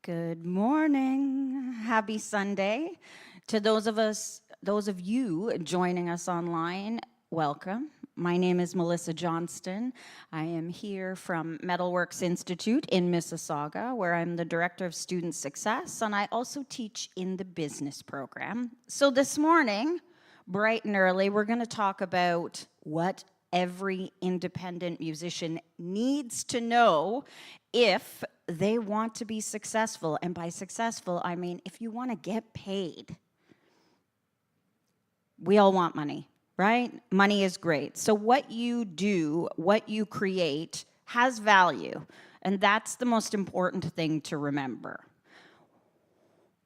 Good morning. Happy Sunday. To those of you joining us online, welcome. My name is Melissa Johnston. I am here from Metalworks Institute in Mississauga, where I'm the Director of Student Success, and I also teach in the business program. So this morning, bright and early, we're going to talk about what every independent musician needs to know if they want to be successful. And by successful, I mean if you want to get paid. We all want money, right? Money is great. So what you do, what you create, has value. And that's the most important thing to remember.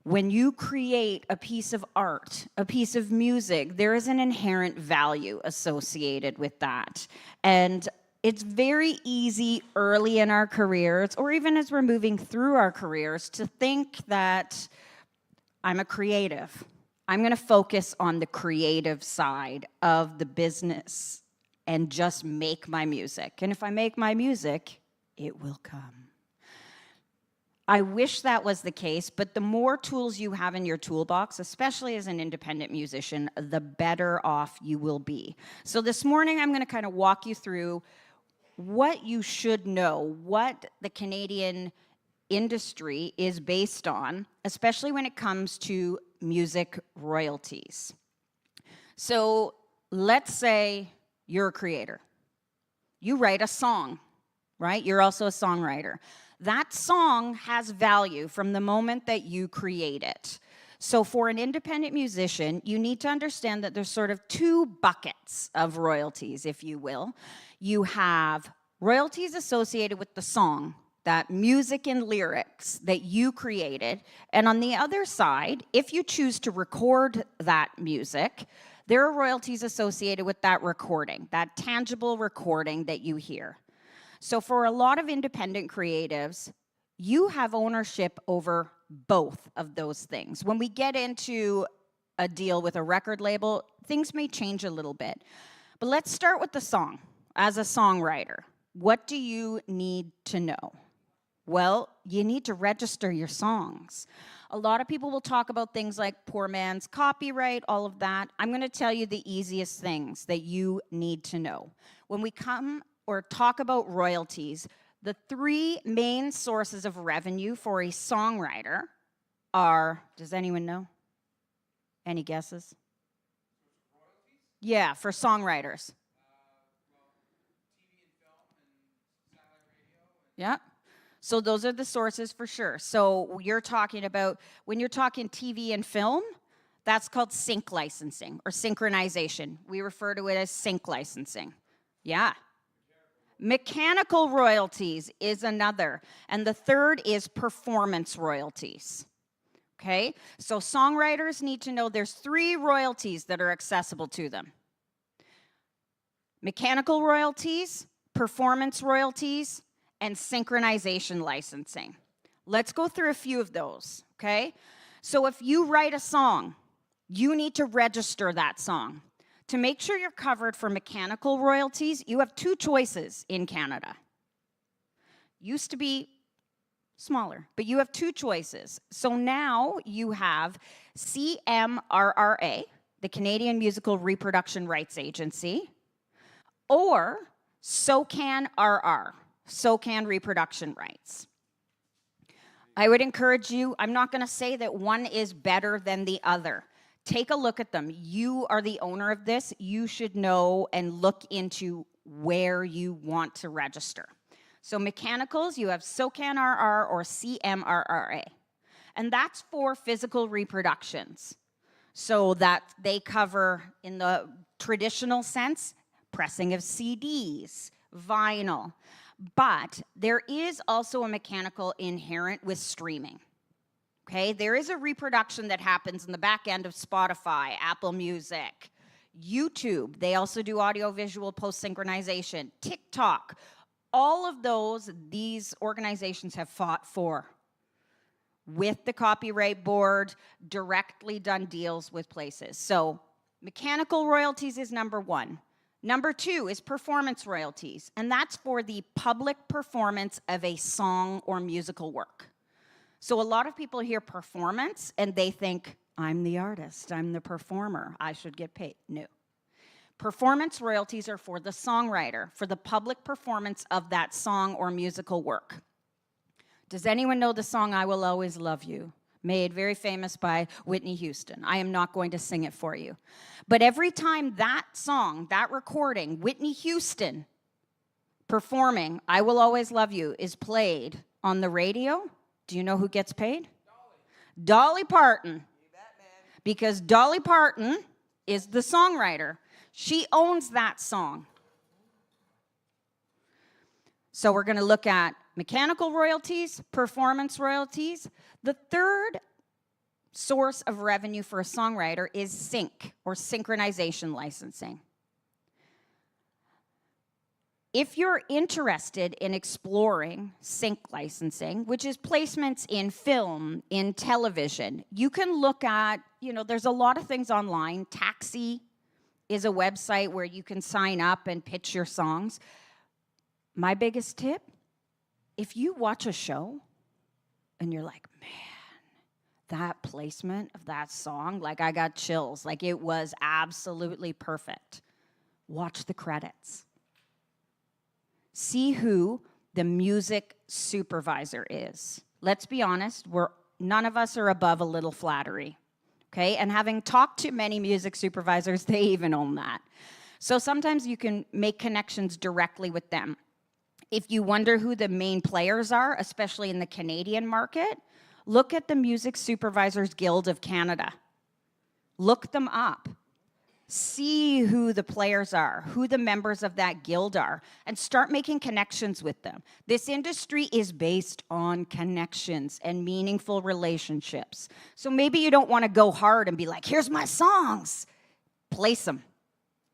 When you create a piece of art, a piece of music, there is an inherent value associated with that. And it's very easy early in our careers, or even as we're moving through our careers, to think that I'm a creative. I'm going to focus on the creative side of the business and just make my music. And if I make my music, it will come. I wish that was the case, but the more tools you have in your toolbox, especially as an independent musician, the better off you will be. So this morning, I'm going to kind of walk you through what you should know, what the Canadian industry is based on, especially when it comes to music royalties. So let's say you're a creator. You write a song, right? You're also a songwriter. That song has value from the moment that you create it. So for an independent musician, you need to understand that there's sort of two buckets of royalties, if you will. You have royalties associated with the song, that music and lyrics that you created. And on the other side, if you choose to record that music, there are royalties associated with that recording, that tangible recording that you hear. So for a lot of independent creatives, you have ownership over both of those things. When we get into a deal with a record label, things may change a little bit. But let's start with the song. As a songwriter, what do you need to know? Well, you need to register your songs. A lot of people will talk about things like poor man's copyright, all of that. I'm going to tell you the easiest things that you need to know. When we come or talk about royalties, the three main sources of revenue for a songwriter are, does anyone know? Any guesses? Yeah, for songwriters. TV and film and satellite radio. Yeah. So those are the sources for sure. So you're talking about, when you're talking TV and film, that's called sync licensing or synchronization. We refer to it as sync licensing. Yeah. Mechanical royalties is another. And the third is performance royalties. Okay? So songwriters need to know there's three royalties that are accessible to them. Mechanical royalties, performance royalties, and synchronization licensing. Let's go through a few of those, okay? So if you write a song, you need to register that song. To make sure you're covered for mechanical royalties, you have two choices in Canada. Used to be smaller, but you have two choices. So now you have CMRRA, the Canadian Musical Reproduction Rights Agency, or SOCAN-RR, SOCAN Reproduction Rights. I would encourage you, I'm not going to say that one is better than the other. Take a look at them. You are the owner of this. You should know and look into where you want to register. So mechanicals, you have SOCAN-RR or CMRRA. And that's for physical reproductions. So that they cover, in the traditional sense, pressing of CDs, vinyl. But there is also a mechanical inherent with streaming. Okay, there is a reproduction that happens in the back end of Spotify, Apple Music, YouTube. They also do audio-visual post-synchronization, TikTok. All of those, these organizations have fought for with the Copyright Board, directly done deals with places. So mechanical royalties is number one. Number two is performance royalties, and that's for the public performance of a song or musical work. So a lot of people hear performance and they think, I'm the artist, I'm the performer, I should get paid. No. Performance royalties are for the songwriter, for the public performance of that song or musical work. Does anyone know the song I Will Always Love You? Made very famous by Whitney Houston. I am not going to sing it for you. But every time that song, that recording, Whitney Houston performing I Will Always Love You is played on the radio, do you know who gets paid? Dolly Parton. You bet, man. Because Dolly Parton is the songwriter. She owns that song. So we're going to look at mechanical royalties, performance royalties. The third source of revenue for a songwriter is sync, or synchronization licensing. If you're interested in exploring sync licensing, which is placements in film, in television, you can look at, there's a lot of things online. Taxi is a website where you can sign up and pitch your songs. My biggest tip, if you watch a show and you're like, man, that placement of that song, like I got chills, like it was absolutely perfect. Watch the credits. See who the music supervisor is. Let's be honest, none of us are above a little flattery, okay? And having talked to many music supervisors, they even own that. So sometimes you can make connections directly with them. If you wonder who the main players are, especially in the Canadian market, look at the Music Supervisors Guild of Canada. Look them up. See who the players are, who the members of that guild are, and start making connections with them. This industry is based on connections and meaningful relationships. So maybe you don't want to go hard and be like, here's my songs. Place them.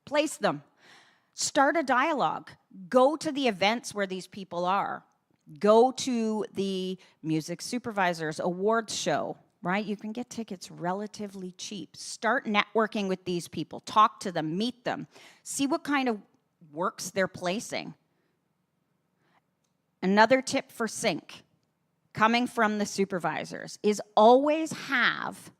Place them. Start a dialogue. Go to the events where these people are. Go to the Music Supervisors Awards show, right? You can get tickets relatively cheap. Start networking with these people. Talk to them, meet them. See what kind of works they're placing. Another tip for sync, coming from the supervisors, is always have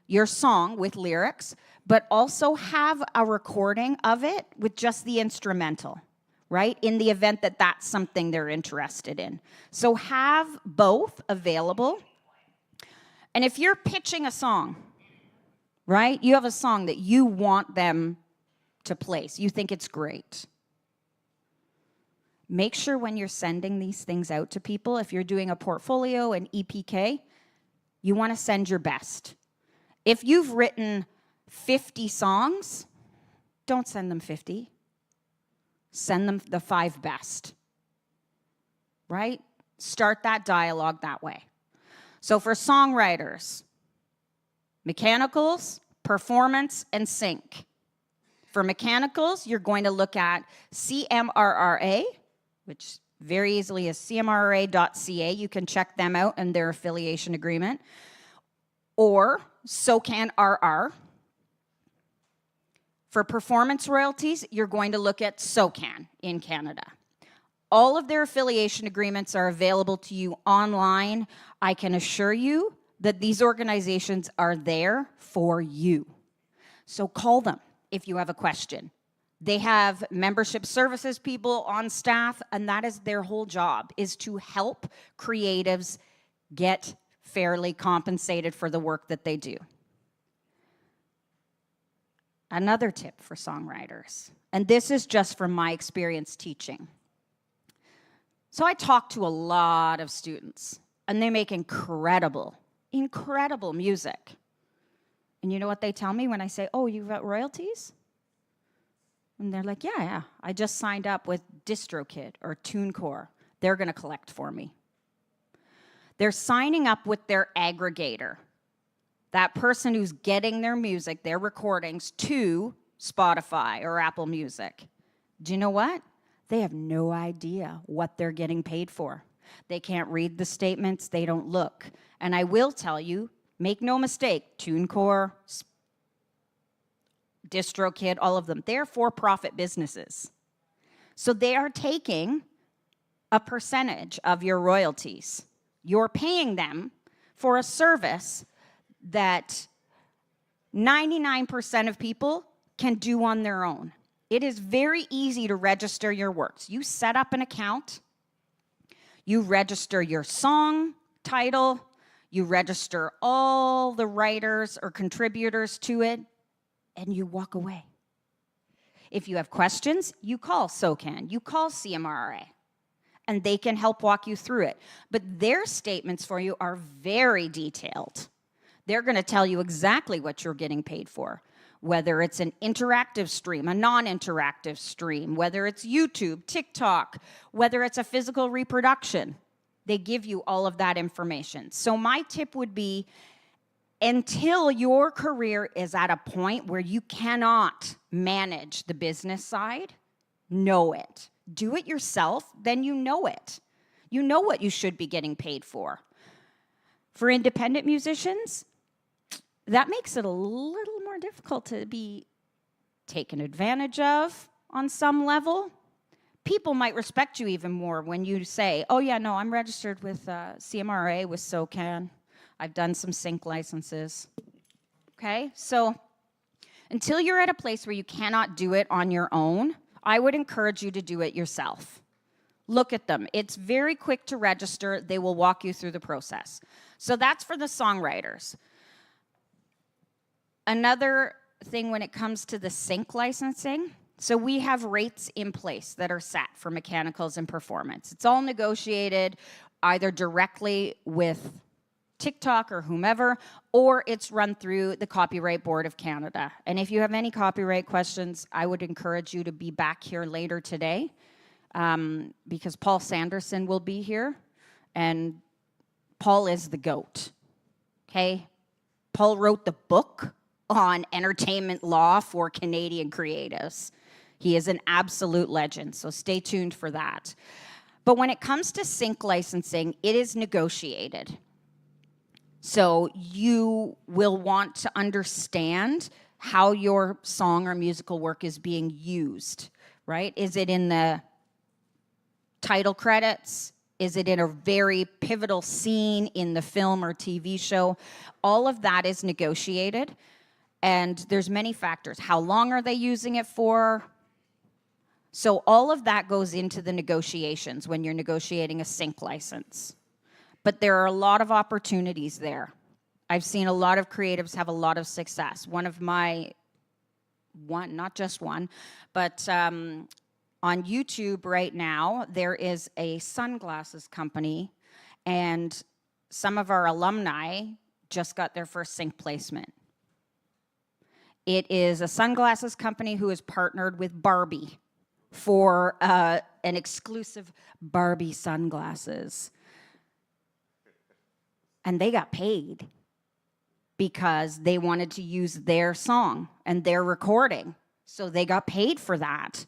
your song with lyrics, but also have a recording of it with just the instrumental, right? In the event that that's something they're interested in. So have both available. And if you're pitching a song, right? You have a song that you want them to place. You think it's great. Make sure when you're sending these things out to people, if you're doing a portfolio and EPK, you want to send your best. If you've written 50 songs, don't send them 50. Send them the 5 best, right? Start that dialogue that way. So for songwriters, mechanicals, performance, and sync. For mechanicals, you're going to look at CMRRA, which very easily is cmrra.ca. You can check them out and their affiliation agreement. Or SOCAN-RR. For performance royalties, you're going to look at SOCAN in Canada. All of their affiliation agreements are available to you online. I can assure you that these organizations are there for you. So call them if you have a question. They have membership services people on staff, and that is their whole job, is to help creatives get fairly compensated for the work that they do. Another tip for songwriters, and this is just from my experience teaching. So I talk to a lot of students, and they make incredible music. And you know what they tell me when I say, oh, you've got royalties? And they're like, yeah, I just signed up with DistroKid or TuneCore. They're going to collect for me. They're signing up with their aggregator, that person who's getting their music, their recordings, to Spotify or Apple Music. Do you know what? They have no idea what they're getting paid for. They can't read the statements. They don't look. And I will tell you, make no mistake, TuneCore, DistroKid, all of them, they're for-profit businesses. So they are taking a percentage of your royalties. You're paying them, for a service that 99% of people can do on their own. It is very easy to register your works. You set up an account, you register your song title, you register all the writers or contributors to it, and you walk away. If you have questions, you call SOCAN, you call CMRRA, and they can help walk you through it. But their statements for you are very detailed. They're going to tell you exactly what you're getting paid for, whether it's an interactive stream, a non-interactive stream, whether it's YouTube, TikTok, whether it's a physical reproduction. They give you all of that information. So my tip would be, until your career is at a point where you cannot manage the business side, know it. Do it yourself, then you know it. You know what you should be getting paid for. For independent musicians, that makes it a little more difficult to be taken advantage of on some level. People might respect you even more when you say, oh yeah, no, I'm registered with CMRA, with SOCAN. I've done some sync licenses. Okay, so until you're at a place where you cannot do it on your own, I would encourage you to do it yourself. Look at them. It's very quick to register. They will walk you through the process. So that's for the songwriters. Another thing when it comes to the sync licensing, so we have rates in place that are set for mechanicals and performance. It's all negotiated either directly with TikTok or whomever, or it's run through the Copyright Board of Canada. And if you have any copyright questions, I would encourage you to be back here later today because Paul Sanderson will be here, and Paul is the GOAT, okay? Paul wrote the book on entertainment law for Canadian creatives. He is an absolute legend, so stay tuned for that. But when it comes to sync licensing, it is negotiated. So you will want to understand how your song or musical work is being used, right? Is it in the title credits? Is it in a very pivotal scene in the film or TV show? All of that is negotiated, and there's many factors. How long are they using it for? So all of that goes into the negotiations when you're negotiating a sync license. But there are a lot of opportunities there. I've seen a lot of creatives have a lot of success. Not just one, but on YouTube right now, there is a sunglasses company, and some of our alumni just got their first sync placement. It is a sunglasses company who is partnered with Barbie for an exclusive Barbie sunglasses. And they got paid because they wanted to use their song and their recording. So they got paid for that.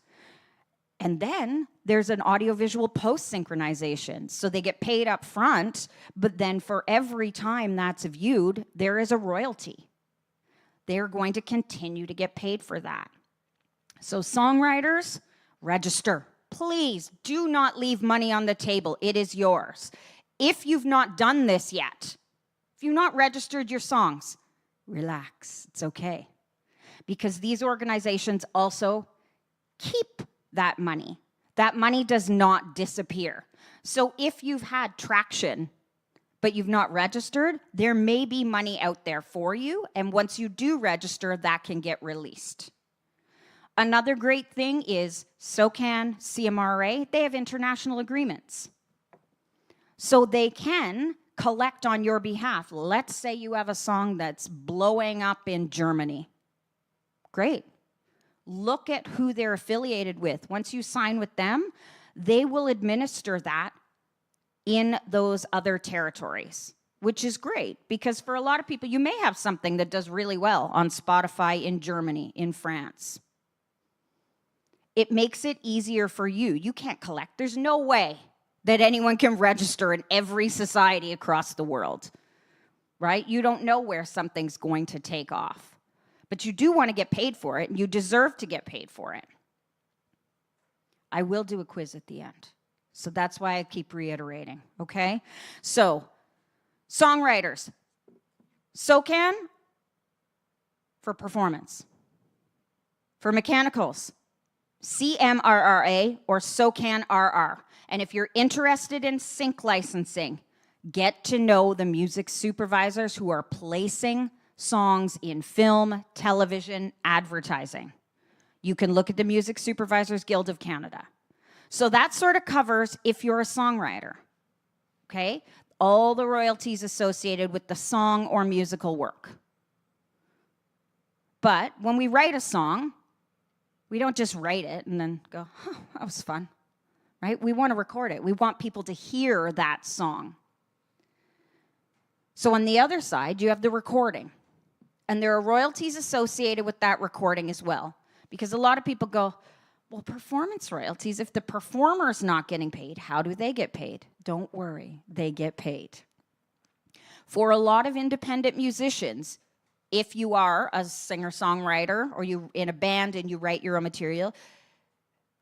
And then there's an audiovisual post-synchronization. So they get paid up front, but then for every time that's viewed, there is a royalty. They're going to continue to get paid for that. So songwriters, register. Please do not leave money on the table. It is yours. If you've not done this yet, if you've not registered your songs, relax, it's okay. Because these organizations also keep that money. That money does not disappear. So if you've had traction, but you've not registered, there may be money out there for you, and once you do register, that can get released. Another great thing is SOCAN, CMRA, they have international agreements. So they can collect on your behalf. Let's say you have a song that's blowing up in Germany. Great. Look at who they're affiliated with. Once you sign with them, they will administer that in those other territories, which is great because for a lot of people, you may have something that does really well on Spotify in Germany, in France. It makes it easier for you. You can't collect. There's no way that anyone can register in every society across the world, right? You don't know where something's going to take off. But you do want to get paid for it, and you deserve to get paid for it. I will do a quiz at the end. So that's why I keep reiterating, okay? So Songwriters, SOCAN for performance. For mechanicals, CMRRA or SOCAN RR. And if you're interested in sync licensing, get to know the music supervisors who are placing songs in film, television, advertising. You can look at the Music Supervisors Guild of Canada. So that sort of covers if you're a songwriter, okay? All the royalties associated with the song or musical work. But when we write a song, we don't just write it and then go, huh, that was fun, right? We want to record it. We want people to hear that song. So on the other side, you have the recording. And there are royalties associated with that recording as well. Because a lot of people go, well, performance royalties, if the performer's not getting paid, how do they get paid? Don't worry, they get paid. For a lot of independent musicians, if you are a singer-songwriter or you're in a band and you write your own material,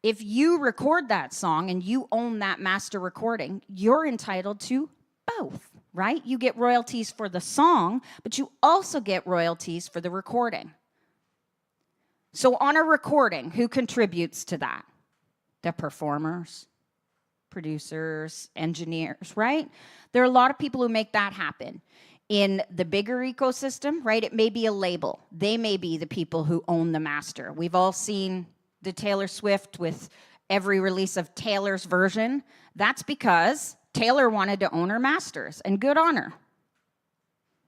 if you record that song and you own that master recording, you're entitled to both, right? You get royalties for the song, but you also get royalties for the recording. So on a recording, who contributes to that? The performers, producers, engineers, right? There are a lot of people who make that happen. In the bigger ecosystem, right, it may be a label. They may be the people who own the master. We've all seen the Taylor Swift with every release of Taylor's version. That's because Taylor wanted to own her masters, and good on her,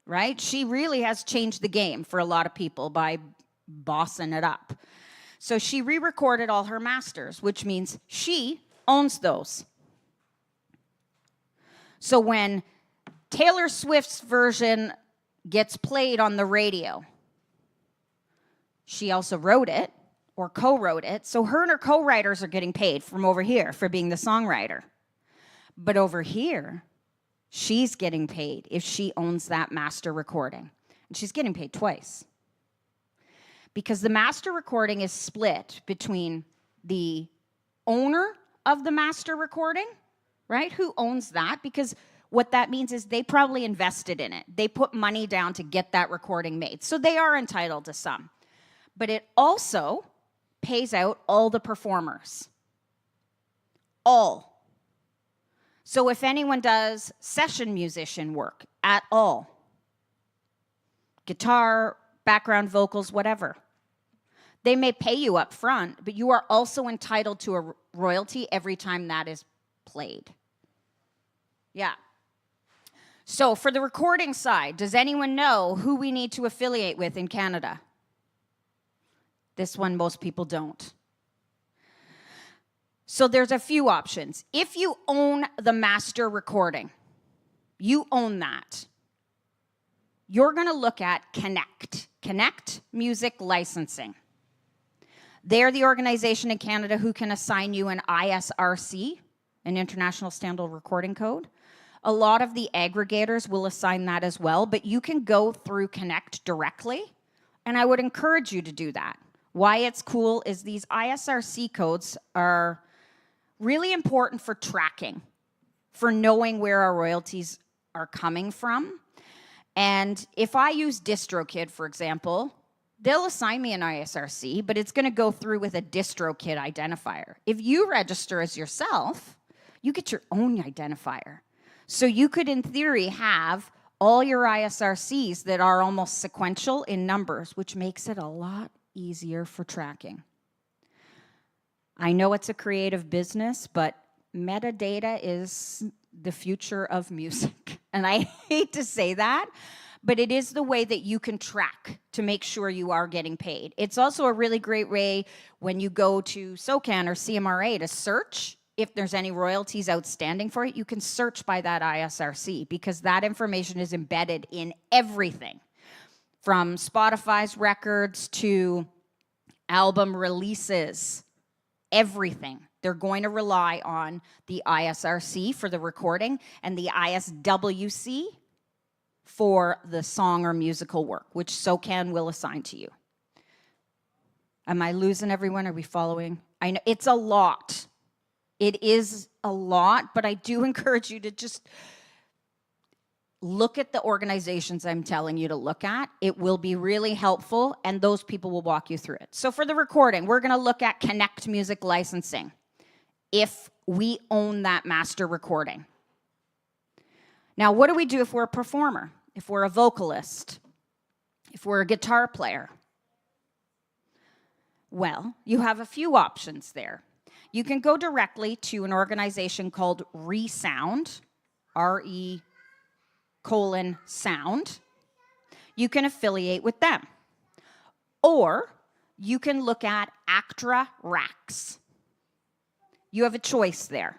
right? She really has changed the game for a lot of people by bossing it up. So she re-recorded all her masters, which means she owns those. So when Taylor Swift's version gets played on the radio, she also wrote it or co-wrote it, so her and her co-writers are getting paid from over here for being the songwriter. But over here, she's getting paid if she owns that master recording. And she's getting paid twice. Because the master recording is split between the owner of the master recording, right? Who owns that? Because what that means is they probably invested in it. They put money down to get that recording made. So they are entitled to some. But it also pays out all the performers. All. So if anyone does session musician work at all, guitar, background vocals, whatever, they may pay you up front, but you are also entitled to a royalty every time that is played. Yeah. So for the recording side, does anyone know who we need to affiliate with in Canada? This one, most people don't. So there's a few options. If you own the master recording, you own that, you're going to look at Connect Music Licensing. They're the organization in Canada who can assign you an ISRC, an International Standard Recording Code. A lot of the aggregators will assign that as well, but you can go through Connect directly, and I would encourage you to do that. Why it's cool is these ISRC codes are really important for tracking, for knowing where our royalties are coming from. And if I use DistroKid, for example, they'll assign me an ISRC, but it's going to go through with a DistroKid identifier. If you register as yourself, you get your own identifier. So you could, in theory, have all your ISRCs that are almost sequential in numbers, which makes it a lot easier for tracking. I know it's a creative business, but metadata is the future of music. And I hate to say that, but it is the way that you can track to make sure you are getting paid. It's also a really great way when you go to SOCAN or CMRA to search if there's any royalties outstanding for it. You can search by that ISRC because that information is embedded in everything from Spotify's records to album releases, everything. They're going to rely on the ISRC for the recording and the ISWC for the song or musical work, which SOCAN will assign to you. Am I losing everyone? Are we following? I know it's a lot. It is a lot, but I do encourage you to just look at the organizations I'm telling you to look at. It will be really helpful, and those people will walk you through it. So for the recording, we're going to look at Connect Music Licensing, if we own that master recording. Now, what do we do if we're a performer, if we're a vocalist, if we're a guitar player? Well, you have a few options there. You can go directly to an organization called Resound, R-E:"sound." You can affiliate with them. Or you can look at ACTRA RACs. You have a choice there.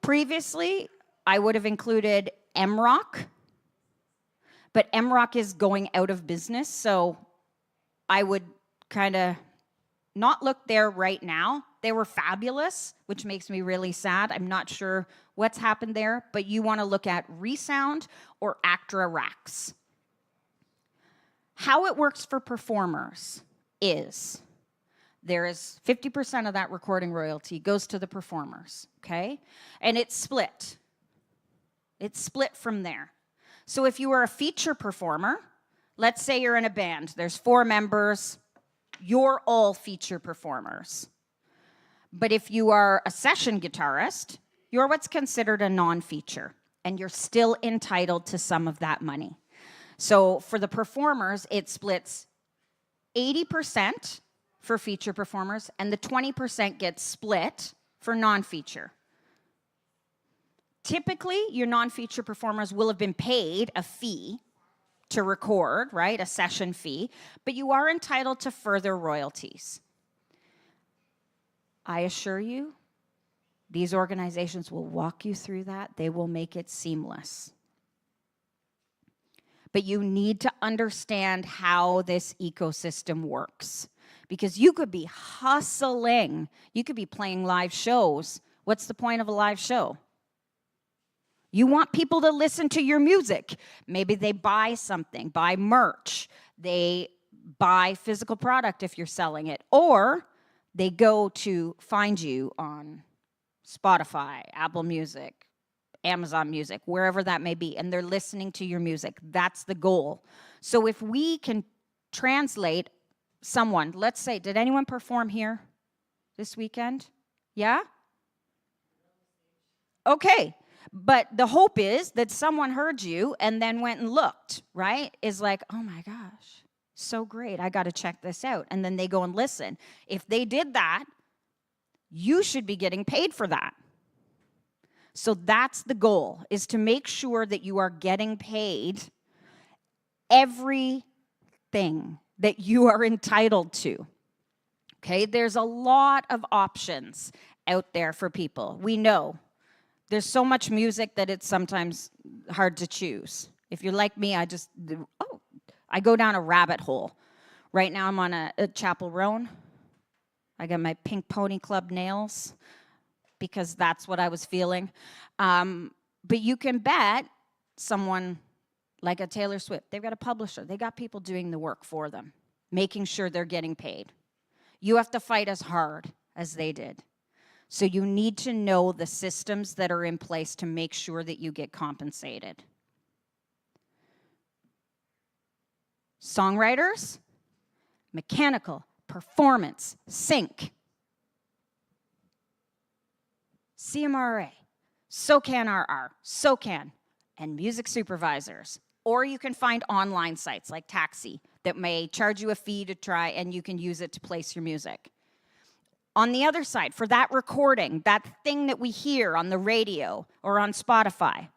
Previously, I would have included MROC, but MROC is going out of business, so I would kind of not look there right now. They were fabulous, which makes me really sad. I'm not sure what's happened there, but you want to look at Resound or ACTRA RACs. How it works for performers is there is 50% of that recording royalty goes to the performers, okay? And it's split. It's split from there. So if you are a feature performer, let's say you're in a band, there's 4 members, you're all feature performers. But if you are a session guitarist, you're what's considered a non-feature, and you're still entitled to some of that money. So for the performers, it splits 80% for feature performers, and the 20% gets split for non-feature. Typically, your non-feature performers will have been paid a fee to record, right, a session fee, but you are entitled to further royalties. I assure you, these organizations will walk you through that. They will make it seamless. But you need to understand how this ecosystem works, because you could be hustling. You could be playing live shows. What's the point of a live show? You want people to listen to your music. Maybe they buy something, buy merch. They buy physical product if you're selling it. Or they go to find you on Spotify, Apple Music, Amazon Music, wherever that may be, and they're listening to your music. That's the goal. So if we can translate someone, let's say, did anyone perform here this weekend? Yeah? Okay. But the hope is that someone heard you and then went and looked, right? Is like, oh my gosh, so great. I got to check this out. And then they go and listen. If they did that, you should be getting paid for that. So that's the goal, is to make sure that you are getting paid everything that you are entitled to. Okay, there's a lot of options out there for people. We know. There's so much music that it's sometimes hard to choose. If you're like me, I go down a rabbit hole. Right now I'm on a Chapel Roan. I got my Pink Pony Club nails because that's what I was feeling. But you can bet someone like a Taylor Swift, they've got a publisher. They got people doing the work for them, making sure they're getting paid. You have to fight as hard as they did. So you need to know the systems that are in place to make sure that you get compensated. Songwriters, mechanical, performance, sync, CMRA, SOCAN-RR, SOCAN, and music supervisors. Or you can find online sites like Taxi that may charge you a fee to try, and you can use it to place your music. On the other side, for that recording, that thing that we hear on the radio or on Spotify,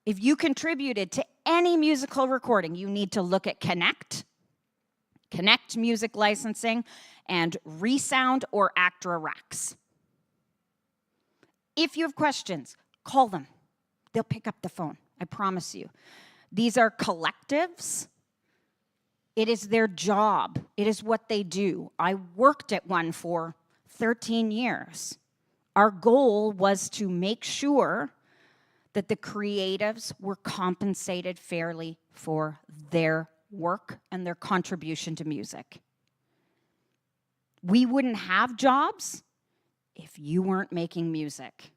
if you contributed to any musical recording, you need to look at Connect Music Licensing, and Resound or ACTRA RACs. If you have questions, call them. They'll pick up the phone, I promise you. These are collectives. It is their job. It is what they do. I worked at one for 13 years. Our goal was to make sure that the creatives were compensated fairly for their work and their contribution to music. We wouldn't have jobs if you weren't making music.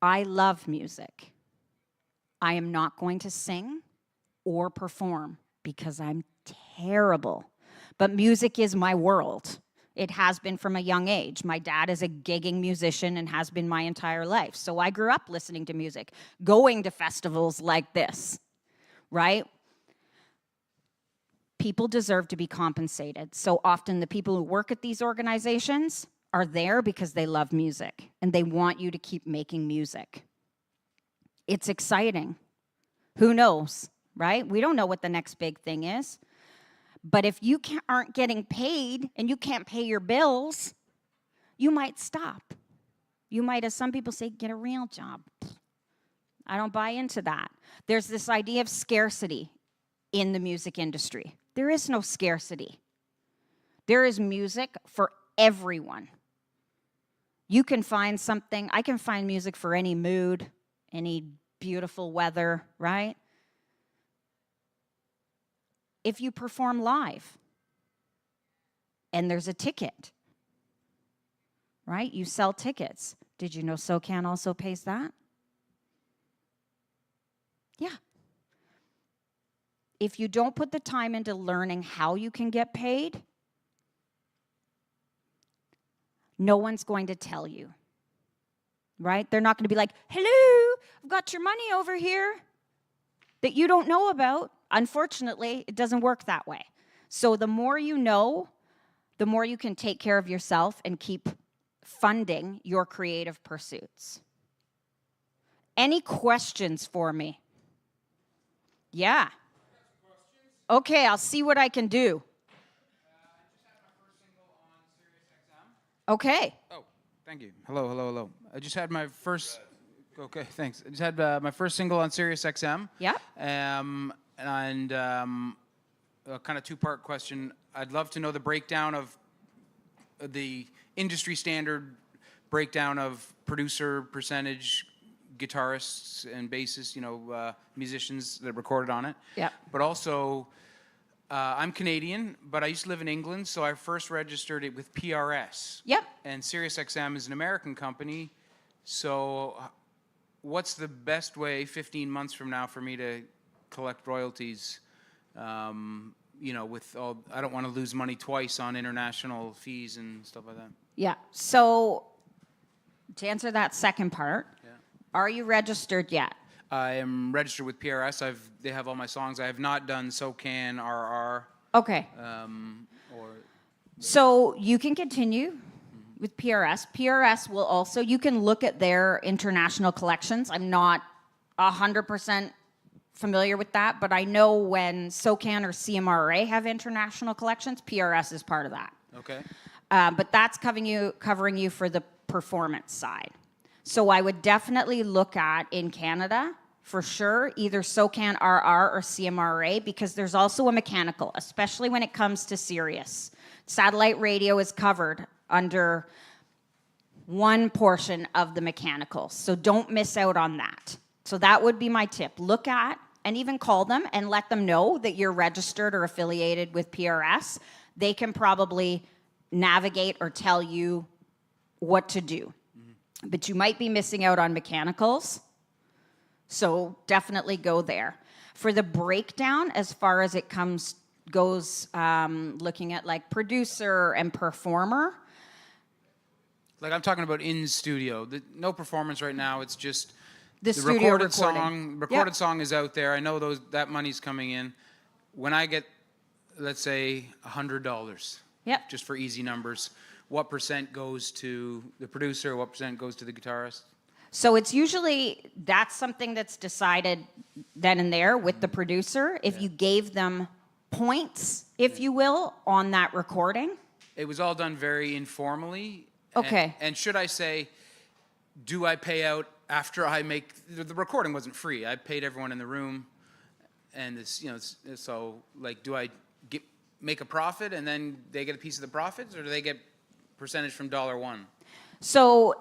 I love music. I am not going to sing or perform because I'm terrible. But music is my world. It has been from a young age. My dad is a gigging musician and has been my entire life. So I grew up listening to music, going to festivals like this, right? People deserve to be compensated. So often the people who work at these organizations are there because they love music and they want you to keep making music. It's exciting. Who knows, right? We don't know what the next big thing is. But if you aren't getting paid and you can't pay your bills, you might stop. You might, as some people say, get a real job. I don't buy into that. There's this idea of scarcity in the music industry. There is no scarcity. There is music for everyone. You can find something. I can find music for any mood, any beautiful weather, right? If you perform live and there's a ticket, right? You sell tickets. Did you know SoCan also pays that? Yeah. If you don't put the time into learning how you can get paid, no one's going to tell you, right? They're not going to be like, hello, I've got your money over here that you don't know about. Unfortunately, it doesn't work that way. So the more you know, the more you can take care of yourself and keep funding your creative pursuits. Any questions for me? Yeah. Okay, I'll see what I can do. I just had my first single on SiriusXM. Okay. Oh, thank you. Hello. I just had my first... Okay, thanks. I just had my first single on SiriusXM. Yeah. And a kind of two-part question. I'd love to know the breakdown of the industry standard breakdown of producer percentage, guitarists and bassists, musicians that recorded on it. Yeah. But also, I'm Canadian, but I used to live in England, so I first registered it with PRS. Yep. And SiriusXM is an American company, so what's the best way 15 months from now for me to collect royalties, with all, I don't want to lose money twice on international fees and stuff like that. Yeah. So to answer that second part, are you registered yet? I am registered with PRS. They have all my songs. I have not done SoCan, RR. Okay. So you can continue with PRS. PRS will also, you can look at their international collections. I'm not 100% familiar with that, but I know when SoCan or CMRA have international collections, PRS is part of that. Okay. But that's covering you for the performance side. So I would definitely look at, in Canada, for sure, either SoCan RR or CMRA, because there's also a mechanical, especially when it comes to Sirius. Satellite radio is covered under one portion of the mechanical, so don't miss out on that. So that would be my tip. Look at and even call them and let them know that you're registered or affiliated with PRS. They can probably navigate or tell you what to do. Mm-hmm. But you might be missing out on mechanicals, so definitely go there. For the breakdown, as far as it goes, looking at like producer and performer. Like I'm talking about in studio. No performance right now. It's just the studio recorded recording. Recorded song is out there. I know that money's coming in. When I get, let's say, $100. Yep. Just for easy numbers, what percent goes to the producer? What percent goes to the guitarist? So it's usually, that's something that's decided then and there with the producer. If you gave them points, if you will, on that recording. It was all done very informally. Okay. And should I say, do I pay out after I make, the recording wasn't free. I paid everyone in the room. And this, so like, do I make a profit and then they get a piece of the profits, or do they get percentage from $1? So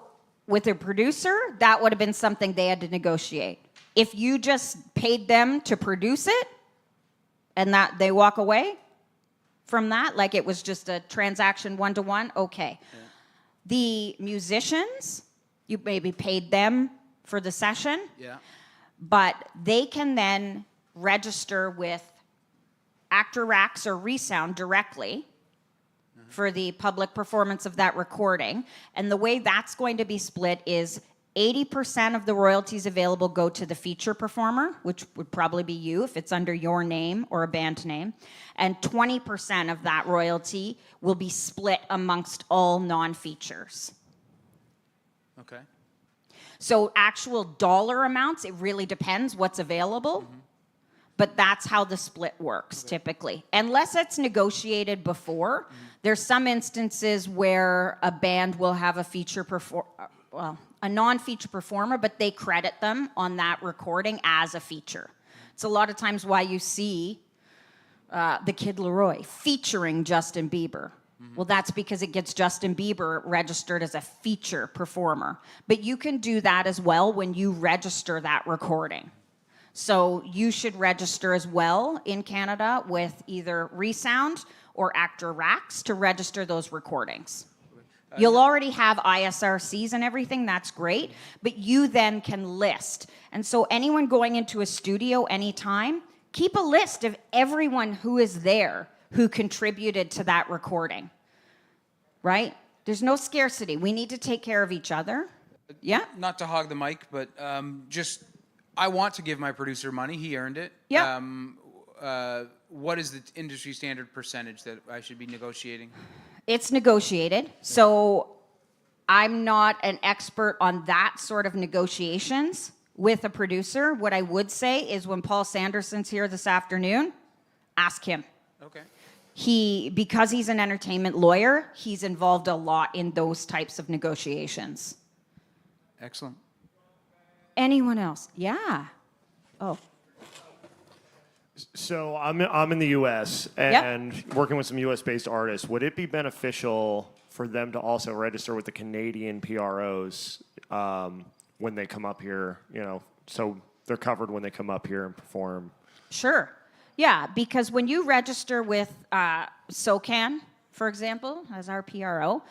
with a producer, that would have been something they had to negotiate. If you just paid them to produce it and that they walk away from that, like it was just a transaction one-to-one, okay. Yeah. The musicians, you maybe paid them for the session. Yeah. But they can then register with Actor Racks or Resound directly for the public performance of that recording. And the way that's going to be split is 80% of the royalties available go to the feature performer, which would probably be you if it's under your name or a band name. And 20% of that royalty will be split amongst all non-features. Okay. So actual dollar amounts, it really depends what's available. But that's how the split works typically. Unless it's negotiated before, there's some instances where a band will have a non-feature performer, but they credit them on that recording as a feature. It's a lot of times why you see the Kid Leroy featuring Justin Bieber. Well, that's because it gets Justin Bieber registered as a feature performer. But you can do that as well when you register that recording. So you should register as well in Canada with either Resound or Actor Racks to register those recordings. You'll already have ISRCs and everything, that's great, but you then can list. And so anyone going into a studio anytime, keep a list of everyone who is there who contributed to that recording, right? There's no scarcity. We need to take care of each other. Yeah? Not to hog the mic, but just, I want to give my producer money. He earned it. Yeah. What is the industry standard percentage that I should be negotiating? It's negotiated. So I'm not an expert on that sort of negotiations with a producer. What I would say is when Paul Sanderson's here this afternoon, ask him. Okay. Because he's an entertainment lawyer, he's involved a lot in those types of negotiations. Excellent. Anyone else? Yeah. Oh. So I'm in the U.S. and working with some U.S.-based artists. Would it be beneficial for them to also register with the Canadian PROs when they come up here? You know, so they're covered when they come up here and perform. Sure. Yeah, because when you register with SOCAN, for example, as our PRO,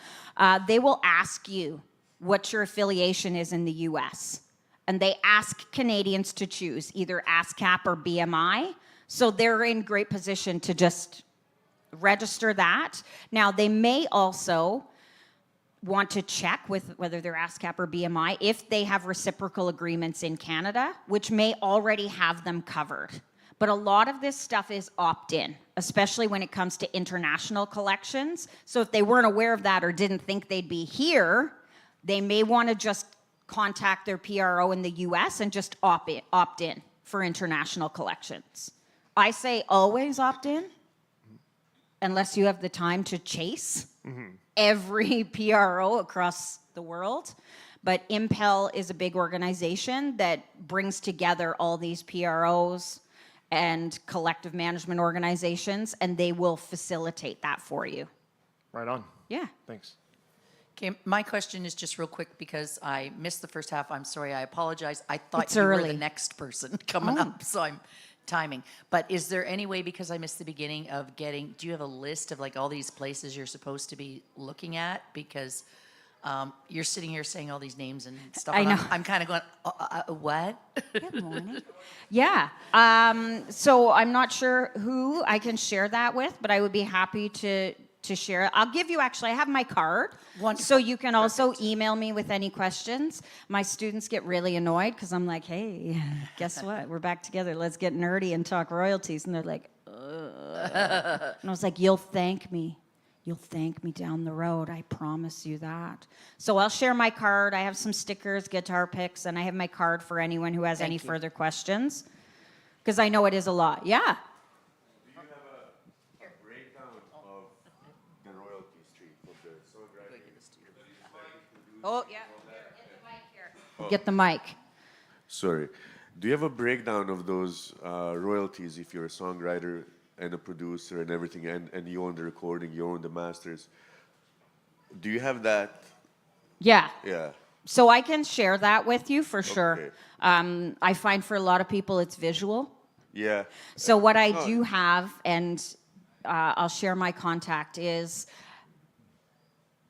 they will ask you what your affiliation is in the U.S. And they ask Canadians to choose either ASCAP or BMI. So they're in great position to just register that. Now, they may also want to check with whether they're ASCAP or BMI if they have reciprocal agreements in Canada, which may already have them covered. But a lot of this stuff is opt-in, especially when it comes to international collections. So if they weren't aware of that or didn't think they'd be here, they may want to just contact their PRO in the US and just opt in for international collections. I say always opt in, unless you have the time to chase every PRO across the world. But Impel is a big organization that brings together all these PROs and collective management organizations, and they will facilitate that for you. Right on. Yeah. Thanks. Okay, my question is just real quick because I missed the first half. I'm sorry, I apologize. I thought It's you were early. the next person coming up, so I'm timing. But is there any way, because I missed the beginning, of getting, do you have a list of like all these places you're supposed to be looking at? Because you're sitting here saying all these names and stuff. I and know. I'm kind of going, what? Good morning. Yeah. So I'm not sure who I can share that with, but I would be happy to share it. I'll give you, actually, I have my card. Wonderful. So you can also email me with any questions. My students get really annoyed because I'm like, hey, guess what? We're back together. Let's get nerdy and talk royalties. And they're like, ugh. And I was like, you'll thank me. You'll thank me down the road. I promise you that. So I'll share my card. I have some stickers, guitar picks, and I have my card for anyone who has any further questions. Because I know it is a lot. Yeah. Do you have a breakdown of the royalty stream for the songwriter? Oh, yeah. Get the mic here. Get the mic. Sorry. Do you have a breakdown of those royalties if you're a songwriter and a producer and everything, and you own the recording, you own the masters? Do you have that? Yeah. Yeah. So I can share that with you for sure. Okay. I find for a lot of people it's visual. Yeah. So what I do have, and I'll share my contact, is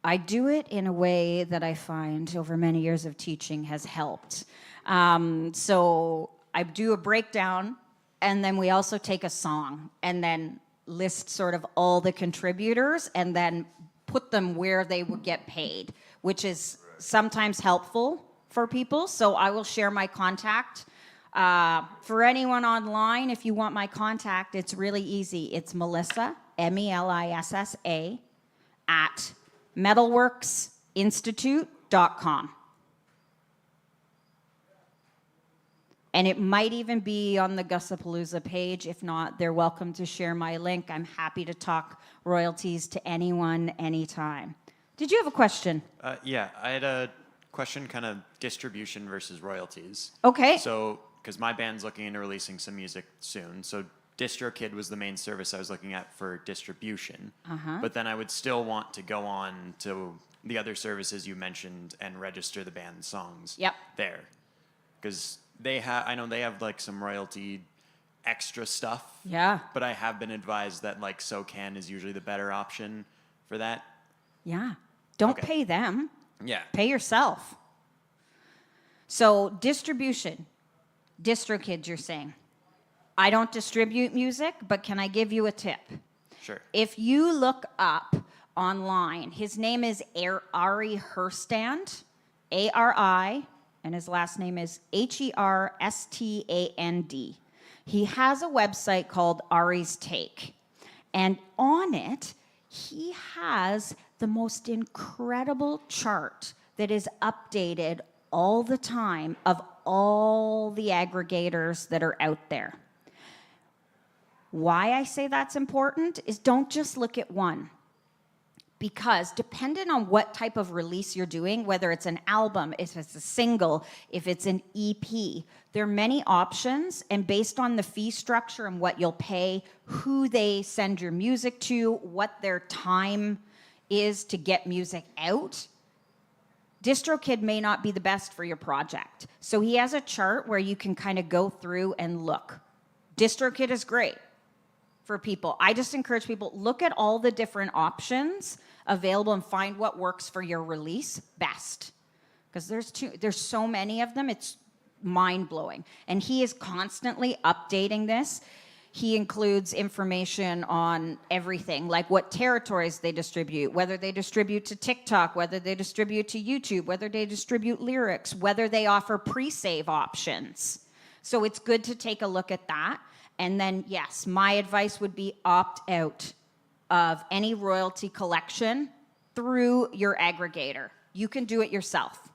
I do it in a way that I find over many years of teaching has helped. So I do a breakdown, and then we also take a song and then list sort of all the contributors and then put them where they would get paid, which is sometimes helpful for people. So I will share my contact. For anyone online, if you want my contact, it's really easy. It's Melissa, Melissa, at metalworksinstitute.com. And it might even be on the Gussapolooza page. If not, they're welcome to share my link. I'm happy to talk royalties to anyone, anytime. Did you have a question? Yeah, I had a question, kind of distribution versus royalties. Okay. So, because my band's looking into releasing some music soon, so DistroKid was the main service I was looking at for distribution. But then I would still want to go on to the other services you mentioned and register the band's songs there. Because I know they have like some royalty extra stuff. Yeah. But I have been advised that like SoCan is usually the better option for that. Yeah. Don't Okay. pay them. Yeah. Pay yourself. So distribution. DistroKid, you're saying. I don't distribute music, but can I give you a tip? Sure. If you look up online, his name is Ari Herstand, A-R-I, and his last name is Herstand. He has a website called Ari's Take. And on it, he has the most incredible chart that is updated all the time of all the aggregators that are out there. Why I say that's important is don't just look at one. Because depending on what type of release you're doing, whether it's an album, if it's a single, if it's an EP, there are many options, and based on the fee structure and what you'll pay, who they send your music to, what their time is to get music out, DistroKid may not be the best for your project. So he has a chart where you can kind of go through and look. DistroKid is great for people. I just encourage people, look at all the different options available and find what works for your release best. Because there's so many of them, it's mind-blowing. And he is constantly updating this. He includes information on everything, like what territories they distribute, whether they distribute to TikTok, whether they distribute to YouTube, whether they distribute lyrics, whether they offer pre-save options. So it's good to take a look at that. And then, yes, my advice would be opt out of any royalty collection through your aggregator. You can do it yourself.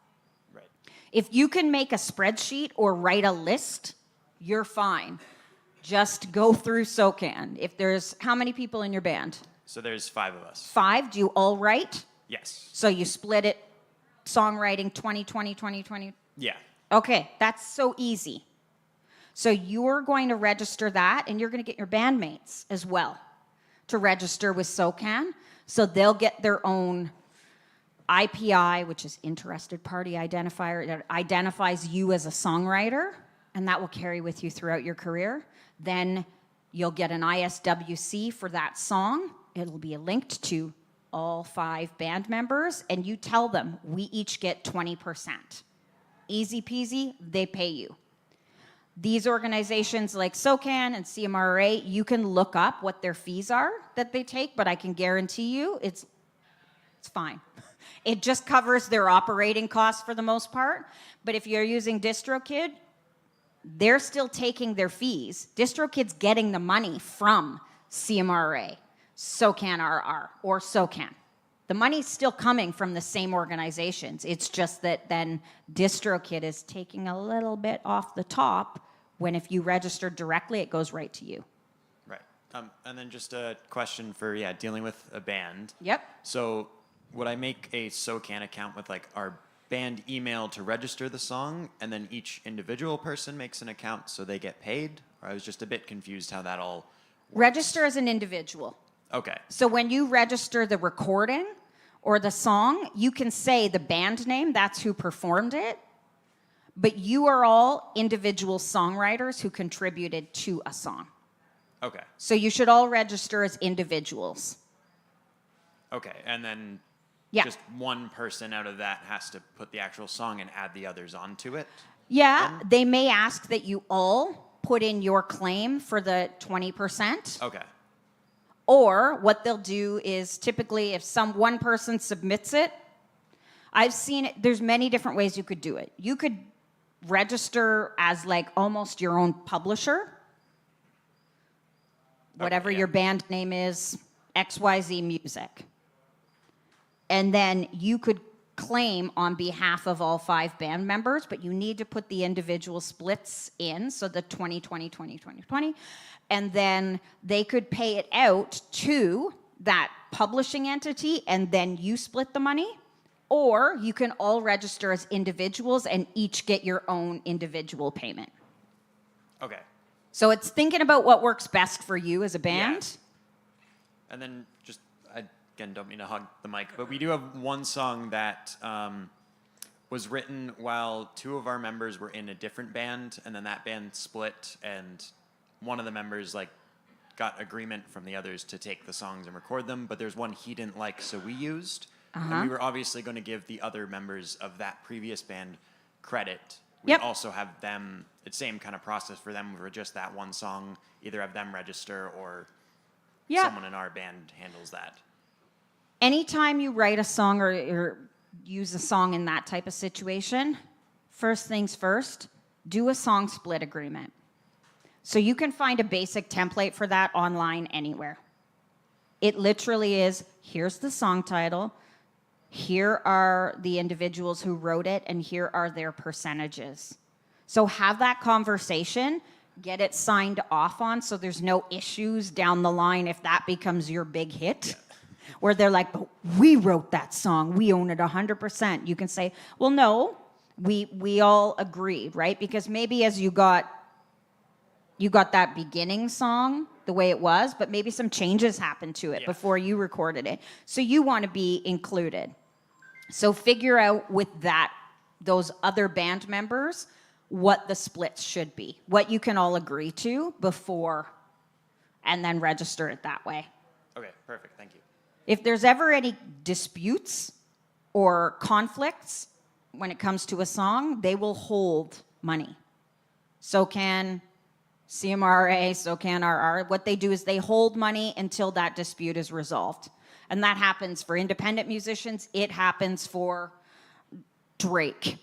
Right. If you can make a spreadsheet or write a list, you're fine. Just go through SoCan. If there's, how many people in your band? So there's 5 of us. 5? Do you all write? Yes. So you split it, songwriting 20, 20, 20, 20? Yeah. Okay, that's so easy. So you're going to register that, and you're going to get your bandmates as well to register with SoCan. So they'll get their own IPI, which is Interested Party Identifier, that identifies you as a songwriter, and that will carry with you throughout your career. Then you'll get an ISWC for that song. It'll be linked to all 5 band members, and you tell them, we each get 20%. Easy peasy, they pay you. These organizations like SoCan and CMRA, you can look up what their fees are that they take, but I can guarantee you it's fine. It just covers their operating costs for the most part. But if you're using DistroKid, they're still taking their fees. DistroKid's getting the money from CMRA, SoCan RR, or SoCan. The money's still coming from the same organizations. It's just that then DistroKid is taking a little bit off the top when if you register directly, it goes right to you. Right. And then just a question for, dealing with a band. Yep. So would I make a SoCan account with like our band email to register the song, and then each individual person makes an account so they get paid? Or I was just a bit confused how that all works. Register as an individual. Okay. So when you register the recording or the song, you can say the band name, that's who performed it, but you are all individual songwriters who contributed to a song. Okay. So you should all register as individuals. Okay. And then Yeah. just one person out of that has to put the actual song and add the others onto it? Yeah, they may ask that you all put in your claim for the 20%. Okay. Or what they'll do is typically if one person submits it, I've seen it, there's many different ways you could do it. You could register as like almost your own publisher. Whatever yeah. your band name is, XYZ Music. And then you could claim on behalf of all 5 band members, but you need to put the individual splits in, so the 2020, 2020, 20, and then they could pay it out to that publishing entity, and then you split the money, or you can all register as individuals and each get your own individual payment. Okay. So it's thinking about what works best for you as a band. And then just, I again don't mean to hog the mic, but we do have one song that was written while 2 of our members were in a different band, and then that band split, and one of the members like got agreement from the others to take the songs and record them, but there's one he didn't like, so we used. And we were obviously going to give the other members of that previous band credit. We Yep. also have them, it's same kind of process for them for just that one song, either have them register or Yeah. someone in our band handles that. Anytime you write a song or use a song in that type of situation, first things first, do a song split agreement. So you can find a basic template for that online anywhere. It literally is, here's the song title, here are the individuals who wrote it, and here are their percentages. So have that conversation, get it signed off on so there's no issues down the line if that becomes your big hit. Where they're like, but we wrote that song, we own it 100%. You can say, well, no, we all agreed, right? Because maybe as you got that beginning song the way it was, but maybe some changes happened to it before you recorded it. So you want to be included. So figure out with those other band members what the splits should be, what you can all agree to before, and then register it that way. Okay, perfect, thank you. If there's ever any disputes or conflicts when it comes to a song, they will hold money. So can CMRA, so can RR. What they do is they hold money until that dispute is resolved. And that happens for independent musicians. It happens for Drake,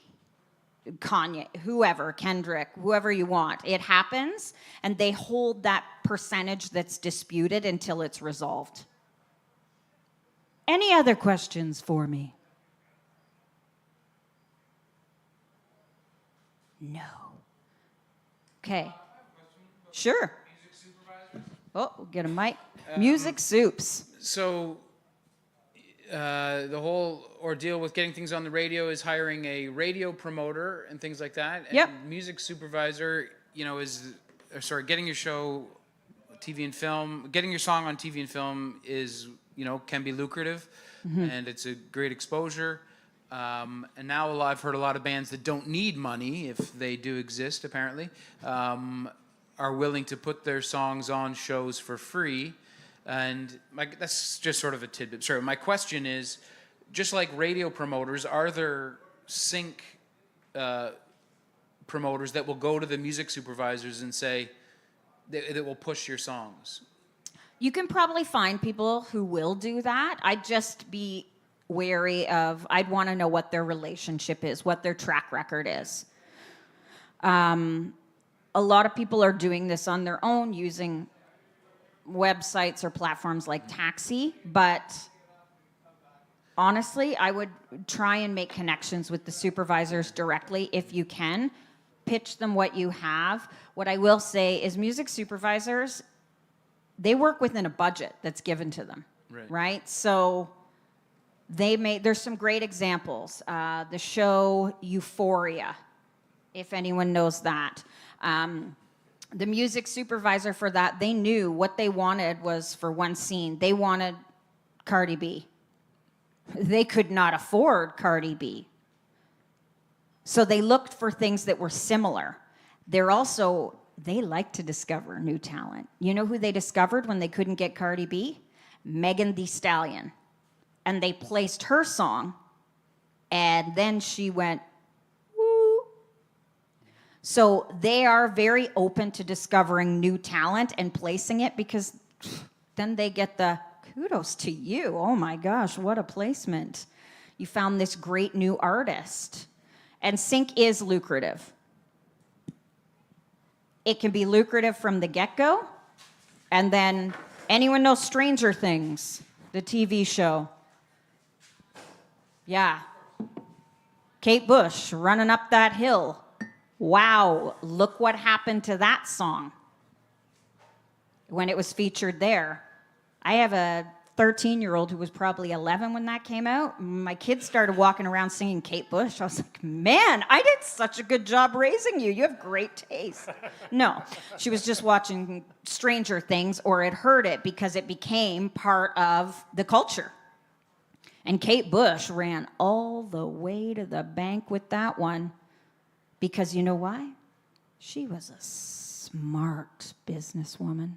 Kanye, whoever, Kendrick, whoever you want. It happens, and they hold that percentage that's disputed until it's resolved. Any other questions for me? No. Okay. Sure. Oh, we'll get a mic. Music soups. So the whole ordeal with getting things on the radio is hiring a radio promoter and things like that. Yep. And music supervisor, getting your show, TV and film, getting your song on TV and film is, can be lucrative, and it's a great exposure. And now I've heard a lot of bands that don't need money, if they do exist, apparently, are willing to put their songs on shows for free. And that's just sort of a tidbit. Sorry, my question is, just like radio promoters, are there sync promoters that will go to the music supervisors and say, that will push your songs? You can probably find people who will do that. I'd just be wary of, I'd want to know what their relationship is, what their track record is. A lot of people are doing this on their own using websites or platforms like Taxi, but honestly, I would try and make connections with the supervisors directly if you can. Pitch them what you have. What I will say is music supervisors, they work within a budget that's given to them, right? So there's some great examples. The show Euphoria, if anyone knows that. The music supervisor for that, they knew what they wanted was for one scene. They wanted Cardi B. They could not afford Cardi B. So they looked for things that were similar. They like to discover new talent. You know who they discovered when they couldn't get Cardi B? Megan Thee Stallion. And they placed her song, and then she went, woo. So they are very open to discovering new talent and placing it, because then they get the kudos to you. Oh my gosh, what a placement. You found this great new artist. And sync is lucrative. It can be lucrative from the get-go. And then, anyone knows Stranger Things, the TV show? Yeah. Kate Bush running up that hill. Wow, look what happened to that song when it was featured there. I have a 13-year-old who was probably 11 when that came out. My kids started walking around singing Kate Bush. I was like, man, I did such a good job raising you. You have great taste. No, she was just watching Stranger Things, or had heard it because it became part of the culture. And Kate Bush ran all the way to the bank with that one. Because you know why? She was a smart businesswoman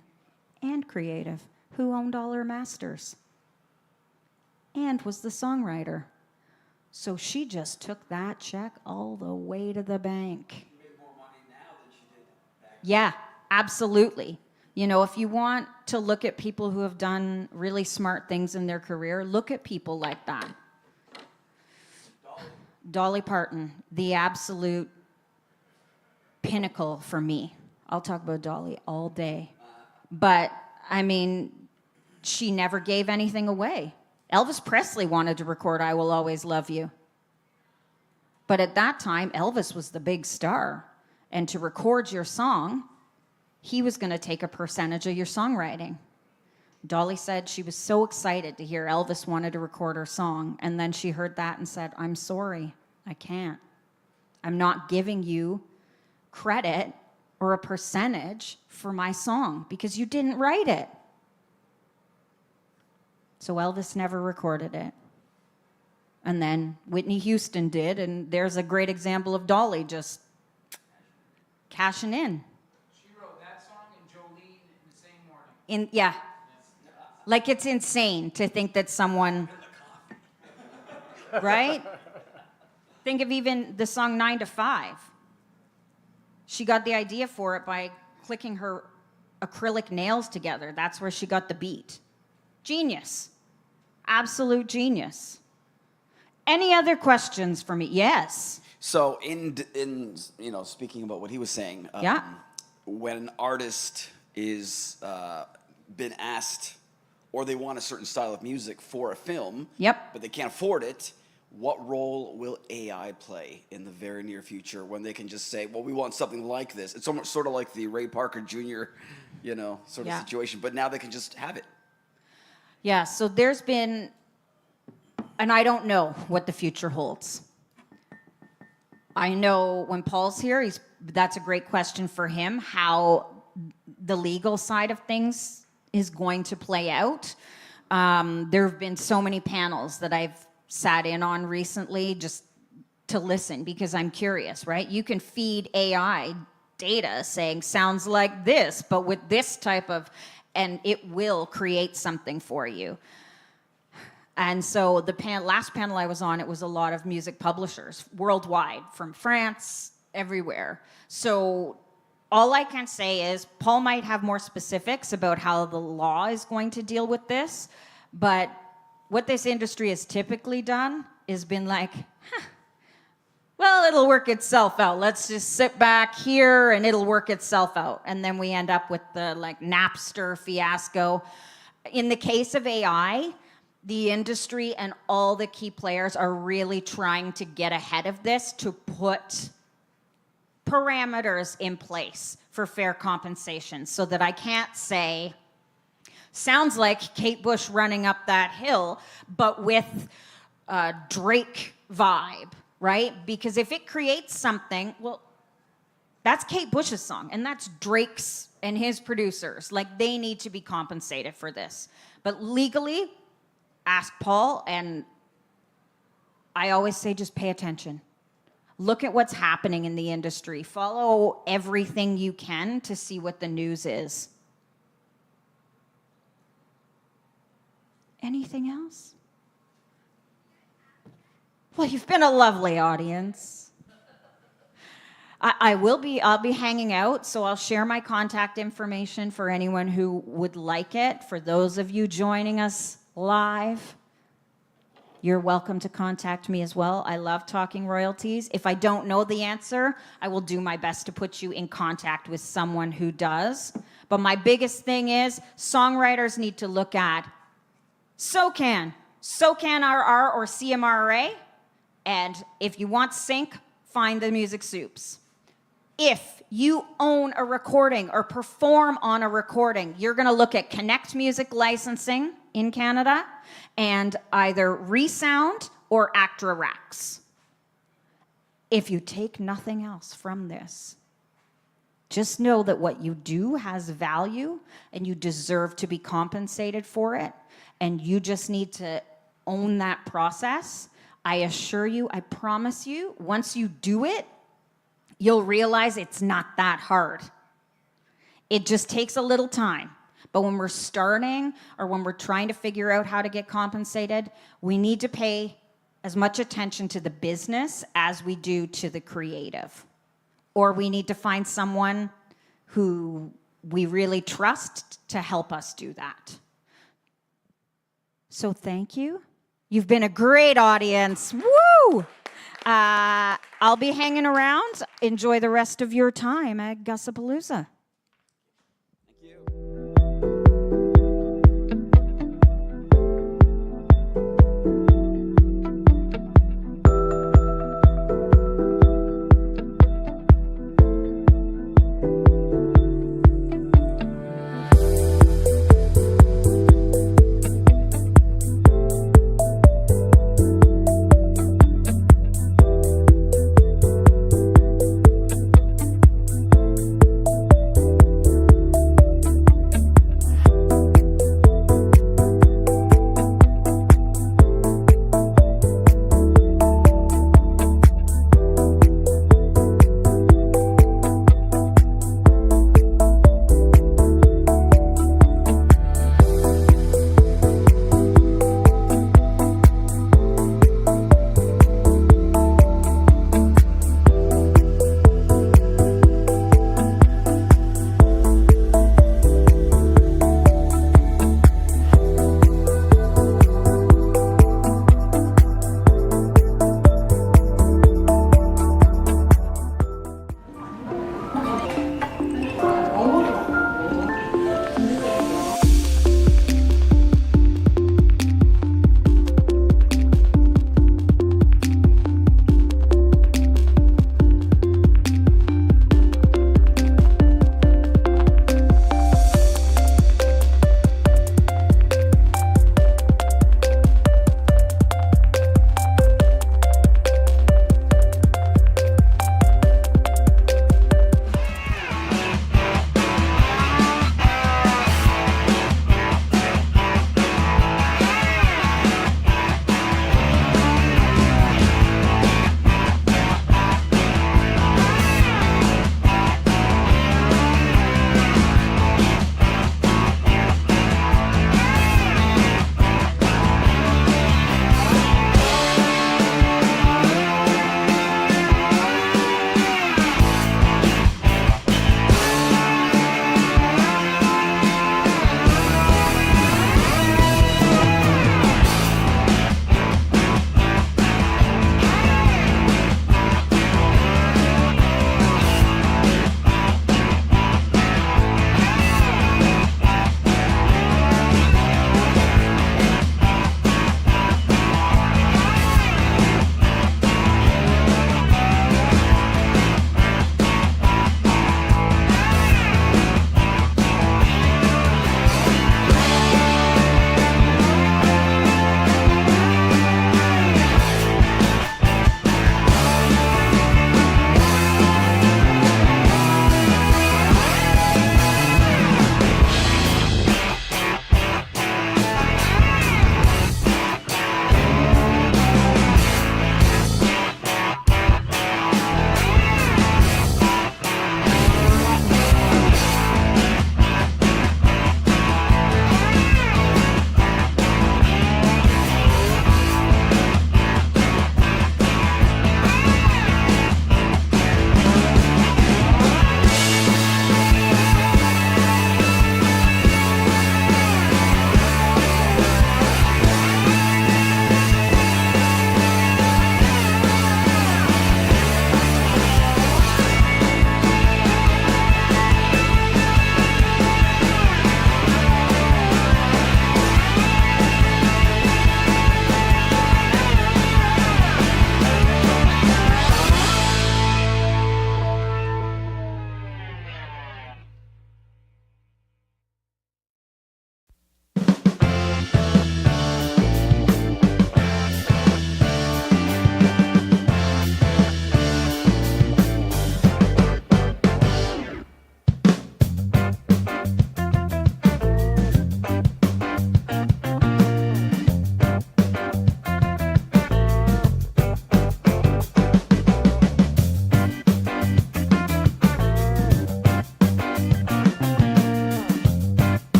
and creative who owned all her masters and was the songwriter. So she just took that check all the way to the bank. She made more money now than she did back then. Yeah, absolutely. You know, if you want to look at people who have done really smart things in their career, look at people like that. Dolly Parton, the absolute pinnacle for me. I'll talk about Dolly all day. But, I mean, she never gave anything away. Elvis Presley wanted to record I Will Always Love You. But at that time, Elvis was the big star. And to record your song, he was going to take a percentage of your songwriting. Dolly said she was so excited to hear Elvis wanted to record her song. And then she heard that and said, I'm sorry, I can't. I'm not giving you credit or a percentage for my song because you didn't write it. So Elvis never recorded it. And then Whitney Houston did, and there's a great example of Dolly just cashing in. She wrote that song and Jolene in the same morning. Yeah. Like, it's insane to think that someone, right? Think of even the song 9 to 5. She got the idea for it by clicking her acrylic nails together. That's where she got the beat. Genius. Absolute genius. Any other questions for me? Yes. So in speaking about what he was saying, Yeah. when an artist is been asked, or they want a certain style of music for a film, Yep. but they can't afford it, what role will AI play in the very near future when they can just say, well, we want something like this? It's almost sort of like the Ray Parker Jr., sort of Yeah. situation, but now they can just have it. Yeah, so there's been, and I don't know what the future holds. I know when Paul's here, that's a great question for him, how the legal side of things is going to play out. There have been so many panels that I've sat in on recently just to listen because I'm curious, right? You can feed AI data saying sounds like this, but with this type of, and it will create something for you. And so the last panel I was on, it was a lot of music publishers worldwide, from France, everywhere. So all I can say is Paul might have more specifics about how the law is going to deal with this, but what this industry has typically done is been like, well, it'll work itself out. Let's just sit back here and it'll work itself out. And then we end up with the Napster fiasco. In the case of AI, the industry and all the key players are really trying to get ahead of this to put parameters in place for fair compensation so that I can't say, sounds like Kate Bush running up that hill, but with a Drake vibe, right? Because if it creates something, well, that's Kate Bush's song, and that's Drake's and his producers. They need to be compensated for this. But legally, ask Paul, and I always say just pay attention. Look at what's happening in the industry. Follow everything you can to see what the news is. Anything else? Well, you've been a lovely audience. I'll be hanging out, so I'll share my contact information for anyone who would like it. For those of you joining us live, you're welcome to contact me as well. I love talking royalties. If I don't know the answer, I will do my best to put you in contact with someone who does. But my biggest thing is songwriters need to look at SOCAN RR or CMRRA, and if you want sync, find the music soups. If you own a recording or perform on a recording, you're going to look at Connect Music licensing in Canada and either Resound or Actra Racks. If you take nothing else from this, just know that what you do has value and you deserve to be compensated for it, and you just need to own that process. I assure you, I promise you, once you do it, you'll realize it's not that hard. It just takes a little time. But when we're starting or when we're trying to figure out how to get compensated, we need to pay as much attention to the business as we do to the creative. Or we need to find someone who we really trust to help us do that. So thank you. You've been a great audience. Woo! I'll be hanging around. Enjoy the rest of your time at Gussapolooza.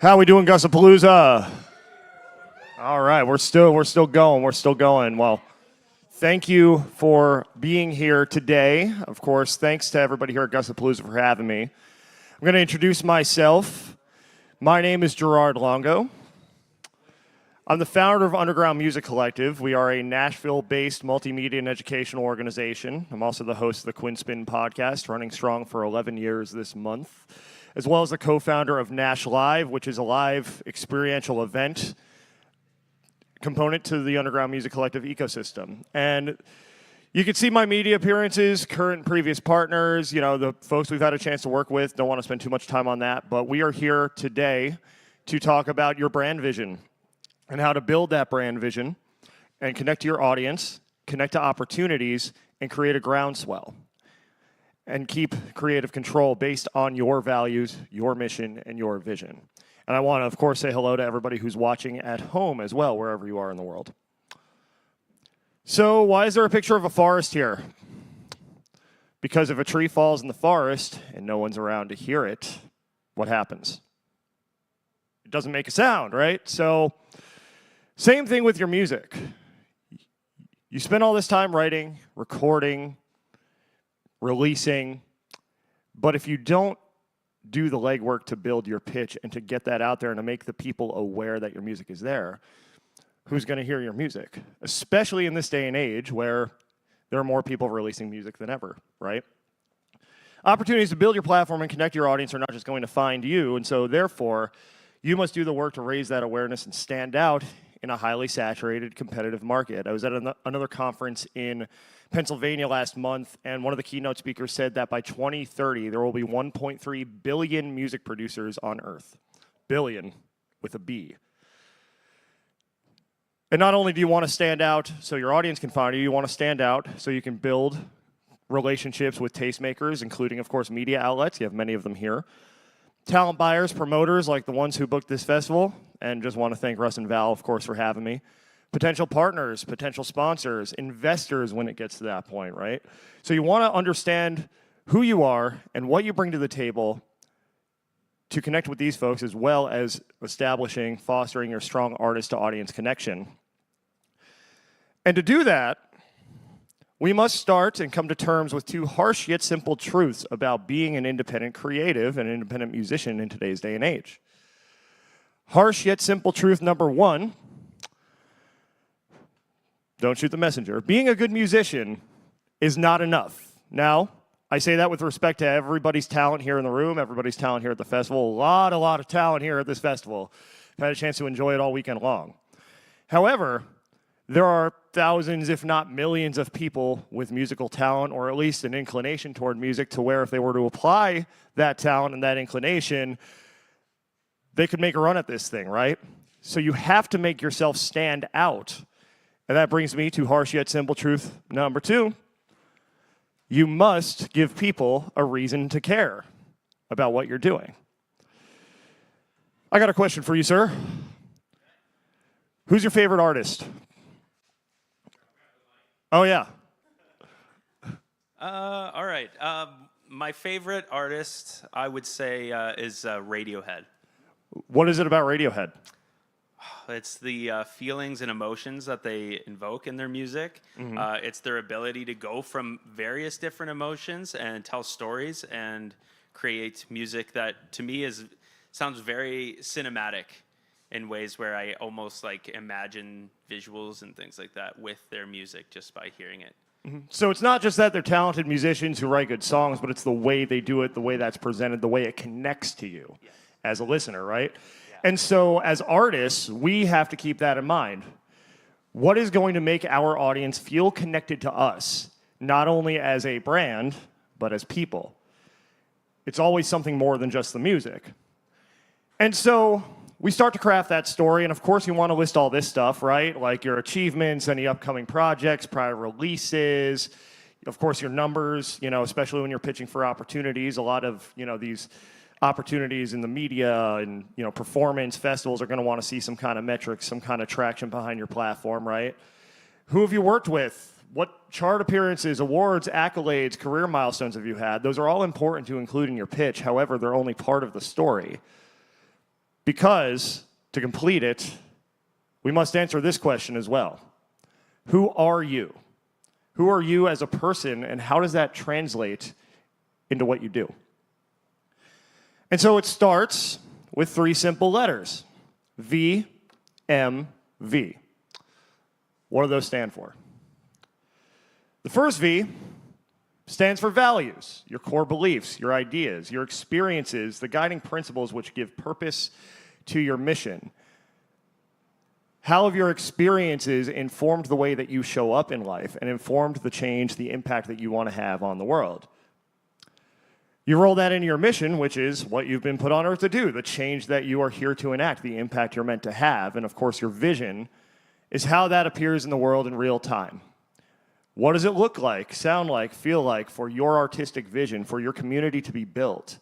How we doing, Gussapolooza? All right, we're still going. Well, thank you for being here today. Of course, thanks to everybody here at Gussapolooza for having me. I'm going to introduce myself. My name is Gerard Longo. I'm the founder of Underground Music Collective. We are a Nashville-based multimedia and educational organization. I'm also the host of the Quinn Spin podcast, running strong for 11 years this month, as well as the co-founder of Nash Live, which is a live experiential event component to the Underground Music Collective ecosystem. And you can see my media appearances, current and previous partners, the folks we've had a chance to work with. Don't want to spend too much time on that, but we are here today to talk about your brand vision and how to build that brand vision and connect to your audience, connect to opportunities, and create a groundswell. And keep creative control based on your values, your mission, and your vision. And I want to, of course, say hello to everybody who's watching at home as well, wherever you are in the world. So why is there a picture of a forest here? Because if a tree falls in the forest and no one's around to hear it, what happens? It doesn't make a sound, right? So same thing with your music. You spend all this time writing, recording, releasing, but if you don't do the legwork to build your pitch and to get that out there and to make the people aware that your music is there, who's going to hear your music? Especially in this day and age where there are more people releasing music than ever, right? Opportunities to build your platform and connect your audience are not just going to find you, and so therefore, you must do the work to raise that awareness and stand out in a highly saturated, competitive market. I was at another conference in Pennsylvania last month, and one of the keynote speakers said that by 2030, there will be 1.3 billion music producers on Earth. Billion, with a B. And not only do you want to stand out so your audience can find you want to stand out so you can build relationships with tastemakers, including, of course, media outlets. You have many of them here. Talent buyers, promoters, like the ones who booked this festival, and just want to thank Russ and Val, of course, for having me. Potential partners, potential sponsors, investors when it gets to that point, right? So you want to understand who you are and what you bring to the table to connect with these folks, as well as establishing, fostering your strong artist-to-audience connection. And to do that, we must start and come to terms with two harsh yet simple truths about being an independent creative and independent musician in today's day and age. Harsh yet simple truth number one: don't shoot the messenger. Being a good musician is not enough. Now, I say that with respect to everybody's talent here in the room, everybody's talent here at the festival. A lot of talent here at this festival. I've had a chance to enjoy it all weekend long. However, there are thousands, if not millions, of people with musical talent, or at least an inclination toward music, to where if they were to apply that talent and that inclination, they could make a run at this thing, right? So you have to make yourself stand out. And that brings me to harsh yet simple truth number two. You must give people a reason to care about what you're doing. I got a question for you, sir. Who's your favorite artist? Oh, yeah. All right. My favorite artist, I would say, is Radiohead. What is it about Radiohead? It's the feelings and emotions that they invoke in their music. Mm-hmm. It's their ability to go from various different emotions and tell stories and create music that, to me, sounds very cinematic in ways where I almost imagine visuals and things like that with their music just by hearing it. Mm-hmm. So it's not just that they're talented musicians who write good songs, but it's the way they do it, the way that's presented, the way it connects to you as a listener, right? And so as artists, we have to keep that in mind. What is going to make our audience feel connected to us, not only as a brand, but as people? It's always something more than just the music. And so we start to craft that story, and of course you want to list all this stuff, right? Like your achievements, any upcoming projects, prior releases, of course your numbers, especially when you're pitching for opportunities. A lot of, these opportunities in the media and performance festivals are going to want to see some kind of metrics, some kind of traction behind your platform, right? Who have you worked with? What chart appearances, awards, accolades, career milestones have you had? Those are all important to include in your pitch. However, they're only part of the story. Because to complete it, we must answer this question as well. Who are you? Who are you as a person, and how does that translate into what you do? And so it starts with 3 simple letters, V, M, V. What do those stand for? The first V stands for values, your core beliefs, your ideas, your experiences, the guiding principles which give purpose to your mission. How have your experiences informed the way that you show up in life and informed the change, the impact that you want to have on the world? You roll that into your mission, which is what you've been put on earth to do, the change that you are here to enact, the impact you're meant to have. And of course, your vision is how that appears in the world in real time. What does it look like, sound like, feel like for your artistic vision, for your community to be built?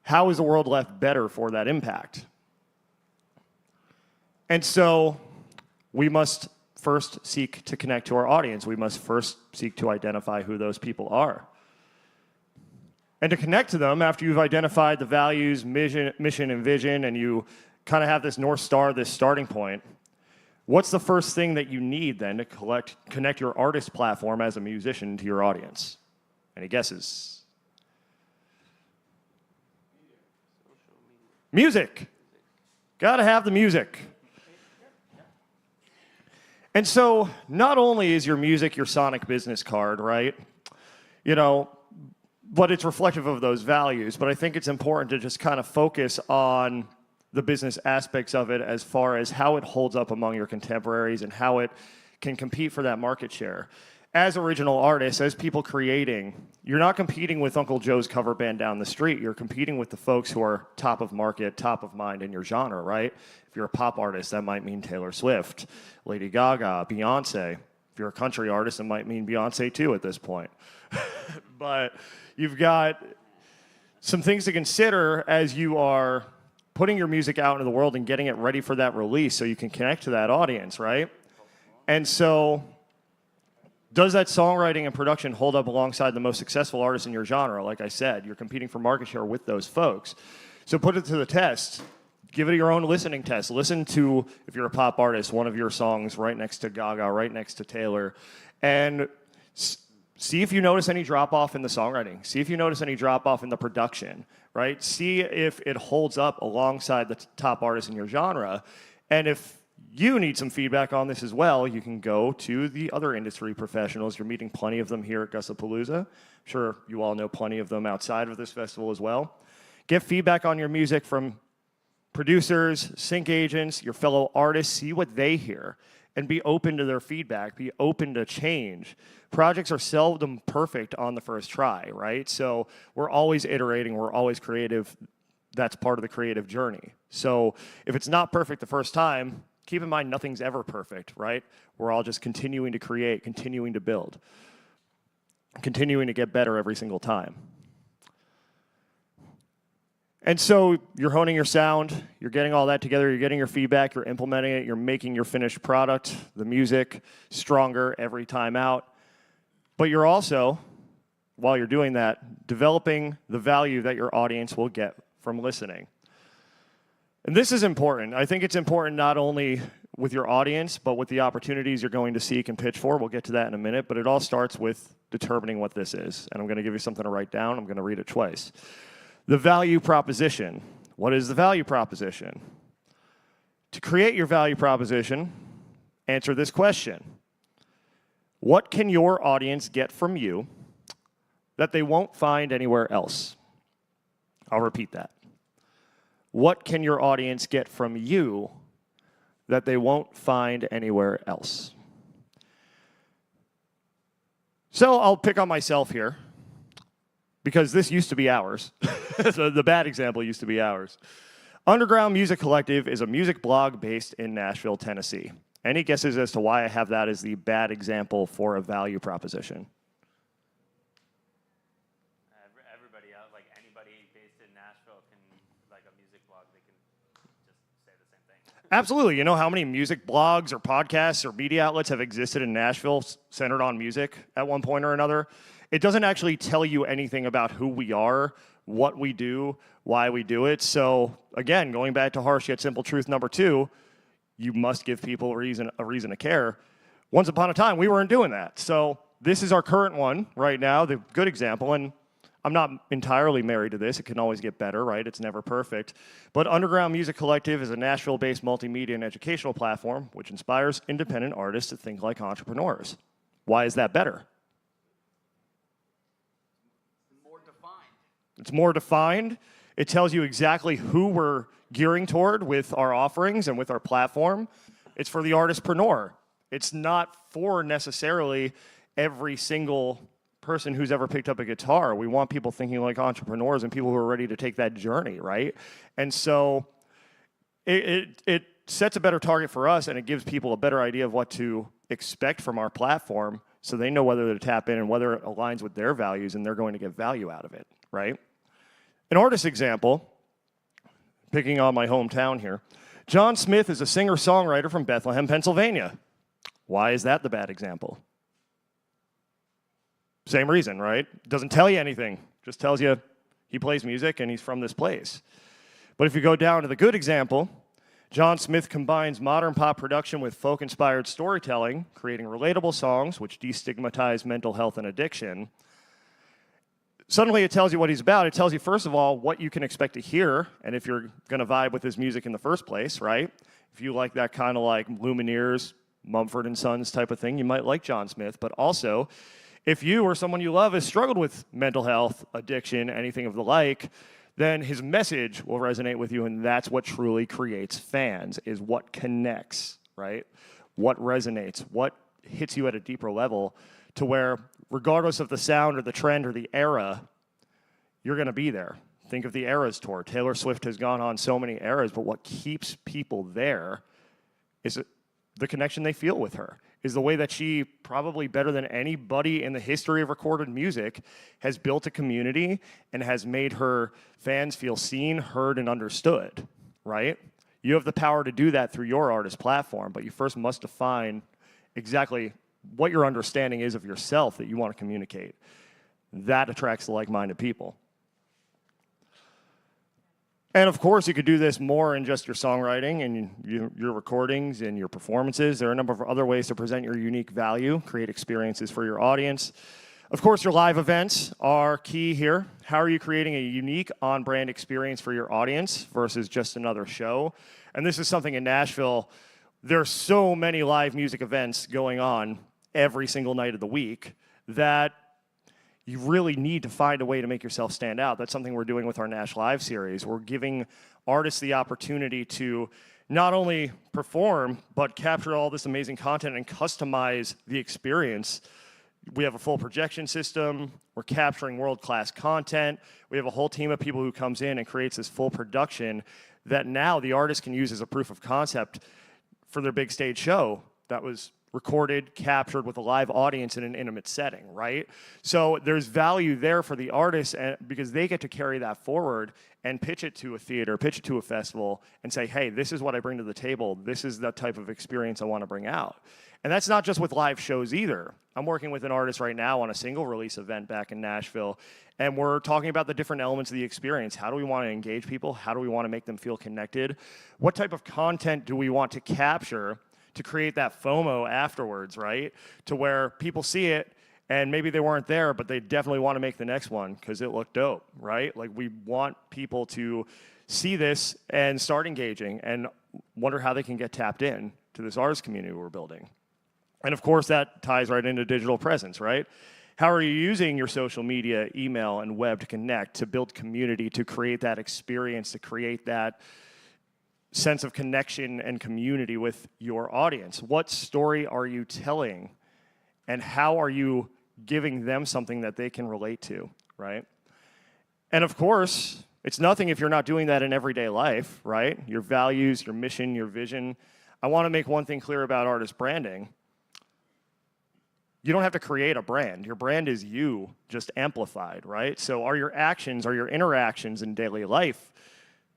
How is the world left better for that impact? And so we must first seek to connect to our audience. We must first seek to identify who those people are. And to connect to them, after you've identified the values, mission, and vision, and you kind of have this North Star, this starting point, what's the first thing that you need then to connect your artist platform as a musician to your audience? Any guesses? Music. Gotta have the music. And so not only is your music your sonic business card, right? But it's reflective of those values. But I think it's important to just kind of focus on the business aspects of it as far as how it holds up among your contemporaries and how it can compete for that market share. As original artists, as people creating, you're not competing with Uncle Joe's cover band down the street. You're competing with the folks who are top of market, top of mind in your genre, right? If you're a pop artist, that might mean Taylor Swift, Lady Gaga, Beyonce. If you're a country artist, it might mean Beyonce too at this point. But you've got some things to consider as you are putting your music out into the world and getting it ready for that release so you can connect to that audience, right? And so does that songwriting and production hold up alongside the most successful artists in your genre? Like I said, you're competing for market share with those folks. So put it to the test. Give it your own listening test. Listen to, if you're a pop artist, one of your songs right next to Gaga, right next to Taylor, and see if you notice any drop-off in the songwriting. See if you notice any drop-off in the production, right? See if it holds up alongside the top artists in your genre. And if you need some feedback on this as well, you can go to the other industry professionals. You're meeting plenty of them here at Gussapolooza. I'm sure you all know plenty of them outside of this festival as well. Get feedback on your music from producers, sync agents, your fellow artists. See what they hear and be open to their feedback. Be open to change. Projects are seldom perfect on the first try, right? So we're always iterating. We're always creative. That's part of the creative journey. So if it's not perfect the first time, keep in mind nothing's ever perfect, right? We're all just continuing to create, continuing to build, continuing to get better every single time. And so you're honing your sound, you're getting all that together, you're getting your feedback, you're implementing it, you're making your finished product, the music, stronger every time out. But you're also, while you're doing that, developing the value that your audience will get from listening. And this is important. I think it's important not only with your audience, but with the opportunities you're going to seek and pitch for. We'll get to that in a minute, but it all starts with determining what this is. And I'm going to give you something to write down. I'm going to read it twice. The value proposition. What is the value proposition? To create your value proposition, answer this question. What can your audience get from you that they won't find anywhere else? I'll repeat that. What can your audience get from you that they won't find anywhere else? So I'll pick on myself here, because this used to be ours. So the bad example used to be ours. Underground Music Collective is a music blog based in Nashville, Tennessee. Any guesses as to why I have that as the bad example for a value proposition? Everybody else, like anybody based in Nashville can, like a music blog, they can just say the same thing. Absolutely. You know how many music blogs or podcasts or media outlets have existed in Nashville centered on music at one point or another? It doesn't actually tell you anything about who we are, what we do, why we do it. So again, going back to harsh yet simple truth number 2, you must give people a reason to care. Once upon a time, we weren't doing that. So this is our current one right now, the good example. And I'm not entirely married to this. It can always get better, right? It's never perfect. But Underground Music Collective is a Nashville-based multimedia and educational platform which inspires independent artists to think like entrepreneurs. Why is that better? It's more defined. It tells you exactly who we're gearing toward with our offerings and with our platform. It's for the artistpreneur. It's not for necessarily every single person who's ever picked up a guitar. We want people thinking like entrepreneurs and people who are ready to take that journey, right? And so it sets a better target for us, and it gives people a better idea of what to expect from our platform, so they know whether to tap in and whether it aligns with their values and they're going to get value out of it, right? An artist example, picking on my hometown here, John Smith is a singer-songwriter from Bethlehem, Pennsylvania. Why is that the bad example? Same reason, right? Doesn't tell you anything. Just tells you he plays music and he's from this place. But if you go down to the good example, John Smith combines modern pop production with folk-inspired storytelling, creating relatable songs which destigmatize mental health and addiction. Suddenly it tells you what he's about. It tells you, first of all, what you can expect to hear, and if you're going to vibe with his music in the first place, right? If you like that kind of like Lumineers, Mumford & Sons type of thing, you might like John Smith. But also, if you or someone you love has struggled with mental health, addiction, anything of the like, then his message will resonate with you, and that's what truly creates fans, is what connects, right? What resonates, what hits you at a deeper level to where, regardless of the sound or the trend or the era, you're going to be there. Think of the Eras Tour. Taylor Swift has gone on so many eras, but what keeps people there is the connection they feel with her, is the way that she, probably better than anybody in the history of recorded music, has built a community and has made her fans feel seen, heard, and understood, right? You have the power to do that through your artist platform, but you first must define exactly what your understanding is of yourself that you want to communicate. That attracts the like-minded people. And of course, you could do this more in just your songwriting and your recordings and your performances. There are a number of other ways to present your unique value, create experiences for your audience. Of course, your live events are key here. How are you creating a unique on-brand experience for your audience versus just another show? And this is something in Nashville. There are so many live music events going on every single night of the week that you really need to find a way to make yourself stand out. That's something we're doing with our Nash Live series. We're giving artists the opportunity to not only perform, but capture all this amazing content and customize the experience. We have a full projection system. We're capturing world-class content. We have a whole team of people who comes in and creates this full production that now the artist can use as a proof of concept for their big stage show that was recorded, captured with a live audience in an intimate setting, right? So there's value there for the artists because they get to carry that forward and pitch it to a theater, pitch it to a festival, and say, hey, this is what I bring to the table. This is the type of experience I want to bring out. And that's not just with live shows either. I'm working with an artist right now on a single release event back in Nashville, and we're talking about the different elements of the experience. How do we want to engage people? How do we want to make them feel connected? What type of content do we want to capture to create that FOMO afterwards, right? To where people see it and maybe they weren't there, but they definitely want to make the next one because it looked dope, right? Like, we want people to see this and start engaging and wonder how they can get tapped in to this artist community we're building. And of course, that ties right into digital presence, right? How are you using your social media, email, and web to connect, to build community, to create that experience, to create that sense of connection and community with your audience? What story are you telling, and how are you giving them something that they can relate to, right? And of course, it's nothing if you're not doing that in everyday life, right? Your values, your mission, your vision. I want to make one thing clear about artist branding. You don't have to create a brand. Your brand is you, just amplified, right? So are your actions, are your interactions in daily life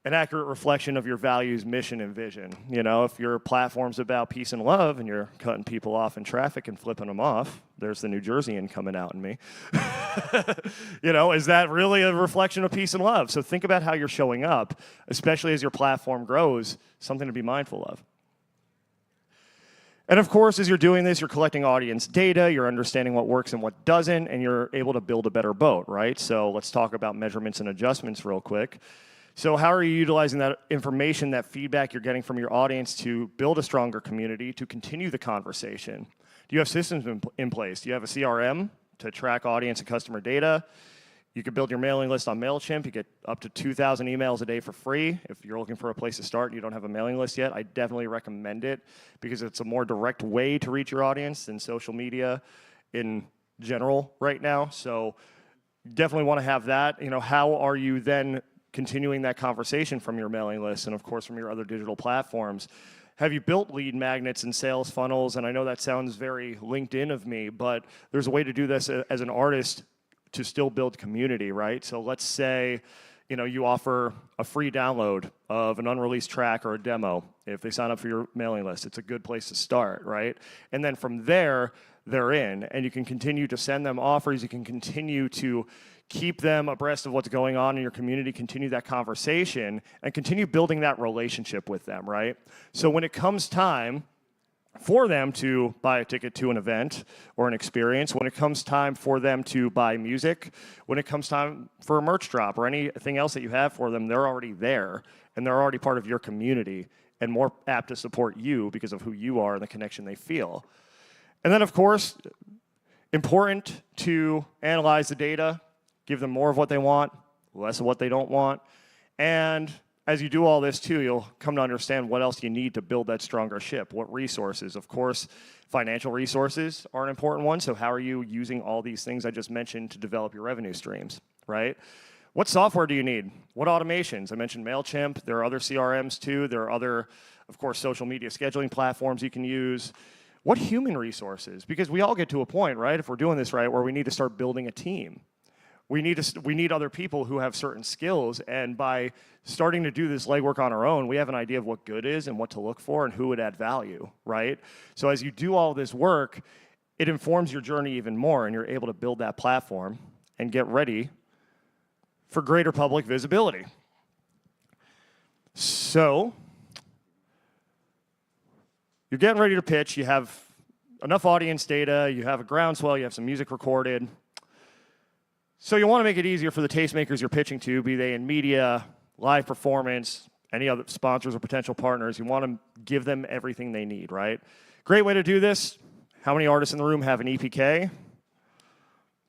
an accurate reflection of your values, mission, and vision. You know, if your platform's about peace and love and you're cutting people off in traffic and flipping them off, there's the New Jerseyan coming out in me. You know, is that really a reflection of peace and love? So think about how you're showing up, especially as your platform grows, something to be mindful of. And of course, as you're doing this, you're collecting audience data, you're understanding what works and what doesn't, and you're able to build a better boat, right? So let's talk about measurements and adjustments real quick. So how are you utilizing that information, that feedback you're getting from your audience to build a stronger community, to continue the conversation? Do you have systems in place? Do you have a CRM to track audience and customer data? You could build your mailing list on MailChimp. You get up to 2,000 emails a day for free. If you're looking for a place to start and you don't have a mailing list yet, I definitely recommend it because it's a more direct way to reach your audience than social media in general right now. So definitely want to have that. You know, how are you then continuing that conversation from your mailing list and, of course, from your other digital platforms? Have you built lead magnets and sales funnels? And I know that sounds very LinkedIn of me, but there's a way to do this as an artist to still build community, right? So let's say, you know, you offer a free download of an unreleased track or a demo. If they sign up for your mailing list, it's a good place to start, right? And then from there, they're in, and you can continue to send them offers. You can continue to keep them abreast of what's going on in your community, continue that conversation, and continue building that relationship with them, right? So when it comes time for them to buy a ticket to an event or an experience, when it comes time for them to buy music, when it comes time for a merch drop or anything else that you have for them, they're already there, and they're already part of your community and more apt to support you because of who you are and the connection they feel. And then, of course, important to analyze the data, give them more of what they want, less of what they don't want. And as you do all this too, you'll come to understand what else you need to build that stronger ship, what resources. Of course, financial resources are an important one. So how are you using all these things I just mentioned to develop your revenue streams, right? What software do you need? What automations? I mentioned MailChimp. There are other CRMs too. There are other, of course, social media scheduling platforms you can use. What human resources? Because we all get to a point, right, if we're doing this right, where we need to start building a team. We need other people who have certain skills, and by starting to do this legwork on our own, we have an idea of what good is and what to look for and who would add value, right? So as you do all this work, it informs your journey even more, and you're able to build that platform and get ready for greater public visibility. So you're getting ready to pitch, you have enough audience data, you have a groundswell, you have some music recorded. So you want to make it easier for the tastemakers you're pitching to, be they in media, live performance, any other sponsors or potential partners. You want to give them everything they need, right? Great way to do this. How many artists in the room have an EPK?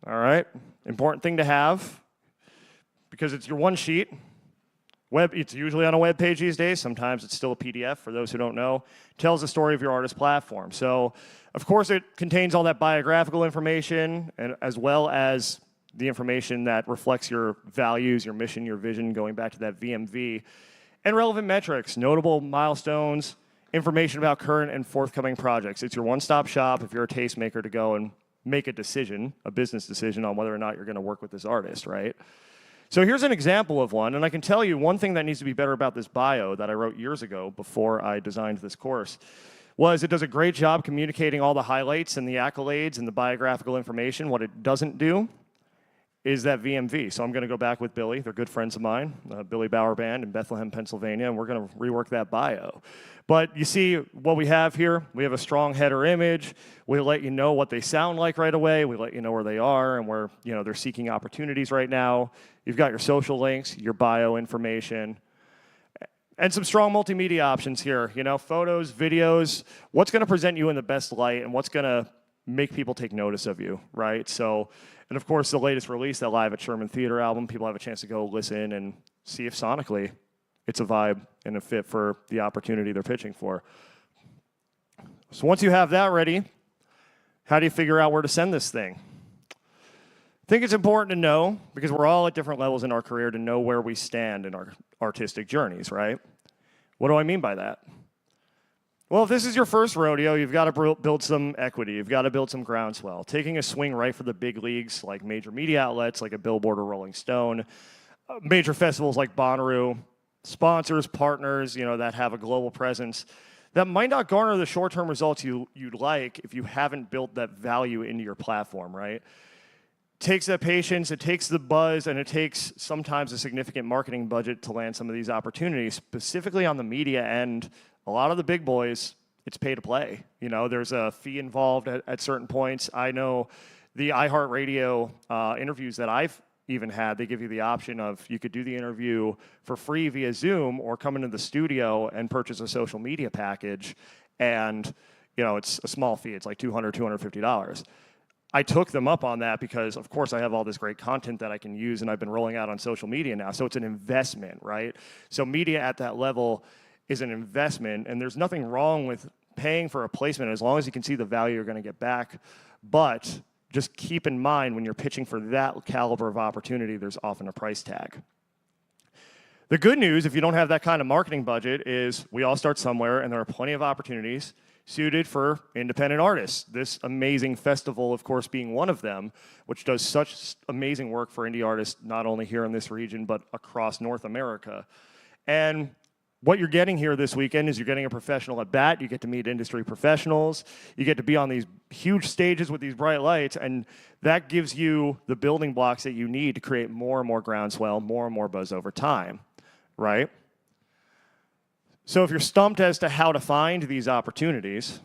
All right. Important thing to have because it's your one sheet. It's usually on a web page these days. Sometimes it's still a PDF, for those who don't know. Tells the story of your artist platform. So, of course, it contains all that biographical information, and as well as the information that reflects your values, your mission, your vision, going back to that VMV, and relevant metrics, notable milestones, information about current and forthcoming projects. It's your one-stop shop if you're a tastemaker to go and make a decision, a business decision on whether or not you're going to work with this artist, right? So here's an example of one, and I can tell you one thing that needs to be better about this bio that I wrote years ago before I designed this course was it does a great job communicating all the highlights and the accolades and the biographical information. What it doesn't do is that VMV. So I'm going to go back with Billy. They're good friends of mine, Billy Bauer Band in Bethlehem, Pennsylvania, and we're going to rework that bio. But you see what we have here. We have a strong header image. We let you know what they sound like right away. We let you know where they are and where they're seeking opportunities right now. You've got your social links, your bio information, and some strong multimedia options here. Photos, videos, what's going to present you in the best light and what's going to make people take notice of you, right? So, and of course, the latest release, that Live at Sherman Theater album, people have a chance to go listen and see if sonically it's a vibe and a fit for the opportunity they're pitching for. So once you have that ready, how do you figure out where to send this thing? I think it's important to know, because we're all at different levels in our career, to know where we stand in our artistic journeys, right? What do I mean by that? Well, if this is your first rodeo, you've got to build some equity. You've got to build some groundswell. Taking a swing right for the big leagues, like major media outlets, like a Billboard or Rolling Stone, major festivals like Bonnaroo, sponsors, partners, that have a global presence that might not garner the short-term results you'd like if you haven't built that value into your platform, right? Takes that patience, it takes the buzz, and it takes sometimes a significant marketing budget to land some of these opportunities, specifically on the media end. A lot of the big boys, it's pay to play. There's a fee involved at certain points. I know the iHeartRadio interviews that I've even had, they give you the option of you could do the interview for free via Zoom or come into the studio and purchase a social media package. And, it's a small fee. It's like $200, $250. I took them up on that because, of course, I have all this great content that I can use, and I've been rolling out on social media now. So it's an investment, right? So media at that level is an investment, and there's nothing wrong with paying for a placement as long as you can see the value you're going to get back. But just keep in mind when you're pitching for that caliber of opportunity, there's often a price tag. The good news, if you don't have that kind of marketing budget, is we all start somewhere, and there are plenty of opportunities suited for independent artists. This amazing festival, of course, being one of them, which does such amazing work for indie artists, not only here in this region, but across North America. And what you're getting here this weekend is you're getting a professional at bat. You get to meet industry professionals. You get to be on these huge stages with these bright lights, and that gives you the building blocks that you need to create more and more groundswell, more and more buzz over time, right? So if you're stumped as to how to find these opportunities,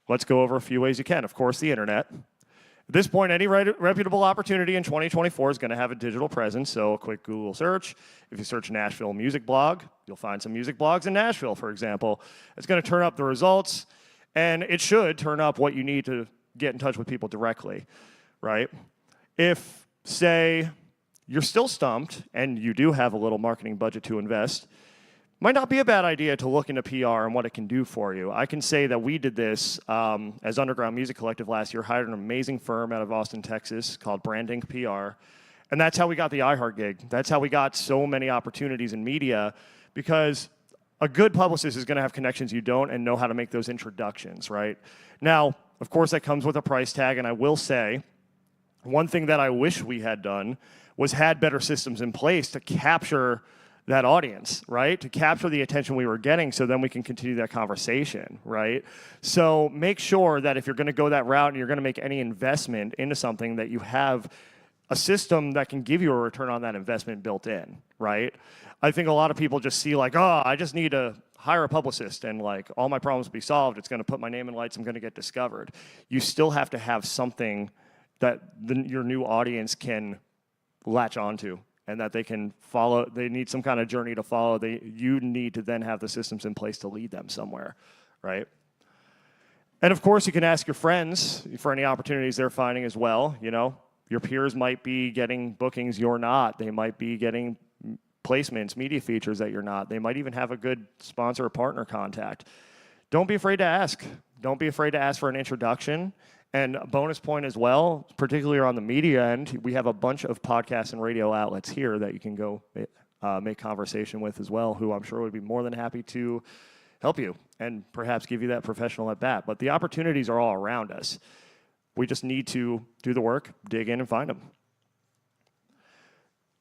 let's go over a few ways you can. Of course, the internet. At this point, any reputable opportunity in 2024 is going to have a digital presence, so a quick Google search. If you search Nashville music blog, you'll find some music blogs in Nashville, for example. It's going to turn up the results, and it should turn up what you need to get in touch with people directly, right? If, say, you're still stumped and you do have a little marketing budget to invest, might not be a bad idea to look into PR and what it can do for you. I can say that we did this as Underground Music Collective last year, hired an amazing firm out of Austin, Texas called Branding PR. And that's how we got the iHeart gig. That's how we got so many opportunities in media, because a good publicist is going to have connections you don't and know how to make those introductions, right? Now, of course, that comes with a price tag, and I will say, one thing that I wish we had done was had better systems in place to capture that audience, right? To capture the attention we were getting so then we can continue that conversation, right? So make sure that if you're going to go that route and you're going to make any investment into something, that you have a system that can give you a return on that investment built in, right? I think a lot of people just see like, oh, I just need to hire a publicist and like all my problems will be solved. It's going to put my name in lights. I'm going to get discovered. You still have to have something that your new audience can latch onto, and that they can follow. They need some kind of journey to follow. You need to then have the systems in place to lead them somewhere, right? And of course, you can ask your friends for any opportunities they're finding as well. Your peers might be getting bookings you're not. They might be getting placements, media features that you're not. They might even have a good sponsor or partner contact. Don't be afraid to ask. Don't be afraid to ask for an introduction. And a bonus point as well, particularly on the media end, we have a bunch of podcasts and radio outlets here that you can go make conversation with as well, who I'm sure would be more than happy to help you and perhaps give you that professional at bat. But the opportunities are all around us. We just need to do the work, dig in, and find them.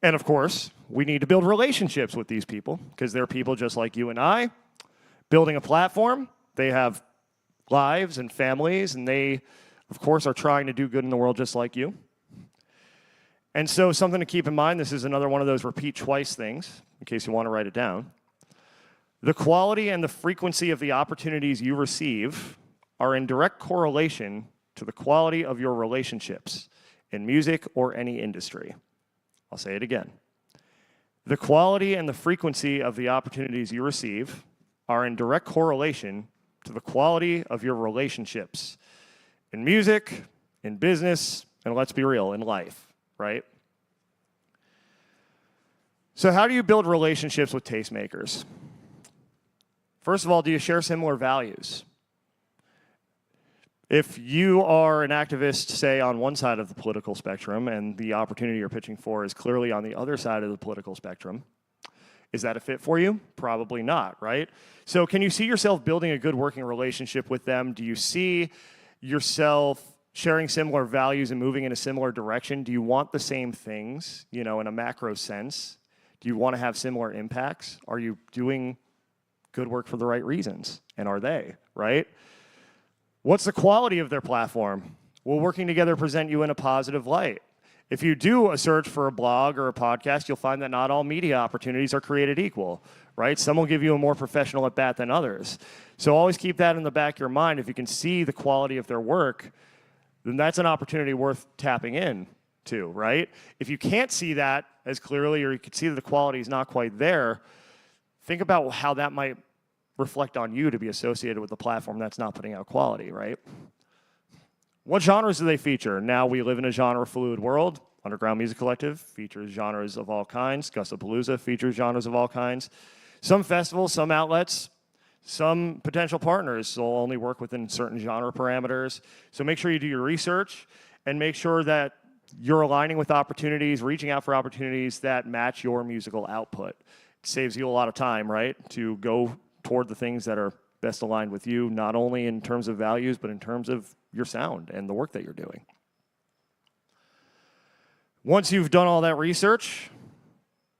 And of course, we need to build relationships with these people, because they're people just like you and I, building a platform. They have lives and families, and they, of course, are trying to do good in the world just like you. And so something to keep in mind, this is another one of those repeat twice things, in case you want to write it down. The quality and the frequency of the opportunities you receive are in direct correlation to the quality of your relationships in music or any industry. I'll say it again. The quality and the frequency of the opportunities you receive are in direct correlation to the quality of your relationships in music, in business, and let's be real, in life, right? So how do you build relationships with tastemakers? First of all, do you share similar values? If you are an activist, say, on one side of the political spectrum, and the opportunity you're pitching for is clearly on the other side of the political spectrum, is that a fit for you? Probably not, right? So can you see yourself building a good working relationship with them? Do you see yourself sharing similar values and moving in a similar direction? Do you want the same things, in a macro sense? Do you want to have similar impacts? Are you doing good work for the right reasons? And are they, right? What's the quality of their platform? Will working together present you in a positive light? If you do a search for a blog or a podcast, you'll find that not all media opportunities are created equal, right? Some will give you a more professional at bat than others. So always keep that in the back of your mind. If you can see the quality of their work, then that's an opportunity worth tapping in to, right? If you can't see that as clearly, or you can see that the quality is not quite there, think about how that might reflect on you to be associated with a platform that's not putting out quality, right? What genres do they feature? Now we live in a genre-fluid world. Underground Music Collective features genres of all kinds. Gussapolooza features genres of all kinds. Some festivals, some outlets, some potential partners will only work within certain genre parameters. So make sure you do your research and make sure that you're aligning with opportunities, reaching out for opportunities that match your musical output. It saves you a lot of time, right, to go toward the things that are best aligned with you, not only in terms of values, but in terms of your sound and the work that you're doing. Once you've done all that research,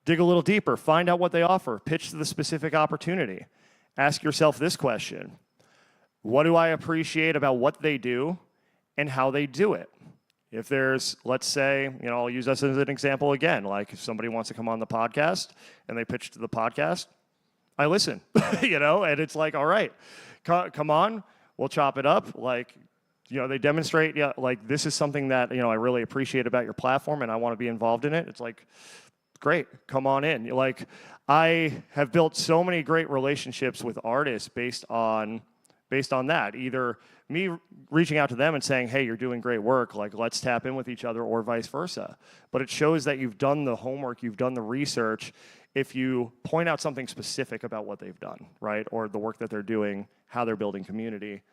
dig a little deeper, find out what they offer, pitch to the specific opportunity. Ask yourself this question: what do I appreciate about what they do and how they do it? If there's, let's say, I'll use us as an example again, like if somebody wants to come on the podcast and they pitch to the podcast, I listen, and it's like, all right, come on, we'll chop it up. Like, they demonstrate, like this is something that, I really appreciate about your platform and I want to be involved in it. It's like, great, come on in. Like, I have built so many great relationships with artists based on that. Either me reaching out to them and saying, hey, you're doing great work, like let's tap in with each other, or vice versa. But it shows that you've done the homework, you've done the research, if you point out something specific about what they've done, right? Or the work that they're doing, how they're building community,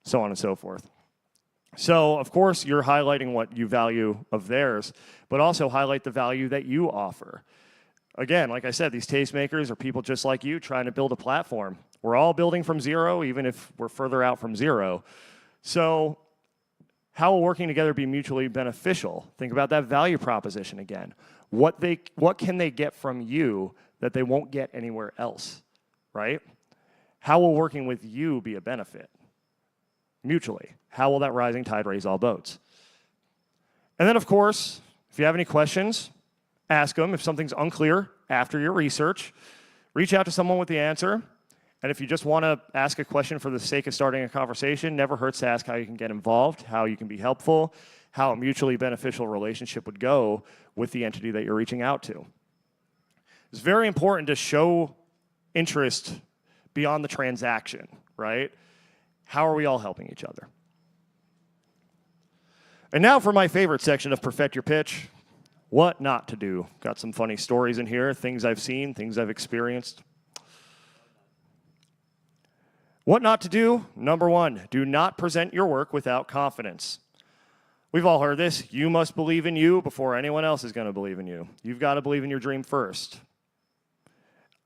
so on and so forth. So, of course, you're highlighting what you value of theirs, but also highlight the value that you offer. Again, like I said, these tastemakers are people just like you trying to build a platform. We're all building from zero, even if we're further out from zero. So how will working together be mutually beneficial? Think about that value proposition again. What can they get from you that they won't get anywhere else, right? How will working with you be a benefit? Mutually. How will that rising tide raise all boats? And then, of course, if you have any questions, ask them. If something's unclear after your research, reach out to someone with the answer. And if you just want to ask a question for the sake of starting a conversation, never hurts to ask how you can get involved, how you can be helpful, how a mutually beneficial relationship would go with the entity that you're reaching out to. It's very important to show interest beyond the transaction, right? How are we all helping each other? And now for my favorite section of Perfect Your Pitch, what not to do. Got some funny stories in here, things I've seen, things I've experienced. What not to do? Number one, do not present your work without confidence. We've all heard this. You must believe in you before anyone else is going to believe in you. You've got to believe in your dream first.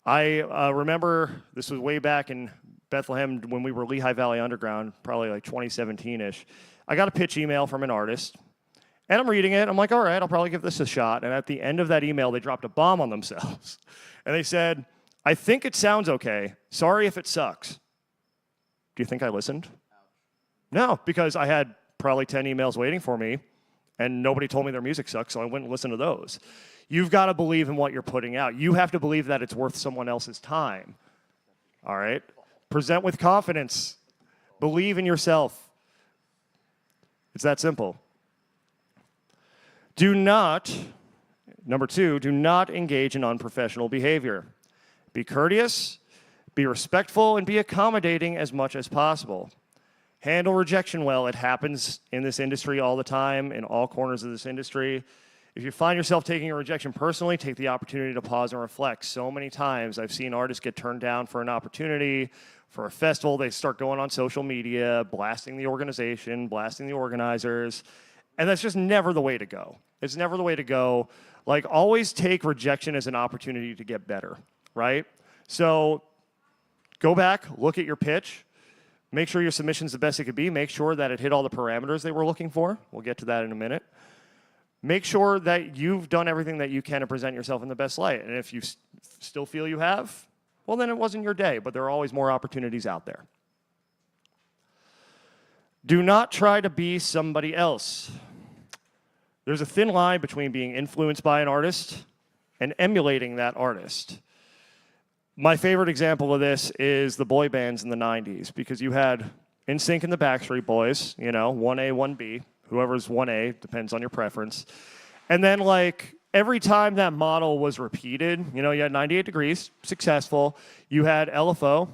I remember this was way back in Bethlehem when we were Lehigh Valley Underground, probably like 2017-ish. I got a pitch email from an artist, and I'm reading it. I'm like, all right, I'll probably give this a shot. And at the end of that email, they dropped a bomb on themselves. And they said, I think it sounds okay. Sorry if it sucks. Do you think I listened? No, because I had probably 10 emails waiting for me, and nobody told me their music sucks, so I wouldn't listen to those. You've got to believe in what you're putting out. You have to believe that it's worth someone else's time. All right? Present with confidence. Believe in yourself. It's that simple. Number two, do not engage in unprofessional behavior. Be courteous, be respectful, and be accommodating as much as possible. Handle rejection well. It happens in this industry all the time, in all corners of this industry. If you find yourself taking a rejection personally, take the opportunity to pause and reflect. So many times I've seen artists get turned down for an opportunity, for a festival. They start going on social media, blasting the organization, blasting the organizers, and that's just never the way to go. It's never the way to go. Like, always take rejection as an opportunity to get better, right? So go back, look at your pitch, make sure your submission's the best it could be, make sure that it hit all the parameters they were looking for. We'll get to that in a minute. make sure that you've done everything that you can to present yourself in the best light. And if you still feel you have, well, then it wasn't your day, but there are always more opportunities out there. Do not try to be somebody else. There's a thin line between being influenced by an artist and emulating that artist. My favorite example of this is the boy bands in the 90s, because you had NSYNC and the Backstreet Boys, 1A, 1B, whoever's 1A, depends on your preference. And then, like, every time that model was repeated, you had 98 Degrees, successful. You had LFO,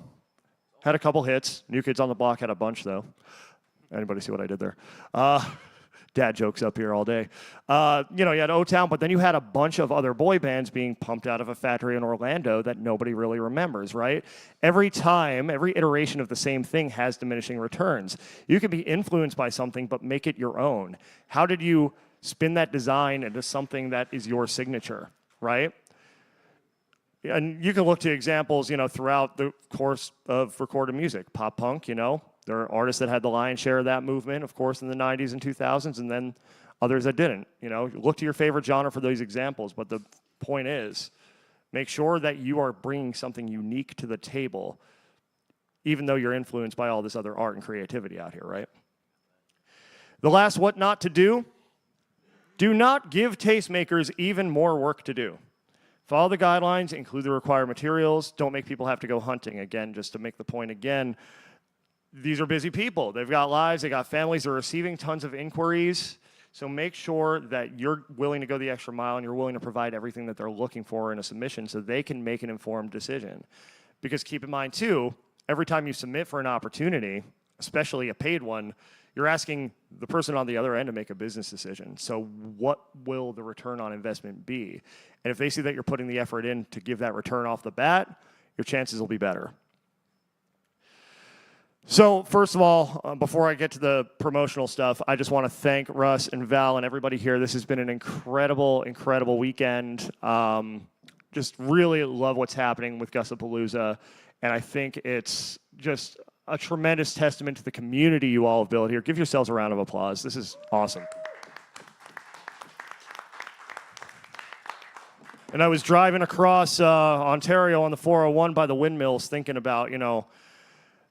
had a couple hits. New Kids on the Block had a bunch, though. Anybody see what I did there? Dad jokes up here all day. You had O-Town, but then you had a bunch of other boy bands being pumped out of a factory in Orlando that nobody really remembers, right? Every time, every iteration of the same thing has diminishing returns. You can be influenced by something, but make it your own. How did you spin that design into something that is your signature, right? And you can look to examples, throughout the course of recorded music. Pop punk, there are artists that had the lion's share of that movement, of course, in the 90s and 2000s, and then others that didn't. Look to your favorite genre for those examples, but the point is, make sure that you are bringing something unique to the table, even though you're influenced by all this other art and creativity out here, right? The last what not to do: do not give tastemakers even more work to do. Follow the guidelines, include the required materials, don't make people have to go hunting. Again, just to make the point again, these are busy people. They've got lives, they got families, they're receiving tons of inquiries. So make sure that you're willing to go the extra mile and you're willing to provide everything that they're looking for in a submission so they can make an informed decision. Because keep in mind too, every time you submit for an opportunity, especially a paid one, you're asking the person on the other end to make a business decision. So what will the return on investment be? And if they see that you're putting the effort in to give that return off the bat, your chances will be better. So first of all, before I get to the promotional stuff, I just want to thank Russ and Val and everybody here. This has been an incredible, incredible weekend. Just really love what's happening with Gussapolooza, and I think it's just a tremendous testament to the community you all have built here. Give yourselves a round of applause. This is awesome. And I was driving across Ontario on the 401 by the windmills thinking about,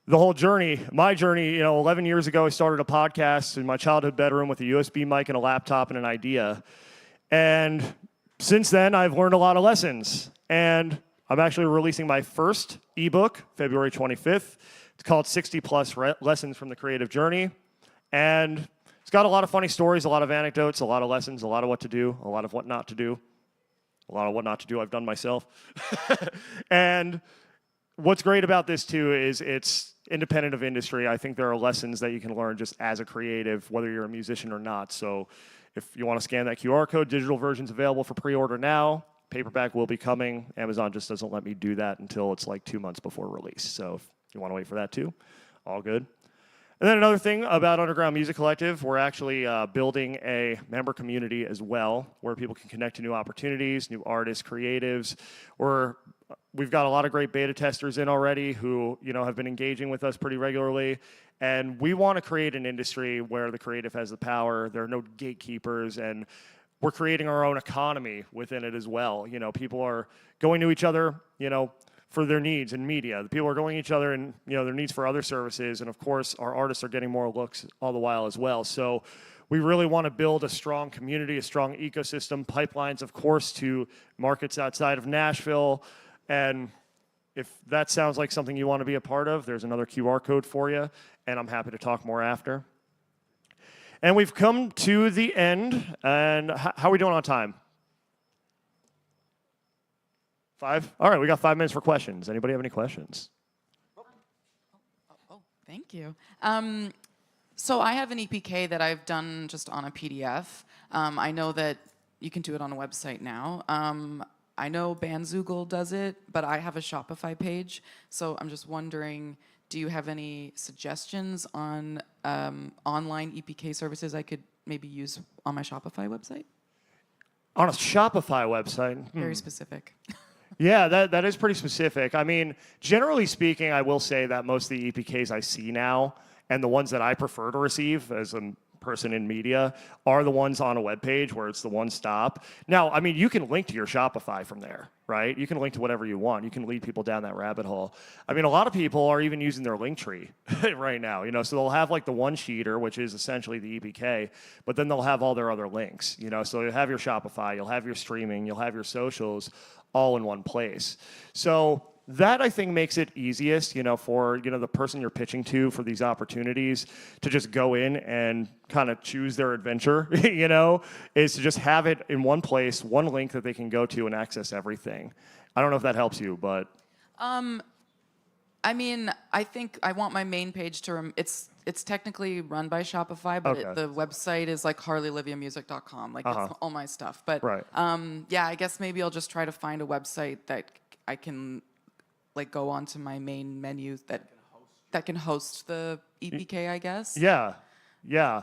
the whole journey, my journey, 11 years ago, I started a podcast in my childhood bedroom with a USB mic and a laptop and an idea. And since then, I've learned a lot of lessons. And I'm actually releasing my first ebook, February 25th. It's called 60 Plus Lessons from the Creative Journey. And it's got a lot of funny stories, a lot of anecdotes, a lot of lessons, a lot of what to do, a lot of what not to do. A lot of what not to do I've done myself. And what's great about this too is it's independent of industry. I think there are lessons that you can learn just as a creative, whether you're a musician or not. So if you want to scan that QR code, digital version's available for pre-order now. Paperback will be coming. Amazon just doesn't let me do that until it's like 2 months before release. So if you want to wait for that too, all good. And then another thing about Underground Music Collective, we're actually building a member community as well, where people can connect to new opportunities, new artists, creatives. We've got a lot of great beta testers in already who have been engaging with us pretty regularly. And we want to create an industry where the creative has the power. There are no gatekeepers, and we're creating our own economy within it as well. People are going to each other, for their needs in media. The people are going to each other and their needs for other services, and of course our artists are getting more looks all the while as well. So we really want to build a strong community, a strong ecosystem, pipelines of course to markets outside of Nashville. And if that sounds like something you want to be a part of, there's another QR code for you, and I'm happy to talk more after. And we've come to the end, and how are we doing on time? 5? All right, we got 5 minutes for questions. Anybody have any questions? Oh, thank you. So I have an EPK that I've done just on a PDF. I know that you can do it on a website now. I know Bandzoogle does it, but I have a Shopify page. So I'm just wondering, do you have any suggestions on online EPK services I could maybe use on my Shopify website? On a Shopify website? Very specific. Yeah, that is pretty specific. I mean, generally speaking, I will say that most of the EPKs I see now, and the ones that I prefer to receive as a person in media are the ones on a web page where it's the one stop. Now, I mean, you can link to your Shopify from there, right? You can link to whatever you want. You can lead people down that rabbit hole. I mean, a lot of people are even using their link tree right now, you know, so they'll have like the one sheeter, which is essentially the EPK, but then they'll have all their other links, you know, so you'll have your Shopify, you'll have your streaming, you'll have your socials all in one place. So that I think makes it easiest, you know, for, you know, the person you're pitching to for these opportunities to just go in and kind of choose their adventure, you know, is to just have it in one place, one link that they can go to and access everything. I don't know if that helps you, but. I mean, I think I want my main page to, it's technically run by Shopify, but Okay. the website is like harleyliviamusic.com. Like, that's all my stuff. But Right. yeah, I guess maybe I'll just try to find a website that I can like go onto my main menu that can host the EPK, I guess. Yeah. Yeah.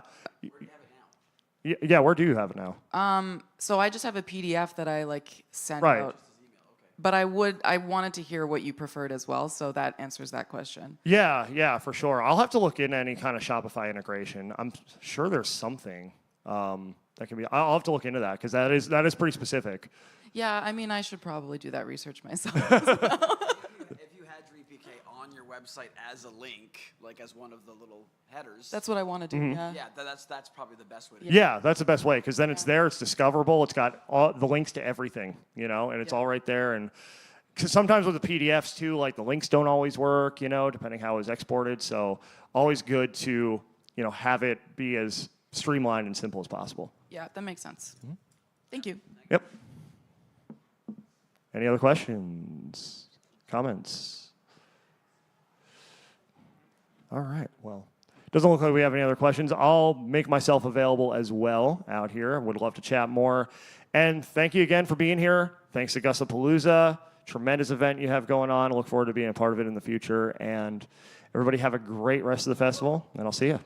Yeah, where do you have it now? So I just have a PDF that I like send Right. out. But I wanted to hear what you preferred as well, so that answers that question. Yeah, for sure. I'll have to look into any kind of Shopify integration. I'm sure there's something that can be. I'll have to look into that because that is pretty specific. Yeah, I mean, I should probably do that research myself. If you had your EPK on your website as a link, like as one of the little headers. That's what I want to do. Yeah. Yeah, that's probably the best way to Yeah, that's the best way because then it's there, it's discoverable, it's got all the links to everything, you know, and it's all right there. And cause sometimes with the PDFs too, like the links don't always work, you know, depending how it's exported. So always good to, you know, have it be as streamlined and simple as possible. Yeah, that makes sense. Thank you. Yep. Any other questions, comments? All right, well. Doesn't look like we have any other questions. I'll make myself available as well out here. Would love to chat more. And thank you again for being here. Thanks to Gussapolooza. Tremendous event you have going on. Look forward to being a part of it in the future. And everybody have a great rest of the festival, and I'll see you.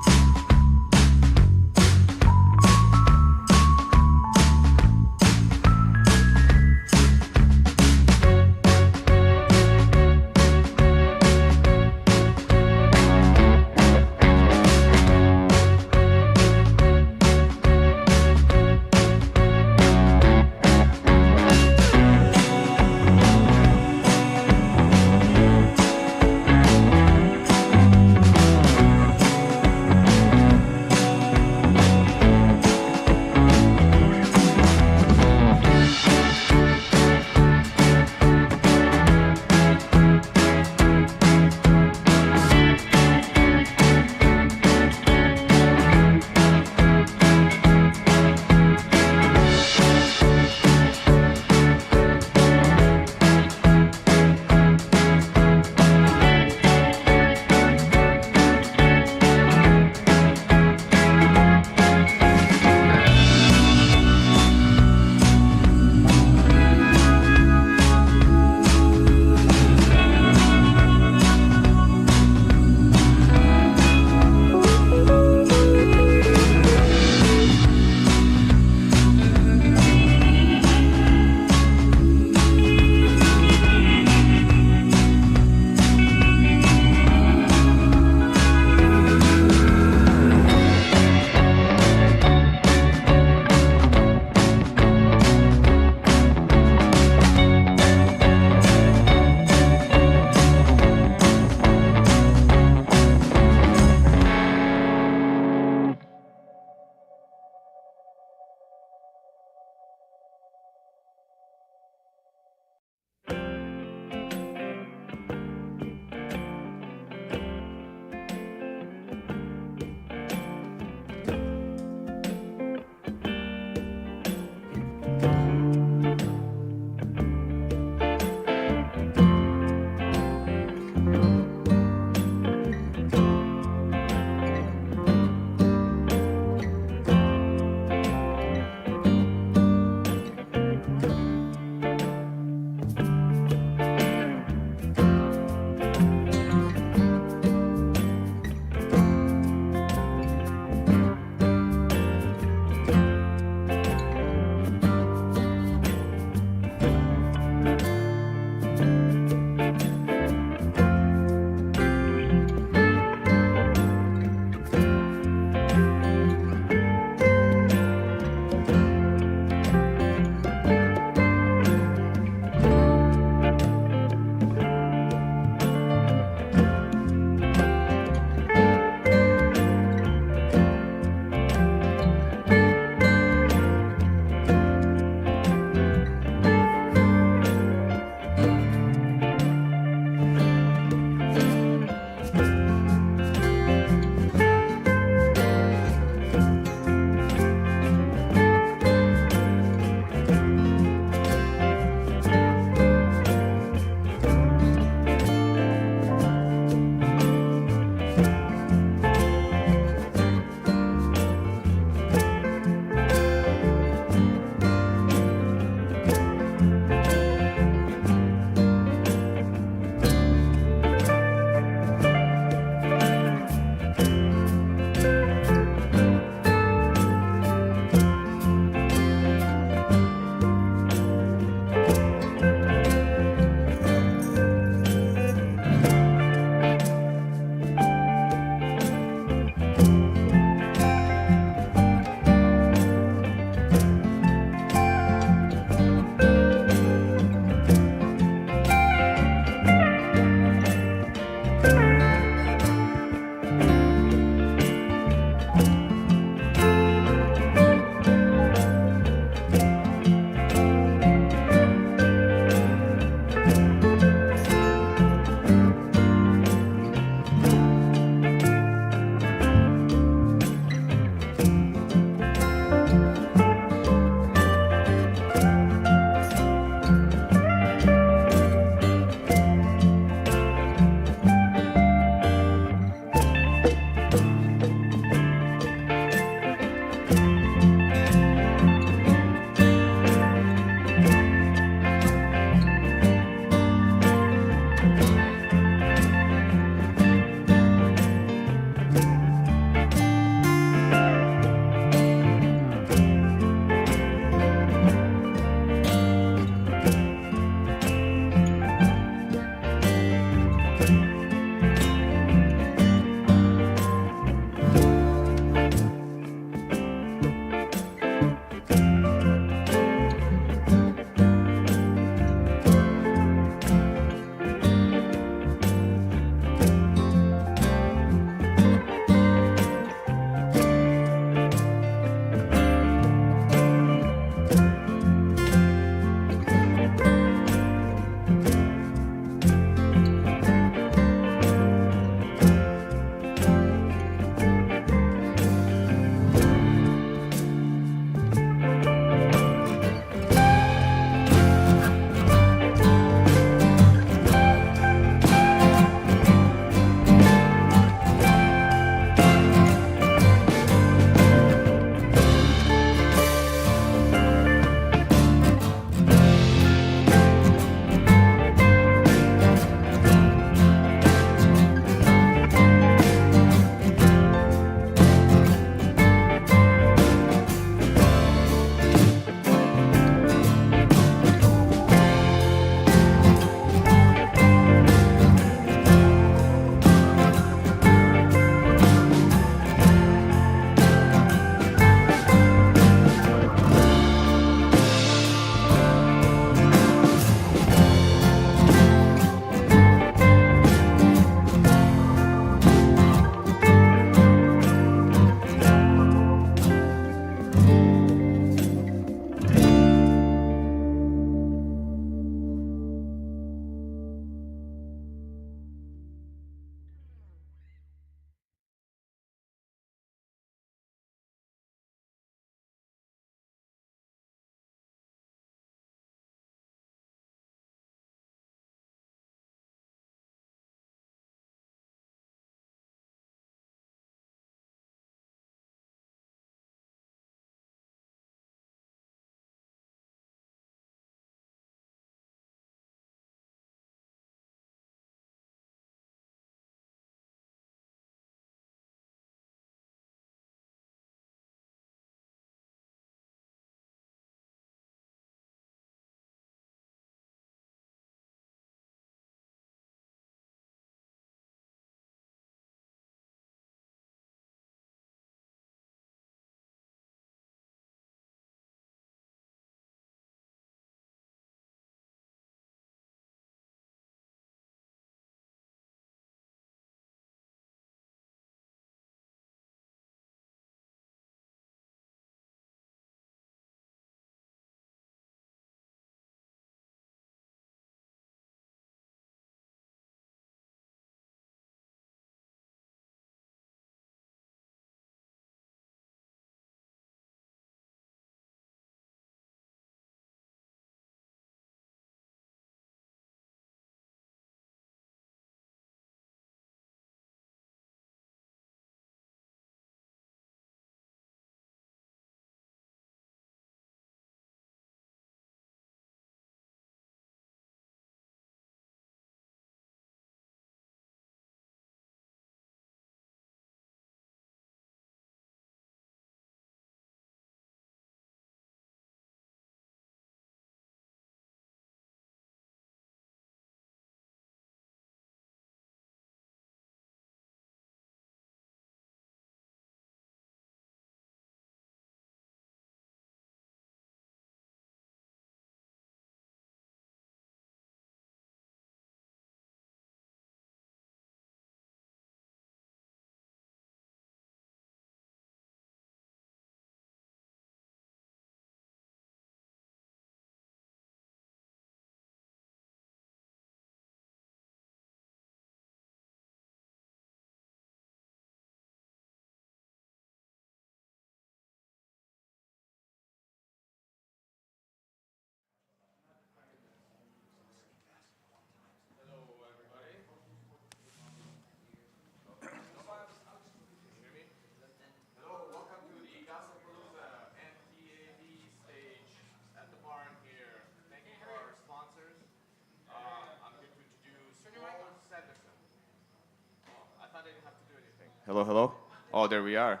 Hello, hello. Oh, there we are.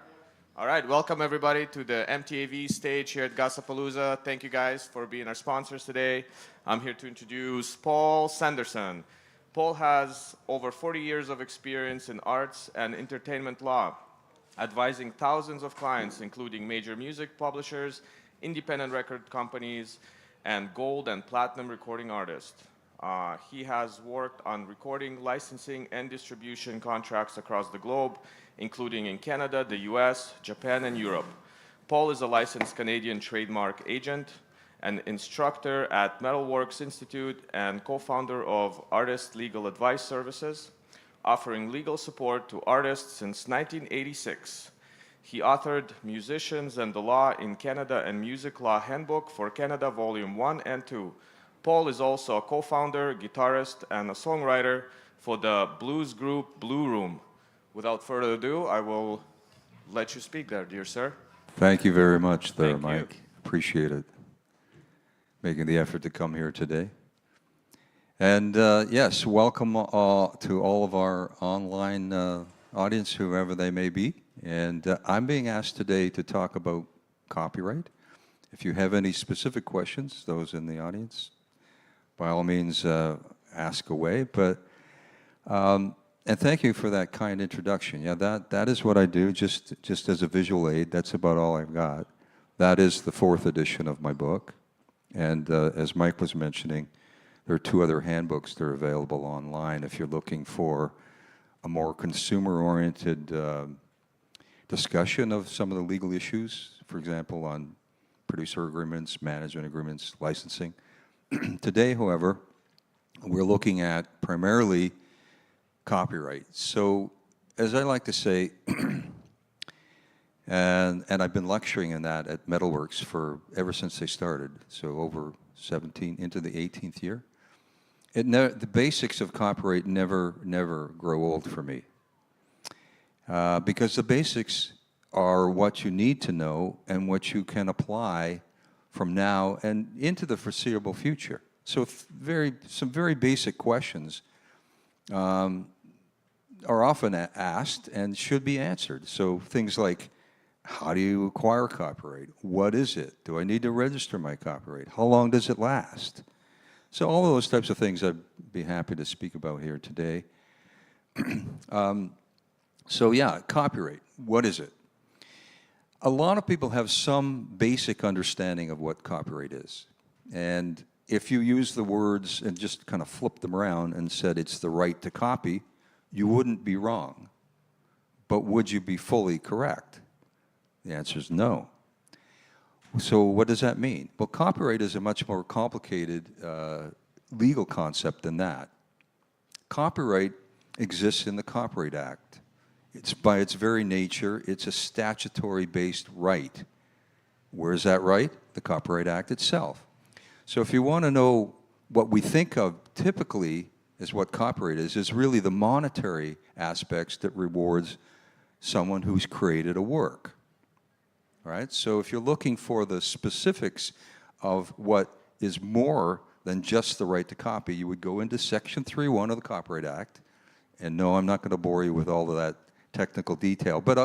All right, welcome everybody to the MTAV stage here at Gussapolooza. Thank you guys for being our sponsors today. I'm here to introduce Paul Sanderson. Paul has over 40 years of experience in arts and entertainment law, advising thousands of clients, including major music publishers, independent record companies, and gold and platinum recording artists. He has worked on recording, licensing, and distribution contracts across the globe, including in Canada, the US, Japan, and Europe. Paul is a licensed Canadian trademark agent, an instructor at Metalworks Institute, and co-founder of Artist Legal Advice Services, offering legal support to artists since 1986. He authored Musicians and the Law in Canada and Music Law Handbook for Canada, Volume 1 and 2. Paul is also a co-founder, guitarist, and a songwriter for the blues group Blue Room. Without further ado, I will let you speak there, dear sir. Thank you very much there, Thank you. Mike. Appreciate it. Making the effort to come here today. And yes, welcome to all of our online audience, whoever they may be. And I'm being asked today to talk about copyright. If you have any specific questions, those in the audience, by all means, ask away. But and thank you for that kind introduction. Yeah, that is what I do, just as a visual aid. That's about all I've got. That is the 4th edition of my book. And as Mike was mentioning, there are 2 other handbooks that are available online if you're looking for a more consumer-oriented discussion of some of the legal issues, for example, on producer agreements, management agreements, licensing. Today, however, we're looking at primarily copyright. So, as I like to say, and I've been lecturing in that at Metalworks ever since they started, so over 17, into the 18th year. The basics of copyright never grow old for me. Because the basics are what you need to know and what you can apply from now and into the foreseeable future. So some very basic questions are often asked and should be answered. So things like, how do you acquire copyright? What is it? Do I need to register my copyright? How long does it last? So all of those types of things I'd be happy to speak about here today. So yeah, copyright, what is it? A lot of people have some basic understanding of what copyright is. And if you use the words and just kind of flip them around and said it's the right to copy, you wouldn't be wrong. But would you be fully correct? The answer is no. So what does that mean? Well, copyright is a much more complicated legal concept than that. Copyright exists in the Copyright Act. It's by its very nature, it's a statutory-based right. Where is that right? The Copyright Act itself. So if you want to know what we think of typically as what copyright is really the monetary aspects that rewards someone who's created a work. All right? So if you're looking for the specifics of what is more than just the right to copy, you would go into Section 3.1 of the Copyright Act. And no, I'm not going to bore you with all of that technical detail. But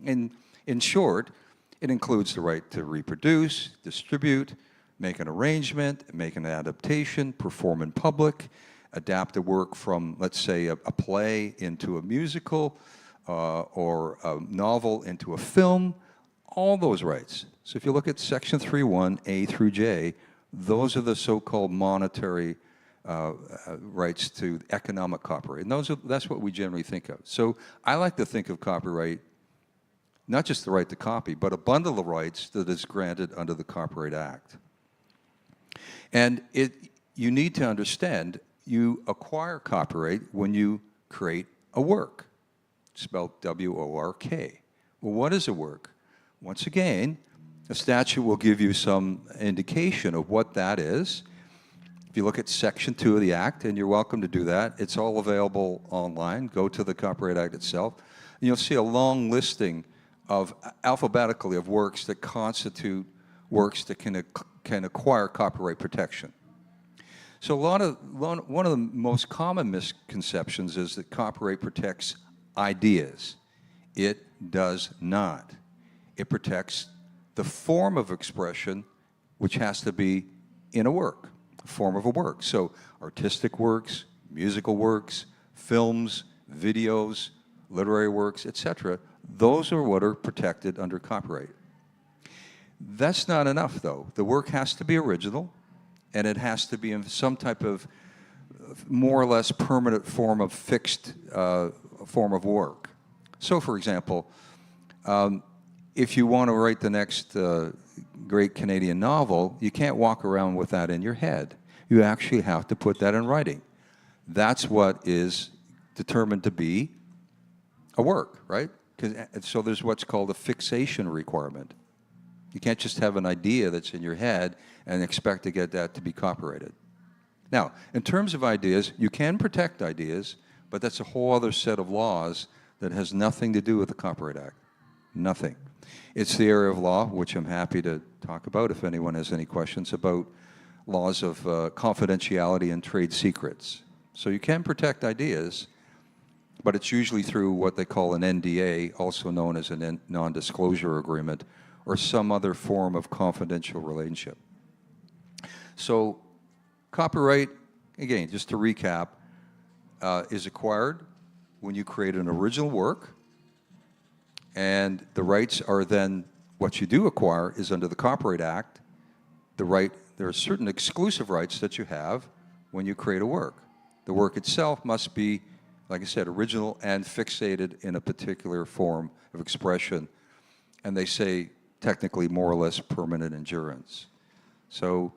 in short, it includes the right to reproduce, distribute, make an arrangement, make an adaptation, perform in public, adapt a work from, let's say, a play into a musical, or a novel into a film, all those rights. So if you look at Section 3.1, A through J, those are the so-called monetary rights to economic copyright. And that's what we generally think of. So I like to think of copyright, not just the right to copy, but a bundle of rights that is granted under the Copyright Act. And you need to understand, you acquire copyright when you create a work, spelled W-O-R-K. Well, what is a work? Once again, a statute will give you some indication of what that is. If you look at Section 2 of the Act, and you're welcome to do that, it's all available online. Go to the Copyright Act itself, and you'll see a long listing of alphabetically of works that constitute works that can acquire copyright protection. So one of the most common misconceptions is that copyright protects ideas. It does not. It protects the form of expression, which has to be in a work, a form of a work. So artistic works, musical works, films, videos, literary works, etc. Those are what are protected under copyright. That's not enough, though. The work has to be original, and it has to be in some type of more or less permanent form of fixed form of work. So, for example, if you want to write the next great Canadian novel, you can't walk around with that in your head. You actually have to put that in writing. That's what is determined to be a work, right? So there's what's called a fixation requirement. You can't just have an idea that's in your head and expect to get that to be copyrighted. Now, in terms of ideas, you can protect ideas, but that's a whole other set of laws that has nothing to do with the Copyright Act. Nothing. It's the area of law, which I'm happy to talk about if anyone has any questions about laws of confidentiality and trade secrets. So you can protect ideas, but it's usually through what they call an NDA, also known as a non-disclosure agreement, or some other form of confidential relationship. So copyright, again, just to recap, is acquired when you create an original work, and the rights are then, what you do acquire is under the Copyright Act, there are certain exclusive rights that you have when you create a work. The work itself must be, like I said, original and fixated in a particular form of expression, and they say technically more or less permanent endurance. So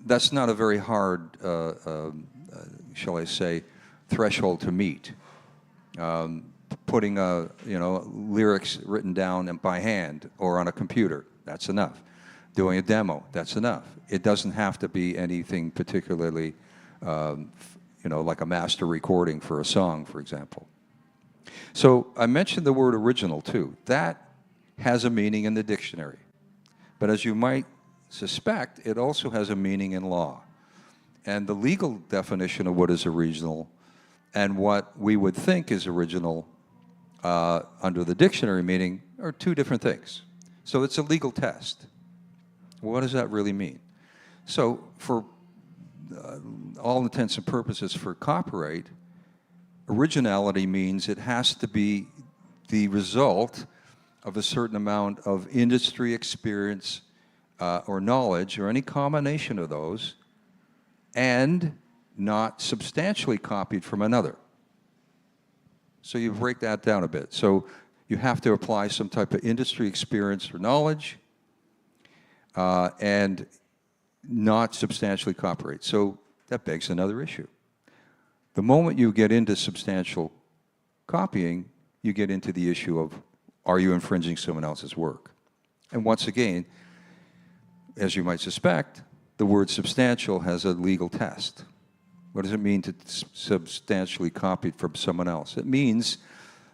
that's not a very hard, shall I say, threshold to meet. Putting lyrics written down and by hand or on a computer, that's enough. Doing a demo, that's enough. It doesn't have to be anything particularly, like a master recording for a song, for example. So I mentioned the word original too. That has a meaning in the dictionary. But as you might suspect, it also has a meaning in law. And the legal definition of what is original and what we would think is original under the dictionary meaning are two different things. So it's a legal test. What does that really mean? So for all intents and purposes for copyright, originality means it has to be the result of a certain amount of industry experience or knowledge or any combination of those, and not substantially copied from another. So you break that down a bit. So you have to apply some type of industry experience or knowledge and not substantially copyright. So that begs another issue. The moment you get into substantial copying, you get into the issue of, are you infringing someone else's work? And once again, as you might suspect, the word substantial has a legal test. What does it mean to substantially copy from someone else? It means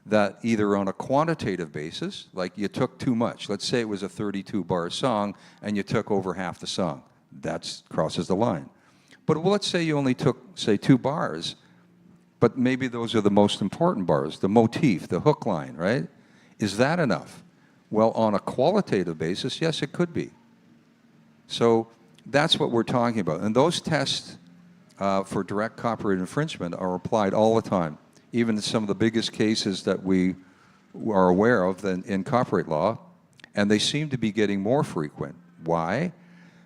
that either on a quantitative basis, like you took too much. Let's say it was a 32-bar song and you took over half the song. That crosses the line. But let's say you only took, say, 2 bars, but maybe those are the most important bars, the motif, the hook line, right? Is that enough? Well, on a qualitative basis, yes, it could be. So that's what we're talking about. And those tests for direct copyright infringement are applied all the time, even in some of the biggest cases that we are aware of in copyright law, and they seem to be getting more frequent. Why?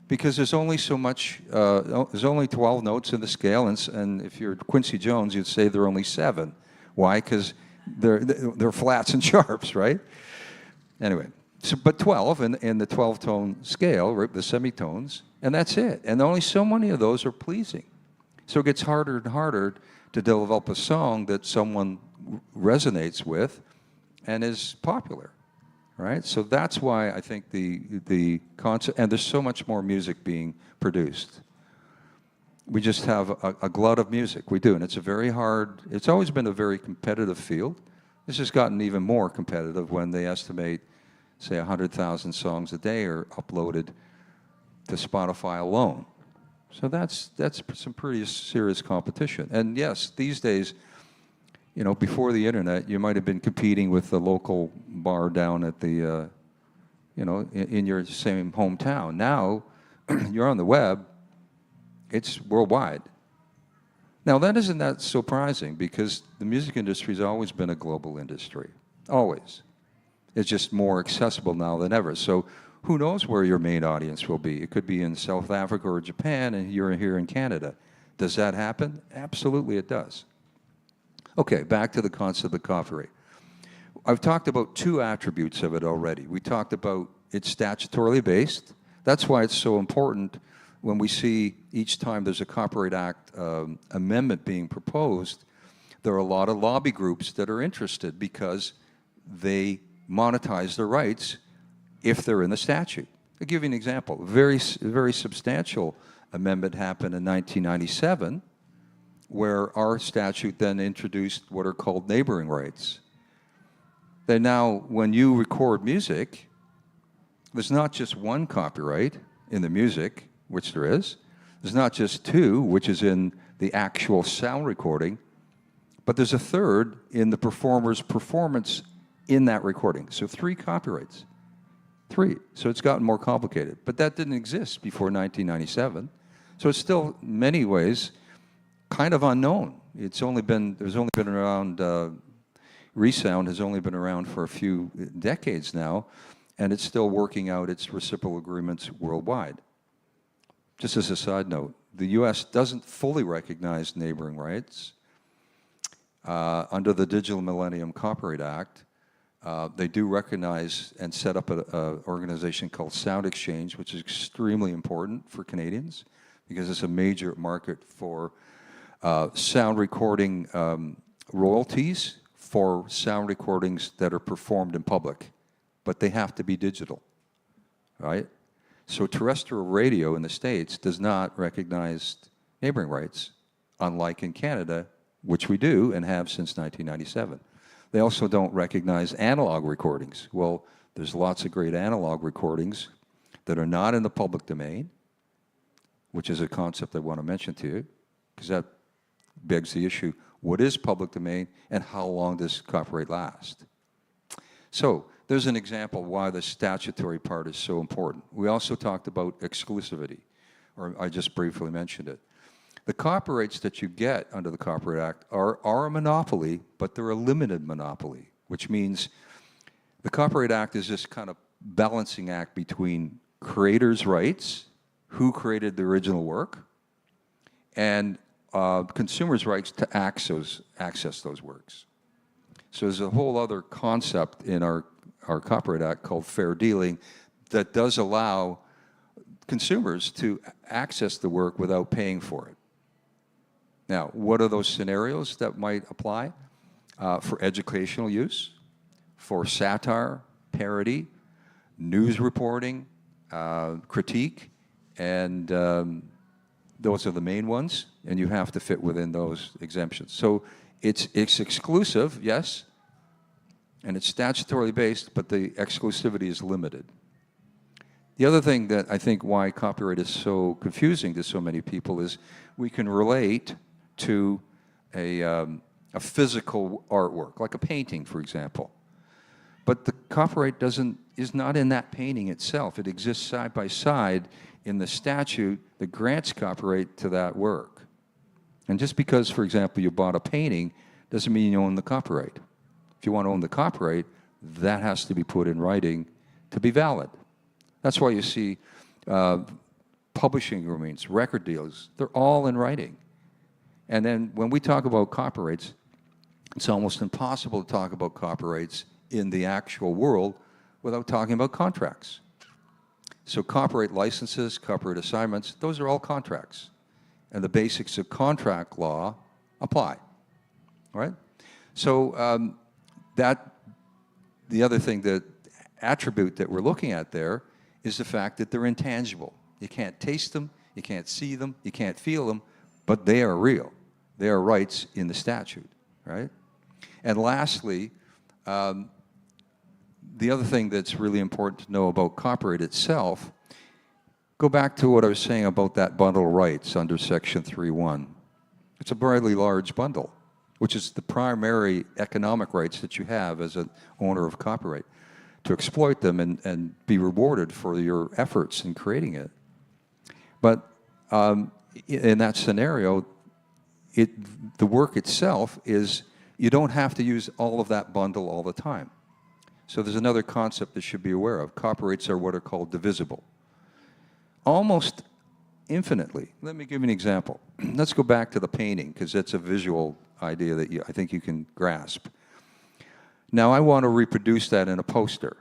Because there's only so much, there's only 12 notes in the scale, and if you're Quincy Jones, you'd say there are only 7. Why? Because they're flats and sharps, right? Anyway, so, but 12 in the 12-tone scale, right, the semitones, and that's it. And only so many of those are pleasing. So it gets harder and harder to develop a song that someone resonates with and is popular, right? So that's why I think the concept, and there's so much more music being produced. We just have a glut of music. We do, and it's a very hard, it's always been a very competitive field. This has gotten even more competitive when they estimate, say, 100,000 songs a day are uploaded to Spotify alone. So that's some pretty serious competition. And yes, these days, you know, before the internet, you might have been competing with the local bar down at the, you know, in your same hometown. Now, you're on the web, it's worldwide. Now, that isn't that surprising because the music industry has always been a global industry, always. It's just more accessible now than ever. So who knows where your main audience will be? It could be in South Africa or Japan, and you're here in Canada. Does that happen? Absolutely it does. Okay, back to the concept of copyright. I've talked about two attributes of it already. We talked about it's statutorily based. That's why it's so important when we see each time there's a Copyright Act amendment being proposed, there are a lot of lobby groups that are interested because they monetize their rights if they're in the statute. I'll give you an example. A very substantial amendment happened in 1997 where our statute then introduced what are called neighboring rights. Then now, when you record music, there's not just one copyright in the music, which there is. There's not just two, which is in the actual sound recording, but there's a third in the performer's performance in that recording. So 3 copyrights. 3. So it's gotten more complicated. But that didn't exist before 1997. So it's still, in many ways, kind of unknown. There's only been around, resound has only been around for a few decades now, and it's still working out its reciprocal agreements worldwide. Just as a side note, the U.S. doesn't fully recognize neighboring rights. Under the Digital Millennium Copyright Act, they do recognize and set up an organization called Sound Exchange, which is extremely important for Canadians because it's a major market for sound recording royalties for sound recordings that are performed in public, but they have to be digital, right? So terrestrial radio in the States does not recognize neighboring rights, unlike in Canada, which we do and have since 1997. They also don't recognize analog recordings. Well, there's lots of great analog recordings that are not in the public domain, which is a concept I want to mention to you, because that begs the issue, what is public domain and how long does copyright last? So there's an example why the statutory part is so important. We also talked about exclusivity, or I just briefly mentioned it. The copyrights that you get under the Copyright Act are a monopoly, but they're a limited monopoly, which means the Copyright Act is this kind of balancing act between creators' rights, who created the original work, and consumers' rights to access those works. So there's a whole other concept in our Copyright Act called fair dealing that does allow consumers to access the work without paying for it. Now, what are those scenarios that might apply? For educational use, for satire, parody, news reporting, critique, and those are the main ones, and you have to fit within those exemptions. So it's exclusive, yes, and it's statutorily based, but the exclusivity is limited. The other thing that I think why copyright is so confusing to so many people is we can relate to a physical artwork, like a painting, for example. But the copyright is not in that painting itself. It exists side by side in the statute that grants copyright to that work. And just because, for example, you bought a painting doesn't mean you own the copyright. If you want to own the copyright, that has to be put in writing to be valid. That's why you see publishing agreements, record deals, they're all in writing. And then when we talk about copyrights, it's almost impossible to talk about copyrights in the actual world without talking about contracts. So copyright licenses, copyright assignments, those are all contracts. And the basics of contract law apply, all right? So the other thing, the attribute that we're looking at there is the fact that they're intangible. You can't taste them, you can't see them, you can't feel them, but they are real. They are rights in the statute, right? And lastly, the other thing that's really important to know about copyright itself, go back to what I was saying about that bundle of rights under Section 3.1. It's a fairly large bundle. which is the primary economic rights that you have as an owner of copyright, to exploit them and be rewarded for your efforts in creating it. But in that scenario, the work itself is, you don't have to use all of that bundle all the time. So there's another concept that you should be aware of. Copyrights are what are called divisible. Almost infinitely. Let me give you an example. Let's go back to the painting, because that's a visual idea that I think you can grasp. Now I want to reproduce that in a poster.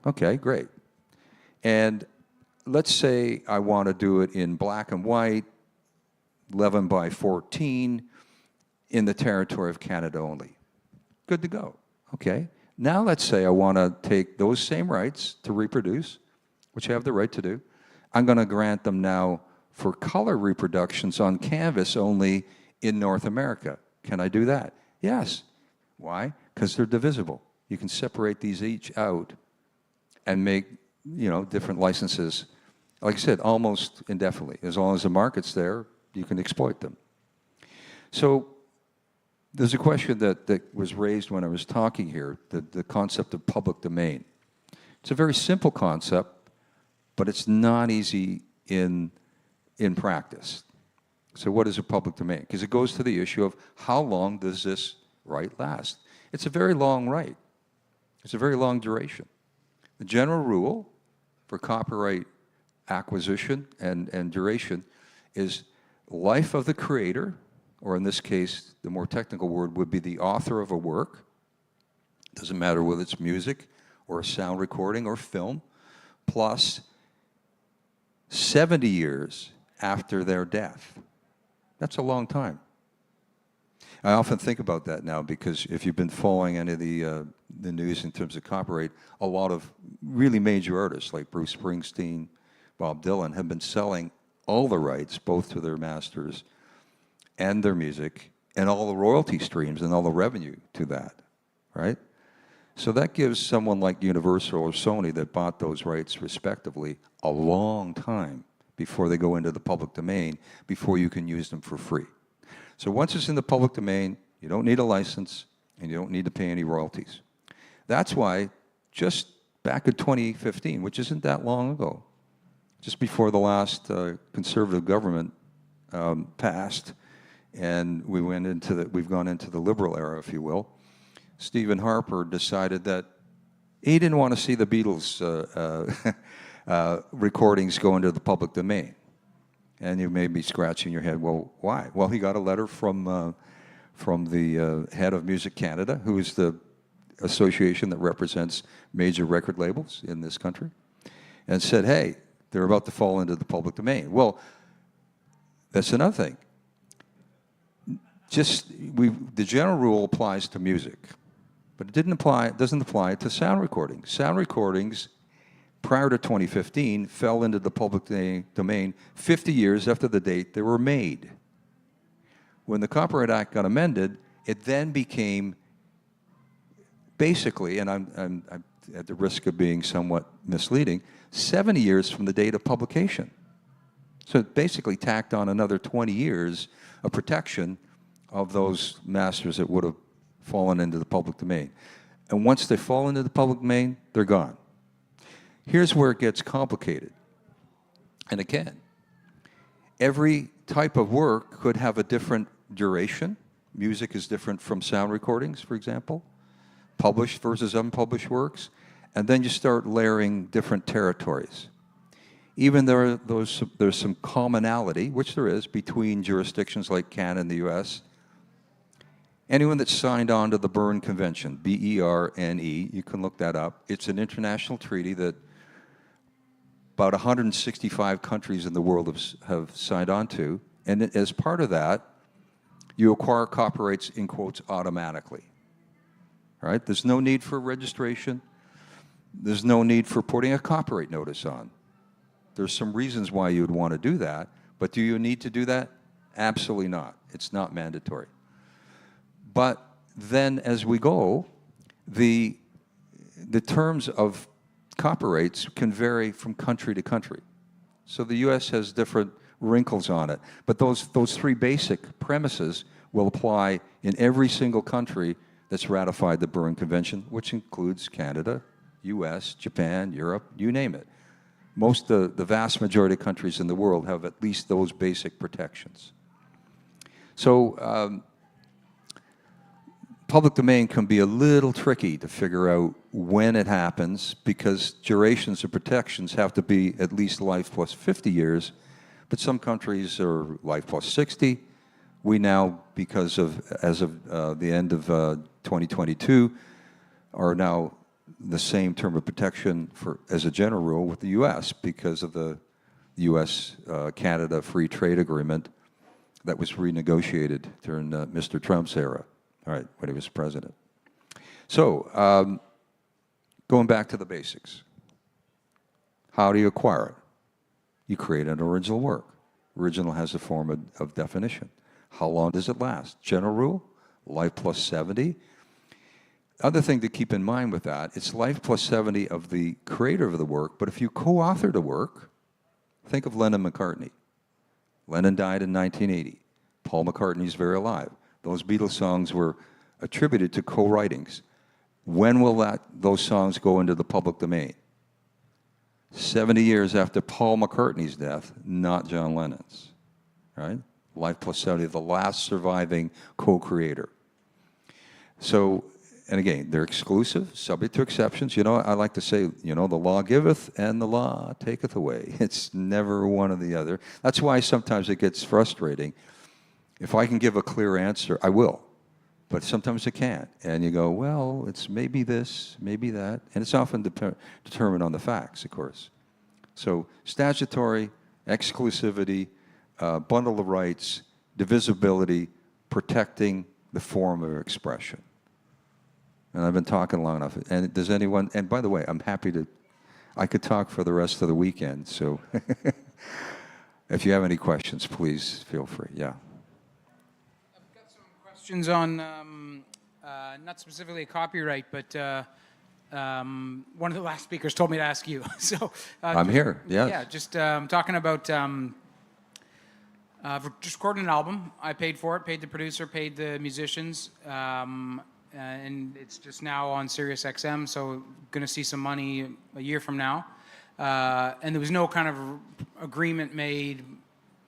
Okay, great. And let's say I want to do it in black and white, 11 by 14, in the territory of Canada only. Good to go. Okay. Now let's say I want to take those same rights to reproduce, which I have the right to do. I'm going to grant them now for color reproductions on canvas only in North America. Can I do that? Yes. Why? Because they're divisible. You can separate these each out and make, different licenses, like I said, almost indefinitely. As long as the market's there, you can exploit them. So there's a question that was raised when I was talking here, the concept of public domain. It's a very simple concept, but it's not easy in practice. So what is a public domain? Because it goes to the issue of how long does this right last? It's a very long right. It's a very long duration. The general rule for copyright acquisition and duration is life of the creator, or in this case, the more technical word would be the author of a work. Doesn't matter whether it's music or a sound recording or film, plus 70 years after their death. That's a long time. I often think about that now, because if you've been following any of the news in terms of copyright, a lot of really major artists like Bruce Springsteen, Bob Dylan have been selling all the rights, both to their masters and their music, and all the royalty streams and all the revenue to that, right? So that gives someone like Universal or Sony that bought those rights respectively a long time before they go into the public domain, before you can use them for free. So once it's in the public domain, you don't need a license, and you don't need to pay any royalties. That's why just back in 2015, which isn't that long ago, just before the last conservative government passed, and we've gone into the liberal era, if you will, Stephen Harper decided that he didn't want to see the Beatles recordings go into the public domain. And you may be scratching your head, well, why? Well, he got a letter from the head of Music Canada, who is the association that represents major record labels in this country, and said, hey, they're about to fall into the public domain. Well, that's another thing. The general rule applies to music, but it doesn't apply to sound recordings. Sound recordings, prior to 2015, fell into the public domain 50 years after the date they were made. When the Copyright Act got amended, it then became basically, and I'm at the risk of being somewhat misleading, 70 years from the date of publication. So it basically tacked on another 20 years of protection of those masters that would have fallen into the public domain. And once they fall into the public domain, they're gone. Here's where it gets complicated. And again, every type of work could have a different duration. Music is different from sound recordings, for example, published versus unpublished works. And then you start layering different territories. Even there's some commonality, which there is, between jurisdictions like Canada and the US. Anyone that signed on to the Berne Convention, B-E-R-N-E, you can look that up. It's an international treaty that about 165 countries in the world have signed on to. And as part of that, you acquire copyrights, in quotes, automatically. All right? There's no need for registration. There's no need for putting a copyright notice on. There's some reasons why you would want to do that, but do you need to do that? Absolutely not. It's not mandatory. But then as we go, the terms of copyrights can vary from country to country. So the US has different wrinkles on it. But those three basic premises will apply in every single country that's ratified the Berne Convention, which includes Canada, US, Japan, Europe, you name it. The vast majority of countries in the world have at least those basic protections. So public domain can be a little tricky to figure out when it happens because durations of protections have to be at least life plus 50 years, but some countries are life plus 60. We now, as of the end of 2022, are now the same term of protection as a general rule with the U.S. because of the U.S.-Canada Free Trade Agreement that was renegotiated during Mr. Trump's era, all right, when he was president. So, going back to the basics. How do you acquire it? You create an original work. Original has a form of definition. How long does it last? General rule, life plus 70. Other thing to keep in mind with that, it's life plus 70 of the creator of the work, but if you co-authored a work, think of Lennon McCartney. Lennon died in 1980. Paul McCartney's very alive. Those Beatles songs were attributed to co-writings. When will those songs go into the public domain? 70 years after Paul McCartney's death, not John Lennon's, right? Life plus 70, the last surviving co-creator. So, and again, they're exclusive, subject to exceptions. You know, I like to say, you know, the law giveth and the law taketh away. It's never one or the other. That's why sometimes it gets frustrating. If I can give a clear answer, I will. But sometimes I can't. And you go, well, it's maybe this, maybe that. And it's often determined on the facts, of course. So statutory, exclusivity, bundle of rights, divisibility, protecting the form of expression. And I've been talking long enough. And does anyone, and by the way, I'm happy to, I could talk for the rest of the weekend. So if you have any questions, please feel free. Yeah. I've got some questions on, not specifically copyright, but one of the last speakers told me to ask you. So I'm here, yes. Yeah, just talking about just recording an album. I paid for it, paid the producer, paid the musicians, and it's just now on Sirius XM, so going to see some money a year from now. And there was no kind of agreement made,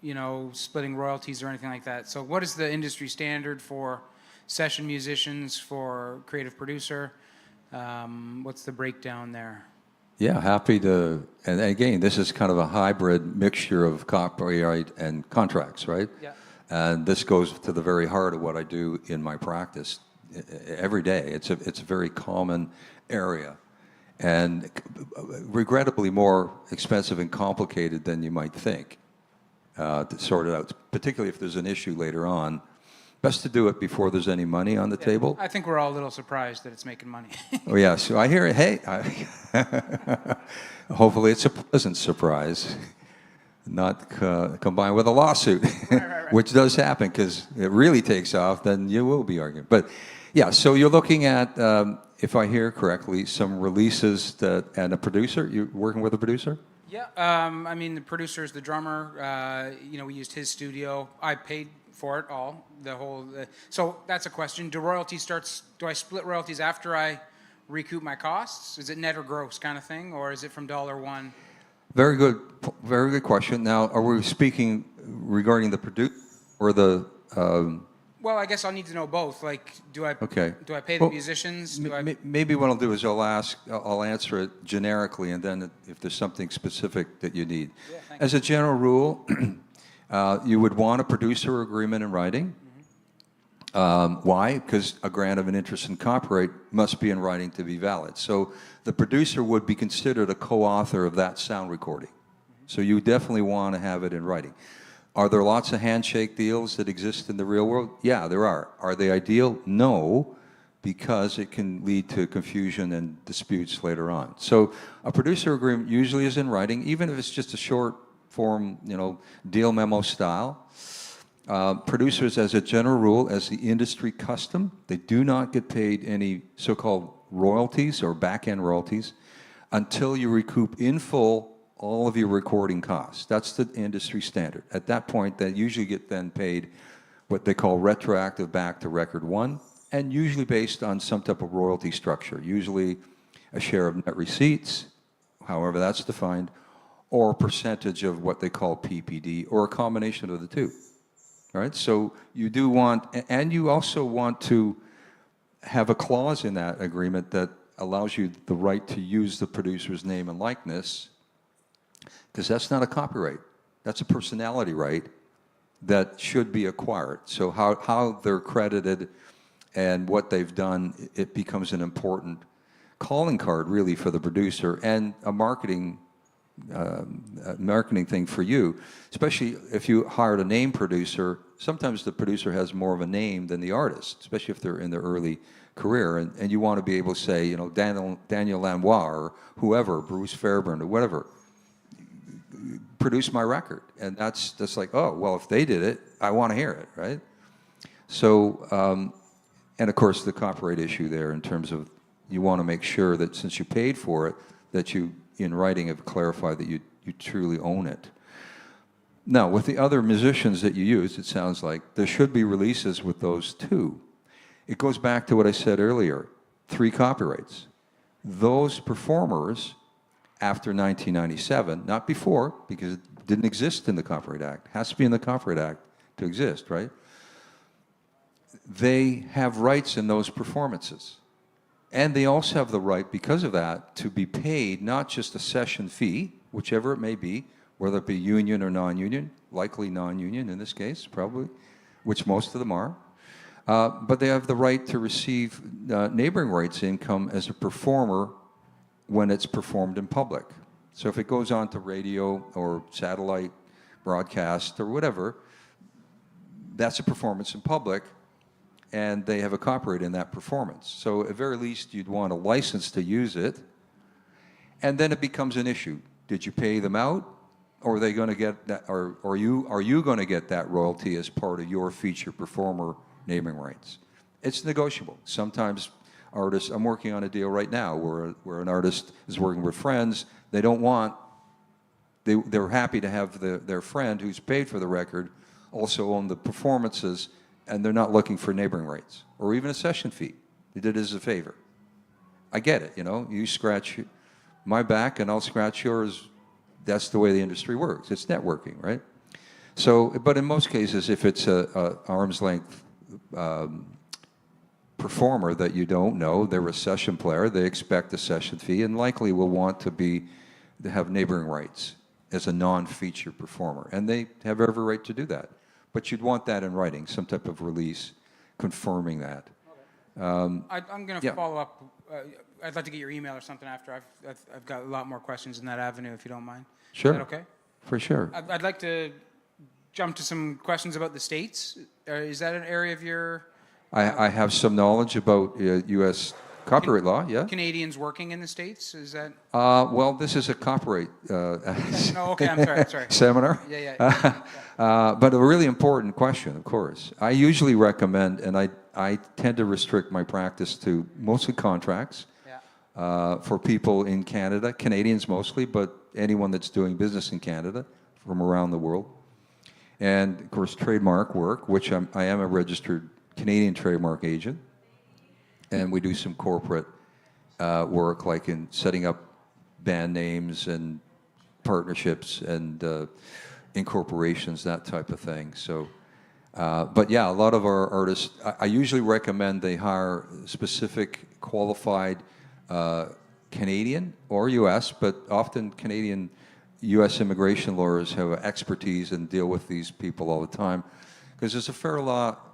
you know, splitting royalties or anything like that. So what is the industry standard for session musicians, for creative producer? What's the breakdown there? Yeah, happy to, and again, this is kind of a hybrid mixture of copyright and contracts, right? Yeah. And this goes to the very heart of what I do in my practice every day. It's a very common area, and regrettably more expensive and complicated than you might think to sort it out, particularly if there's an issue later on. Best to do it before there's any money on the table. I think we're all a little surprised that it's making money. Oh, yeah, so I hear it. Hey, hopefully it's a pleasant surprise, not combined with a lawsuit, right. Which does happen because it really takes off, then you will be arguing. But yeah, so you're looking at, if I hear correctly, some releases and a producer. You're working with a producer? Yeah, I mean, the producer's the drummer. You know, we used his studio. I paid for it all, the whole. So that's a question. Do I split royalties after I recoup my costs? Is it net or gross kind of thing, or is it from $1? Very good question. Now, are we speaking regarding the producer or the? Well, I guess I'll need to know both. Like, do I pay the musicians? Maybe what I'll do is I'll answer it generically, and then if there's something specific that you need. Yeah, as a general rule, you would want a producer agreement in writing. Why? Because a grant of an interest in copyright must be in writing to be valid. So the producer would be considered a co-author of that sound recording. So you definitely want to have it in writing. Are there lots of handshake deals that exist in the real world? Yeah, there are. Are they ideal? No, because it can lead to confusion and disputes later on. So a producer agreement usually is in writing, even if it's just a short form, you know, deal memo style. Producers, as a general rule, as the industry custom, they do not get paid any so-called royalties or back-end royalties until you recoup in full all of your recording costs. That's the industry standard. At that point, they usually get then paid what they call retroactive back to record one, and usually based on some type of royalty structure, usually a share of net receipts, however that's defined, or a percentage of what they call PPD, or a combination of the two. All right, so you do want, and you also want to have a clause in that agreement that allows you the right to use the producer's name and likeness, because that's not a copyright. That's a personality right that should be acquired. So how they're credited and what they've done, it becomes an important calling card really for the producer, and a marketing thing for you, especially if you hired a name producer. Sometimes the producer has more of a name than the artist, especially if they're in their early career, and you want to be able to say, you know, Daniel Lanois or whoever, Bruce Fairburn or whatever, produce my record. And that's like, oh, well, if they did it, I want to hear it, right? So, and of course the copyright issue there in terms of you want to make sure that since you paid for it, that you, in writing, have clarified that you truly own it. Now, with the other musicians that you use, it sounds like there should be releases with those too. It goes back to what I said earlier, 3 copyrights. Those performers, after 1997, not before, because it didn't exist in the Copyright Act, it has to be in the Copyright Act to exist, right? They have rights in those performances. And they also have the right, because of that, to be paid not just a session fee, whichever it may be, whether it be union or non-union, likely non-union in this case, probably, which most of them are, but they have the right to receive neighboring rights income as a performer when it's performed in public. So if it goes on to radio or satellite broadcast or whatever, that's a performance in public, and they have a copyright in that performance. So at very least, you'd want a license to use it, and then it becomes an issue. Did you pay them out, or are they going to get that, or are you going to get that royalty as part of your feature performer naming rights? It's negotiable. Sometimes artists, I'm working on a deal right now where an artist is working with friends. They don't want, they're happy to have their friend who's paid for the record also own the performances, and they're not looking for neighboring rights or even a session fee. They did it as a favor. I get it, you know, you scratch my back and I'll scratch yours. That's the way the industry works. It's networking, right? So, but in most cases, if it's a arm's length performer that you don't know, they're a session player, they expect a session fee and likely will want to have neighboring rights as a non-feature performer. And they have every right to do that. But you'd want that in writing, some type of release confirming that. I'm going to yeah. follow up. I'd like to get your email or something after. I've got a lot more questions in that avenue, if you don't mind. Sure. Is that okay? For sure. I'd like to jump to some questions about the States. Is that an area of your... I have some knowledge about U.S. copyright law, yeah. Canadians working in the States? Is that... Well, this is a copyright No, okay, I'm sorry. seminar. Yeah. But a really important question, of course. I usually recommend, and I tend to restrict my practice to mostly contracts for people in Canada, Canadians mostly, but anyone that's doing business in Canada from around the world. And, of course, trademark work, which I am a registered Canadian trademark agent. And we do some corporate work, like in setting up band names and partnerships and incorporations, that type of thing. So, but yeah, a lot of our artists, I usually recommend they hire specific qualified Canadian or U.S., but often Canadian U.S. immigration lawyers have expertise and deal with these people all the time, because there's a fair lot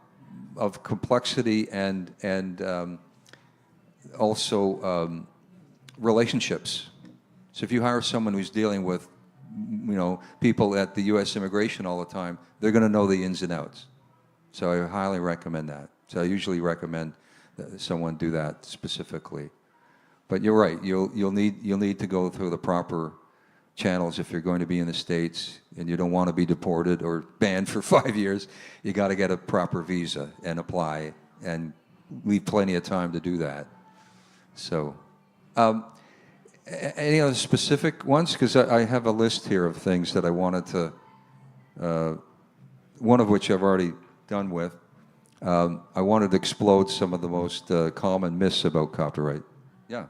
of complexity and also relationships. So if you hire someone who's dealing with, you know, people at the U.S. immigration all the time, they're going to know the ins and outs. So I highly recommend that. So I usually recommend that someone do that specifically. But you're right. You'll need to go through the proper channels if you're going to be in the States and you don't want to be deported or banned for 5 years. You got to get a proper visa and apply and leave plenty of time to do that. So, Any other specific ones? Because I have a list here of things that I wanted to, one of which I've already done with. I wanted to explode some of the most common myths about copyright. Yeah.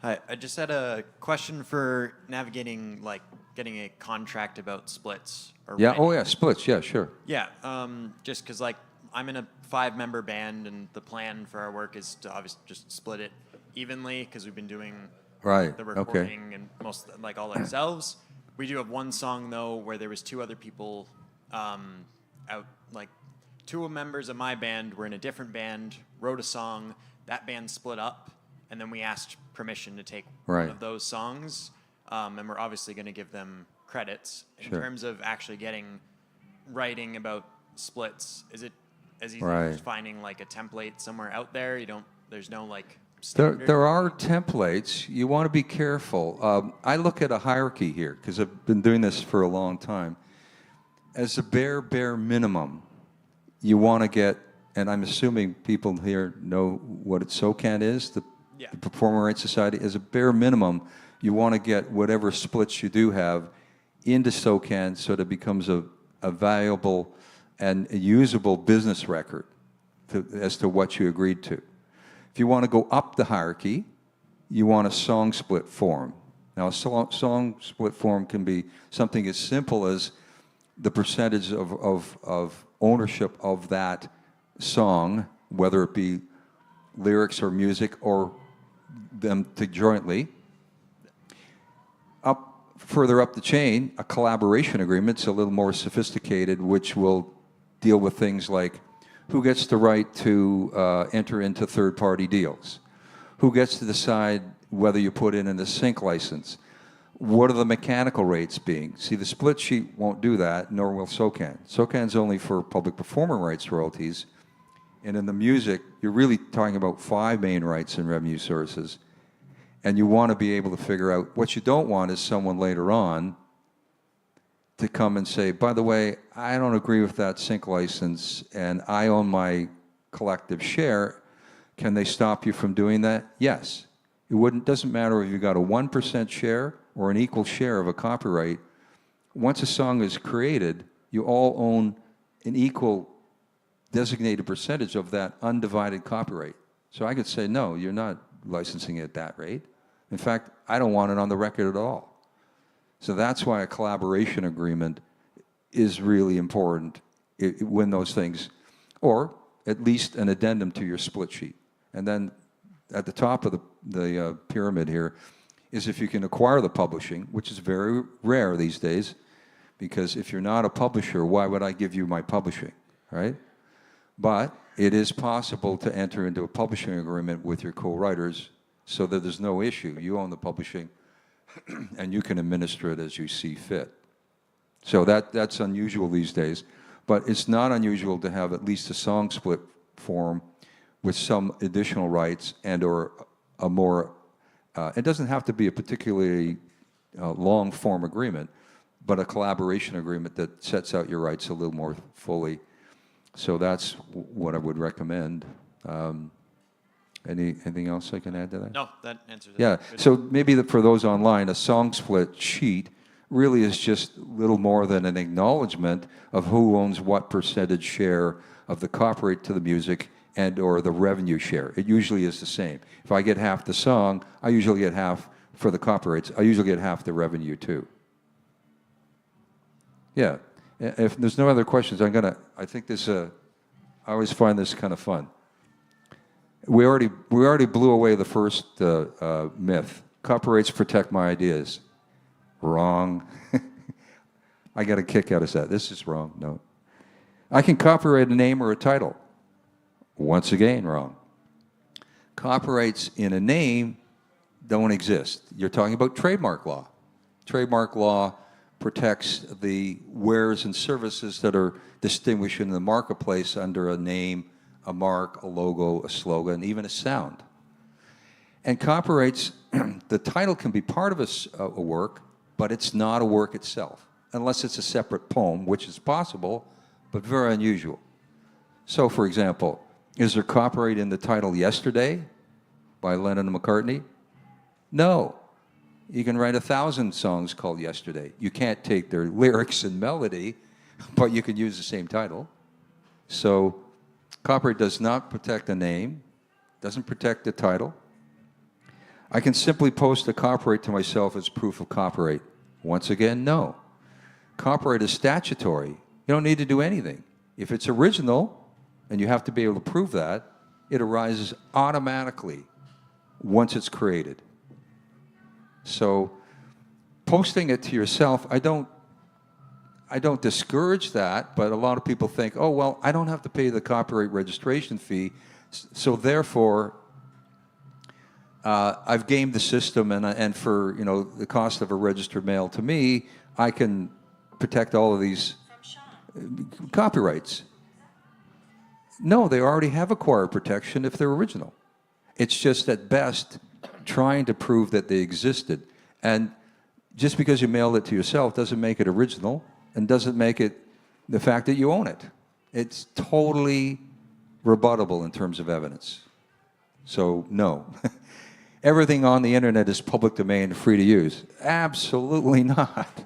Hi, I just had a question for navigating, like, getting a contract about splits. Or Yeah. writing. Oh, yeah. Splits. Yeah. Sure. Yeah, just because, like, I'm in a 5-member band, and the plan for our work is to obviously just split it evenly because we've been doing Right. the Okay. recording and most, like, all ourselves. We do have one song though where there was 2 other people out, like 2 members of my band were in a different band, wrote a song, that band split up, and then we asked permission to take Right. one of those songs, and we're obviously going to give them credits. In Sure. terms of actually writing about splits, is it as easy Right. as just finding like a template somewhere out there? There's no like There, standard? there are templates. You want to be careful. I look at a hierarchy here because I've been doing this for a long time. As a bare minimum, you want to get, and I'm assuming people here know what SOCAN is, the Performing Rights Society. As a bare minimum, you want to get whatever splits you do have into SOCAN so that it becomes a valuable and a usable business record as to what you agreed to. If you want to go up the hierarchy, you want a song split form. Now, a song split form can be something as simple as the percentage of ownership of that song, whether it be lyrics or music or them to jointly. Further up the chain, a collaboration agreement's a little more sophisticated, which will deal with things like who gets the right to enter into third-party deals, who gets to decide whether you put in a sync license, what are the mechanical rates being. See, the split sheet won't do that, nor will SOCAN. SOCAN's only for public performer rights royalties, and in the music, you're really talking about 5 main rights and revenue sources. And you want to be able to figure out, what you don't want is someone later on to come and say, by the way, I don't agree with that sync license and I own my collective share. Can they stop you from doing that? Yes. It doesn't matter if you got a 1% share or an equal share of a copyright. Once a song is created, you all own an equal designated percentage of that undivided copyright. So I could say, no, you're not licensing it at that rate. In fact, I don't want it on the record at all. So that's why a collaboration agreement is really important when those things, or at least an addendum to your split sheet. And then at the top of the pyramid here is if you can acquire the publishing, which is very rare these days, because if you're not a publisher, why would I give you my publishing, right? But it is possible to enter into a publishing agreement with your co-writers so that there's no issue. You own the publishing, and you can administer it as you see fit. So that's unusual these days, but it's not unusual to have at least a song split form with some additional rights and or a more, it doesn't have to be a particularly long form agreement, but a collaboration agreement that sets out your rights a little more fully. So that's what I would recommend. Anything else I can add to that? No, that answers it. Yeah, Good. so maybe for those online, a song split sheet really is just little more than an acknowledgement of who owns what percentage share of the copyright to the music and or the revenue share. It usually is the same. If I get half the song, I usually get half for the copyrights. I usually get half the revenue too. Yeah, if there's no other questions, I think this, I always find this kind of fun. We already blew away the first myth. Copyrights protect my ideas. Wrong. I got a kick out of that. This is wrong. No. I can copyright a name or a title. Once again, wrong. Copyrights in a name don't exist. You're talking about trademark law. Trademark law protects the wares and services that are distinguished in the marketplace under a name, a mark, a logo, a slogan, even a sound. And copyrights, the title can be part of a work, but it's not a work itself, unless it's a separate poem, which is possible, but very unusual. So, for example, Is there copyright in the title Yesterday by Lennon and McCartney? No. You can write 1,000 songs called Yesterday. You can't take their lyrics and melody, but you can use the same title. So copyright does not protect the name, doesn't protect the title. I can simply post a copyright to myself as proof of copyright. Once again, no. Copyright is statutory. You don't need to do anything. If it's original, and you have to be able to prove that, it arises automatically once it's created. So posting it to yourself, I don't discourage that, but a lot of people think, oh, well, I don't have to pay the copyright registration fee, so therefore I've gamed the system, and for the cost of a registered mail to me, I can protect all of these copyrights. No, they already have acquired protection if they're original. It's just at best trying to prove that they existed. And just because you mailed it to yourself doesn't make it original and doesn't make it the fact that you own it. It's totally rebuttable in terms of evidence. So, no. Everything on the internet is public domain, free to use. Absolutely not.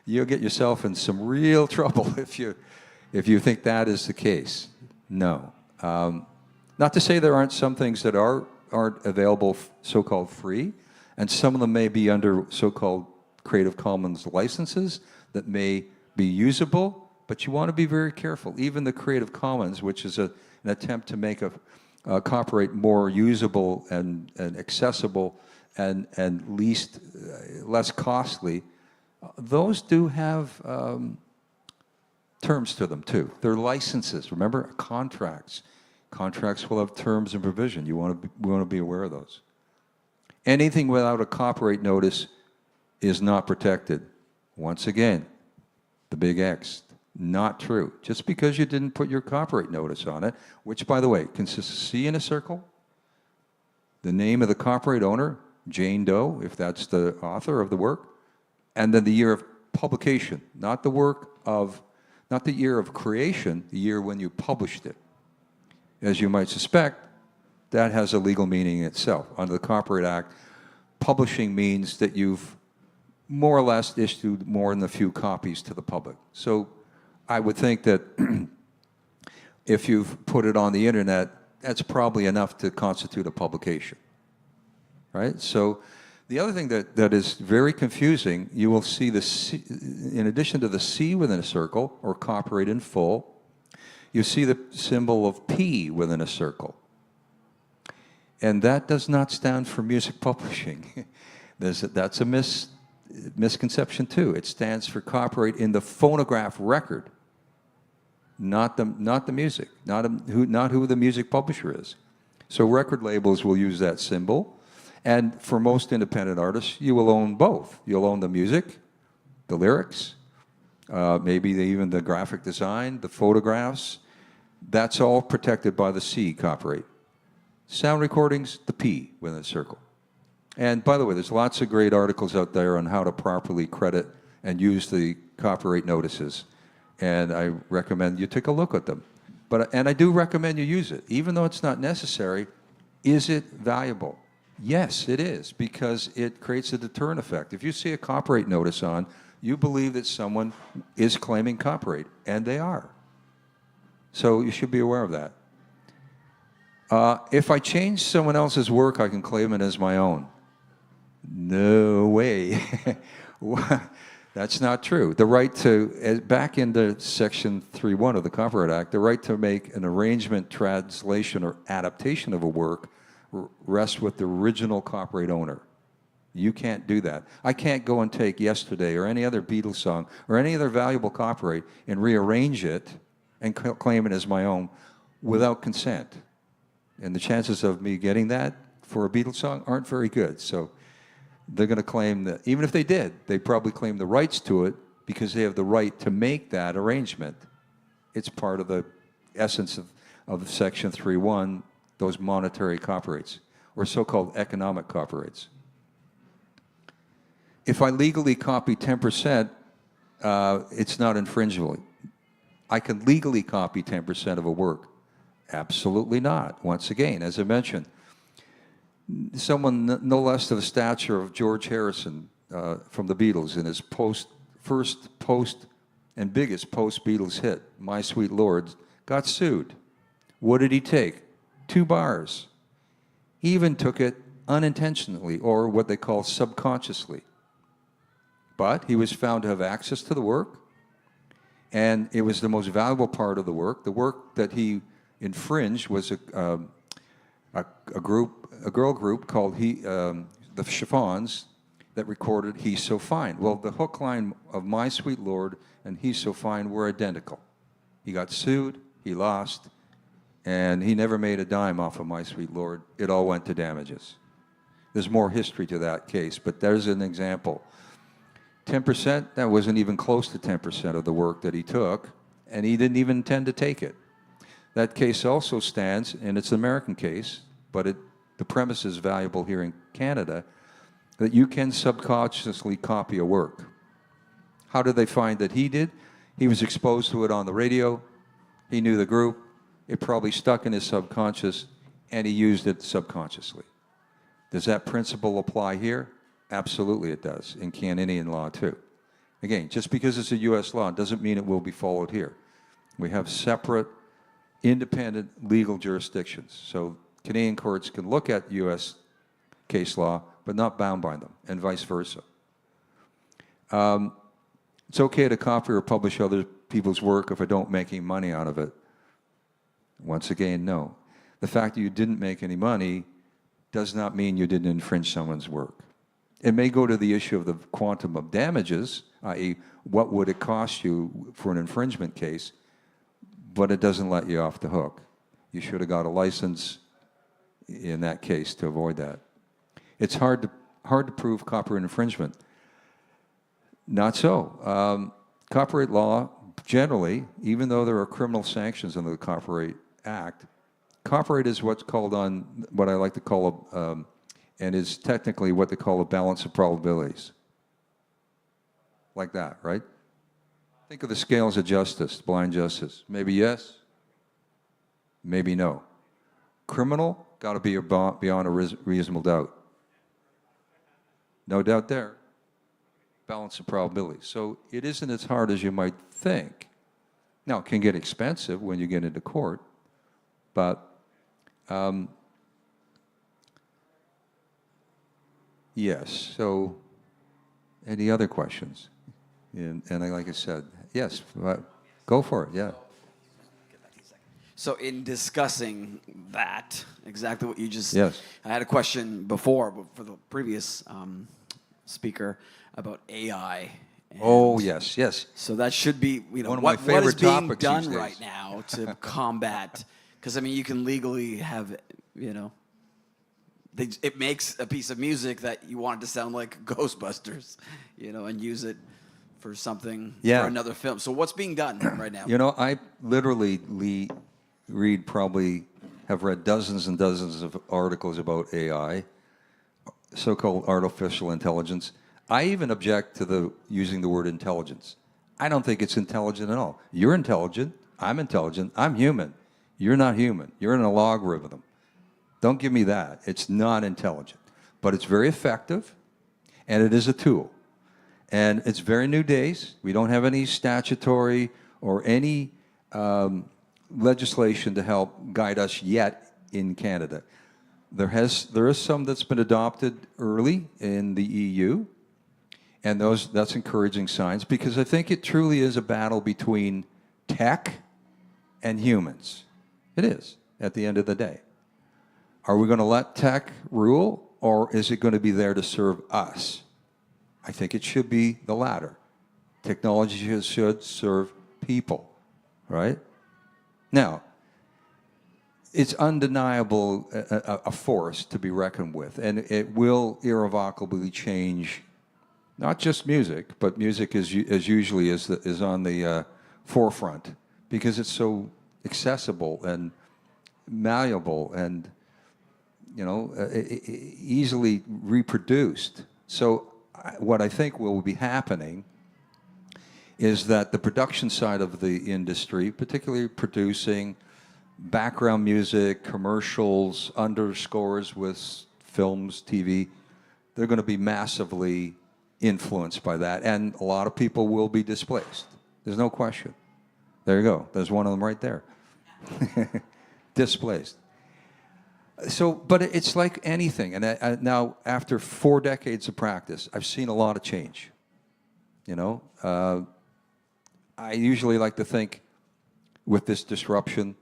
You'll get yourself in some real trouble if you think that is the case. No. Not to say there aren't some things that aren't available so-called free, and some of them may be under so-called Creative Commons licenses that may be usable, but you want to be very careful. Even the Creative Commons, which is an attempt to make a copyright more usable and accessible and less costly, those do have terms to them too. They're licenses. Remember, contracts. Contracts will have terms and provision. We want to be aware of those. Anything without a copyright notice is not protected. Once again, the big X. Not true. Just because you didn't put your copyright notice on it, which, by the way, consists of C in a circle, the name of the copyright owner, Jane Doe, if that's the author of the work, and then the year of publication, not the year of creation, the year when you published it. As you might suspect, that has a legal meaning in itself. Under the Copyright Act, publishing means that you've more or less issued more than a few copies to the public. So I would think that if you've put it on the internet, that's probably enough to constitute a publication, right? So the other thing that is very confusing, you will see the C, in addition to the C within a circle, or copyright in full, you see the symbol of P within a circle. And that does not stand for music publishing. That's a misconception too. It stands for copyright in the phonograph record, not the music, not who the music publisher is. So record labels will use that symbol. And for most independent artists, you will own both. You'll own the music, the lyrics, maybe even the graphic design, the photographs. That's all protected by the C copyright. Sound recordings, the P within a circle. And by the way, there's lots of great articles out there on how to properly credit and use the copyright notices. And I recommend you take a look at them. And I do recommend you use it. Even though it's not necessary, is it valuable? Yes, it is, because it creates a deterrent effect. If you see a copyright notice on, you believe that someone is claiming copyright, and they are. So you should be aware of that. If I change someone else's work, I can claim it as my own. No way. That's not true. The right to, back into Section 3.1 of the Copyright Act, the right to make an arrangement, translation, or adaptation of a work rests with the original copyright owner. You can't do that. I can't go and take Yesterday or any other Beatles song or any other valuable copyright and rearrange it and claim it as my own without consent. And the chances of me getting that for a Beatles song aren't very good. So they're going to claim that, even if they did, they probably claim the rights to it because they have the right to make that arrangement. It's part of the essence of Section 3.1, those monetary copyrights, or so-called economic copyrights. If I legally copy 10%, it's not infringible. I can legally copy 10% of a work, Absolutely not. Once again, as I mentioned, someone no less to the stature of George Harrison from the Beatles in his first and biggest post-Beatles hit, My Sweet Lord, got sued. What did he take? 2 bars. He even took it unintentionally, or what they call subconsciously. But he was found to have access to the work, and it was the most valuable part of the work. The work that he infringed was a girl group called the Chiffons that recorded He's So Fine. Well, the hook line of My Sweet Lord and He's So Fine were identical. He got sued, he lost, and he never made a dime off of My Sweet Lord. It all went to damages. There's more history to that case, but there's an example. 10%, that wasn't even close to 10% of the work that he took, and he didn't even intend to take it. That case also stands, and it's an American case, but the premise is valuable here in Canada, that you can subconsciously copy a work. How did they find that he did? He was exposed to it on the radio, he knew the group, it probably stuck in his subconscious, and he used it subconsciously. Does that principle apply here? Absolutely it does, in Canadian law too. Again, just because it's a U.S. law doesn't mean it will be followed here. We have separate, independent legal jurisdictions. So Canadian courts can look at U.S. case law, but not bound by them, and vice versa. It's okay to copy or publish other people's work if I don't make any money out of it. Once again, no. The fact that you didn't make any money does not mean you didn't infringe someone's work. It may go to the issue of the quantum of damages, i.e., what would it cost you for an infringement case, but it doesn't let you off the hook. You should have got a license in that case to avoid that. It's hard to prove copyright infringement. Not so. Copyright law, generally, even though there are criminal sanctions under the Copyright Act, copyright is what's called on what I like to call and is technically what they call a balance of probabilities. Like that, right? Think of the scales of justice, blind justice. Maybe yes, maybe no. Criminal, got to be beyond a reasonable doubt. No doubt there. Balance of probabilities. So it isn't as hard as you might think. Now, it can get expensive when you get into court, but yes. So, any other questions? And like I said, yes, go for it. Yeah. So in discussing that, exactly what you just... Yes. I had a question before, but for the previous speaker, about AI. Oh, yes, yes. So that should be, you know, One of my what is favorite being topics done these days. right now to combat... Because, I mean, you can legally have, you know... it makes a piece of music that you want it to sound like Ghostbusters, you know, and use it for something, for another film. So what's being done right now? You know, I literally have read dozens and dozens of articles about AI, so-called artificial intelligence. I even object to using the word intelligence. I don't think it's intelligent at all. You're intelligent. I'm intelligent. I'm human. You're not human. You're in a logarithm. Don't give me that. It's not intelligent. But it's very effective, and it is a tool. And it's very new days. We don't have any statutory or any legislation to help guide us yet in Canada. There is some that's been adopted early in the EU, and that's encouraging signs, because I think it truly is a battle between tech and humans. It is, at the end of the day. Are we going to let tech rule, or is it going to be there to serve us? I think it should be the latter. Technology should serve people, right? Now, it's undeniable a force to be reckoned with, and it will irrevocably change not just music, but music is usually is on the forefront, because it's so accessible and malleable and, you know, easily reproduced. So what I think will be happening is that the production side of the industry, particularly producing, background music, commercials, underscores with films, TV, they're going to be massively influenced by that. And a lot of people will be displaced. There's no question. There you go. There's one of them right there. Displaced. So, but it's like anything. And now, after 4 decades of practice, I've seen a lot of change. You know, I usually like to think with this disruption,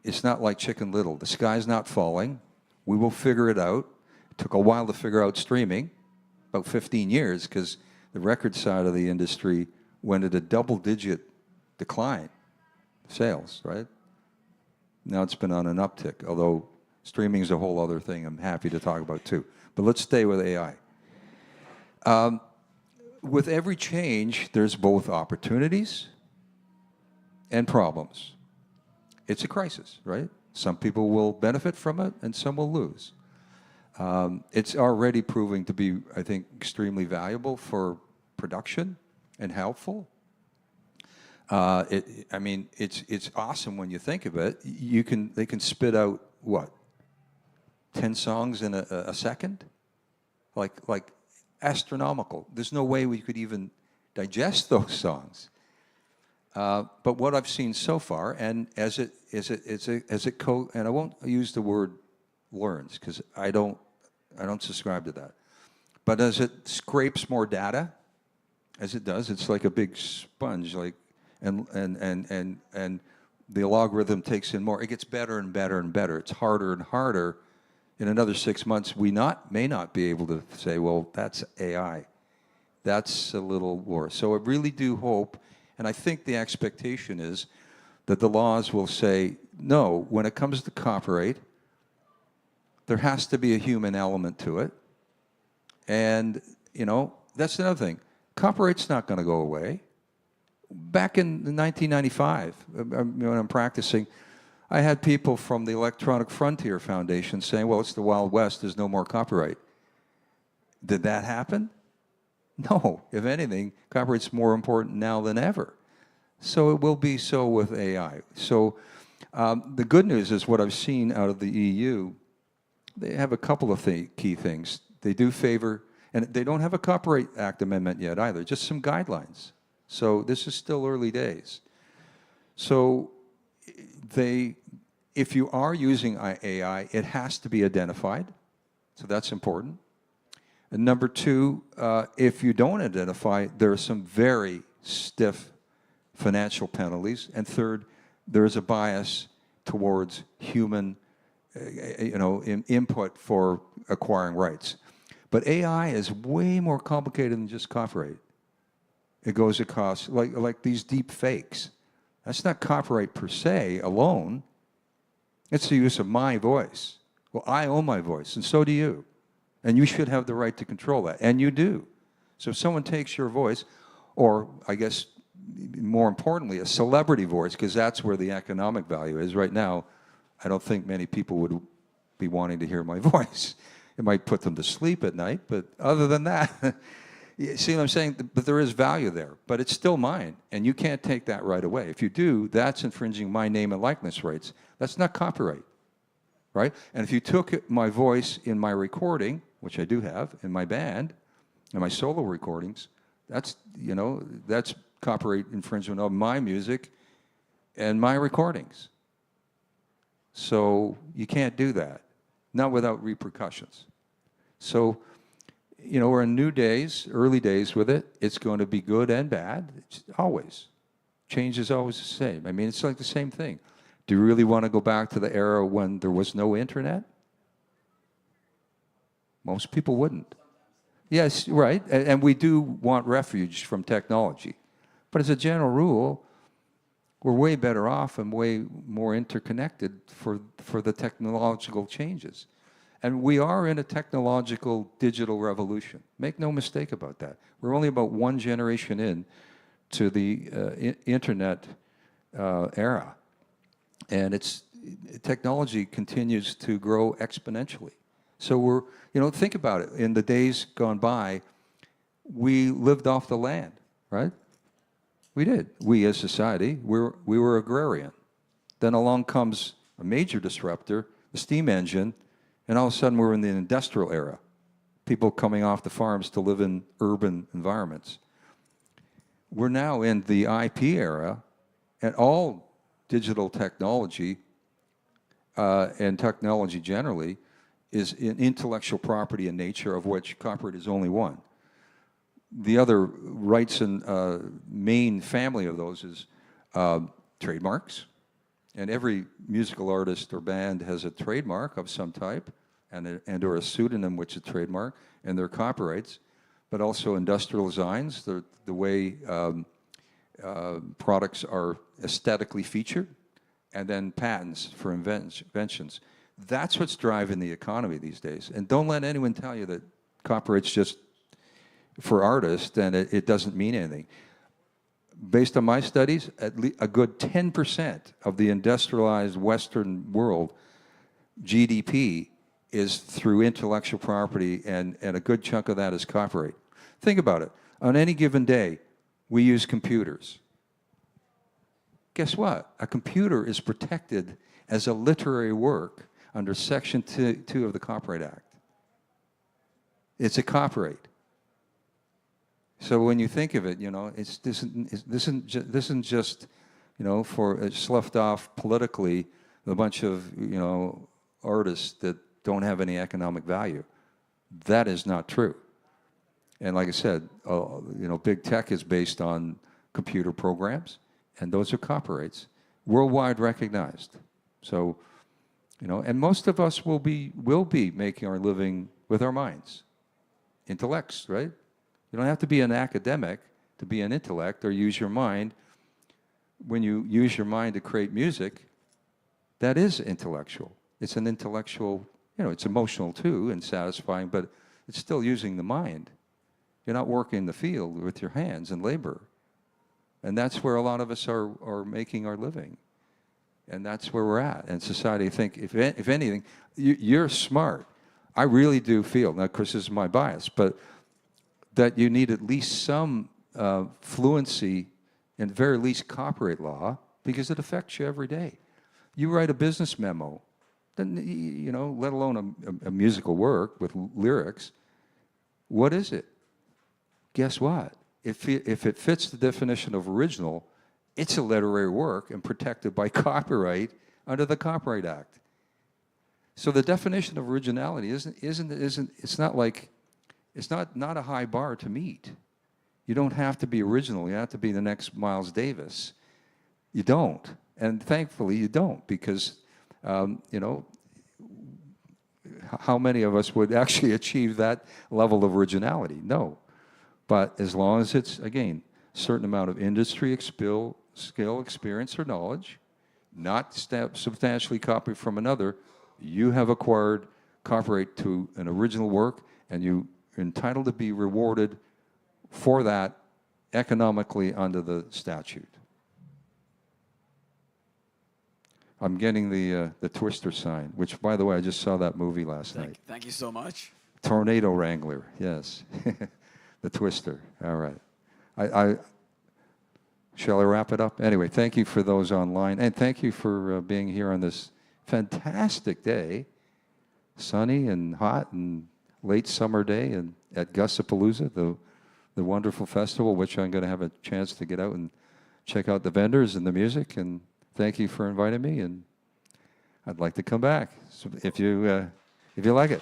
it's not like Chicken Little. The sky's not falling. We will figure it out. It took a while to figure out streaming, about 15 years, because the record side of the industry went at a double-digit decline, sales, right? Now it's been on an uptick, although streaming is a whole other thing I'm happy to talk about too. But let's stay with AI. With every change, there's both opportunities and problems. It's a crisis, right? Some people will benefit from it and some will lose. It's already proving to be, I think, extremely valuable for production and helpful. I mean, it's awesome when you think of it. They can spit out, what, 10 songs in a second? Like astronomical. There's no way we could even digest those songs. But what I've seen so far, and and I won't use the word learns because I don't subscribe to that. But as it scrapes more data, as it does, it's like a big sponge, and the algorithm takes in more. It gets better and better and better. It's harder and harder. In another 6 months, we may not be able to say, well, that's AI. That's a little worse. So I really do hope, and I think the expectation is that the laws will say, no, when it comes to copyright, there has to be a human element to it. And, you know, that's another thing. Copyright's not going to go away. Back in 1995, when I'm practicing, I had people from the Electronic Frontier Foundation saying, well, it's the Wild West, there's no more copyright. Did that happen? No. If anything, copyright's more important now than ever. So it will be so with AI. So the good news is what I've seen out of the EU, they have a couple of key things. They do favor, and they don't have a Copyright Act amendment yet either, just some guidelines. So this is still early days. So if you are using AI, it has to be identified. So that's important. And number two, if you don't identify, there are some very stiff financial penalties. And third, there is a bias towards human input for acquiring rights. But AI is way more complicated than just copyright. It goes across, like these deep fakes. That's not copyright per se alone. It's the use of my voice. Well, I own my voice, and so do you. And you should have the right to control that, and you do. So if someone takes your voice, or I guess more importantly, a celebrity voice, because that's where the economic value is. Right now, I don't think many people would be wanting to hear my voice. It might put them to sleep at night, but other than that, you see what I'm saying? But there is value there, but it's still mine, and you can't take that right away. If you do, that's infringing my name and likeness rights. That's not copyright, right? And if you took my voice in my recording, which I do have in my band, and my solo recordings, that's copyright infringement of my music and my recordings. So you can't do that, not without repercussions. So, we're in new days, early days with it. It's going to be good and bad. It's always. Change is always the same. I mean, it's like the same thing. Do you really want to go back to the era when there was no internet? Most people wouldn't. Yes, right. And we do want refuge from technology. But as a general rule, we're way better off and way more interconnected for the technological changes. And we are in a technological digital revolution. Make no mistake about that. We're only about one generation in to the internet era. And technology continues to grow exponentially. So think about it. In the days gone by, we lived off the land, right? We did. We as society, we were agrarian. Then along comes a major disruptor, the steam engine, and all of a sudden we're in the industrial era. People coming off the farms to live in urban environments. We're now in the IP era, and all digital technology and technology generally is in intellectual property in nature, of which copyright is only one. The other rights and main family of those is trademarks. And every musical artist or band has a trademark of some type and or a pseudonym which is a trademark, and their copyrights, but also industrial designs, the way products are aesthetically featured, and then patents for inventions. That's what's driving the economy these days. And don't let anyone tell you that copyright's just for artists and it doesn't mean anything. Based on my studies, a good 10% of the industrialized Western world GDP is through intellectual property, and a good chunk of that is copyright. Think about it. On any given day, we use computers. Guess what? A computer is protected as a literary work under Section 2 of the Copyright Act. It's a copyright. So when you think of it, you know, this isn't just, you know, for sloughed off politically a bunch of, you know, artists that don't have any economic value. That is not true. And like I said, you know, big tech is based on computer programs, and those are copyrights, worldwide recognized. So, you know, and most of us will be making our living with our minds, intellects, right? You don't have to be an academic to be an intellect or use your mind. When you use your mind to create music, that is intellectual. It's an intellectual, you know, it's emotional too and satisfying, but it's still using the mind. You're not working in the field with your hands and labor. And that's where a lot of us are making our living. And that's where we're at. And society, I think, if anything, you're smart. I really do feel, now of course this is my bias, but that you need at least some fluency in very least copyright law, because it affects you every day. You write a business memo, then, you know, let alone a musical work with lyrics, what is it? Guess what? If it fits the definition of original, it's a literary work and protected by copyright under the Copyright Act. So the definition of originality it's not like, it's not a high bar to meet. You don't have to be original. You have to be the next Miles Davis. You don't. And thankfully you don't, because, you know, how many of us would actually achieve that level of originality? No. But as long as it's, again, a certain amount of industry skill, experience, or knowledge, not substantially copied from another, you have acquired copyright to an original work, and you're entitled to be rewarded for that economically under the statute. I'm getting the Twister sign, which, by the way, I just saw that movie last night. Thank you so much. Tornado Wrangler, yes. The Twister, all right. Shall I wrap it up? Anyway, thank you for those online, and thank you for being here on this fantastic day, sunny and hot and late summer day, and at Gussapolooza, the wonderful festival, which I'm going to have a chance to get out and check out the vendors and the music. And thank you for inviting me, and I'd like to come back if you like it.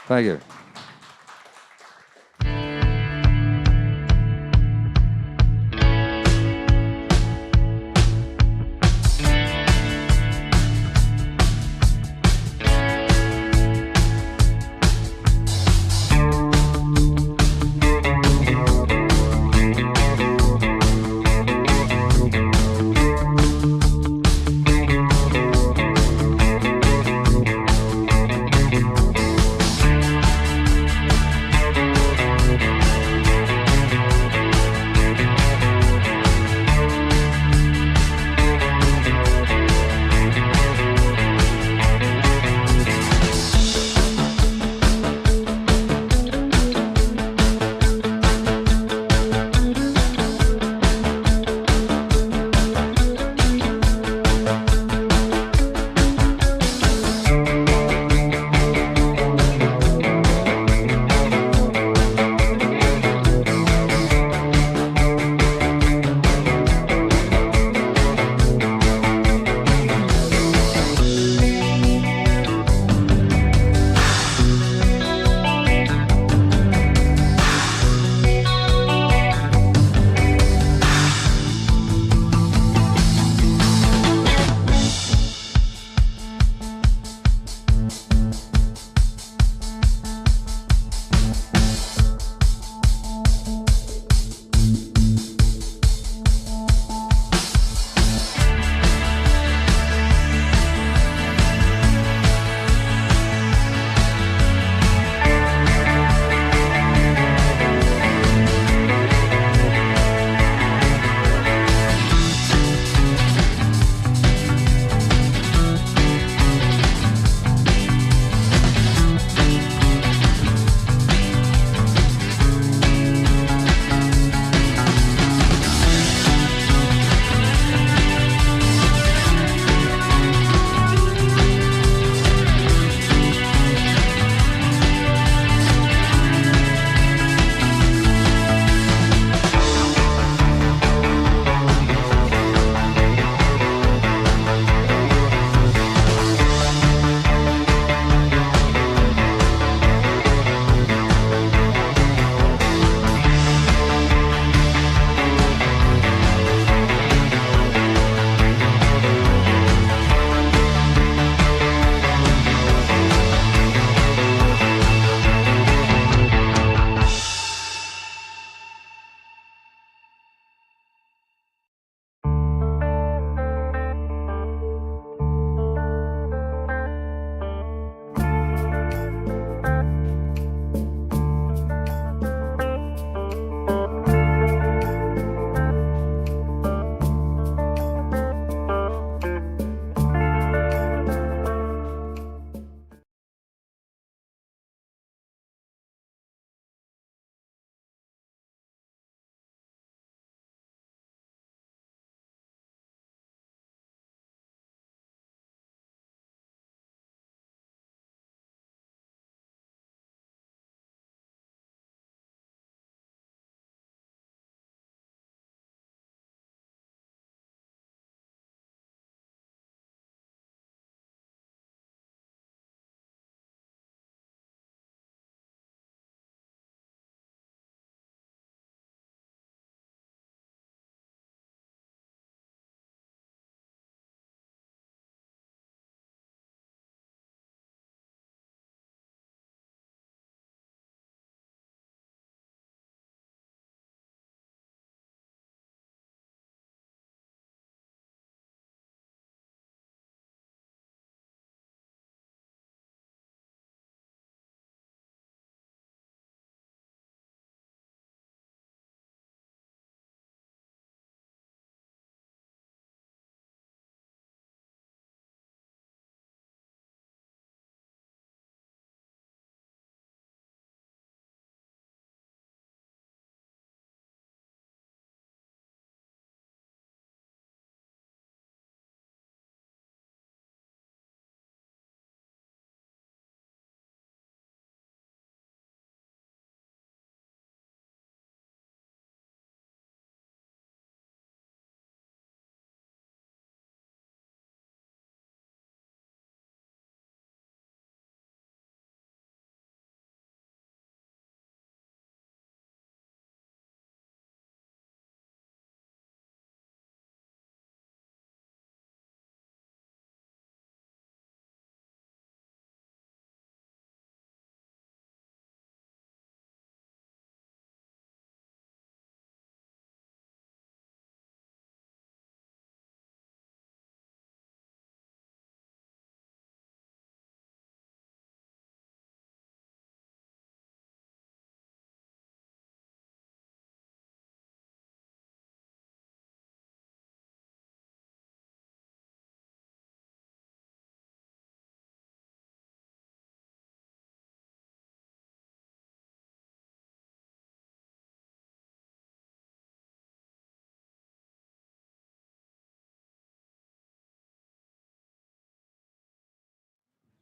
Thank you.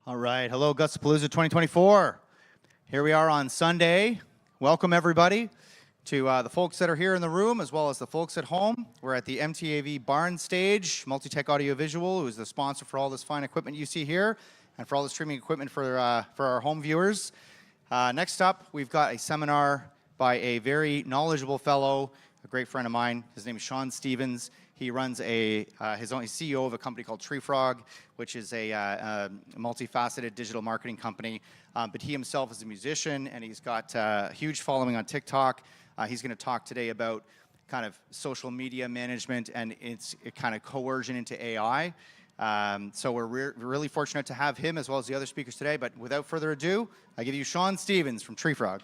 All right. Hello, Gussapolooza 2024. Here we are on Sunday. Welcome, everybody, to the folks that are here in the room as well as the folks at home. We're at the MTAV Barn Stage, Multitech Audiovisual, who is the sponsor for all this fine equipment you see here and for all the streaming equipment for our home viewers. Next up, we've got a seminar by a very knowledgeable fellow, a great friend of mine. His name is Sean Stevens. He runs he's CEO of a company called Tree Frog, which is a multifaceted digital marketing company. But he himself is a musician, and he's got a huge following on TikTok. He's going to talk today about kind of social media management and its kind of coercion into AI. So we're really fortunate to have him as well as the other speakers today. But without further ado, I give you Sean Stevens from Tree Frog.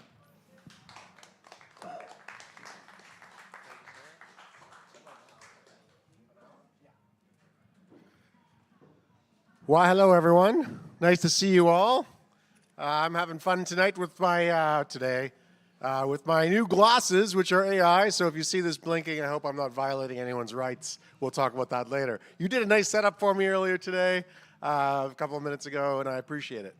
Why, hello, everyone. Nice to see you all. I'm having fun tonight with my with my new glasses, which are AI. So if you see this blinking, I hope I'm not violating anyone's rights. We'll talk about that later. You did a nice setup for me earlier today, a couple of minutes ago, and I appreciate it.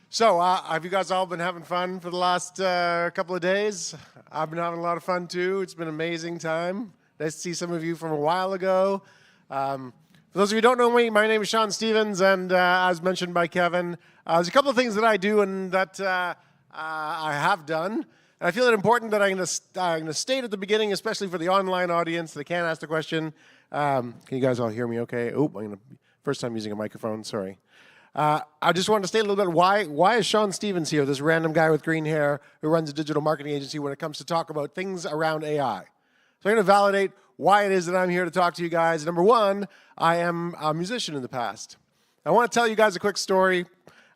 So have you guys all been having fun for the last couple of days? I've been having a lot of fun too. It's been an amazing time. Nice to see some of you from a while ago. For those of you who don't know me, my name is Sean Stevens, and as mentioned by Kevin, there's a couple of things that I do and that I have done. And I feel it important that I'm going to state at the beginning, especially for the online audience that can't ask the question. Can you guys all hear me okay? Oh, first time using a microphone, sorry. I just wanted to state a little bit why is Sean Stevens here, this random guy with green hair who runs a digital marketing agency when it comes to talk about things around AI. So I'm going to validate why it is that I'm here to talk to you guys. Number one, I am a musician in the past. I want to tell you guys a quick story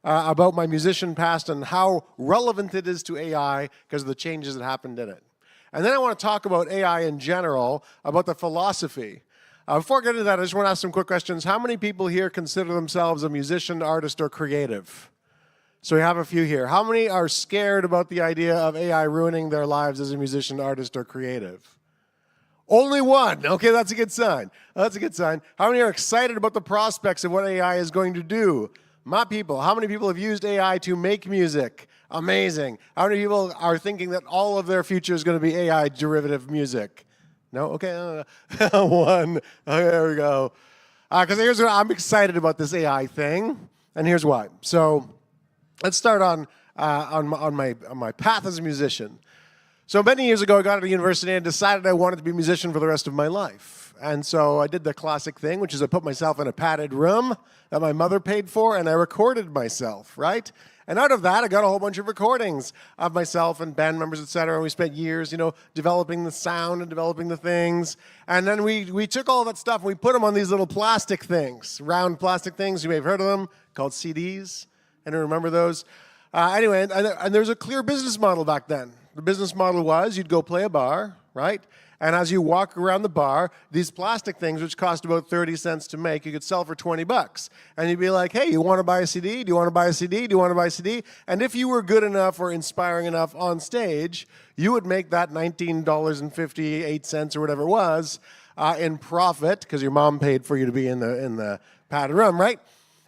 about my musician past and how relevant it is to AI because of the changes that happened in it. And then I want to talk about AI in general, about the philosophy. Before I get into that, I just want to ask some quick questions. How many people here consider themselves a musician, artist, or creative? So we have a few here. How many are scared about the idea of AI ruining their lives as a musician, artist, or creative? Only one. Okay, that's a good sign. That's a good sign. How many are excited about the prospects of what AI is going to do? My people. How many people have used AI to make music? Amazing. How many people are thinking that all of their future is going to be AI derivative music? No? Okay. One. Okay, there we go. Because here's what I'm excited about this AI thing, and here's why. So let's start on my path as a musician. So many years ago, I got out of university and decided I wanted to be a musician for the rest of my life. And so I did the classic thing, which is I put myself in a padded room that my mother paid for, and I recorded myself, right? And out of that, I got a whole bunch of recordings of myself and band members, et cetera. And we spent years, developing the sound and developing the things. And then we took all that stuff and we put them on these little plastic things, round plastic things. You may have heard of them, called CDs. Anyone remember those? Anyway, and there was a clear business model back then. The business model was you'd go play a bar, right? And as you walk around the bar, these plastic things, which cost about 30 cents to make, you could sell for 20 bucks. And you'd be like, hey, you want to buy a CD? Do you want to buy a CD? Do you want to buy a CD? And if you were good enough or inspiring enough on stage, you would make that $19.58 or whatever it was in profit, because your mom paid for you to be in the padded room, right?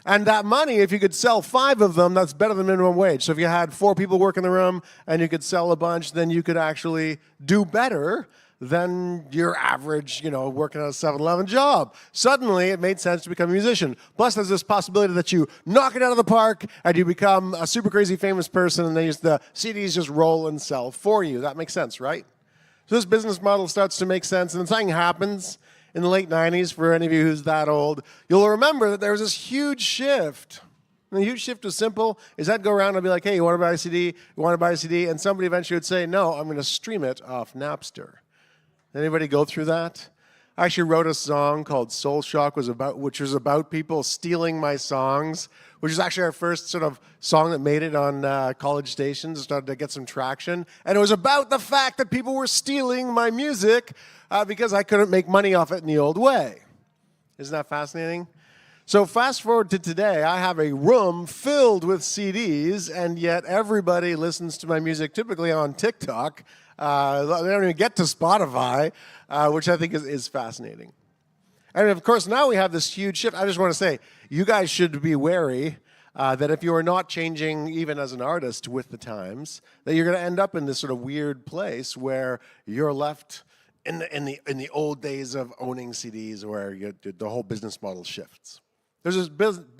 And that money, if you could sell 5 of them, that's better than minimum wage. So if you had 4 people work in the room and you could sell a bunch, then you could actually do better than your average, working at a 7-Eleven job. Suddenly, it made sense to become a musician. Plus, there's this possibility that you knock it out of the park and you become a super crazy famous person and the CDs just roll and sell for you. That makes sense, right? So this business model starts to make sense, and then something happens in the late 90s, for any of you who's that old. You'll remember that there was this huge shift. And the huge shift was simple, is I'd go around and be like, hey, you want to buy a CD? You want to buy a CD? And somebody eventually would say, no, I'm going to stream it off Napster. Anybody go through that? I actually wrote a song called Soul Shock, which was about people stealing my songs, which is actually our first sort of song that made it on college stations and started to get some traction. And it was about the fact that people were stealing my music because I couldn't make money off it in the old way. Isn't that fascinating? So fast forward to today, I have a room filled with CDs, and yet everybody listens to my music typically on TikTok. They don't even get to Spotify, which I think is fascinating. And of course, now we have this huge shift. I just want to say, you guys should be wary that if you are not changing, even as an artist, with the times, that you're going to end up in this sort of weird place where you're left in the old days of owning CDs, where the whole business model shifts. There's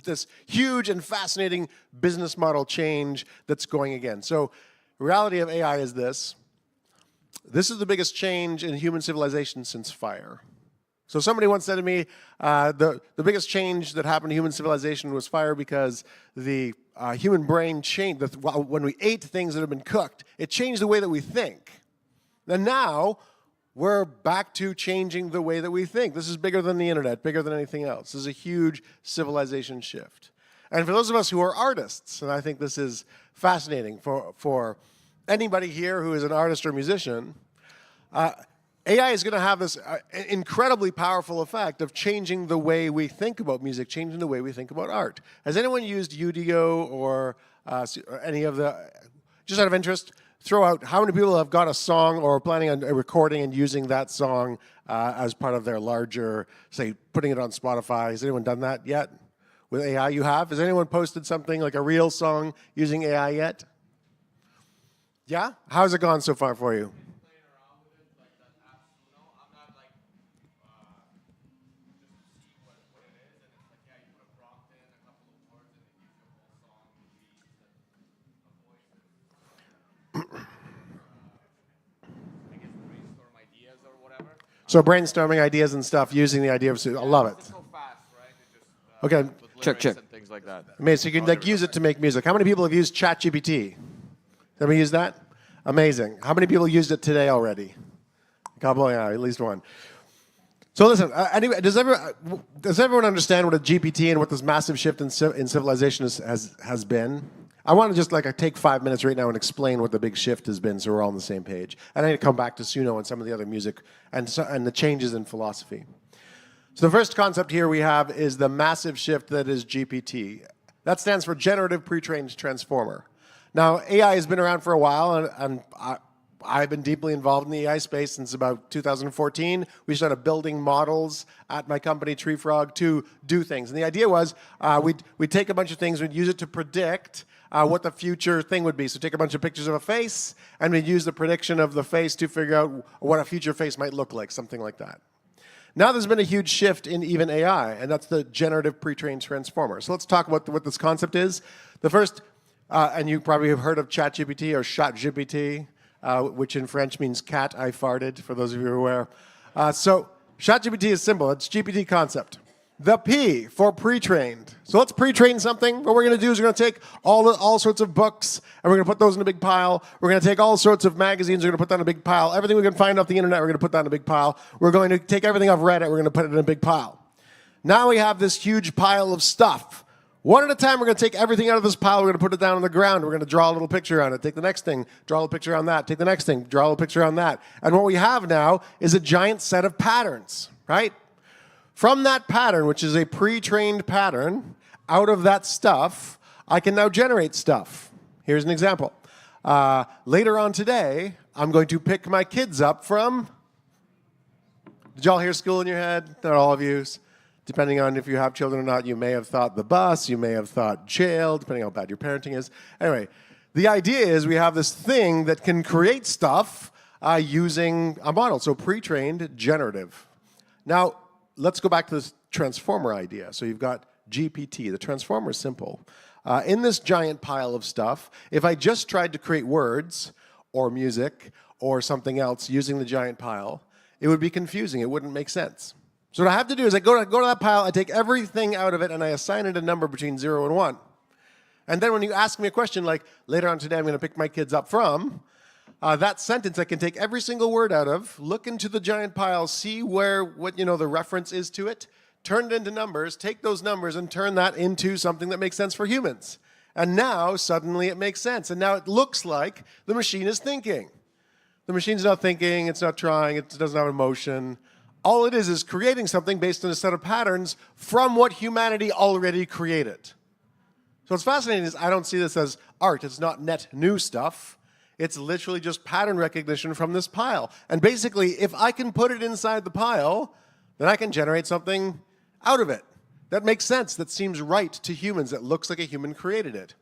this huge and fascinating business model change that's going again. So the reality of AI is this. This is the biggest change in human civilization since fire. So somebody once said to me, the biggest change that happened to human civilization was fire, because the human brain changed. When we ate things that have been cooked, it changed the way that we think. And now, we're back to changing the way that we think. This is bigger than the internet, bigger than anything else. This is a huge civilization shift. And for those of us who are artists, and I think this is fascinating for anybody here who is an artist or musician, AI is going to have this incredibly powerful effect of changing the way we think about music, changing the way we think about art. Has anyone used Udio or any of the, just out of interest, throw out how many people have got a song or planning on recording and using that song as part of their larger, say, putting it on Spotify? Has anyone done that yet? With AI, you have? Has anyone posted something like a real song using AI yet? Yeah? How's it gone so far for you? So brainstorming ideas and stuff, using the idea of, I love it. Okay. Check. And things like that. Amazing. So you can use it to make music. How many people have used ChatGPT? Have you used that? Amazing. How many people used it today already? A couple, yeah, at least one. So listen, anyway, does everyone understand what a GPT and what this massive shift in civilization has been? I want to just take 5 minutes right now and explain what the big shift has been, so we're all on the same page. And I need to come back to Suno and some of the other music and the changes in philosophy. So the first concept here we have is the massive shift that is GPT. That stands for Generative Pre-trained Transformer. Now, AI has been around for a while, and I've been deeply involved in the AI space since about 2014. We started building models at my company, Tree Frog, to do things. And the idea was we'd take a bunch of things, we'd use it to predict what the future thing would be. So take a bunch of pictures of a face, and we'd use the prediction of the face to figure out what a future face might look like, something like that. Now there's been a huge shift in even AI, and that's the Generative Pre-trained Transformer. So let's talk about what this concept is. The first, and you probably have heard of ChatGPT or ChatGPT, which in French means cat I farted, for those of you who are aware. So ChatGPT is simple. It's GPT concept. The P for pre-trained. So let's pre-train something. What we're going to do is we're going to take all sorts of books, and we're going to put those in a big pile. We're going to take all sorts of magazines. We're going to put that in a big pile. Everything we can find off the internet, we're going to put that in a big pile. We're going to take everything off Reddit. We're going to put it in a big pile. Now we have this huge pile of stuff. One at a time, we're going to take everything out of this pile. We're going to put it down on the ground. We're going to draw a little picture on it. Take the next thing, draw a little picture on that. Take the next thing, draw a little picture on that. And what we have now is a giant set of patterns, right? From that pattern, which is a pre-trained pattern, out of that stuff, I can now generate stuff. Here's an example. Later on today, I'm going to pick my kids up from... Did y'all hear school in your head? Not all of you. Depending on if you have children or not, you may have thought the bus, you may have thought jail, depending on how bad your parenting is. Anyway, the idea is we have this thing that can create stuff using a model. So pre-trained, generative. Now, let's go back to this transformer idea. So you've got GPT. The transformer is simple. In this giant pile of stuff, if I just tried to create words or music or something else using the giant pile, it would be confusing. It wouldn't make sense. So what I have to do is I go to that pile, I take everything out of it, and I assign it a number between 0 and 1. And then when you ask me a question like, later on today I'm going to pick my kids up from, that sentence I can take every single word out of, look into the giant pile, see what the reference is to it, turn it into numbers, take those numbers and turn that into something that makes sense for humans. And now suddenly it makes sense. And now it looks like the machine is thinking. The machine's not thinking, it's not trying, it doesn't have emotion. All it is creating something based on a set of patterns from what humanity already created. So what's fascinating is I don't see this as art. It's not net new stuff. It's literally just pattern recognition from this pile. And basically, if I can put it inside the pile, then I can generate something out of it that makes sense, that seems right to humans, that looks like a human created it.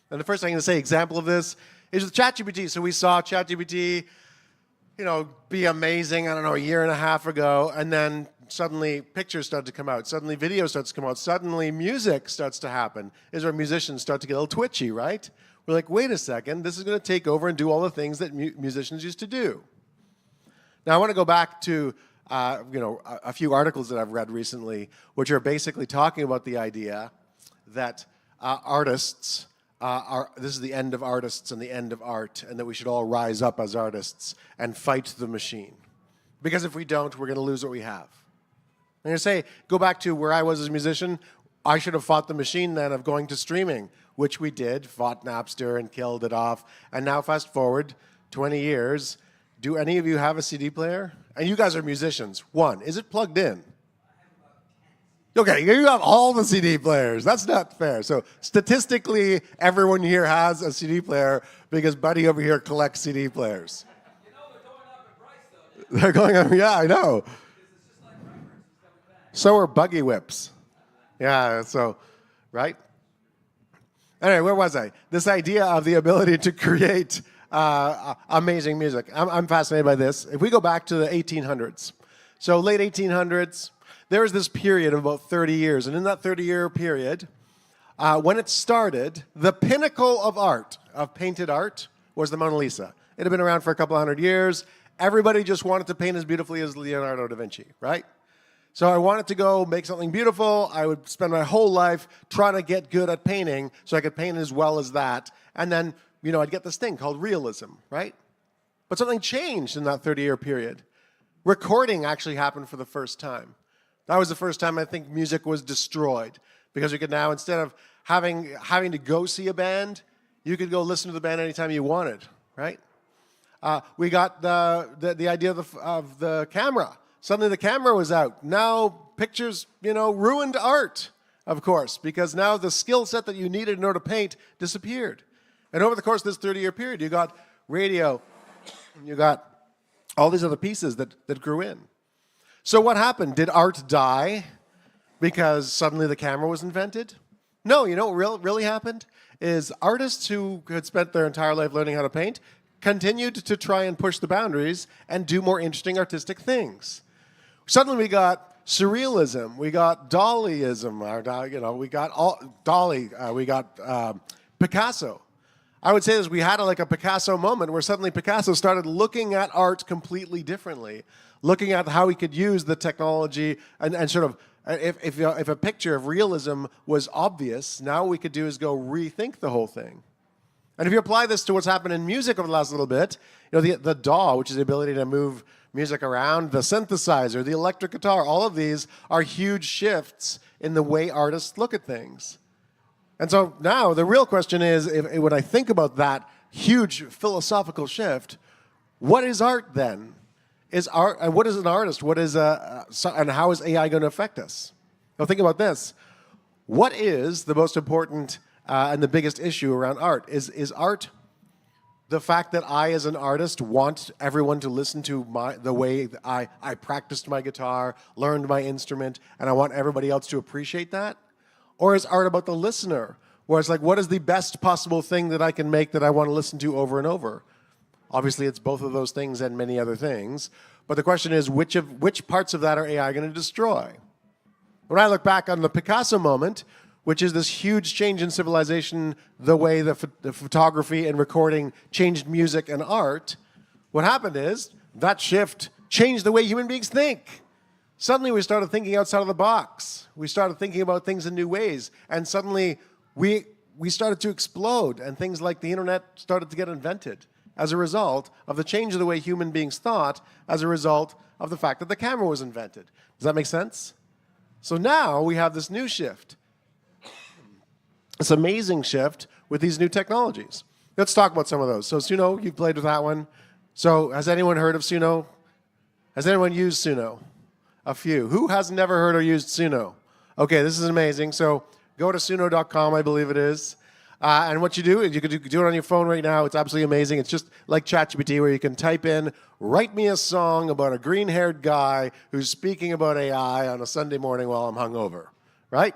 And the first thing I'm going to say, example of this, is with ChatGPT. So we saw ChatGPT, be amazing, I don't know, a year and a half ago, and then suddenly pictures start to come out, suddenly video starts to come out, suddenly music starts to happen, is where musicians start to get a little twitchy, right? We're like, wait a second, this is going to take over and do all the things that musicians used to do. Now I want to go back to a few articles that I've read recently, which are basically talking about the idea that artists this is the end of artists and the end of art, and that we should all rise up as artists and fight the machine. Because if we don't, we're going to lose what we have. I'm going to say, go back to where I was as a musician. I should have fought the machine then of going to streaming, which we did, fought Napster and killed it off. And now fast forward 20 years, do any of you have a CD player? And you guys are musicians. One, is it plugged in? Okay, you have all the CD players. That's not fair. So statistically, everyone here has a CD player because Buddy over here collects CD players. They're going up, yeah, I know. So are buggy whips. Yeah, so, right? Anyway, where was I? This idea of the ability to create amazing music. I'm fascinated by this. If we go back to the 1800s, so late 1800s, there was this period of about 30 years. And in that 30-year period, when it started, the pinnacle of art, of painted art, was the Mona Lisa. It had been around for a couple hundred years. Everybody just wanted to paint as beautifully as Leonardo da Vinci, right? So I wanted to go make something beautiful. I would spend my whole life trying to get good at painting so I could paint as well as that. And then, I'd get this thing called realism, right? But something changed in that 30-year period. Recording actually happened for the first time. That was the first time I think music was destroyed, because you could now, instead of having to go see a band, you could go listen to the band anytime you wanted, right? We got the idea of the camera. Suddenly the camera was out. Now pictures, ruined art, of course, because now the skill set that you needed in order to paint disappeared. And over the course of this 30-year period, you got radio, you got all these other pieces that grew in. So what happened? Did art die because suddenly the camera was invented? No, what really happened is artists who had spent their entire life learning how to paint continued to try and push the boundaries and do more interesting artistic things. Suddenly we got surrealism, we got Daliism, we got we got Picasso. I would say this, we had a Picasso moment where suddenly Picasso started looking at art completely differently, looking at how he could use the technology and sort of, if a picture of realism was obvious, now what we could do is go rethink the whole thing. And if you apply this to what's happened in music over the last little bit, the DAW, which is the ability to move music around, the synthesizer, the electric guitar, all of these are huge shifts in the way artists look at things. And so now the real question is, when I think about that huge philosophical shift, what is art then? Is art, and what is an artist? What is and how is AI going to affect us? Now think about this. What is the most important and the biggest issue around art? Is art the fact that I, as an artist, want everyone to listen to the way I practiced my guitar, learned my instrument, and I want everybody else to appreciate that? Or is art about the listener, where it's like, what is the best possible thing that I can make that I want to listen to over and over? Obviously, it's both of those things and many other things. But the question is, which parts of that are AI going to destroy? When I look back on the Picasso moment, which is this huge change in civilization, the way the photography and recording changed music and art, what happened is that shift changed the way human beings think. Suddenly we started thinking outside of the box. We started thinking about things in new ways. And suddenly we started to explode, and things like the internet started to get invented as a result of the change of the way human beings thought, as a result of the fact that the camera was invented. Does that make sense? So now we have this new shift. This amazing shift with these new technologies. Let's talk about some of those. So Suno, you've played with that one. So has anyone heard of Suno? Has anyone used Suno? A few. Who has never heard or used Suno? Okay, this is amazing. So go to suno.com, I believe it is. And what you do is you can do it on your phone right now. It's absolutely amazing. It's just like ChatGPT, where you can type in, write me a song about a green-haired guy who's speaking about AI on a Sunday morning while I'm hungover, right?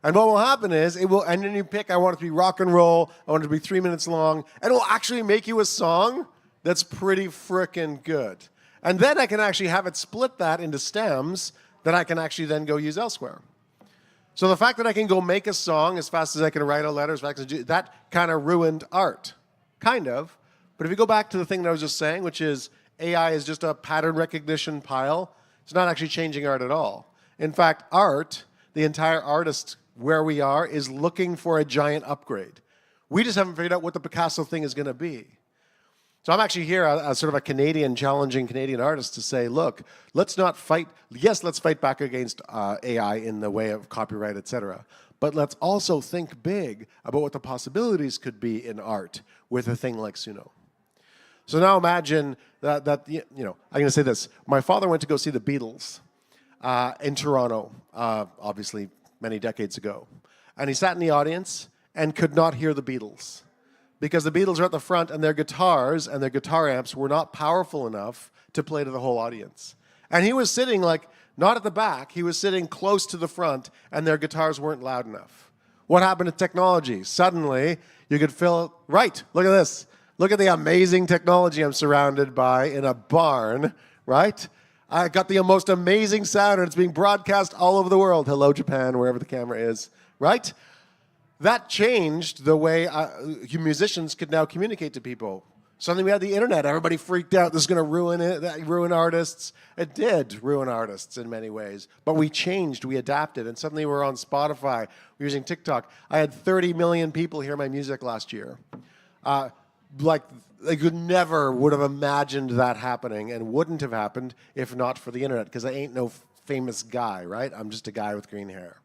And what will happen is and then you pick, I want it to be rock and roll, I want it to be 3 minutes long, and it will actually make you a song that's pretty frickin' good. And then I can actually have it split that into stems that I can actually then go use elsewhere. So the fact that I can go make a song as fast as I can write a letter, as fast as I can that kind of ruined art. Kind of. But if you go back to the thing that I was just saying, which is AI is just a pattern recognition pile, it's not actually changing art at all. In fact, art, the entire artist where we are, is looking for a giant upgrade. We just haven't figured out what the Picasso thing is going to be. So I'm actually here as sort of a Canadian, challenging Canadian artist to say, look, let's not fight. Yes, let's fight back against AI in the way of copyright, et cetera. But let's also think big about what the possibilities could be in art with a thing like Suno. So now imagine that you know, I'm going to say this. My father went to go see the Beatles in Toronto, obviously many decades ago. And he sat in the audience and could not hear the Beatles, because the Beatles are at the front and their guitars and their guitar amps were not powerful enough to play to the whole audience. And he was sitting like, not at the back, he was sitting close to the front and their guitars weren't loud enough. What happened to technology? Suddenly, you could fill, right, look at this. Look at the amazing technology I'm surrounded by in a barn, right? I got the most amazing sound and it's being broadcast all over the world. Hello, Japan, wherever the camera is, right? That changed the way musicians could now communicate to people. Suddenly we had the internet. Everybody freaked out. This is going to ruin it, ruin artists. It did ruin artists in many ways. But we changed, we adapted, and suddenly we're on Spotify. We're using TikTok. I had 30 million people hear my music last year. Like, I could never would have imagined that happening, and wouldn't have happened if not for the internet, because I ain't no famous guy, right? I'm just a guy with green hair.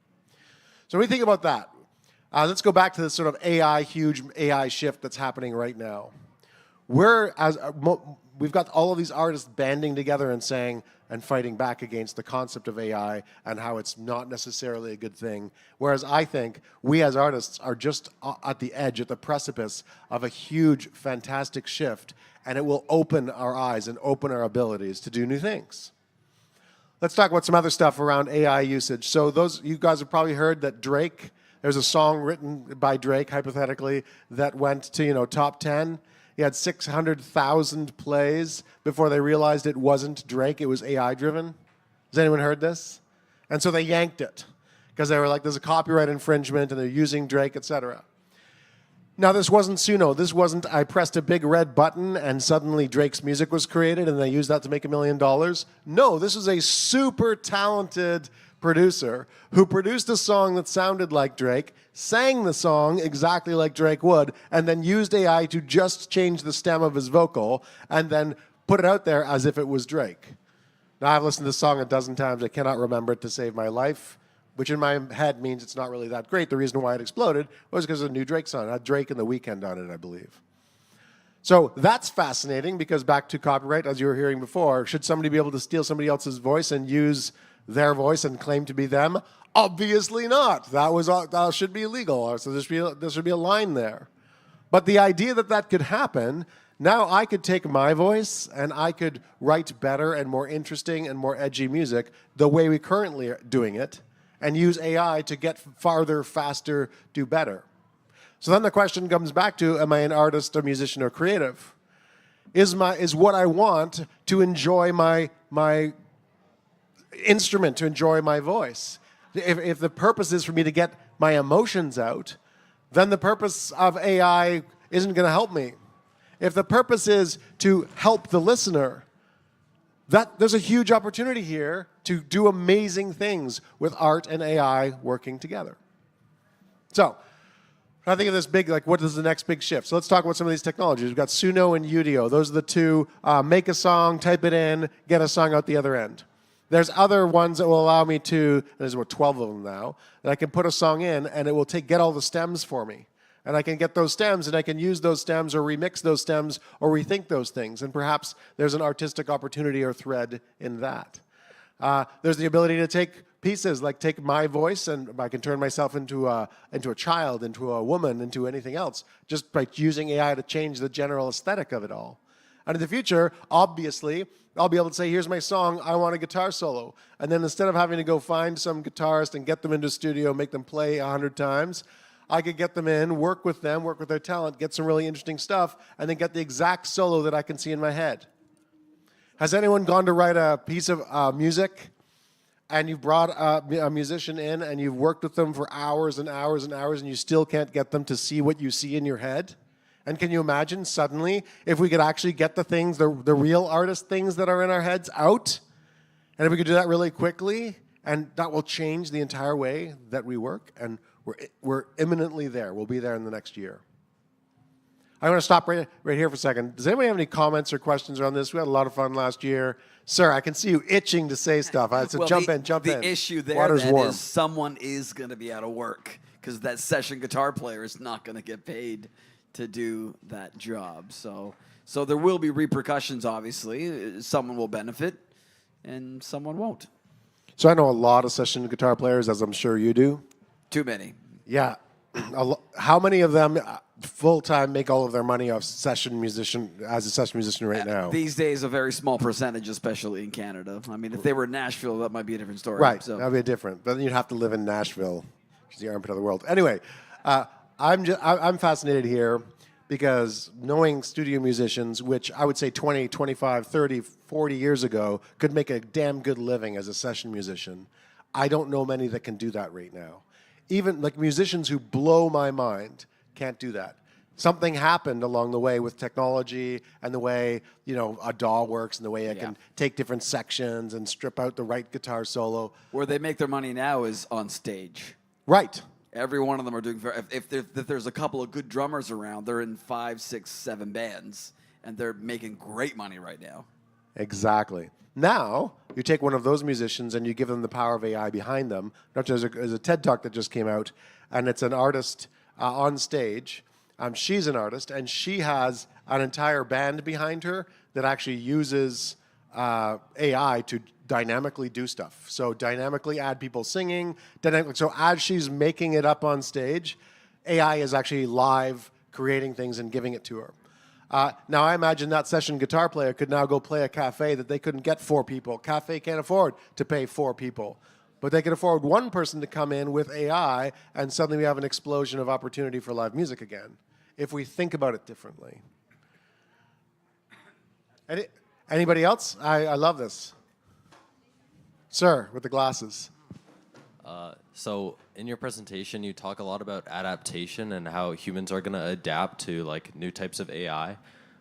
So when we think about that, let's go back to this sort of huge AI shift that's happening right now. We've got all of these artists banding together and saying and fighting back against the concept of AI and how it's not necessarily a good thing. Whereas I think we as artists are just at the edge, at the precipice of a huge, fantastic shift, and it will open our eyes and open our abilities to do new things. Let's talk about some other stuff around AI usage. So you guys have probably heard that Drake, there's a song written by Drake, hypothetically, that went to top 10. He had 600,000 plays before they realized it wasn't Drake, it was AI-driven. Has anyone heard this? And so they yanked it because they were like, there's a copyright infringement and they're using Drake, etc. Now, this wasn't Suno. This wasn't, I pressed a big red button and suddenly Drake's music was created and they used that to make $1 million. No, this was a super talented producer who produced a song that sounded like Drake, sang the song exactly like Drake would, and then used AI to just change the stem of his vocal and then put it out there as if it was Drake. Now, I've listened to this song a dozen times. I cannot remember it to save my life, which in my head means it's not really that great. The reason why it exploded was because of a new Drake song. It had Drake and The Weeknd on it, I believe. So that's fascinating because back to copyright, as you were hearing before, should somebody be able to steal somebody else's voice and use their voice and claim to be them? Obviously not. That should be illegal. So there should be a line there. But the idea that that could happen, now I could take my voice and I could write better and more interesting and more edgy music the way we currently are doing it and use AI to get farther, faster, do better. So then the question comes back to, am I an artist, a musician, or creative? Is what I want to enjoy my instrument, to enjoy my voice? If the purpose is for me to get my emotions out, then the purpose of AI isn't going to help me. If the purpose is to help the listener, there's a huge opportunity here to do amazing things with art and AI working together. So, I think of this big, like, what is the next big shift? So let's talk about some of these technologies. We've got Suno and Udio. Those are the two. Make a song, type it in, get a song out the other end. There's other ones that will allow me to, there's about 12 of them now, that I can put a song in and it will get all the stems for me. And I can get those stems and I can use those stems or remix those stems or rethink those things. And perhaps there's an artistic opportunity or thread in that. There's the ability to take pieces, like take my voice and I can turn myself into a child, into a woman, into anything else, just by using AI to change the general aesthetic of it all. And in the future, obviously, I'll be able to say, here's my song, I want a guitar solo. And then instead of having to go find some guitarist and get them into a studio, make them play 100 times, I could get them in, work with them, work with their talent, get some really interesting stuff, and then get the exact solo that I can see in my head. Has anyone gone to write a piece of music, and you've brought a musician in, and you've worked with them for hours and hours and hours, and you still can't get them to see what you see in your head? And can you imagine suddenly if we could actually get the things, the real artist things that are in our heads out? And if we could do that really quickly, and that will change the entire way that we work, and we're imminently there. We'll be there in the next year. I want to stop right here for a second. Does anybody have any comments or questions around this? We had a lot of fun last year. Sir, I can see you itching to say stuff. I said, jump in. The issue there Water's then warm. is someone is going to be out of work because that session guitar player is not going to get paid to do that job. So there will be repercussions, obviously. Someone will benefit and someone won't. So I know a lot of session guitar players, as I'm sure you do. Too many. Yeah. How many of them full-time make all of their money off as a session musician right now? These days, a very small percentage, especially in Canada. I mean, if they were in Nashville, that might be a different story. Right, So. that would be different. But then you'd have to live in Nashville, which is the armpit of the world. Anyway, I'm fascinated here because knowing studio musicians, which I would say 20, 25, 30, 40 years ago, could make a damn good living as a session musician. I don't know many that can do that right now. Even like musicians who blow my mind can't do that. Something happened along the way with technology and the way, a DAW works and the way I can take different sections and strip out the right guitar solo. Where they make their money now is on stage. Right. Every one of them are doing. If there's a couple of good drummers around, they're in 5, 6, 7 bands, and they're making great money right now. Exactly. Now, you take one of those musicians and you give them the power of AI behind them. There's a TED Talk that just came out, and it's an artist on stage. She's an artist, and she has an entire band behind her that actually uses AI to dynamically do stuff. So dynamically add people singing. So as she's making it up on stage, AI is actually live creating things and giving it to her. Now, I imagine that session guitar player could now go play a cafe that they couldn't get 4 people. Cafe can't afford to pay 4 people. But they can afford 1 person to come in with AI, and suddenly we have an explosion of opportunity for live music again, if we think about it differently. Anybody else? I love this. Sir, with the glasses. So in your presentation, you talk a lot about adaptation and how humans are going to adapt to like new types of AI.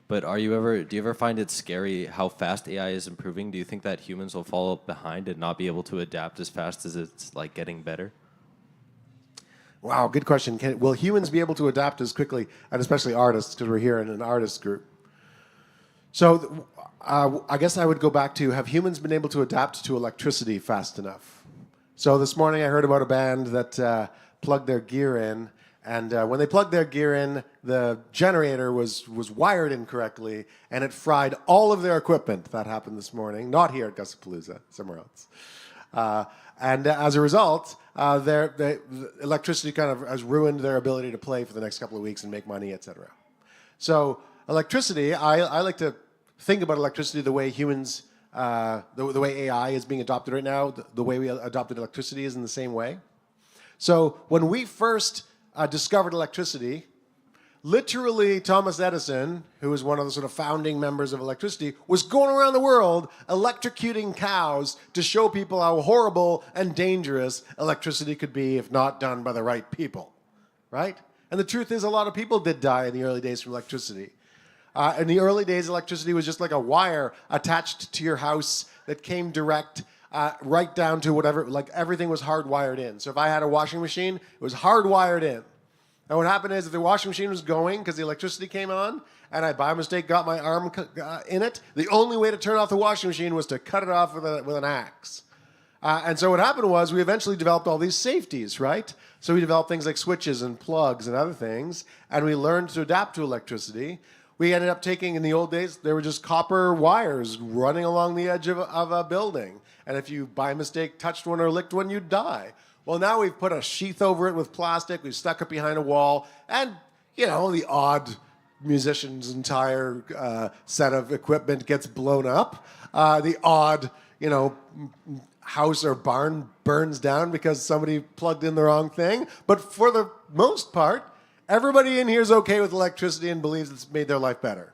But do you ever find it scary how fast AI is improving? Do you think that humans will fall behind and not be able to adapt as fast as it's like getting better? Wow, good question. Will humans be able to adapt as quickly, and especially artists, because we're here in an artist group? So I guess I would go back to, have humans been able to adapt to electricity fast enough? So this morning I heard about a band that plugged their gear in, and when they plugged their gear in, the generator was wired incorrectly, and it fried all of their equipment. That happened this morning, not here at Gussapolooza, somewhere else. And as a result, the electricity kind of has ruined their ability to play for the next couple of weeks and make money, etc. So electricity, I like to think about electricity the way humans, the way AI is being adopted right now, the way we adopted electricity is in the same way. So when we first discovered electricity, literally Thomas Edison, who was one of the sort of founding members of electricity, was going around the world electrocuting cows to show people how horrible and dangerous electricity could be if not done by the right people, right? And the truth is a lot of people did die in the early days from electricity. In the early days, electricity was just like a wire attached to your house that came direct right down to whatever, like everything was hardwired in. So if I had a washing machine, it was hardwired in. And what happened is if the washing machine was going because the electricity came on, and I by mistake got my arm in it, the only way to turn off the washing machine was to cut it off with an axe. And so what happened was we eventually developed all these safeties, right? So we developed things like switches and plugs and other things, and we learned to adapt to electricity. We ended up taking, in the old days, there were just copper wires running along the edge of a building. And if you, by mistake, touched one or licked one, you'd die. Well, now we've put a sheath over it with plastic, we've stuck it behind a wall, and, the odd musician's entire set of equipment gets blown up. The odd, house or barn burns down because somebody plugged in the wrong thing. But for the most part, everybody in here is okay with electricity and believes it's made their life better.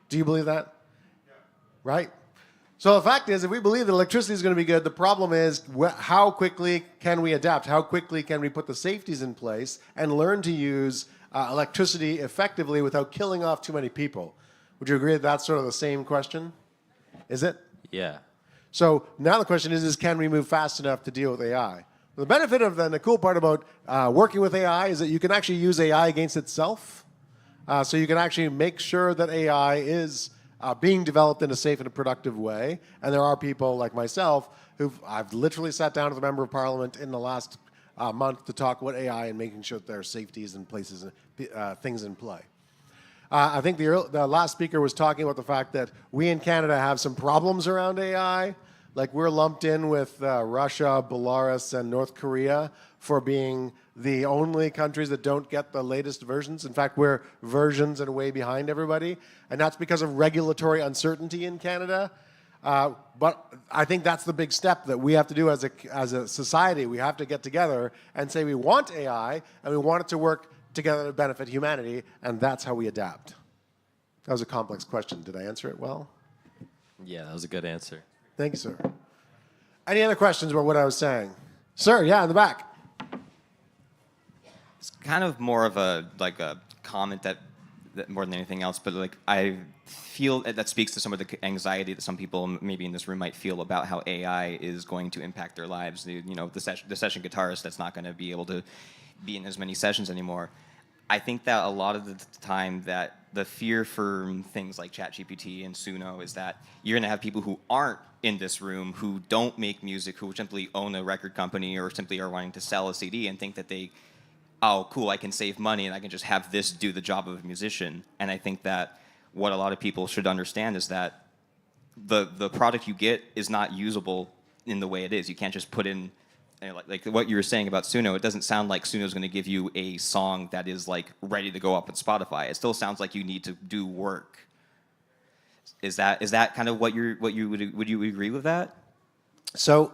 Do you believe that? Yeah. Right? So the fact is, if we believe that electricity is going to be good, the problem is how quickly can we adapt? How quickly can we put the safeties in place and learn to use electricity effectively without killing off too many people? Would you agree that that's sort of the same question? Is it? Yeah. So now the question is can we move fast enough to deal with AI? The benefit of the cool part about working with AI is that you can actually use AI against itself. So you can actually make sure that AI is being developed in a safe and a productive way. And there are people like myself I've literally sat down with a member of parliament in the last month to talk about AI and making sure that there are safeties and places, things in play. I think the last speaker was talking about the fact that we in Canada have some problems around AI. Like we're lumped in with Russia, Belarus, and North Korea for being the only countries that don't get the latest versions. In fact, we're versions and way behind everybody. And that's because of regulatory uncertainty in Canada. But I think that's the big step that we have to do as a society. We have to get together and say we want AI and we want it to work together to benefit humanity, and that's how we adapt. That was a complex question. Did I answer it well? Yeah, that was a good answer. Thank you, sir. Any other questions about what I was saying? Sir, yeah, in the back. It's kind of more of a comment that more than anything else, but I feel that speaks to some of the anxiety that some people maybe in this room might feel about how AI is going to impact their lives. The session guitarist that's not going to be able to be in as many sessions anymore. I think that a lot of the time that the fear for things like ChatGPT and Suno is that you're going to have people who aren't in this room, who don't make music, who simply own a record company or simply are wanting to sell a CD and think that oh, cool, I can save money and I can just have this do the job of a musician. And I think that what a lot of people should understand is that the product you get is not usable in the way it is. You can't just put in, like what you were saying about Suno, it doesn't sound like Suno's going to give you a song that is ready to go up on Spotify. It still sounds like you need to do work. Is that kind of would you agree with that? So,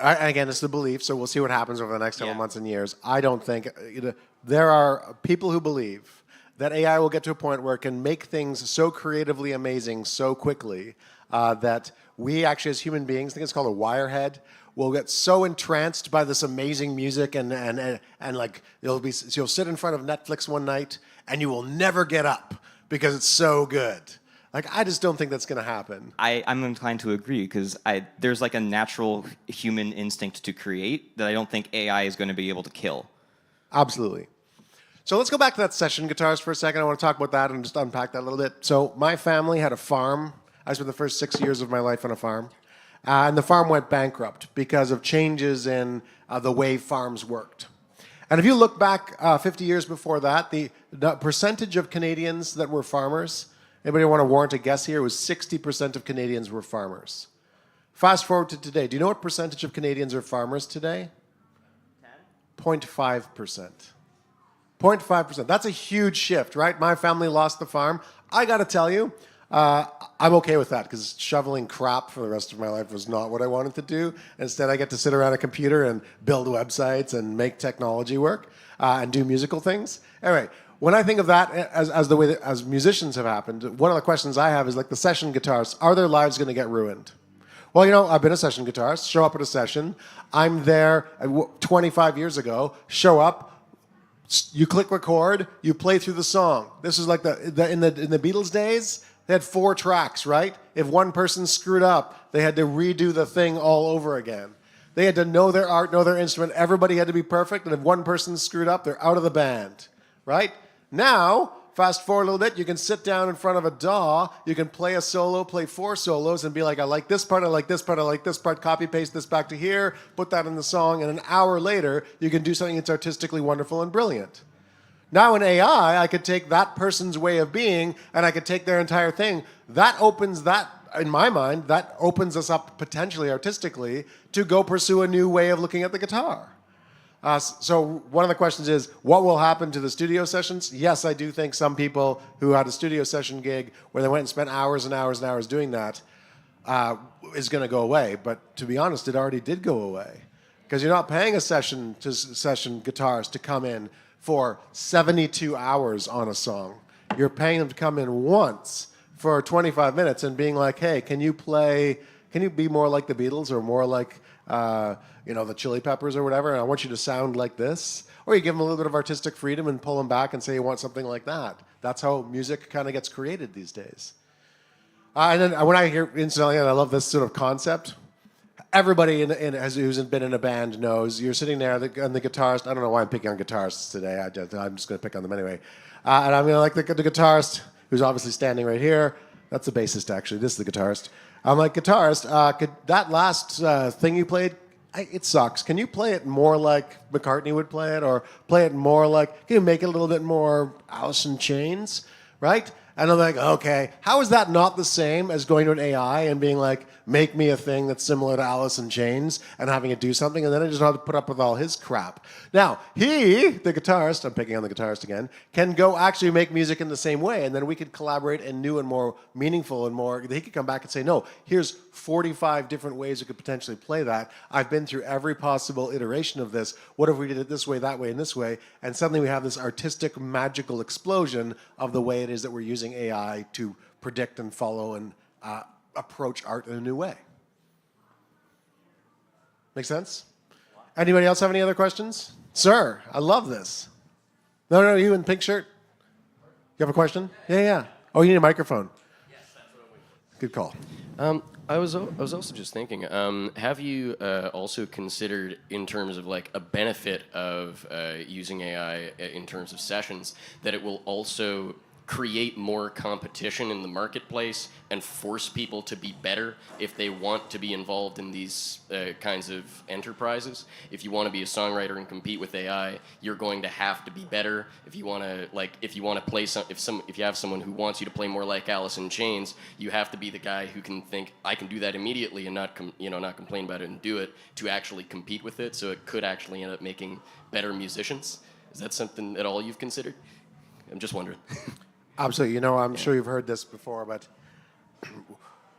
again, it's the belief, so we'll see what happens over the next several months and years. I don't think, there are people who believe that AI will get to a point where it can make things so creatively amazing so quickly that we actually as human beings, I think it's called a wirehead, will get so entranced by this amazing music and you'll sit in front of Netflix one night and you will never get up because it's so good. I just don't think that's going to happen. I'm inclined to agree because there's a natural human instinct to create that I don't think AI is going to be able to kill. Absolutely. So let's go back to that session guitarist for a second. I want to talk about that and just unpack that a little bit. So my family had a farm. I spent the first 6 years of my life on a farm. And the farm went bankrupt because of changes in the way farms worked. And if you look back 50 years before that, the percentage of Canadians that were farmers, anybody want to warrant a guess here? It was 60% of Canadians were farmers. Fast forward to today. Do you know what percentage of Canadians are farmers today? 0.5%. 0.5%. That's a huge shift, right? My family lost the farm. I got to tell you, I'm okay with that because shoveling crap for the rest of my life was not what I wanted to do. Instead, I get to sit around a computer and build websites and make technology work and do musical things. Anyway, when I think of that as the way that as musicians have happened, one of the questions I have is the session guitarists, are their lives going to get ruined? Well, I've been a session guitarist, show up at a session. I'm there 25 years ago, show up, you click record, you play through the song. This is like in the Beatles days, they had 4 tracks, right? If one person screwed up, they had to redo the thing all over again. They had to know their art, know their instrument. Everybody had to be perfect, and if one person screwed up, they're out of the band, right? Now, fast forward a little bit, you can sit down in front of a DAW, you can play a solo, play 4 solos, and be like, I like this part, I like this part, I like this part, copy, paste this back to here, put that in the song, and an hour later, you can do something that's artistically wonderful and brilliant. Now in AI, I could take that person's way of being, and I could take their entire thing. That opens that, in my mind, that opens us up potentially artistically to go pursue a new way of looking at the guitar. So one of the questions is, what will happen to the studio sessions? Yes, I do think some people who had a studio session gig where they went and spent hours and hours and hours doing that is going to go away. But to be honest, it already did go away. Because you're not paying a session guitarist to come in for 72 hours on a song. You're paying them to come in once for 25 minutes and being like, hey, can you be more like the Beatles or more like the Chili Peppers or whatever, and I want you to sound like this. Or you give them a little bit of artistic freedom and pull them back and say you want something like that. That's how music kind of gets created these days. And then when I hear, incidentally, and I love this sort of concept, everybody who's been in a band knows you're sitting there and the guitarist, I don't know why I'm picking on guitarists today, I'm just going to pick on them anyway. And I'm going to like the guitarist, who's obviously standing right here. That's the bassist, actually. This is the guitarist. I'm like, guitarist, could that last thing you played, it sucks. Can you play it more like McCartney would play it? Or play it more like, can you make it a little bit more Alice in Chains, right? And I'm like, okay, how is that not the same as going to an AI and being like, make me a thing that's similar to Alice in Chains and having it do something, and then I just have to put up with all his crap. Now, the guitarist, I'm picking on the guitarist again, can go actually make music in the same way, and then we could collaborate in new and more meaningful and more, he could come back and say, no, here's 45 different ways you could potentially play that. I've been through every possible iteration of this. What if we did it this way, that way, and this way? And suddenly we have this artistic, magical explosion of the way it is that we're using AI to predict and follow and approach art in a new way. Make sense? Anybody else have any other questions? Sir, I love this. No, you in the pink shirt. You have a question? Yeah. Oh, you need a microphone. Yes, that's what I'm waiting for. Good call. I was also just thinking, have you also considered in terms of like a benefit of using AI in terms of sessions that it will also create more competition in the marketplace and force people to be better if they want to be involved in these kinds of enterprises? If you want to be a songwriter and compete with AI, you're going to have to be better. If you want to play if you have someone who wants you to play more like Alice in Chains, you have to be the guy who can think, I can do that immediately and not complain about it and do it, to actually compete with it. So it could actually end up making better musicians. Is that something at all you've considered? I'm just wondering. Absolutely. I'm sure you've heard this before, but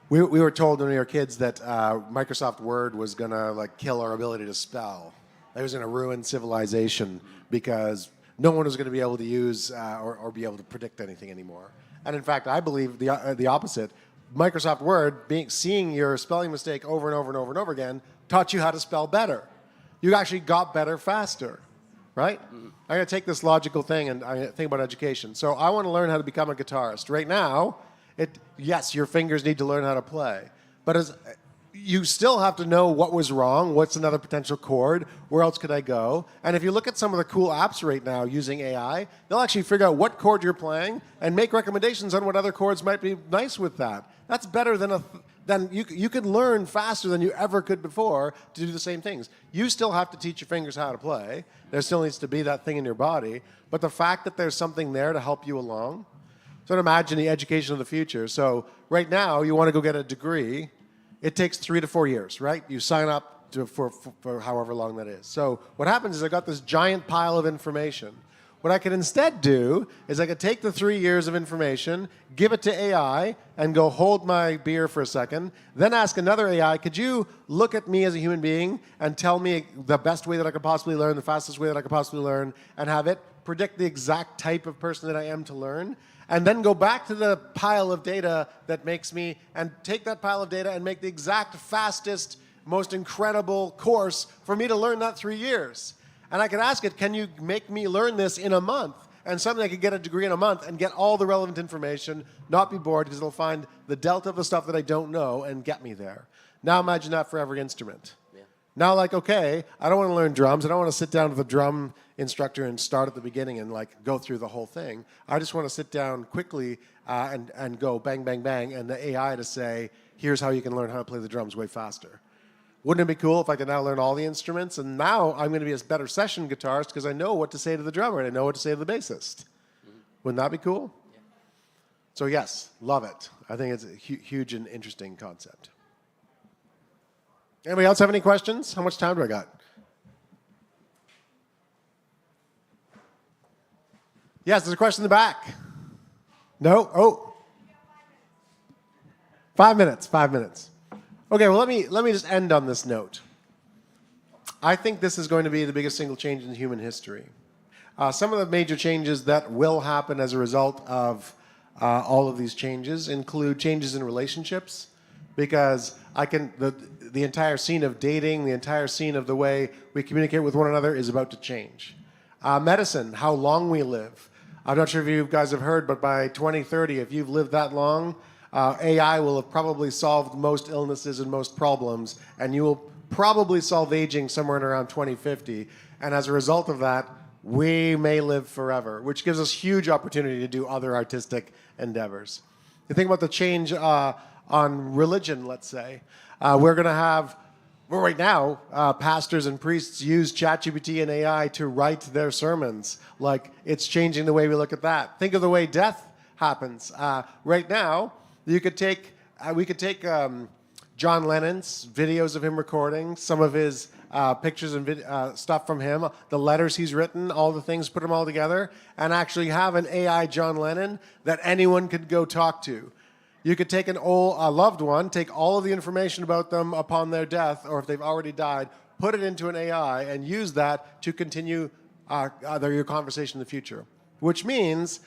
we were told when we were kids that Microsoft Word was going to kill our ability to spell. It was going to ruin civilization because no one was going to be able to use or be able to predict anything anymore. And in fact, I believe the opposite. Microsoft Word, seeing your spelling mistake over and over and over and over again, taught you how to spell better. You actually got better faster. Right? I'm going to take this logical thing and I think about education. So I want to learn how to become a guitarist. Right now, yes, your fingers need to learn how to play. But you still have to know what was wrong, what's another potential chord, where else could I go? And if you look at some of the cool apps right now using AI, they'll actually figure out what chord you're playing and make recommendations on what other chords might be nice with that. That's better than you could learn faster than you ever could before to do the same things. You still have to teach your fingers how to play. There still needs to be that thing in your body. But the fact that there's something there to help you along. So imagine the education of the future. So right now, you want to go get a degree. It takes 3 to 4 years, right? You sign up for however long that is. So what happens is I got this giant pile of information. What I could instead do is I could take the 3 years of information, give it to AI, and go hold my beer for a second, then ask another AI, could you look at me as a human being and tell me the best way that I could possibly learn, the fastest way that I could possibly learn, and have it predict the exact type of person that I am to learn, and then go back to the pile of data that makes me, and take that pile of data and make the exact fastest, most incredible course for me to learn that 3 years. And I could ask it, can you make me learn this in a month? And suddenly I could get a degree in a month and get all the relevant information, not be bored, because it'll find the delta of the stuff that I don't know and get me there. Now imagine that for every instrument. Yeah. Now okay, I don't want to learn drums. I don't want to sit down with a drum instructor and start at the beginning and go through the whole thing. I just want to sit down quickly and go bang, bang, bang, and the AI to say, here's how you can learn how to play the drums way faster. Wouldn't it be cool if I could now learn all the instruments? And now I'm going to be a better session guitarist because I know what to say to the drummer and I know what to say to the bassist. Wouldn't that be cool? Yeah. So yes, love it. I think it's a huge and interesting concept. Anybody else have any questions? How much time do I got? Yes, there's a question in the back. No? Oh. 5 minutes, 5 minutes. Okay, well, let me just end on this note. I think this is going to be the biggest single change in human history. Some of the major changes that will happen as a result of all of these changes include changes in relationships, because the entire scene of dating, the entire scene of the way we communicate with one another is about to change. Medicine, how long we live. I'm not sure if you guys have heard, but by 2030, if you've lived that long, AI will have probably solved most illnesses and most problems, and you will probably solve aging somewhere in around 2050. And as a result of that, we may live forever, which gives us huge opportunity to do other artistic endeavors. You think about the change on religion, let's say. We're going to have, well, right now, pastors and priests use ChatGPT and AI to write their sermons. Like, it's changing the way we look at that. Think of the way death happens. Right now, we could take John Lennon's videos of him recording, some of his pictures and stuff from him, the letters he's written, all the things, put them all together, and actually have an AI John Lennon that anyone could go talk to. You could take a loved one, take all of the information about them upon their death, or if they've already died, put it into an AI, and use that to continue your conversation in the future. Which means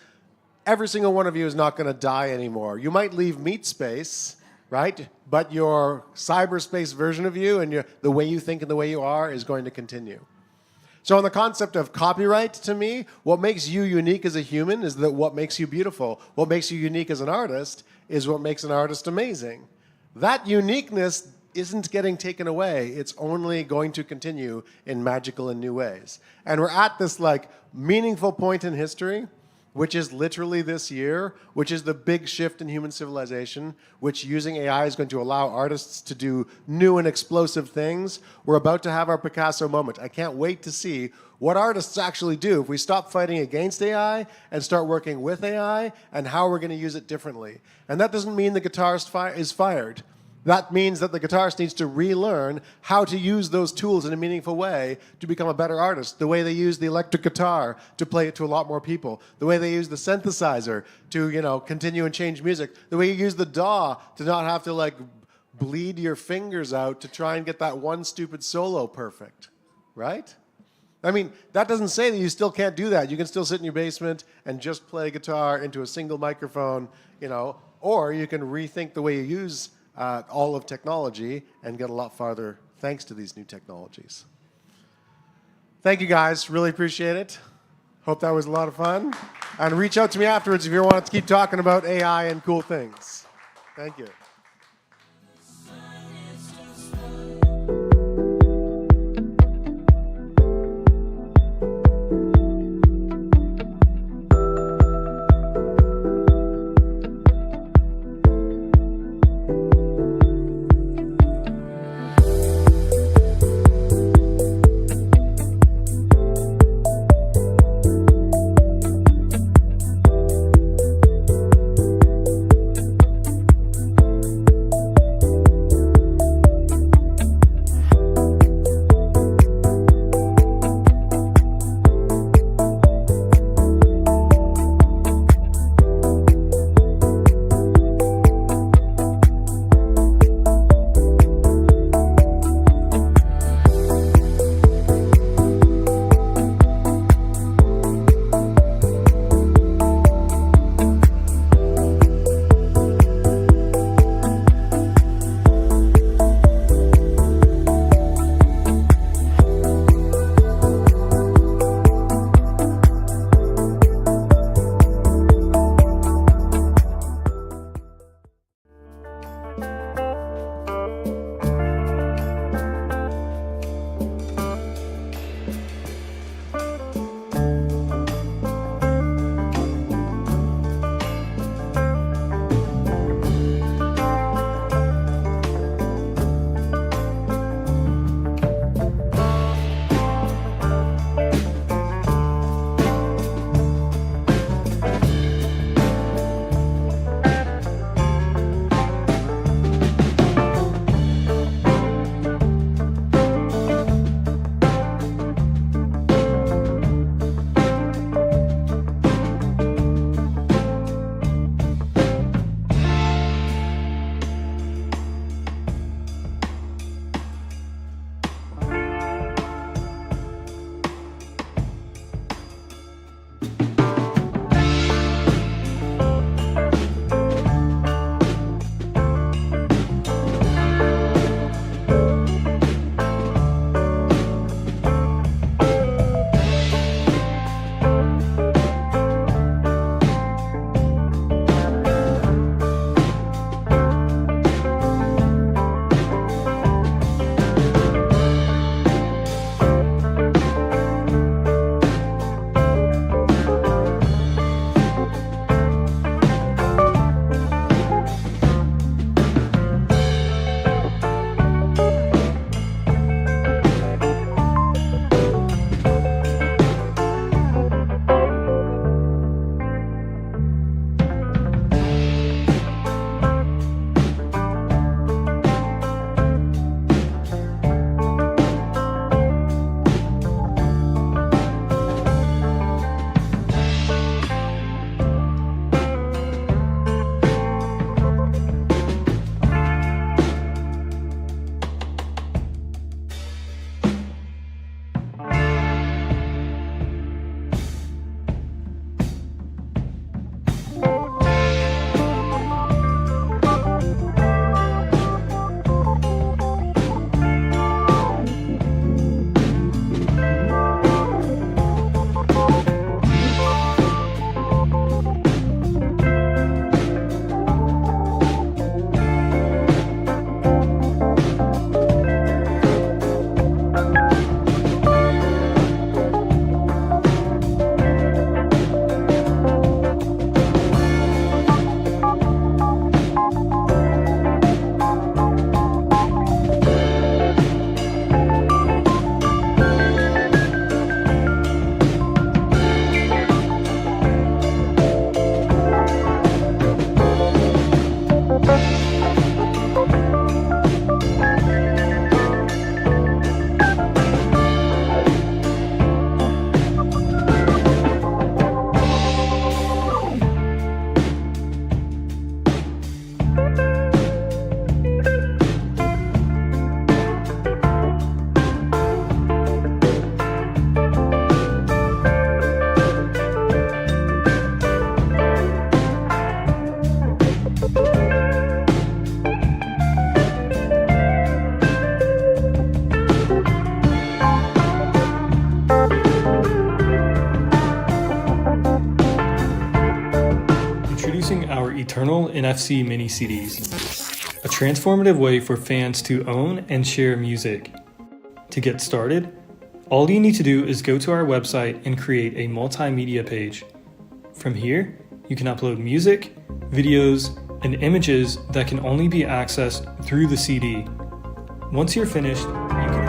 every single one of you is not going to die anymore. You might leave meat space, right? But your cyberspace version of you and the way you think and the way you are is going to continue. So on the concept of copyright, to me, what makes you unique as a human is that what makes you beautiful. What makes you unique as an artist is what makes an artist amazing. That uniqueness isn't getting taken away. It's only going to continue in magical and new ways. And we're at this like meaningful point in history, which is literally this year, which is the big shift in human civilization, which using AI is going to allow artists to do new and explosive things. We're about to have our Picasso moment. I can't wait to see what artists actually do if we stop fighting against AI and start working with AI, and how we're going to use it differently. And that doesn't mean the guitarist is fired. That means that the guitarist needs to relearn how to use those tools in a meaningful way to become a better artist. The way they use the electric guitar to play it to a lot more people. The way they use the synthesizer to, continue and change music. The way you use the DAW to not have to like bleed your fingers out to try and get that one stupid solo perfect, right? I mean, that doesn't say that you still can't do that. You can still sit in your basement and just play guitar into a single microphone, or you can rethink the way you use all of technology and get a lot farther thanks to these new technologies. Thank you guys, really appreciate it. Hope that was a lot of fun. And reach out to me afterwards if you want to keep talking about AI and cool things. Thank you. Eternal NFC mini CDs, a transformative way for fans to own and share music. To get started, all you need to do is go to our website and create a multimedia page. From here, you can upload music, videos, and images that can only be accessed through the CD. Once you're finished, you can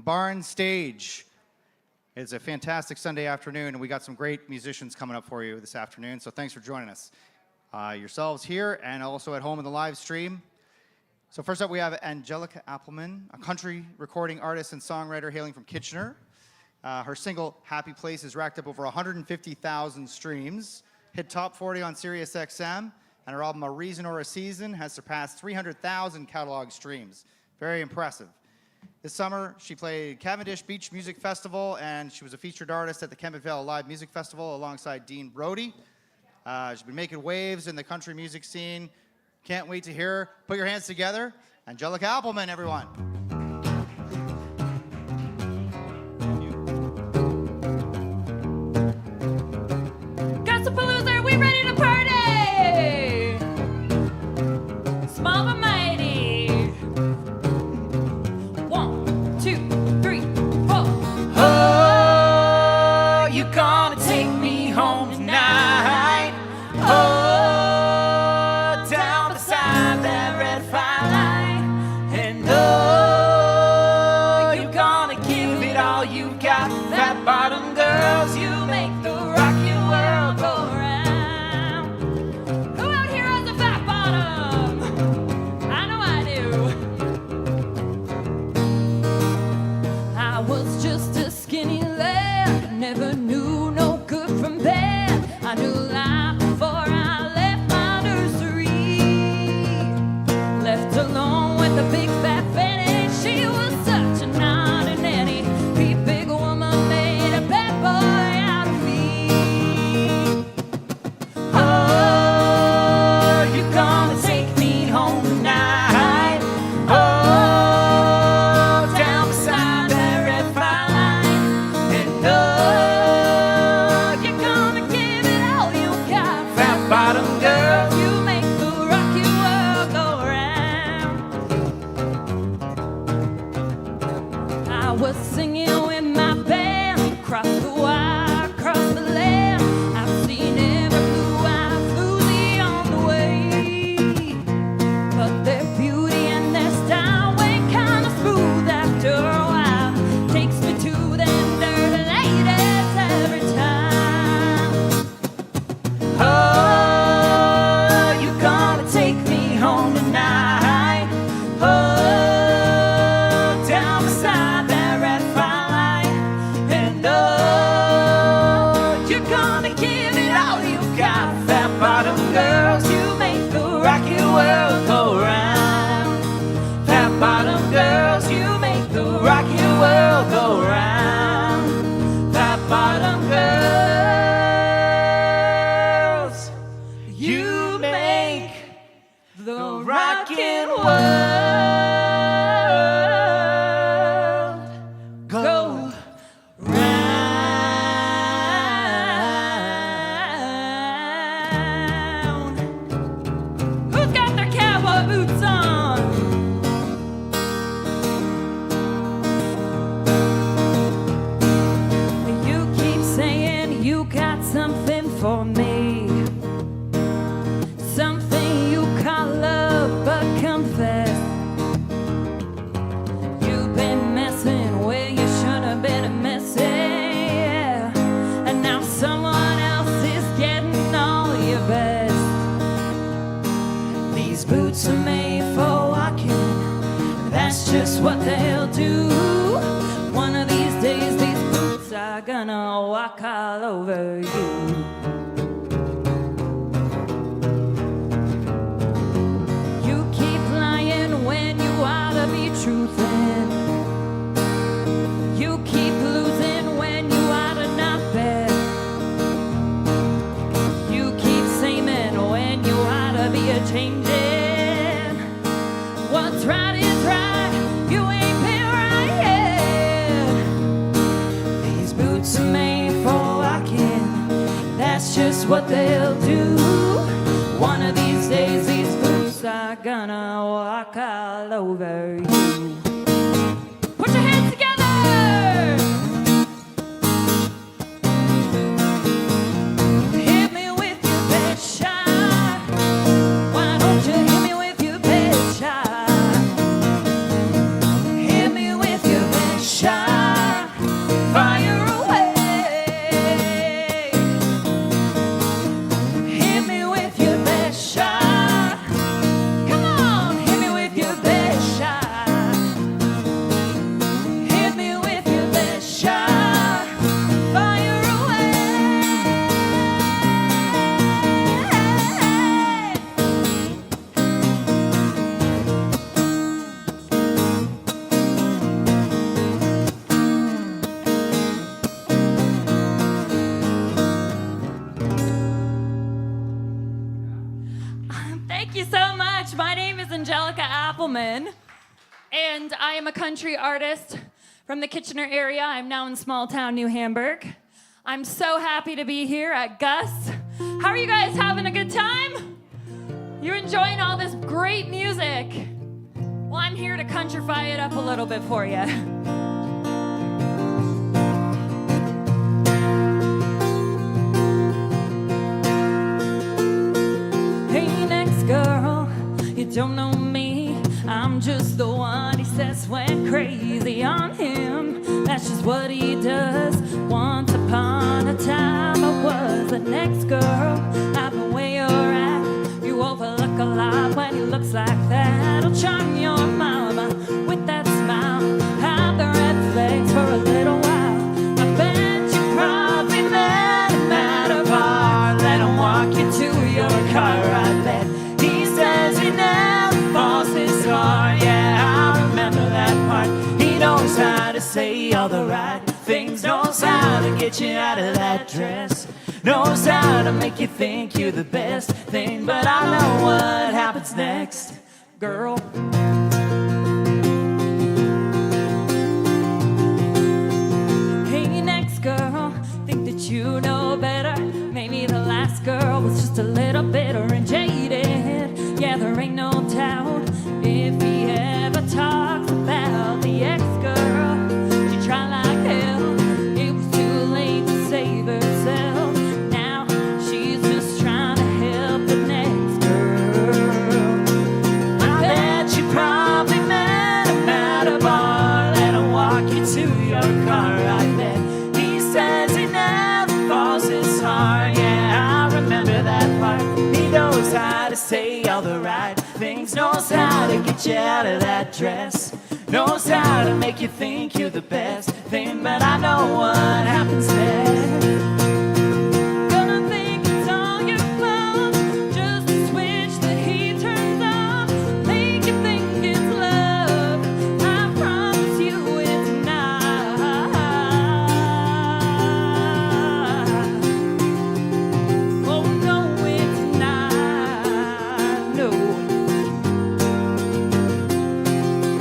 Barn Stage. It's a fantastic Sunday afternoon, and we got some great musicians coming up for you this afternoon, so thanks for joining us. Yourselves here and also at home in the live stream. So first up, we have Angelica Appleman, a country recording artist and songwriter hailing from Kitchener. Her single, Happy Place, has racked up over 150,000 streams, hit top 40 on Sirius XM, and her album, A Reason or a Season, has surpassed 300,000 catalog streams. Very impressive. This summer, she played Cavendish Beach Music Festival, and she was a featured artist at the Kemetville Live Music Festival alongside Dean Brody. She's been making waves in the country music scene. Can't wait to hear her. Put your hands together. Angelica Appleman, everyone. Gussapolooza, are we ready to party? Small but mighty. 1, 2, 3, 4. Oh, you gonna take me home tonight? Oh, down beside that red firelight. And oh, you gonna give it all you got. Fat bottom girls, you make the rocky world go round. Who out here has a fat bottom? I know I do. I was just a skinny lad, never knew no good from bad. I knew life before I left my nursery. Left alone with a big fat fanny, she was such a naughty nanny. Big big woman made a bad boy out of me. Oh, you gonna take me home tonight? Oh, down beside that red firelight. And oh, you're gonna give it all you got. Fat bottom girl, You make the rocky world go round. I was singing with my band, across the wire, across the land. I've seen every blue-eyed floozy on the way, but their beauty and their style went kind of smooth after a while. Takes me to them dirty ladies every time. oh, you gonna take me home tonight? Oh, down beside that red firelight. And oh, you're gonna give it all you got. Fat bottom girls, you make the rocky world go round. Fat bottom girls, you make the rocky world go round. Fat bottom girls, you make the rockin' world go round. Who's got their cowboy boots on? You keep saying you got something for me, something you call love, but confess you've been messing where you should have been messing, yeah. And now someone else is getting all your best. These boots are made for walking, that's just what they'll do. One of these days, these boots are gonna walk all over you. You keep lying when you ought to be truthing. You keep losing when you ought to not bet. You keep seeming when you ought to be a changing. What's right is right, you ain't been right yet. These boots are made for walking, that's just what they'll do. One of these days, these boots are gonna walk all over you. Put your hands together! Hit me with your best shot. Why don't you hit me with your best shot? Hit me with your best shot. My name is Angelica Appleman, and I am a country artist from the Kitchener area. I'm now in small town New Hamburg. I'm so happy to be here at Gus. How are you guys having a good time? You're enjoying all this great music? Well, I'm here to countrify it up a little bit for you. Hey, next girl, you don't know me. I'm just the one he says went crazy on him. That's just what he does. Once upon a time, I was the next girl. Out the way you're at, you overlook a lot when he looks like that. He'll charm your mama with that smile. Hide the red flags for a little while. I bet you probably met him at a bar. Let him walk you to your car, I bet. He says he never falls this hard. Yeah, I remember that part. He knows how to say all the right things, knows how to get you out of that dress, knows how to make you think you're the best thing. But I know what happens next, girl. Hey, next girl, think that you know better. Maybe the last girl was just a little bitter and jaded. Yeah, there ain't no doubt. If he ever talks about the ex-girl, she tried like hell. It was too late to save herself. Now she's just trying to help the next girl. I bet you probably met him at a bar. Let him walk you to your car, I bet. He says he never falls this hard. Yeah, I remember that part. He knows how to say all the right things, knows how to get you out of that dress, knows how to make you think you're the best thing. But I know what happens next. Gonna think it's all your fault, just a switch that he turns off, make you think it's love. I promise you it's not. Oh no, it's not. No.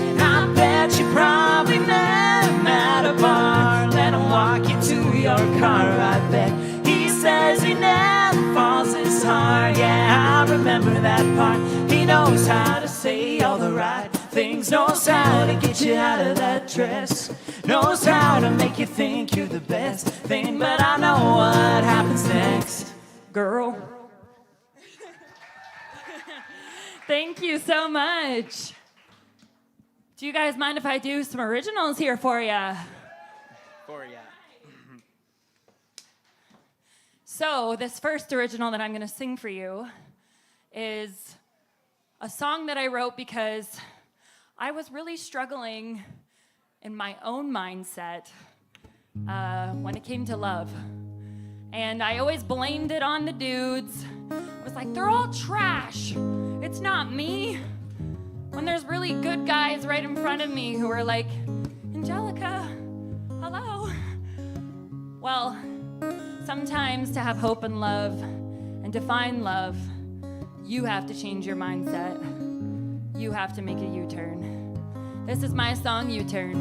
And I bet you probably met him at a bar. Let him walk you to your car, I bet. He says he never falls this hard. Yeah, I remember that part. He knows how to say all the right things, knows how to get you out of that dress, knows how to make you think you're the best thing. But I know what happens next, girl. Thank you so much. Do you guys mind if I do some originals here for you? For ya. So this first original that I'm going to sing for you is a song that I wrote because I was really struggling in my own mindset when it came to love. And I always blamed it on the dudes. I was like, they're all trash. It's not me. When there's really good guys right in front of me who are like, Angelica, hello. Well, sometimes to have hope and love and to find love, you have to change your mindset. You have to make a U-turn. This is my song, U-Turn.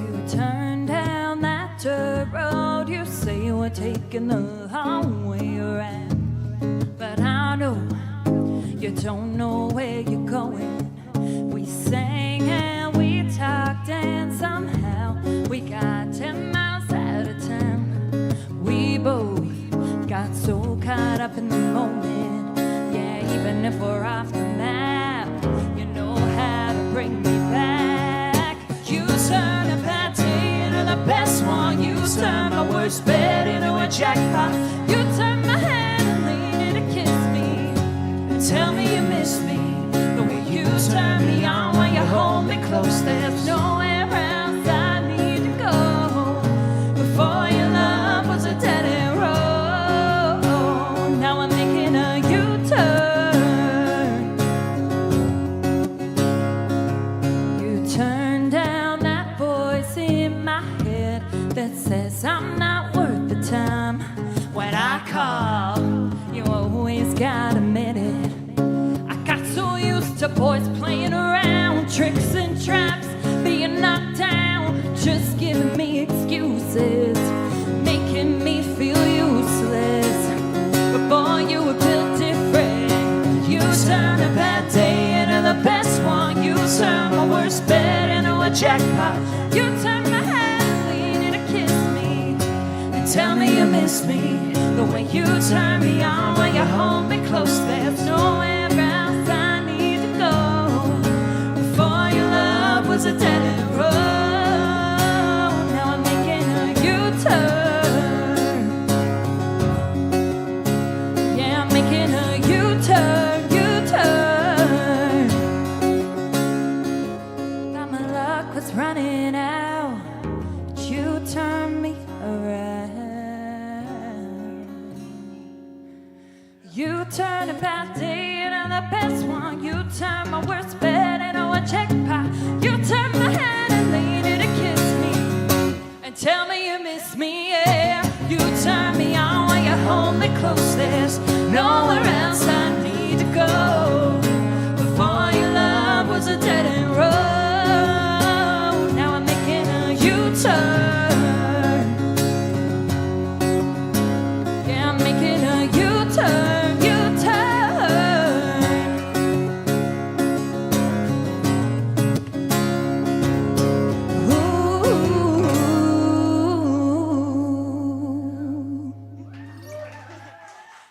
You turn down that dirt road, you say we're taking the long way around. But I know you don't know where you're going. We sang and we talked and somehow we got 10 miles out of town. We both got so caught up in the moment. Yeah, even if we're off the map, you know how to bring me back. You turn a bad day into the best one. You turn my worst bet into a jackpot. You turn my hand and lean in to kiss me and tell me you miss me. The way you turn me on when you hold me close, there's nowhere else I need to go. Before your love was a dead end road, now I'm making a U-turn. You turn down that voice in my head that says I'm not worth the time. call, you always got a minute. I got so used to boys playing around, tricks and traps, being knocked down, just giving me excuses, making me feel useless. But boy, you were built different. You turned a bad day into the best one. You turned my worst bet into a jackpot. You turned my head leaning to kiss me and tell me you miss me. The way you turn me on when you hold me close, there's nowhere else I need to go. Before your love was a dead end road. Now I'm making a U-turn. Yeah, I'm making a U-turn, U-turn. Thought my luck was running out, but you turned me around. You turned a bad day into the best one. You turned my worst bet into a jackpot. You turned my hand and leaned in to kiss me and tell me you miss me, yeah. You turn me on when you hold me close. There's nowhere else I need to go. Before your love was a dead end road. Now I'm making a U-turn. Yeah, I'm making a U-turn, U-turn.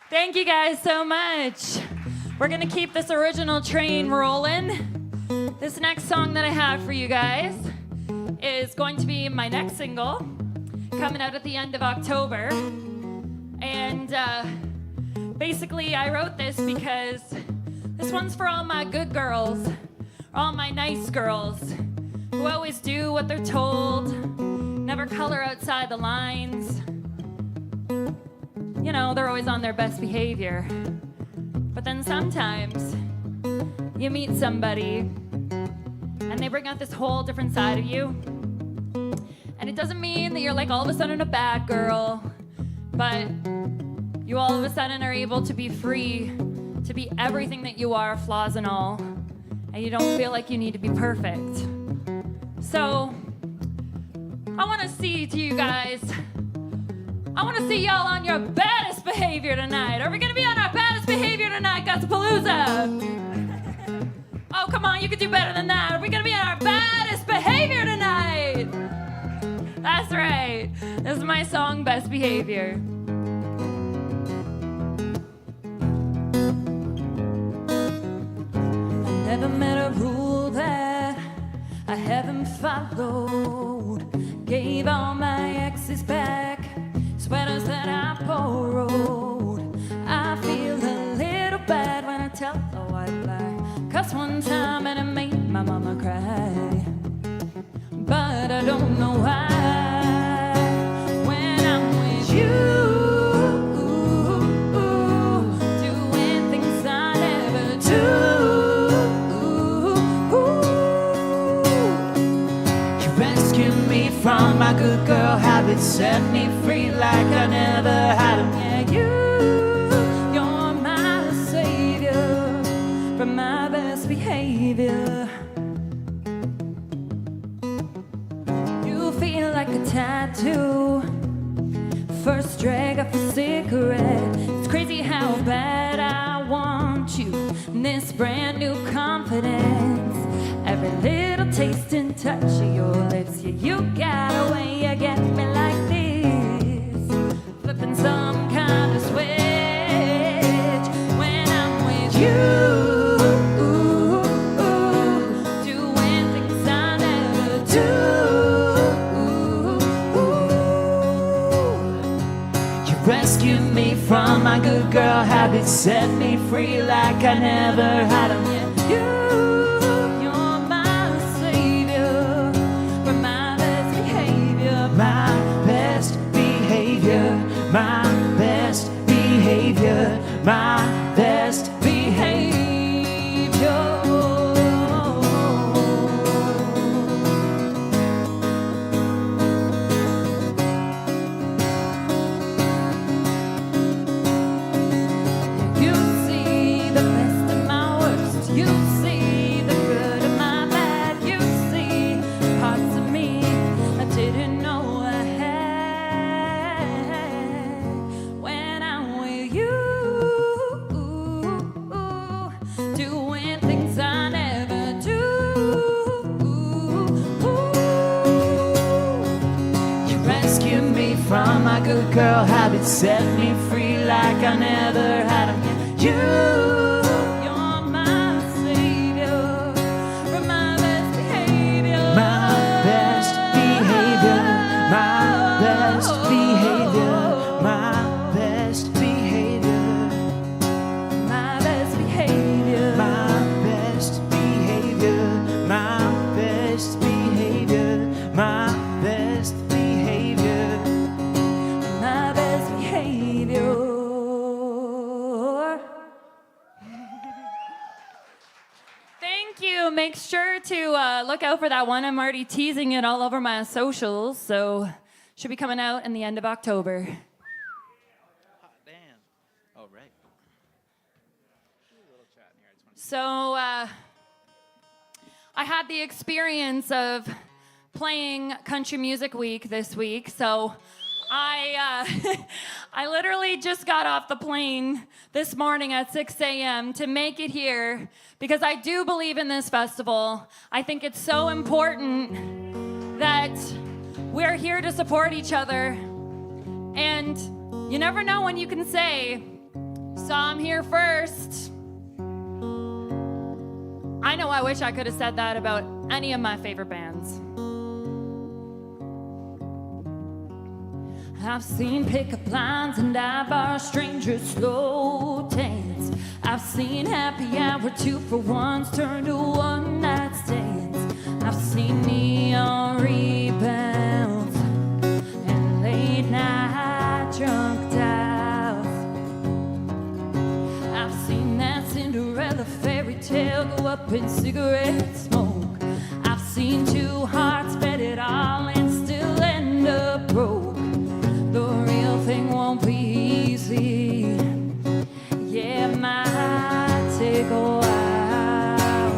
Thank you guys so much. We're gonna keep this original train rolling. This next song that I have for you guys is going to be my next single, coming out at the end of October. And basically I wrote this because this one's for all my good girls, all my nice girls, who always do what they're told, never color outside the lines. You know, they're always on their best behavior. But then sometimes you meet somebody and they bring out this whole different side of you. And it doesn't mean that you're like all of a sudden a bad girl, but you all of a sudden are able to be free, to be everything that you are, flaws and all, and you don't feel like you need to be perfect. So I want to see to you guys, I want to see y'all on your baddest behavior tonight. Are we going to be on our baddest behavior tonight, Gussapolooza? Oh, come on, you can do better than that. Are we going to be on our baddest behavior tonight? That's right. This is my song, Best Behavior. I never met a rule that I haven't followed. Gave all my exes back sweaters that I borrowed. I feel a little bad when I tell a white lie. Cuss one time and it made my mama cry. But I don't know why. When I'm with you, doing things I never do. You rescued me from my good girl habits, set me free like I never had them. Yeah, you're my savior from my best behavior. You feel like a tattoo, first drag of a cigarette. It's crazy how bad I want you, and this brand new confidence. Every little taste and touch of your lips, yeah, you got a way you get me like this, flipping some kind of switch. When I'm with you, doing things I never do. You rescued me from my good girl habits, set me free like I never had them. Yeah, you're my savior from my best behavior. My best behavior, my best behavior, my best behavior. from my good girl habits, set me free like I never had 'em yet. You're my savior from my best behavior. My best behavior. My best behavior. My best behavior. My best behavior. My best behavior. My best behavior. My best behavior. My best behavior. Thank you. Make sure to look out for that one. I'm already teasing it all over my socials, so should be coming out in the end of October. So I had the experience of playing Country Music Week this week, so I I literally just got off the plane this morning at 6 a.m. to make it here because I do believe in this festival. I think it's so important that we're here to support each other, and you never know when you can say, saw him here first. I know I wish I could have said that about any of my favorite bands. I've seen pickup lines and dive bar strangers slow dance. I've seen happy hour 2-for-1s turn to one-night stands. I've seen neon rebounds and late night drunk dives. I've seen that Cinderella fairy tale go up in cigarette smoke. I've seen two hearts bet it all and still end up broke. The real thing won't be easy. Yeah, it might take a while,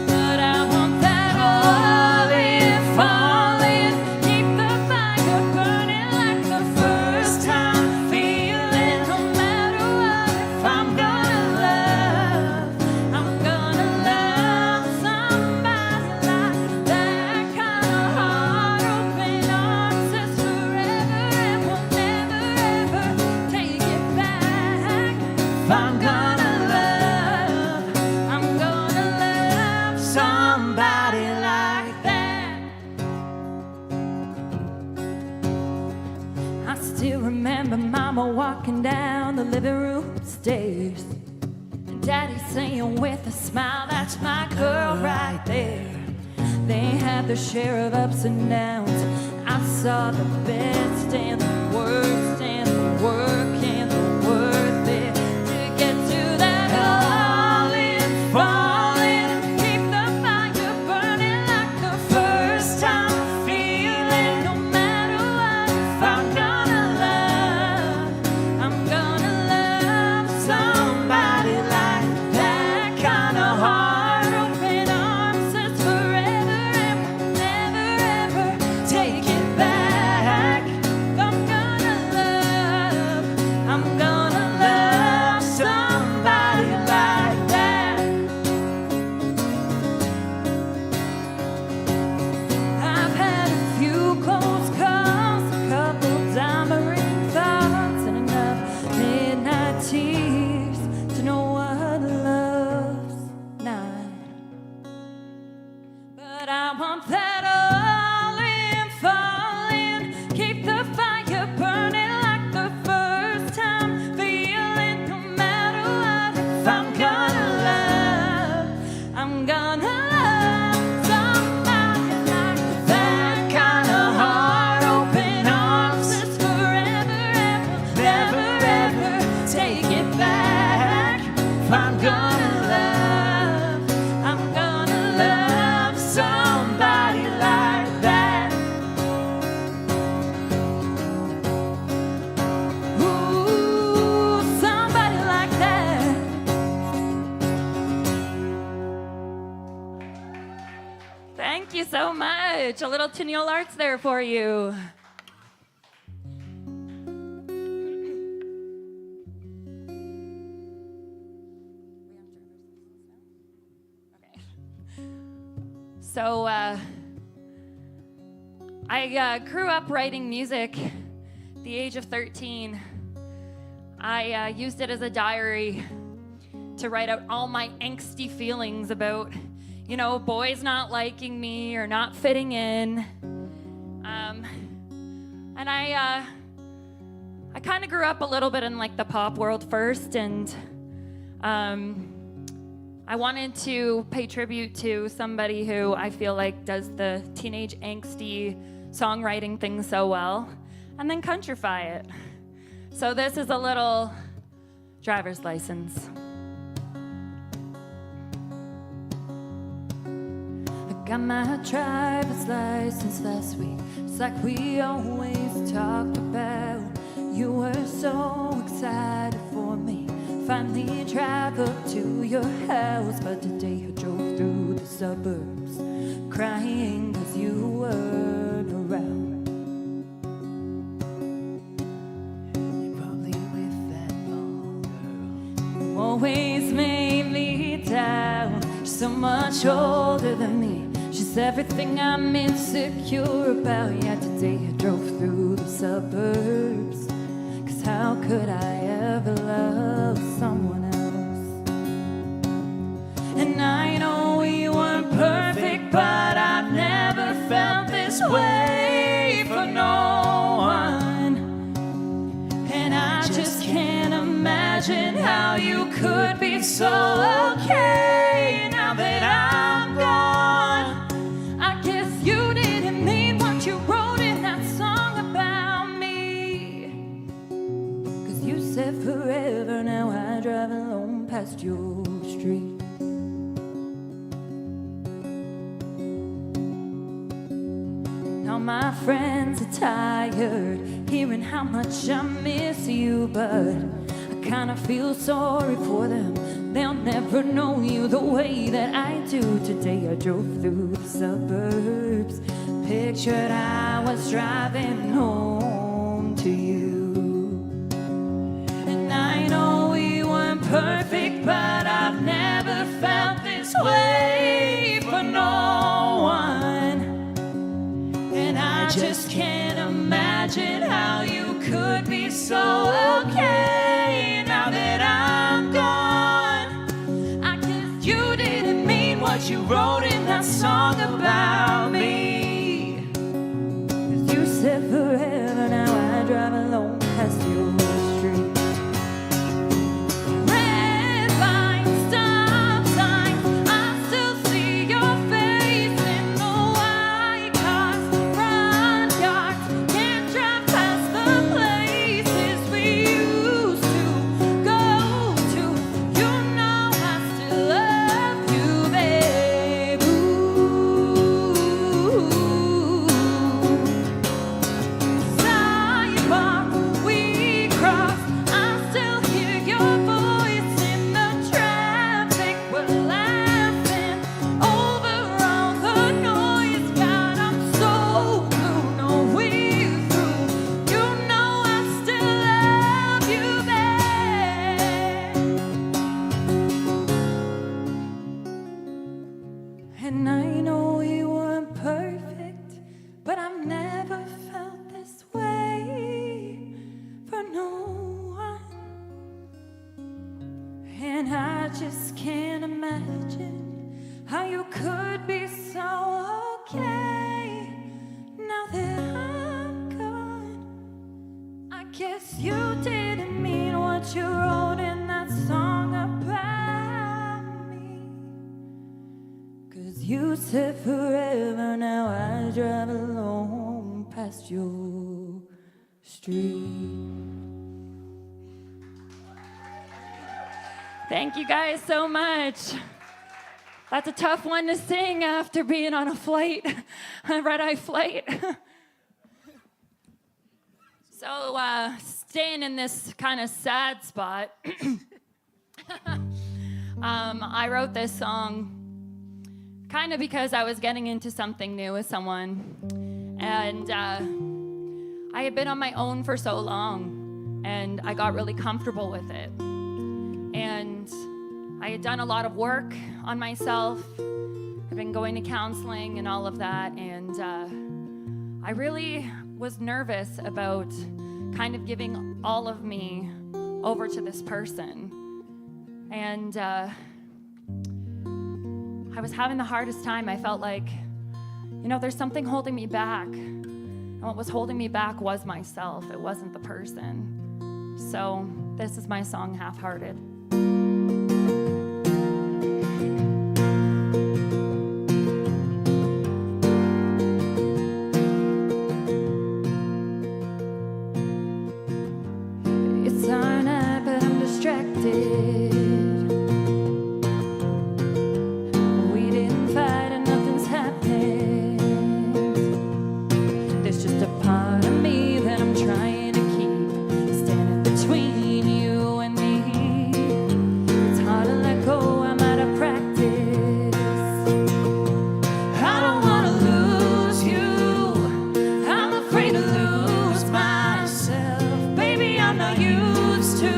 but I want that all in, falling. Keep the fire burning like the first time feeling. No matter what, if I'm gonna love, I'm gonna love somebody like that kind of heart, open arms, that's forever and will never ever take it back. If I'm gonna love, I'm gonna love somebody like that. I still remember Mama walking down the living room stairs, and Daddy saying with a smile, that's my girl right there. They had their share of ups and downs. I saw the best and the worst and the work and the worth it to get to that all in, falling. Keep the fire burning like the first time feeling. No matter what, if I'm gonna love, I'm gonna love somebody like that kind of heart, open arms, that's forever and will never ever take it back. I'm gonna love, I'm gonna love somebody like that. I've had a few close calls, a couple diamond ring thoughts, and enough midnight tears to know what love's not. But I want that all in, falling. Keep the fire burning like the first time feeling. No matter what, if I'm gonna love, I'm gonna love somebody like that kind of heart, open arms, that's forever and will never ever take it back. If I'm gonna love, I'm gonna love somebody like that. Ooh, somebody like that. Thank you so much. A little Tenniel Arts there for you. So I grew up writing music at the age of 13. I used it as a diary to write out all my angsty feelings about, you know, boys not liking me or not fitting in. And I kind of grew up a little bit in like the pop world first, and I wanted to pay tribute to somebody who I feel like does the teenage angsty songwriting thing so well, and then countrify it. So this is a little driver's license. I got my driver's license last week. It's like we always talked about. You were so excited for me. Finally drive up to your house, but today I drove through the suburbs crying 'cause you weren't around. You're probably with that long girl who always made me down. She's so much older than me. She's everything I'm insecure about. Yeah, today I drove through the suburbs, 'cause how could I ever love someone else? And I know we weren't perfect, but I've never felt this way for no one. And I just can't imagine how you could be so okay now that I'm gone. I guess you didn't mean what you wrote in that song about me. 'Cause you said forever, now I drive alone past your street. Now my friends are tired hearing how much I miss you, but I kinda feel sorry for them. They'll never know you the way that I do. Today I drove through the suburbs, pictured I was driving home to you. And I know we weren't perfect, but I've never felt this way for no one. And I just can't imagine how you could be so okay now that I'm gone. I guess you didn't mean what you wrote in that song about me. 'Cause you said forever, now I drive alone past your street. Red light, stop sign, I still see your face in the white cars, front yards. Can't drive past the places we used to go to. You know I still love you, babe. Ooh. Sidewalk we cross, I still hear your voice in the traffic. We're laughing over all the noise. God, I'm so blue. No, we're through. You know I still love you, babe. And I know we weren't perfect, but I've never felt this way for no one. And I just can't imagine how you could be so okay now that I'm gone. I guess you didn't mean what you wrote in that song about me. 'Cause you said forever, now I drive alone past your street. Thank you guys so much. That's a tough one to sing after being on a flight, a red-eye flight. So, staying in this kind of sad spot, I wrote this song kind of because I was getting into something new with someone. And I had been on my own for so long, and I got really comfortable with it. And I had done a lot of work on myself. I've been going to counseling and all of that, and I really was nervous about kind of giving all of me over to this person. And I was having the hardest time. I felt like, you know, there's something holding me back. And what was holding me back was myself. It wasn't the person. So this is my song, Half-Hearted. It's our night, but I'm distracted. We didn't fight and nothing's happened. There's just a part of me that I'm trying to keep standing between you and me. It's hard to let go, I'm out of practice. I don't wanna lose you. I'm afraid to lose myself. Baby, I'm not used to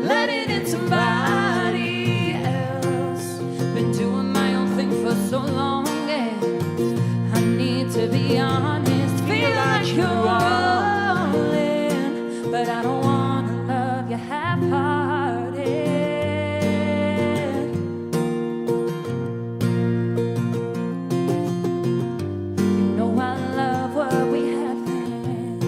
letting in somebody else. Been doing my own thing for so long, and I need to be honest. Feel like you're all in, but I don't wanna love you half-hearted. You know I love what we have then.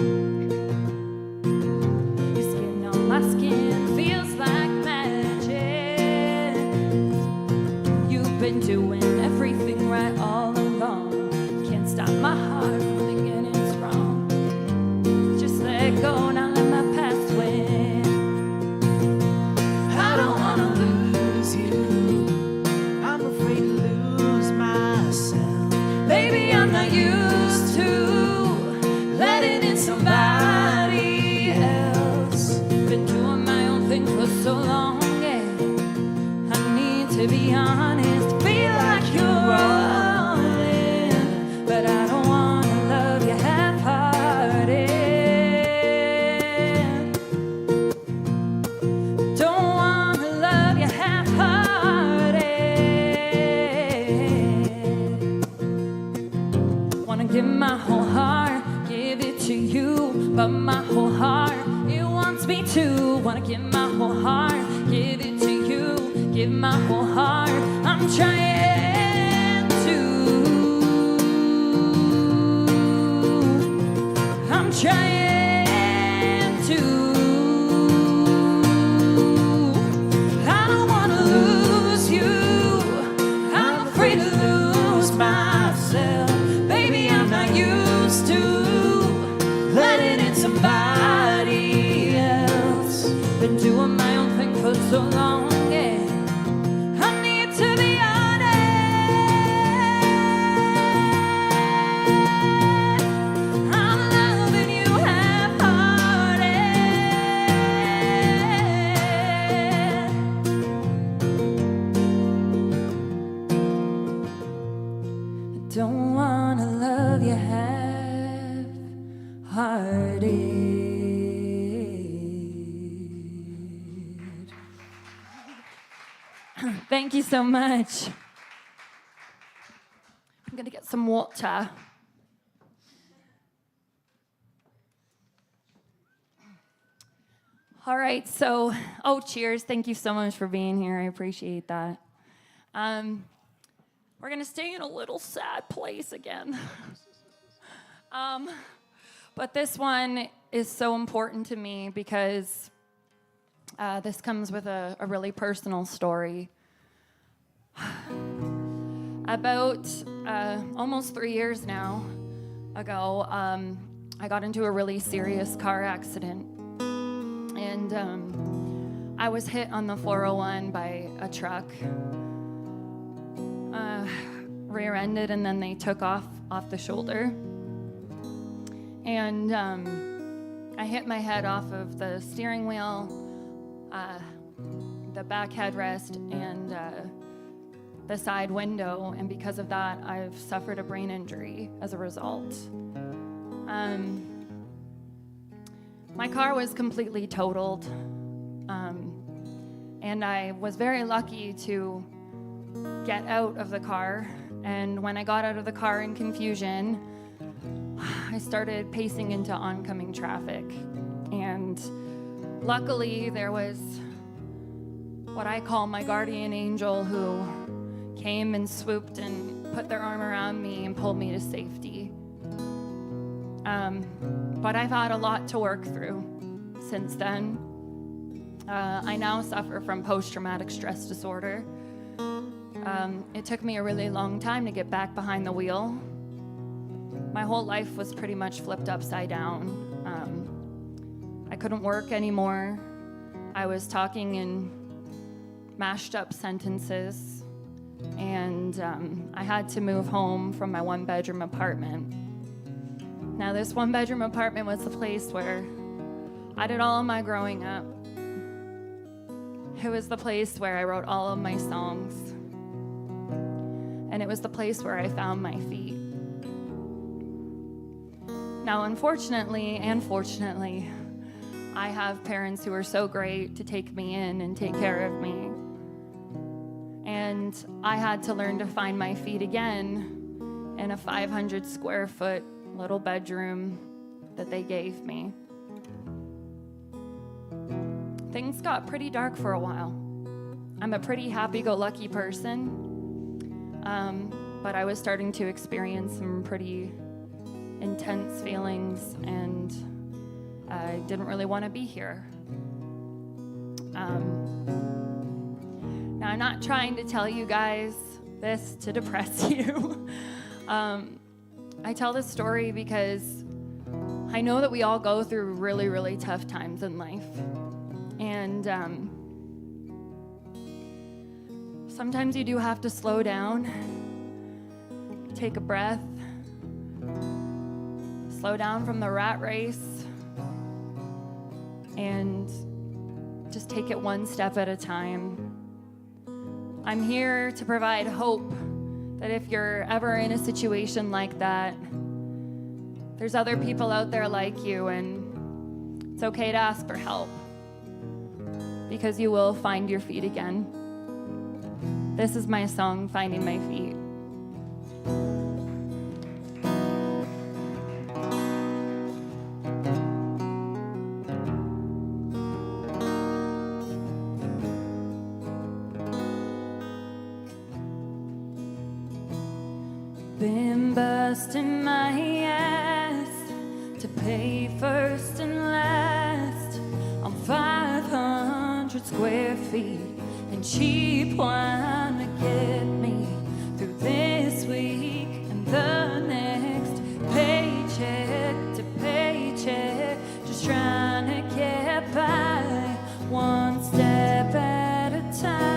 Your skin on my skin feels like magic. You've been doing everything right all along. Can't stop my heart from thinking it's wrong. Just let go, now let my past win. I don't wanna lose you. I'm afraid to lose myself. Baby, I'm not used to letting in somebody else. Been doing my own thing for so long, yeah. I need to be honest. Feel like you're all in, but I don't wanna love you half-hearted. Don't wanna love you half-hearted. Wanna give my whole heart, give it to you, but my whole heart, it wants me to. Wanna give my whole heart, give it to you, give my whole heart. I'm trying to. I'm trying to. I don't wanna lose you. I'm afraid to lose myself. Baby, I'm not used to letting in somebody else. Been doing my own thing for so long, yeah. I need to be honest. I'm loving you half-hearted. Don't wanna love you half-hearted. Thank you so much. I'm gonna get some water. All right, so, cheers. Thank you so much for being here. I appreciate that. We're gonna stay in a little sad place again. But this one is so important to me because this comes with a really personal story. About almost 3 years now ago, I got into a really serious car accident. And I was hit on the 401 by a truck, rear-ended, and then they took off the shoulder. And I hit my head off of the steering wheel, the back headrest, and the side window. And because of that, I've suffered a brain injury as a result. My car was completely totaled, and I was very lucky to get out of the car. And when I got out of the car in confusion, I started pacing into oncoming traffic. And luckily, there was what I call my guardian angel who came and swooped and put their arm around me and pulled me to safety. But I've had a lot to work through since then. I now suffer from post-traumatic stress disorder. It took me a really long time to get back behind the wheel. My whole life was pretty much flipped upside down. I couldn't work anymore. I was talking in mashed up sentences, and I had to move home from my one-bedroom apartment. Now, this one-bedroom apartment was the place where I did all of my growing up. It was the place where I wrote all of my songs. And it was the place where I found my feet. Now, unfortunately and fortunately, I have parents who are so great to take me in and take care of me. And I had to learn to find my feet again in a 500 square foot little bedroom that they gave me. Things got pretty dark for a while. I'm a pretty happy-go-lucky person, but I was starting to experience some pretty intense feelings, and I didn't really want to be here. Now, I'm not trying to tell you guys this to depress you. I tell this story because I know that we all go through really, really tough times in life. And sometimes you do have to slow down, take a breath, slow down from the rat race, and just take it one step at a time. I'm here to provide hope that if you're ever in a situation like that, there's other people out there like you, and it's okay to ask for help, because you will find your feet again. This is my song, Finding My Feet. Been busting my ass to pay first and last on 500 square feet and cheap wine to get me through this week and the next, paycheck to paycheck, just trying to get by one step at a time.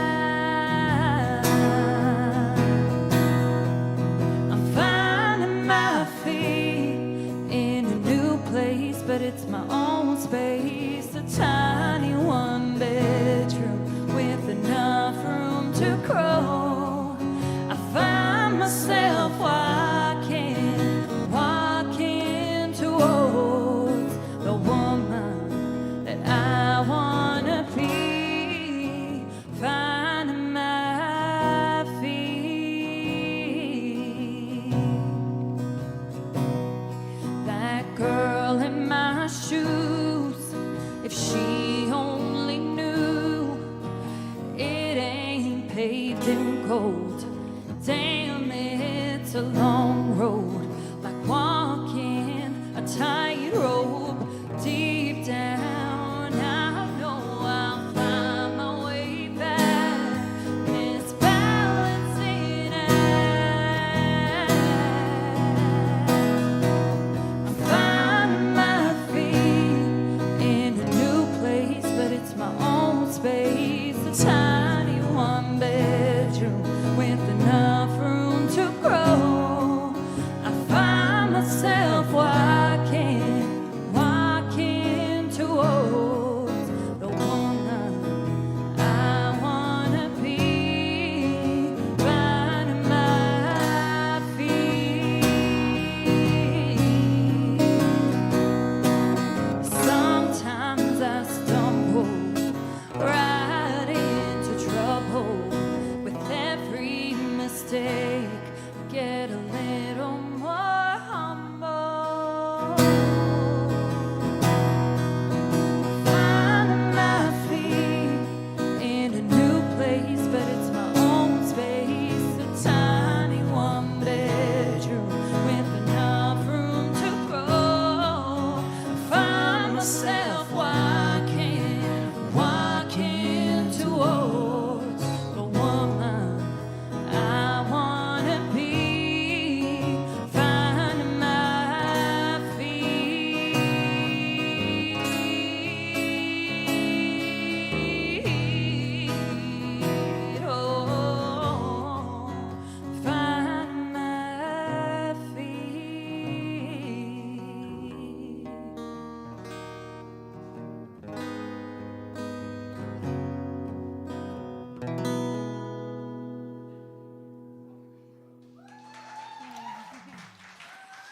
But it's my own space, a tiny one bedroom with enough room to grow. I find myself walking towards the woman that I wanna be, finding my feet. That girl in my shoes, if she only knew it ain't paved in gold. Damn, it's a long road, like walking a tightrope. Deep down, I know I'll find my way back. It's balancing act. I'm finding my feet in a new place,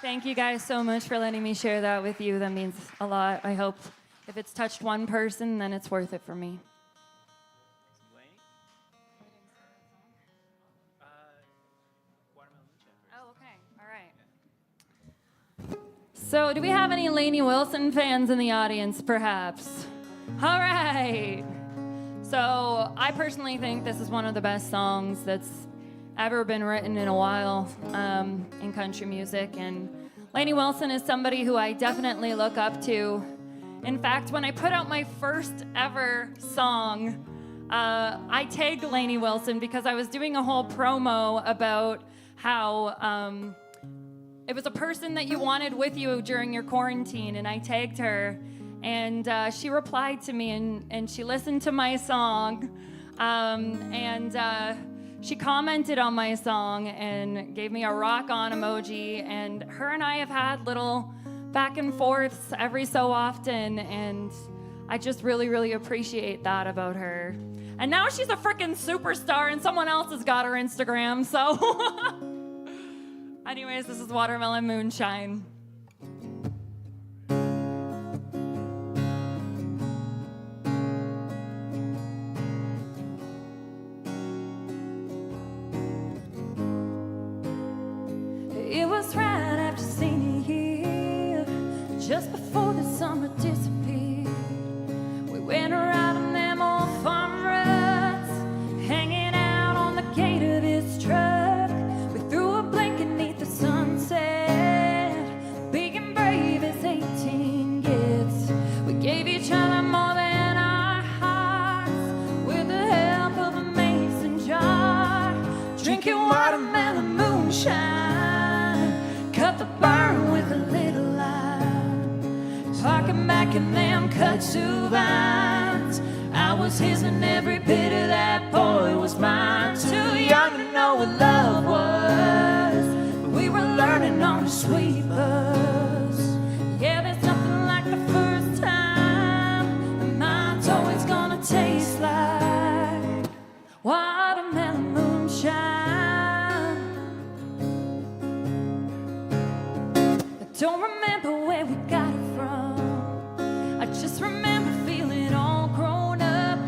Thank you guys so much for letting me share that with you. That means a lot. I hope if it's touched one person, then it's worth it for me. Oh, okay. All right. So, do we have any Lainey Wilson fans in the audience, perhaps? All right. So, I personally think this is one of the best songs that's ever been written in a while in country music. And Lainey Wilson is somebody who I definitely look up to. In fact, when I put out my first ever song, I tagged Lainey Wilson because I was doing a whole promo about how it was a person that you wanted with you during your quarantine, and I tagged her. And she replied to me, and she listened to my song, and she commented on my song and gave me a rock on emoji. And her and I have had little back and forths every so often, and I just really, really appreciate that about her. And now she's a freaking superstar, and someone else has got her Instagram, so. Anyways, this is Watermelon Moonshine. It was right after senior year, just before the summer disappeared. We went around on them old farm ruts, hanging out on the gate of his truck. We threw a blanket beneath the sunset, big and brave as 18 gets. We gave each other more than our hearts, with the help of a mason jar, drinking watermelon moonshine. Cut the burn with a little lime, talking back in them kudzu vines. I was his and every bit of that boy was mine. Too young to know what love was, but we were learning on the sweet bus. Yeah, there's nothing like the first time, and mine's always gonna taste like watermelon moonshine. Don't remember where we got it from. I just remember feeling all grown up,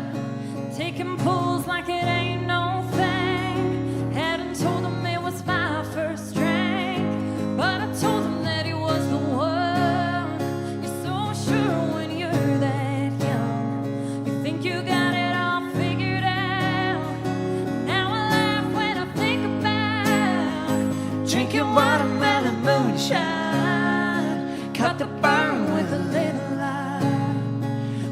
taking pulls like it ain't no thing. Hadn't told him it was my first drink, but I told him that he was the one. You're so sure when you're that young, you think you got it all figured out. Now I laugh when I think about drinking watermelon moonshine. Cut the burn with a little lime,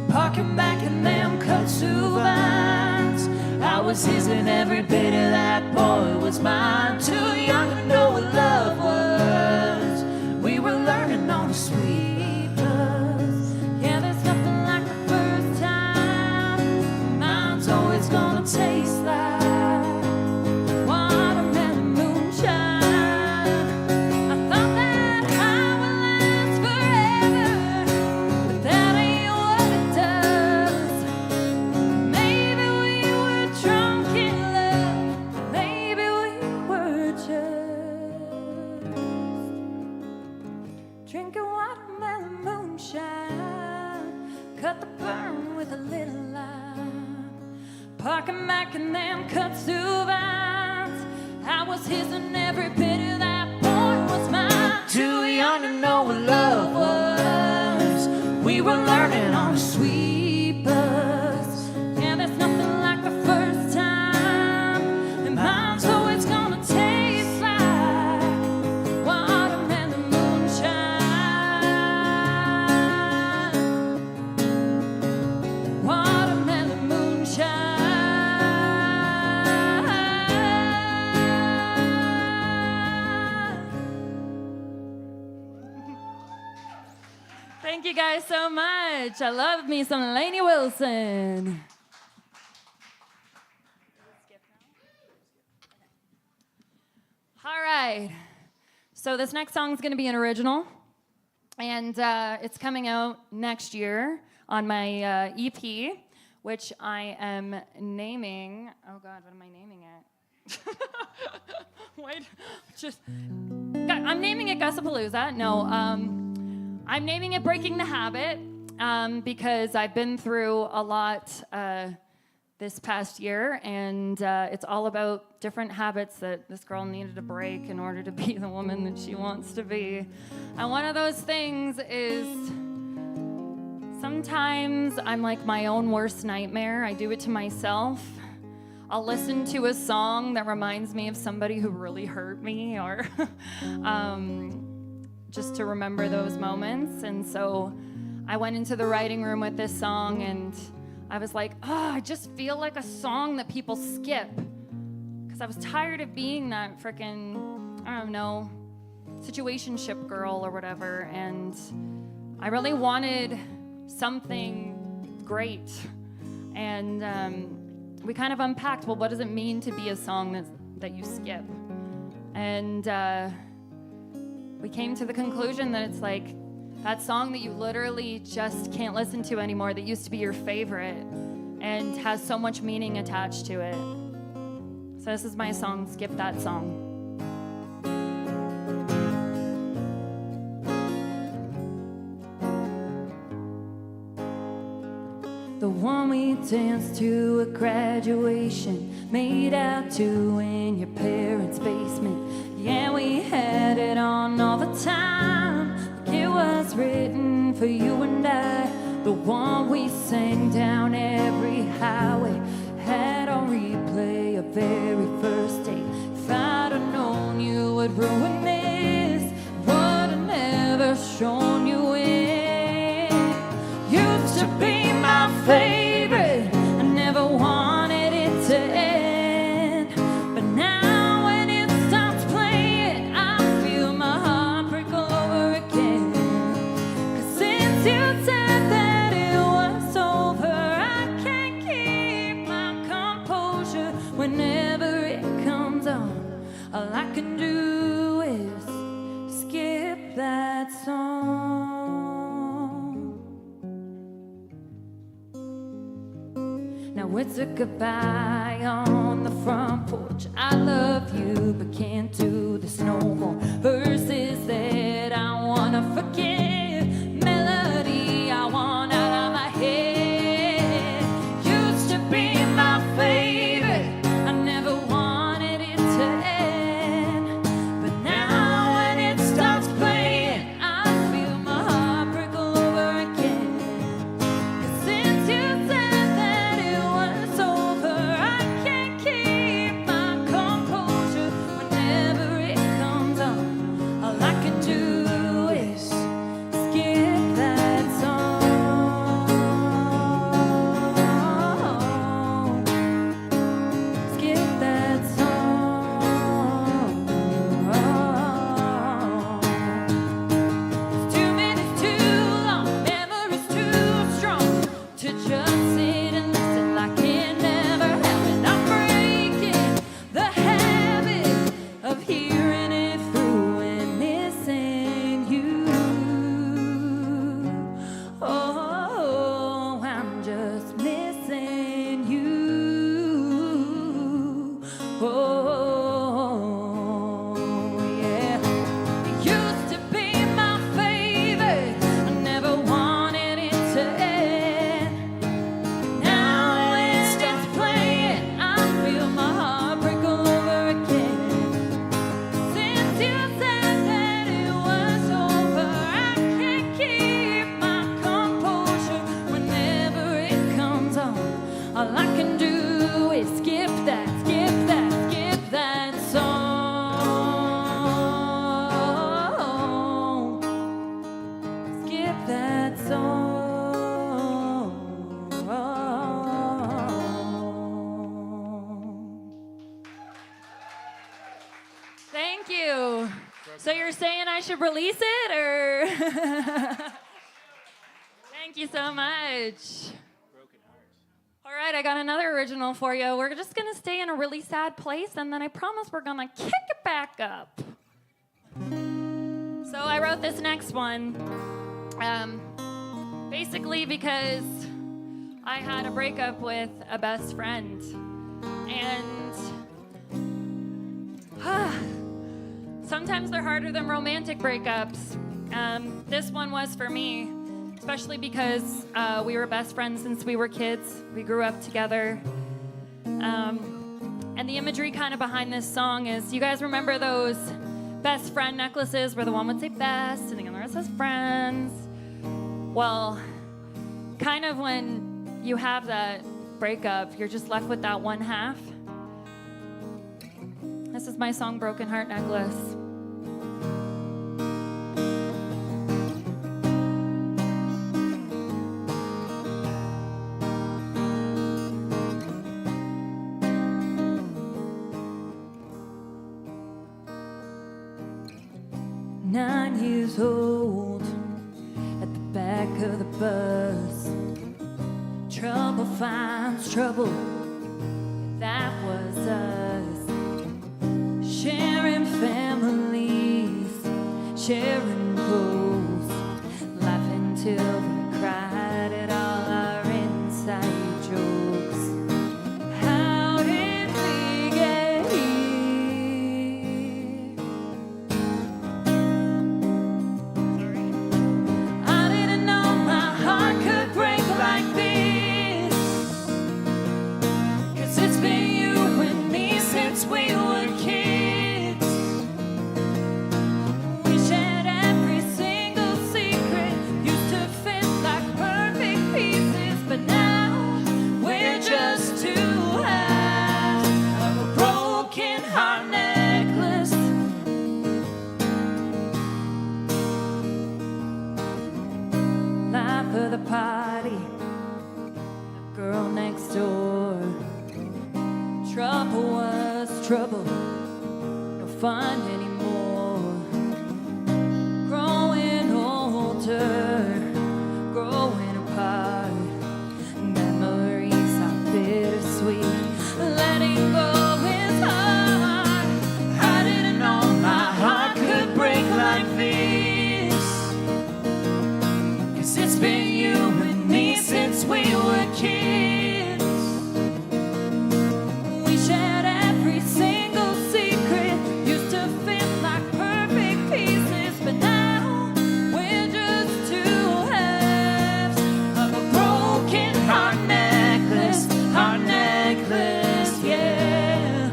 parking back in them kudzu vines. I was his and every bit of that boy was mine. Too young to know what love was, we were learning on the sweet bus. Yeah, there's nothing like the first time, mine's always gonna taste like watermelon moonshine. Drinking watermelon moonshine, cut the burn with a little lime, parking back in them kudzu vines. I was his and every bit of that boy was mine. Too young to know what love was, we were learning on a sweet bus. Yeah, there's nothing like the first time, and mine's always gonna taste like watermelon moonshine. Watermelon moonshine. Thank you guys so much. I love me some Lainey Wilson. All right. So this next song is going to be an original, and it's coming out next year on my EP, which I am naming. Oh God, what am I naming it? Wait, I'm naming it Gussapolooza. No, I'm naming it Breaking the Habit because I've been through a lot this past year, and it's all about different habits that this girl needed to break in order to be the woman that she wants to be. And one of those things is sometimes I'm like my own worst nightmare. I do it to myself. I'll listen to a song that reminds me of somebody who really hurt me, or just to remember those moments. And so I went into the writing room with this song, and I was like, I just feel like a song that people skip. Because I was tired of being that frickin', I don't know, situationship girl or whatever. And I really wanted something great. And we kind of unpacked, well, what does it mean to be a song that you skip? And we came to the conclusion that it's like that song that you literally just can't listen to anymore, that used to be your favorite and has so much meaning attached to it. So this is my song, Skip That Song. The one we danced to at graduation, made out to in your parents' basement. Yeah, we had it on all the time, like it was written for you and I. The one we sang down every highway, had on replay our very first date. If I'd have known you would ruin this, would have never shown you it. Used to be my favorite, I never wanted it to end. But now when it stops playing, I feel my heart break all over again. 'Cause since you said that it was over, I can't keep my composure. Whenever it comes on, all I can do is skip that song. Now it's a goodbye on the front porch. I love you, but can't do this no more. Verses that I wanna forget, melody I want out of my head. Used to be my favorite, I never wanted it to end. But now when it starts playing, I feel my heart break all over again. 'Cause since you said that it was over, I can't keep my composure. Whenever it comes on, all I can do is skip that song. Skip that song. 2 minutes too long, memories too strong to just sit and listen like it never happened. I'm breaking the habit of hearing it through and missing you. Oh, I'm just missing you. Oh, yeah. It used to be my favorite, I never wanted it to end. Now when it starts playing, I feel my heart break all over again. Since you said that it was over, I can't keep my composure. Whenever it comes on, all I can do is skip that, skip that, skip that song. Skip that song. Thank you. So you're saying I should release it, or? Thank you so much. All right, I got another original for you. We're just gonna stay in a really sad place, and then I promise we're gonna kick it back up. So I wrote this next one, basically because I had a breakup with a best friend, and Sometimes they're harder than romantic breakups. This one was for me, especially because we were best friends since we were kids. We grew up together. And the imagery kind of behind this song is, you guys remember those best friend necklaces where the one would say best and the other says friends? Well, kind of when you have that breakup, you're just left with that one half. This is my song, Broken Heart Necklace. 9 years old, at the back of the bus. Trouble finds trouble, that was us. Sharing families, sharing clothes, laughing till we cried at all our inside jokes. How did we get here? I didn't know my heart could break like this, 'cause it's been you and me since we were kids. We shared every single secret, used to fit like perfect pieces, but now we're just two halves of a broken heart necklace. Life of the party, the girl next door. Trouble was trouble, no fun anymore. Growing older, growing apart. Memories are bittersweet, letting go is hard. I didn't know my heart could break like this, 'cause it's been you and me since we were kids. We shared every single secret, used to fit like perfect pieces, but now we're just two halves of a broken heart necklace, yeah,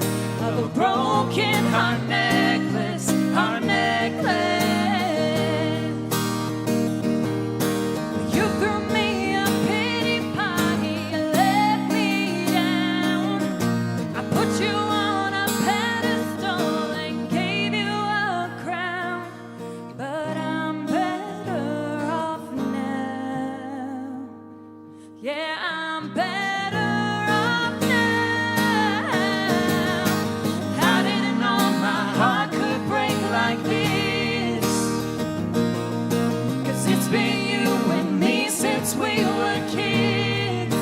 of a broken heart necklace, heart necklace. You threw me a pity party, you let me down. I put you on a pedestal and gave you a crown, but I'm better off now. Yeah, I'm better off now. How did I know my heart could break like this? 'Cause it's been you and me since we were kids.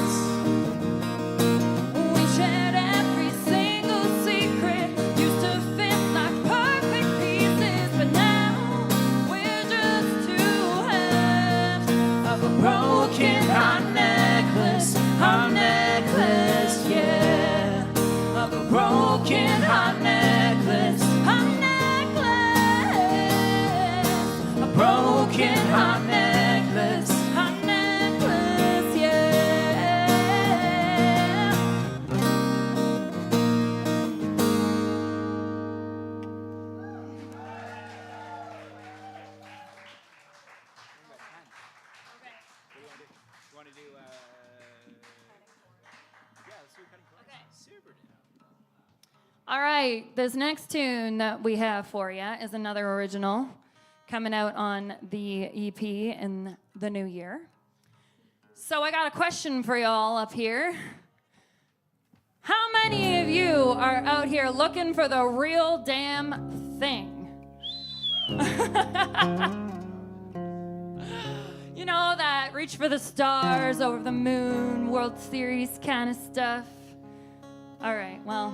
We shared every single secret, used to fit like perfect pieces, but now we're just two halves of a broken heart necklace, yeah, of a broken heart necklace, a broken heart necklace, yeah. All right, this next tune that we have for you is another original coming out on the EP in the new year. So I got a question for y'all up here. How many of you are out here looking for the real damn thing? You know, that reach for the stars, over the moon, World Series kind of stuff. All right, well,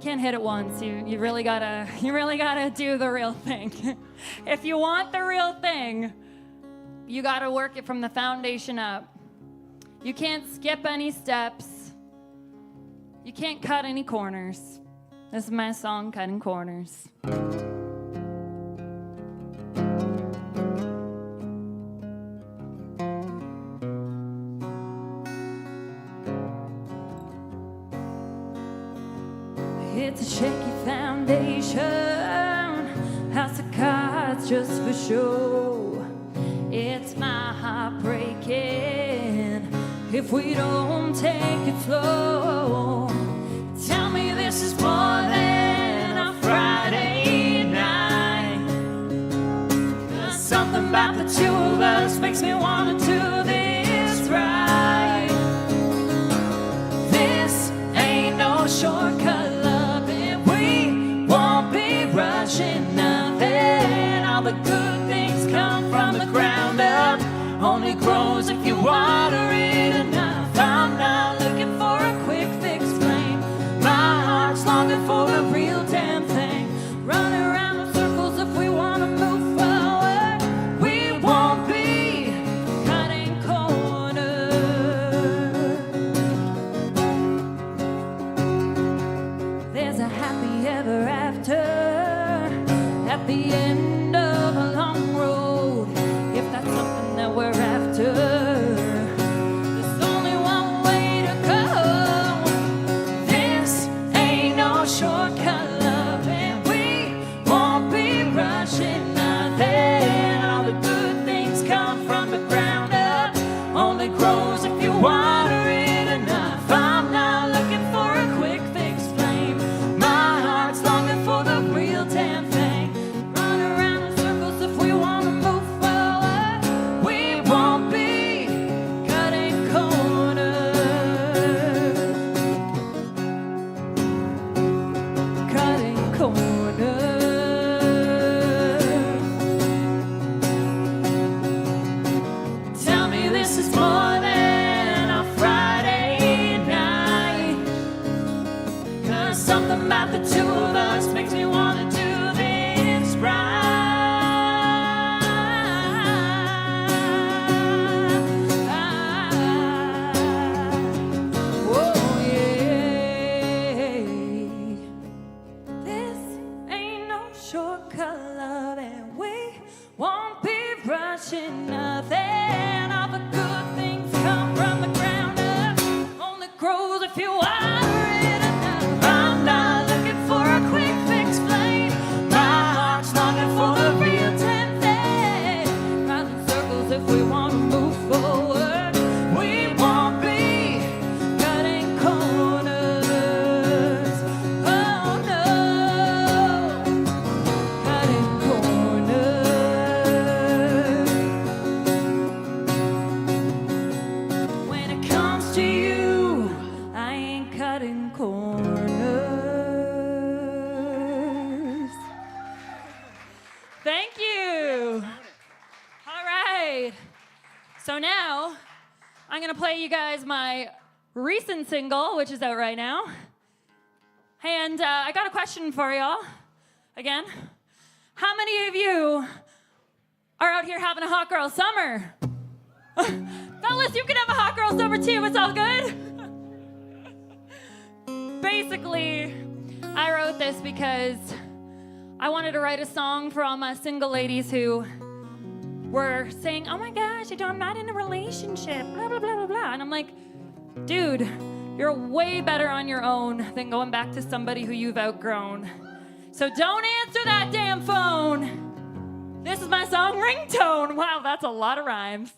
can't hit it once. You really gotta do the real thing. If you want the real thing, you gotta work it from the foundation up. You can't skip any steps. You can't cut any corners. This is my song, Cutting Corners. It's a shaky foundation, house of cards just for show. It's my heart breaking if we don't take it slow. Tell me this is more than a Friday night. There's something about the two of us makes me want to do this right. This ain't no shortcut loving. We won't be rushing nothing. All the good things come from the ground up. Only grows if you water it enough. I'm not looking for a quick fix flame. My heart's longing for the real damn thing. Running around in circles if we want to move forward. We won't be cutting corners. There's a happy ever after at the end of a long road. If that's something that we're after, there's only one way to go. This ain't no shortcut loving. We won't be rushing nothing. All the good things come from the ground up. Only grows if you water it enough. I'm not looking for a quick fix flame. My heart's longing for the real damn thing. Run around in circles if we want to move forward. We won't be cutting corners. Cutting corners. Tell me this is more than a Friday night. 'Cause something about the two of us makes me want to do this right. Oh, yeah. This ain't no shortcut loving. We won't be rushing nothing. All the good things come from the ground up. Only grows if you water it enough. I'm not looking for a quick fix flame. My heart's longing for the real damn thing. Round in circles if we want to move forward. We won't be cutting corners. Oh no, cutting corners. When it comes to you, I ain't cutting corners. Thank you. All right. So now I'm going to play you guys my recent single, which is out right now. And I got a question for y'all. Again, how many of you are out here having a hot girl summer? Fellas, you can have a hot girl summer too. It's all good. Basically, I wrote this because I wanted to write a song for all my single ladies who were saying, oh my gosh, I'm not in a relationship, blah, blah, blah, blah, blah. And I'm like, dude, you're way better on your own than going back to somebody who you've outgrown. So don't answer that damn phone. This is my song, Ringtone. Wow, that's a lot of rhymes.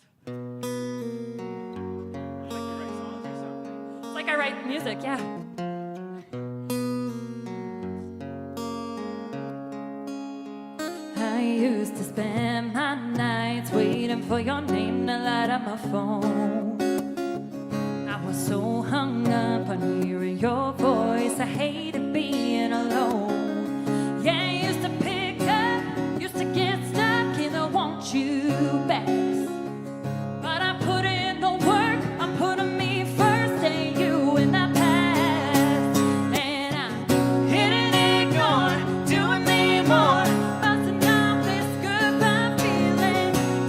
It's like I write music, yeah. I used to spend my nights waiting for your name to light up my phone. I was so hung up on hearing your voice, I hated being alone. Yeah, I used to pick up, used to get stuck in the want you back. But I put in the work, I'm putting me first and you in the past. And I hit and ignore, doing me more.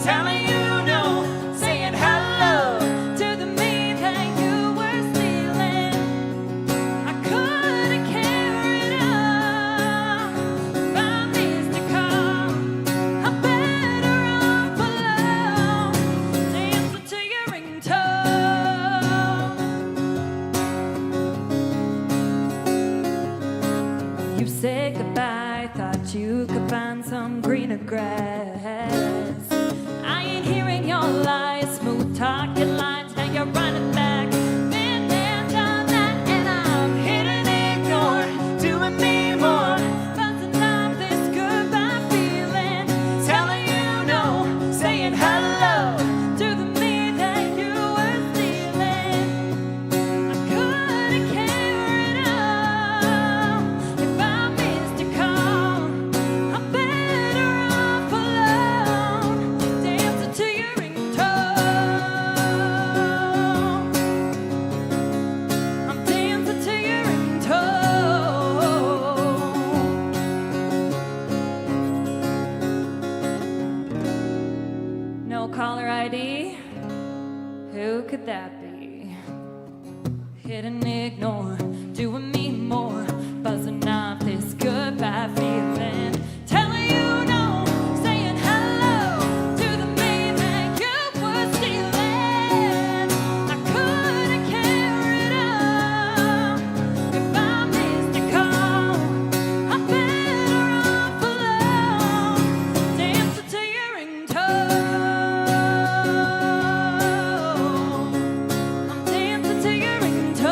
Telling you no, saying hello to the me that you were stealing. I couldn't care enough. grass. I ain't hearing your lies, smooth talking lines. Now you're running back. Been there, done that, and I'm hitting ignore, doing me more. Buzzing off this goodbye feeling, telling you no, saying hello to the me that you were stealing. I couldn't carry it all if I missed your call. I'm better off alone, dancing to your ringtone. I'm dancing to your ringtone. No caller ID? Who could that be? Hit and ignore, doing me more, buzzing off this goodbye feeling, telling you no, saying hello to the me that you were stealing. I couldn't carry it all if I missed a call. I'm better off alone, dancing to your ringtone. I'm dancing to your ringtone.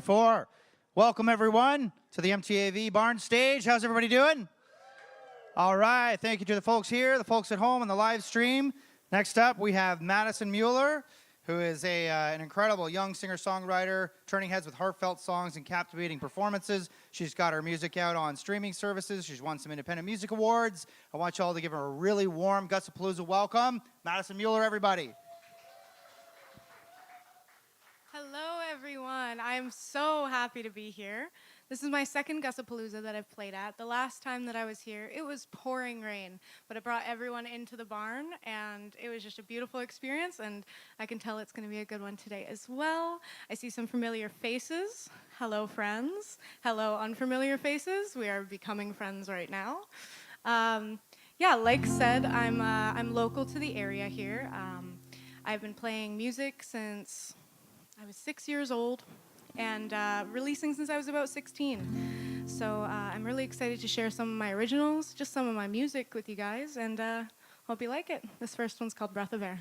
2024. Welcome, everyone, to the MTAV Barn Stage. How's everybody doing? All right. Thank you to the folks here, the folks at home, and the live stream. Next up, we have Madison Mueller, who is an incredible young singer-songwriter, turning heads with heartfelt songs and captivating performances. She's got her music out on streaming services. She's won some independent music awards. I want you all to give her a really warm Gussapolooza welcome. Madison Mueller, everybody. Hello, everyone. I'm so happy to be here. This is my second Gussapolooza that I've played at. The last time that I was here, it was pouring rain, but it brought everyone into the barn, and it was just a beautiful experience, and I can tell it's going to be a good one today as well. I see some familiar faces. Hello, friends. Hello, unfamiliar faces. We are becoming friends right now. Yeah, like said, I'm local to the area here. I've been playing music since I was 6 years old, and releasing since I was about 16. So I'm really excited to share some of my originals, just some of my music with you guys, and hope you like it. This first one's called Breath of Air.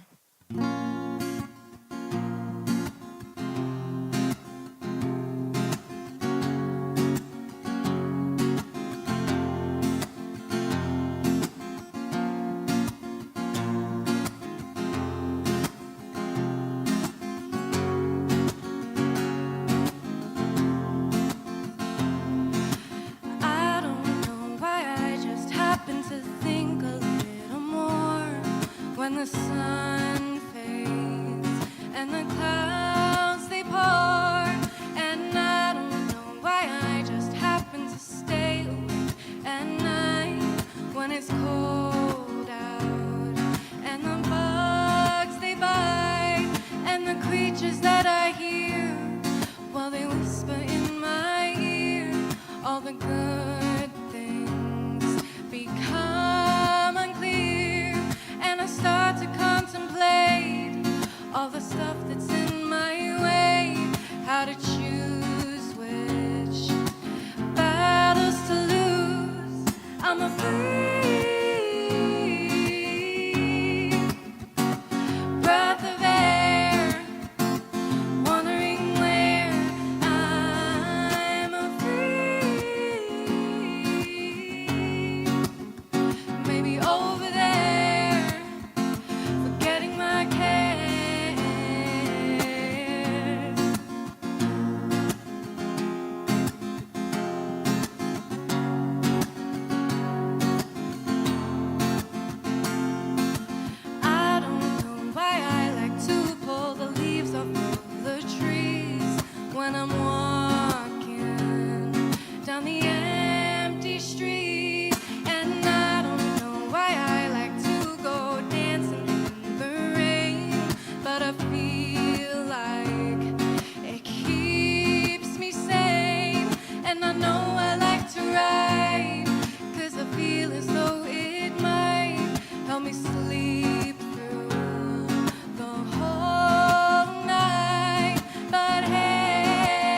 When the sun fades and the clouds they pour, and I don't know why I just happen to stay awake at night when it's cold out, and the bugs they bite, and the creatures that I hear, while they whisper in my ear, all the good things become unclear, and I start to contemplate all the stuff that's in my way, how to choose which battles to lose. I'm afraid. Breath of air, wondering where I'm afraid. Maybe over there, forgetting my cares. I don't know why I like to pull the leaves off of the trees when I'm walking down the empty street, and I don't know why I like to go dancing in the rain, but I feel like it keeps me sane, and I know I like to write, 'cause I feel as though it might help me sleep through the whole night. But hey,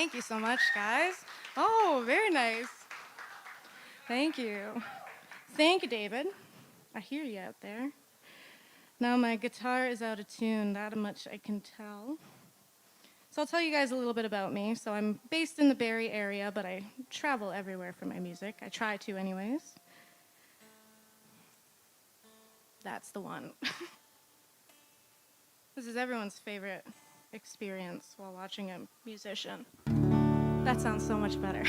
Thank you so much, guys. Oh, very nice. Thank you. Thank you, David. I hear you out there. Now my guitar is out of tune, that much I can tell. So I'll tell you guys a little bit about me. So I'm based in the Barrie area, but I travel everywhere for my music. I try to anyways. That's the one. This is everyone's favorite experience while watching a musician. That sounds so much better.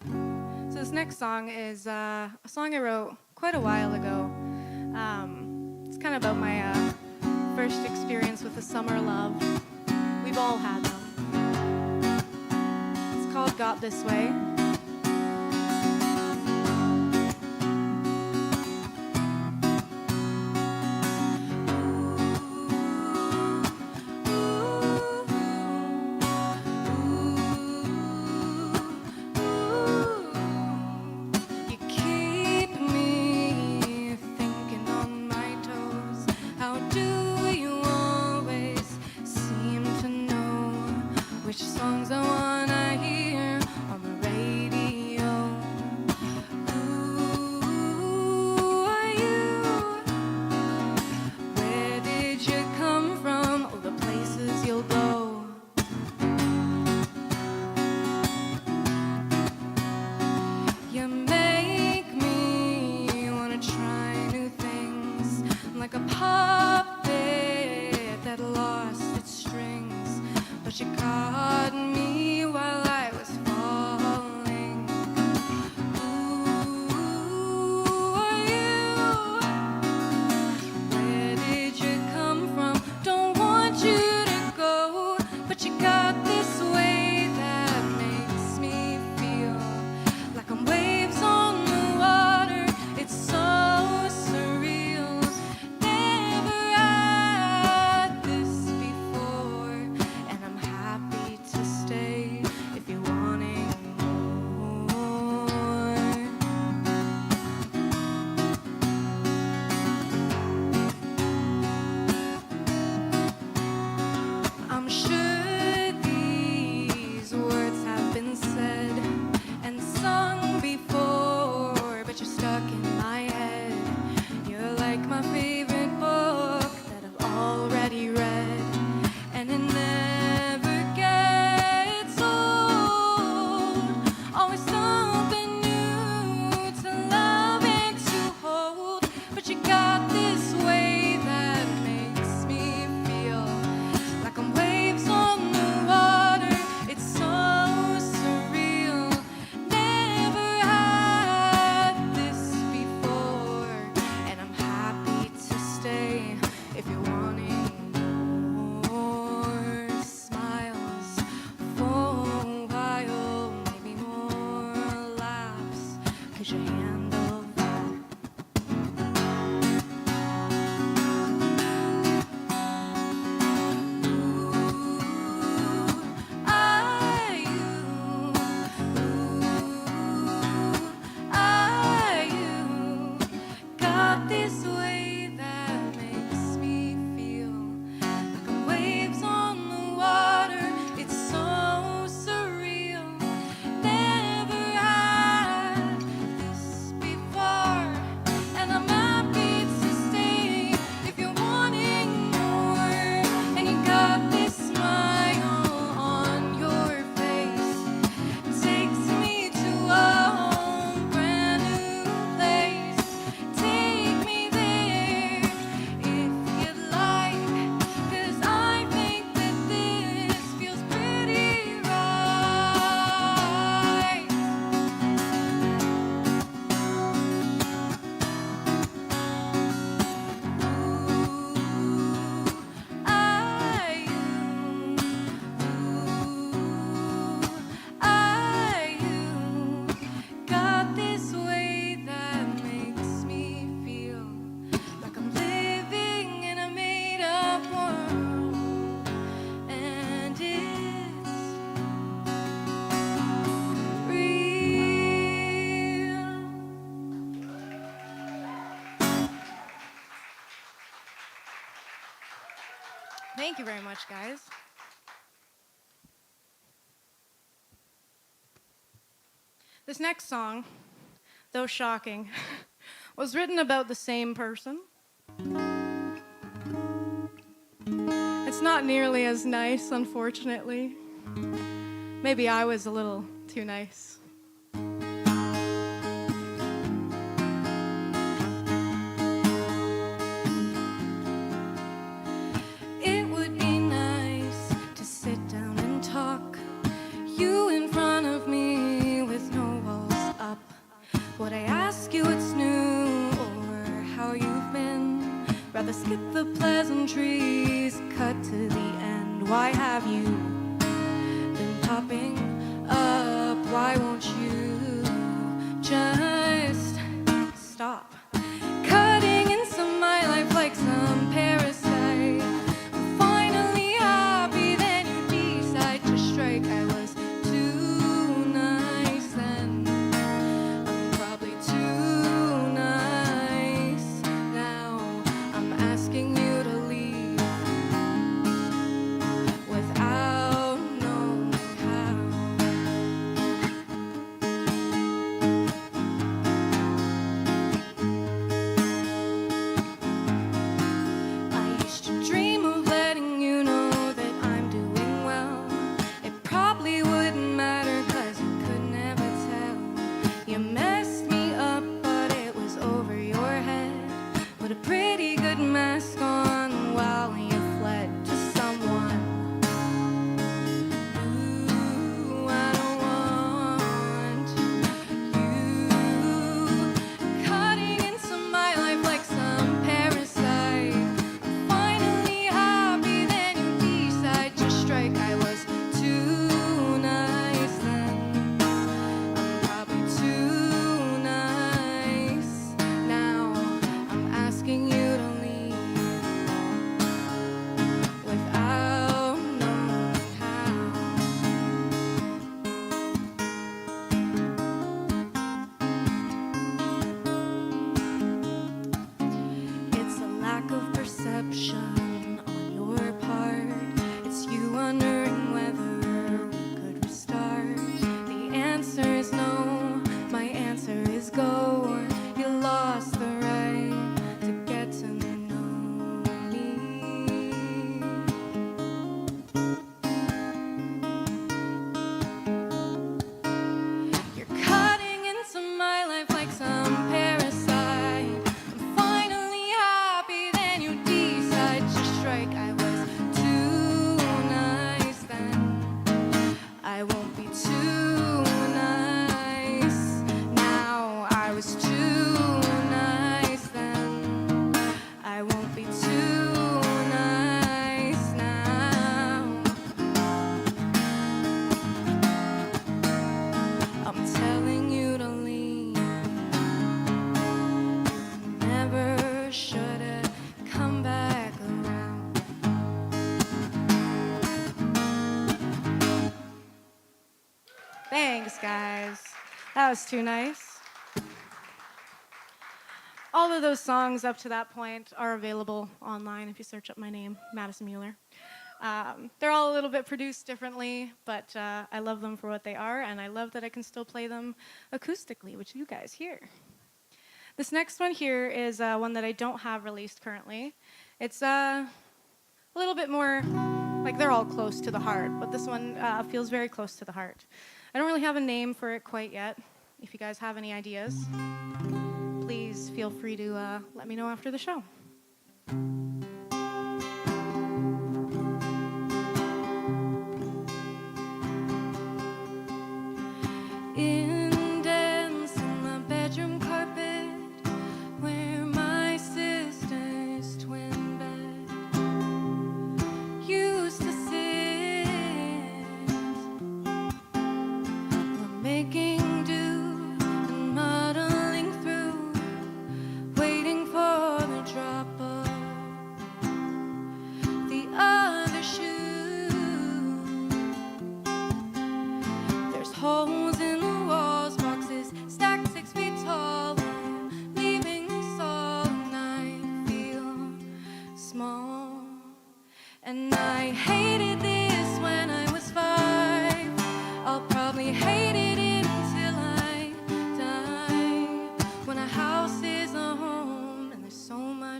So this next song is a song I wrote quite a while ago. It's kind of about my first experience with a summer love. We've all had them. It's called Got This Way. Songs I wanna hear on the radio. Who are you? Where did you come from? Oh, the places you'll go. You make me wanna try new things, like a puppet that lost its strings. But you caught me while I was falling. Who are you? Where did you come from? Don't want you to go, but you got this way that makes me feel like I'm waves on the water. It's so surreal. Never had this before, and I'm happy to stay if you're wanting more. I'm sure these words have been said and sung before, but you're stuck in my head. You're like my favorite book that I've already read, and it never gets old. Always something new to love and to hold, but you got this way that makes me feel like I'm waves on the water. It's so surreal. Never had this before, and I'm happy to stay if you're wanting more. Smiles for a while, maybe more laughs. Could you handle that? Got this way that makes me feel like I'm waves on the water. It's so surreal. Never had this before, and I'm happy to stay if you're wanting more. And you got this smile on your face. It takes me to a whole brand new place. Take me there if you'd like, 'cause I think that this feels pretty right. Got this way that makes me feel like I'm living in a made-up world, and it's real. Thank you very much, guys. This next song, though shocking, was written about the same person. It's not nearly as nice, unfortunately. Maybe I was a little too nice. It would be nice to sit down and talk. You in front of me with no walls up. Would I ask you what's new or how you've been? Rather skip the pleasantries, cut to the end. Why have you been popping up? Why won't you just stop cutting into my life like some parasite? I'm finally happy, then you decide to strike. I was too nice then. I'm probably too nice now. I'm asking you to leave without knowing how. I used to dream of letting you know that I'm doing well. It probably wouldn't matter 'cause you could never tell. You messed me up, but it was over your head. Put a pretty good mask on while you fled to someone. Ooh, I don't want you cutting into my life like some parasite. I'm finally happy, then you decide to strike. I was too nice then. I'm probably too nice now. I'm asking you to leave without knowing how. It's a lack of perception on your part. It's you wondering whether we could restart. The answer is no, my answer is go. You lost the right to get to know me. You're cutting into my life like some parasite. I'm finally happy, then you decide to strike. I was too nice then. I won't be too nice now. I was too nice then. I won't be too nice now. I'm telling you to leave. Never should've come back around. Thanks, guys. That was too nice. All of those songs up to that point are available online if you search up my name, Madison Mueller. They're all a little bit produced differently, but I love them for what they are, and I love that I can still play them acoustically, which you guys hear. This next one here is one that I don't have released currently. It's a little bit more, like they're all close to the heart, but this one feels very close to the heart. I don't really have a name for it quite yet. If you guys have any ideas, please feel free to let me know after the show. Indents in the bedroom carpet where my sister's twin bed used to sit. We're making do and muddling through, waiting for the drop of the other shoe. There's holes in the walls, boxes stacked 6 feet tall, leaving us all, and I feel small. And I hated this when I was 5. I'll probably hate it until I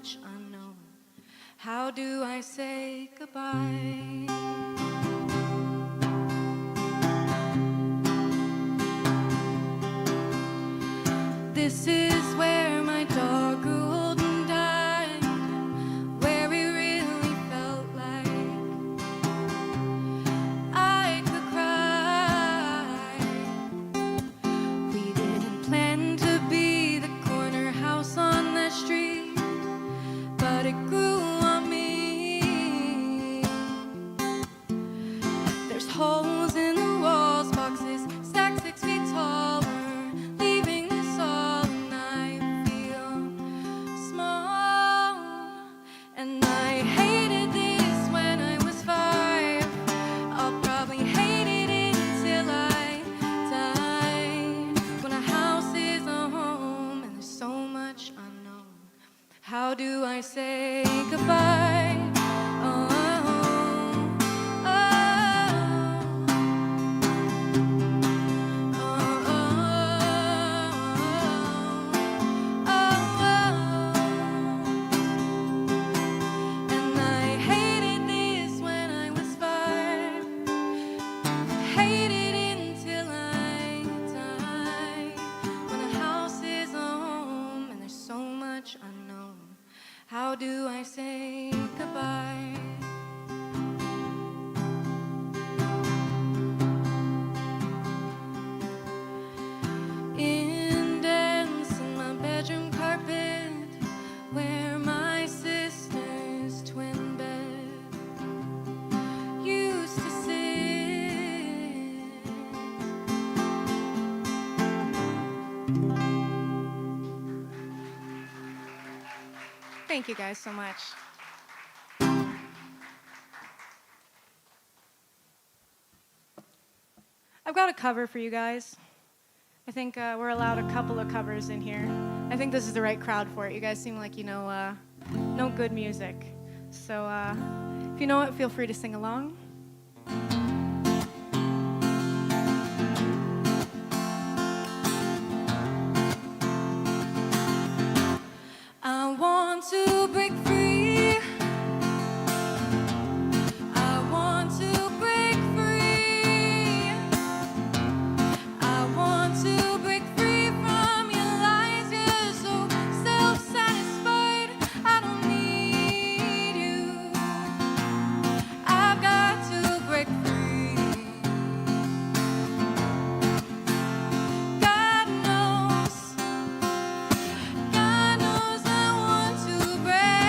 much unknown. How do I say goodbye? This is where my dog grew old and died, where it really felt like I could cry. We didn't plan to be the corner house on that street, but it grew on me. There's holes in the walls, boxes stacked 6 feet tall. We're leaving this all, and I feel small. And I hated this when I was 5. I'll probably hate it until I die. When a house is a home and there's so much unknown, how do I say goodbye? Oh, oh, and I hated this when I was 5. Hate it until I die. When a house is a home and there's so much unknown, how do I say goodbye? Indents in my bedroom carpet, where my sister's twin bed used to sit. Thank you guys so much. I've got a cover for you guys. I think we're allowed a couple of covers in here. I think this is the right crowd for it. You guys seem like you know good music. So if you know it, feel free to sing along. I want to break free. I want to break free. I want to break free from your lies. You're so self-satisfied. I don't need you. I've got to break free. God knows I want to break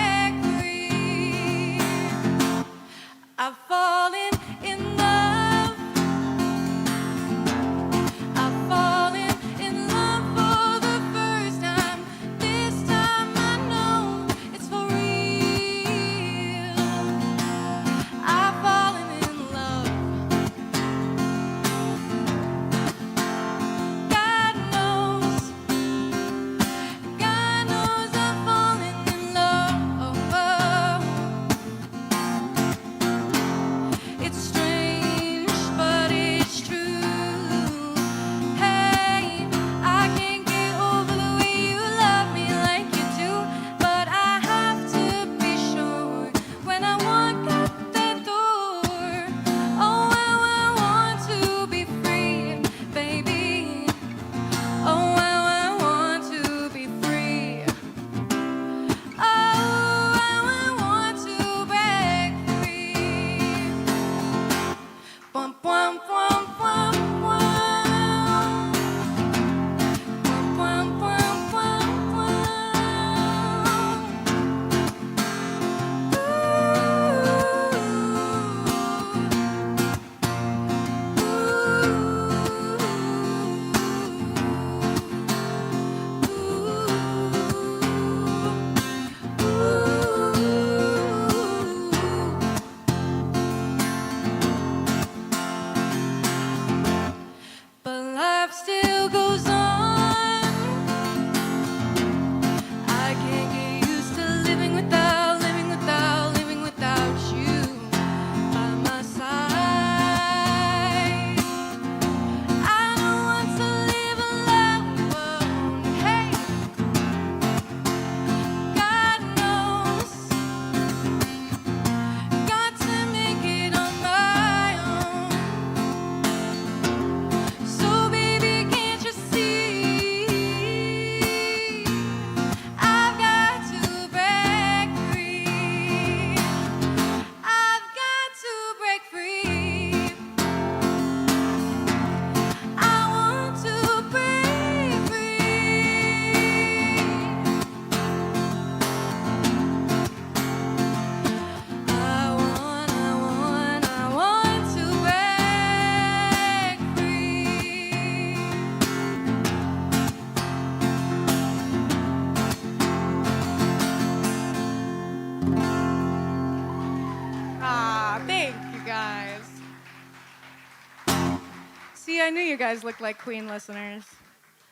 I knew you guys looked like Queen listeners.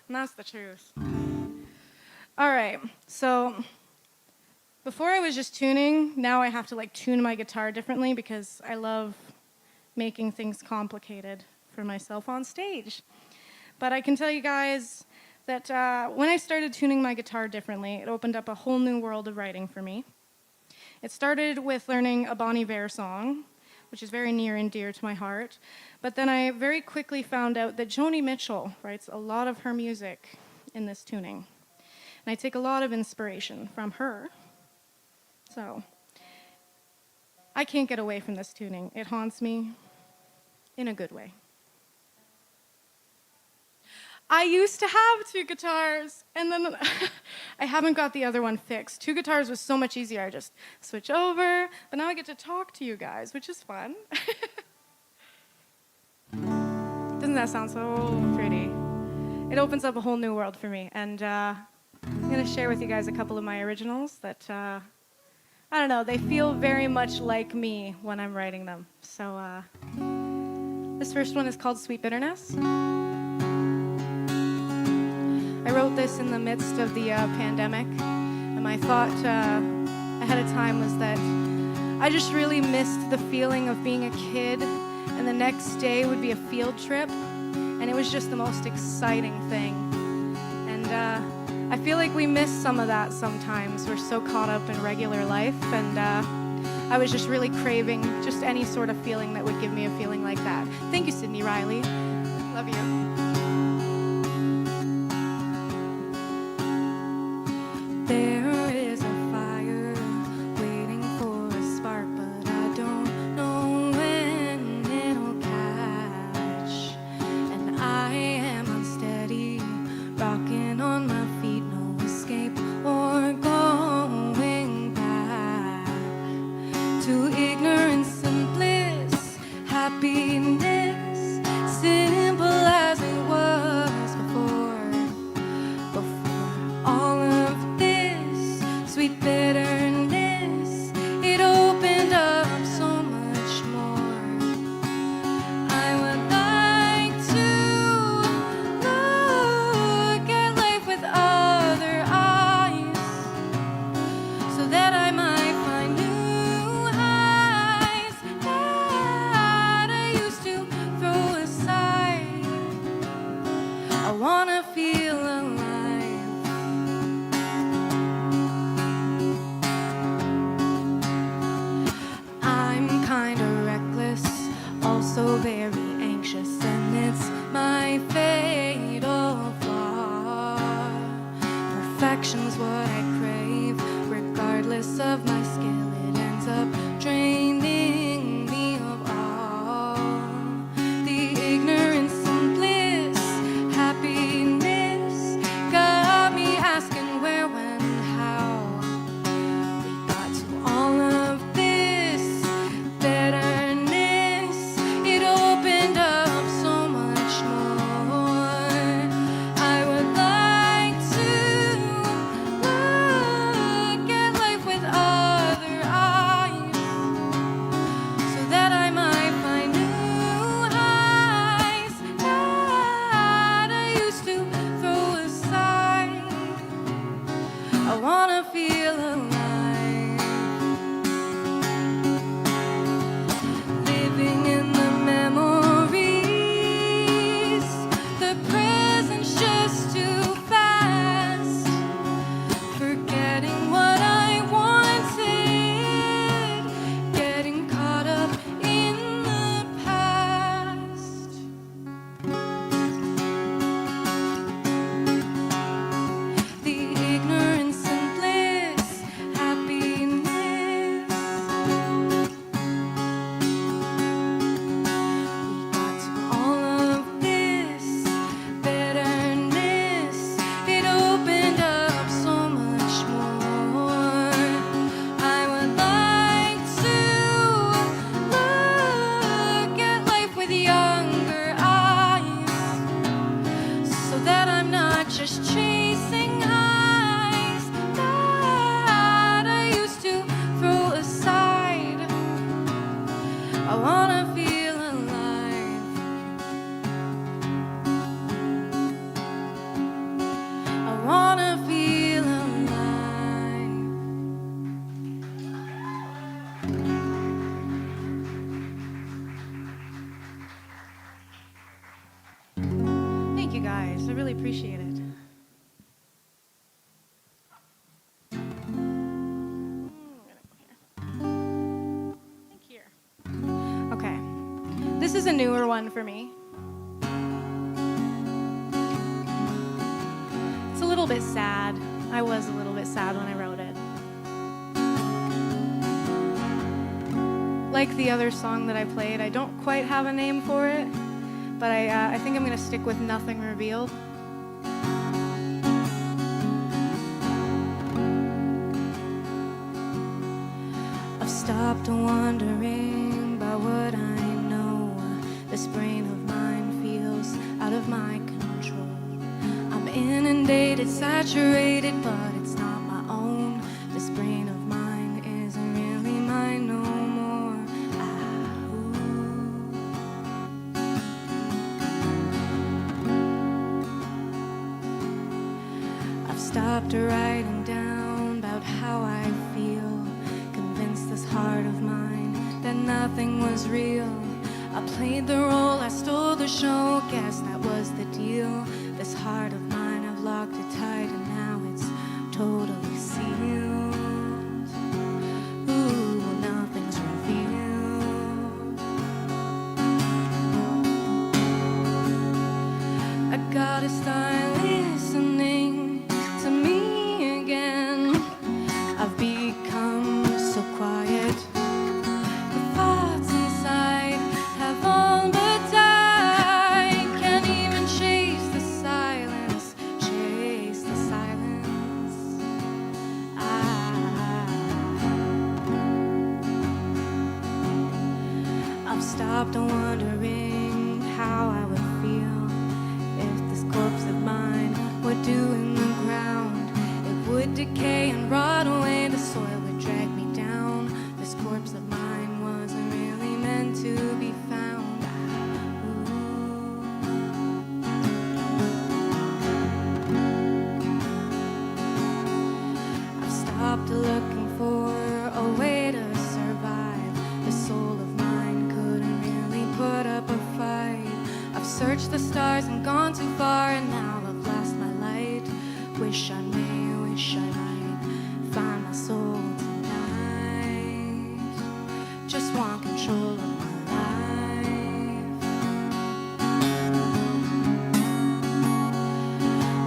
And that's the truth. All right, so before I was just tuning, now I have to like tune my guitar differently because I love making things complicated for myself on stage. But I can tell you guys that when I started tuning my guitar differently, it opened up a whole new world of writing for me. It started with learning a Bon Iver song, which is very near and dear to my heart. But then I very quickly found out that Joni Mitchell writes a lot of her music in this tuning. And I take a lot of inspiration from her. So I can't get away from this tuning. It haunts me in a good way. I used to have 2 guitars, and then I haven't got the other one fixed. 2 guitars was so much easier. I just switch over, but now I get to talk to you guys, which is fun. Doesn't that sound so pretty? It opens up a whole new world for me, and I'm going to share with you guys a couple of my originals that, I don't know, they feel very much like me when I'm writing them. So this first one is called Sweet Bitterness. I wrote this in the midst of the pandemic, and my thought ahead of time was that I just really missed the feeling of being a kid, and the next day would be a field trip, and it was just the most exciting thing. And I feel like we miss some of that sometimes. We're so caught up in regular life, and I was just really craving just any sort of feeling that would give me a feeling like that. Thank you, Sydney Riley. Love you. There is a fire waiting for a spark, but I don't know when it'll catch. And I am unsteady, rocking on my feet, no escape or going back to ignorance and bliss, happiness, simple as it was before all of sweet bitterness, it opened up so much more. I would like to look at life with other eyes, so that I might find new highs that I used to throw aside. I wanna feel alive. So very anxious, and it's my fatal flaw. Perfection's what I crave, regardless of my skill. It ends up draining me of all the ignorance and bliss. Happiness got me asking where, when, how we got to all of this better. Oh really appreciate it. Okay, this is a newer one for me. It's a little bit sad. I was a little bit sad when I wrote it. Like the other song that I played, I don't quite have a name for it, but I think I'm going to stick with Nothing Revealed. I've stopped wondering about what I know. This brain of mine feels out of my control. I'm inundated, saturated, but it's not my own. This brain of mine isn't really mine no more. I've stopped writing down about how I feel, convinced this heart of mine that nothing was real. I played the role, I stole the show, guess that was the deal. This heart of mine, I've locked it tight and now it's totally sealed. Ooh, nothing's revealed. I gotta start listening to me again. I've become so quiet. The thoughts inside have all but died. Can't even chase the silence, chase the silence. I've stopped wondering how I would feel if this corpse of mine would do in the ground. It would decay and rot away, the soil would drag me down. This corpse of mine wasn't really meant to be found. I've stopped looking for a way to survive. The soul of mine couldn't really put up a fight. I've searched the stars and gone too far, and now I've lost my light. Wish I may, wish I might find my soul tonight. Just want control of my life.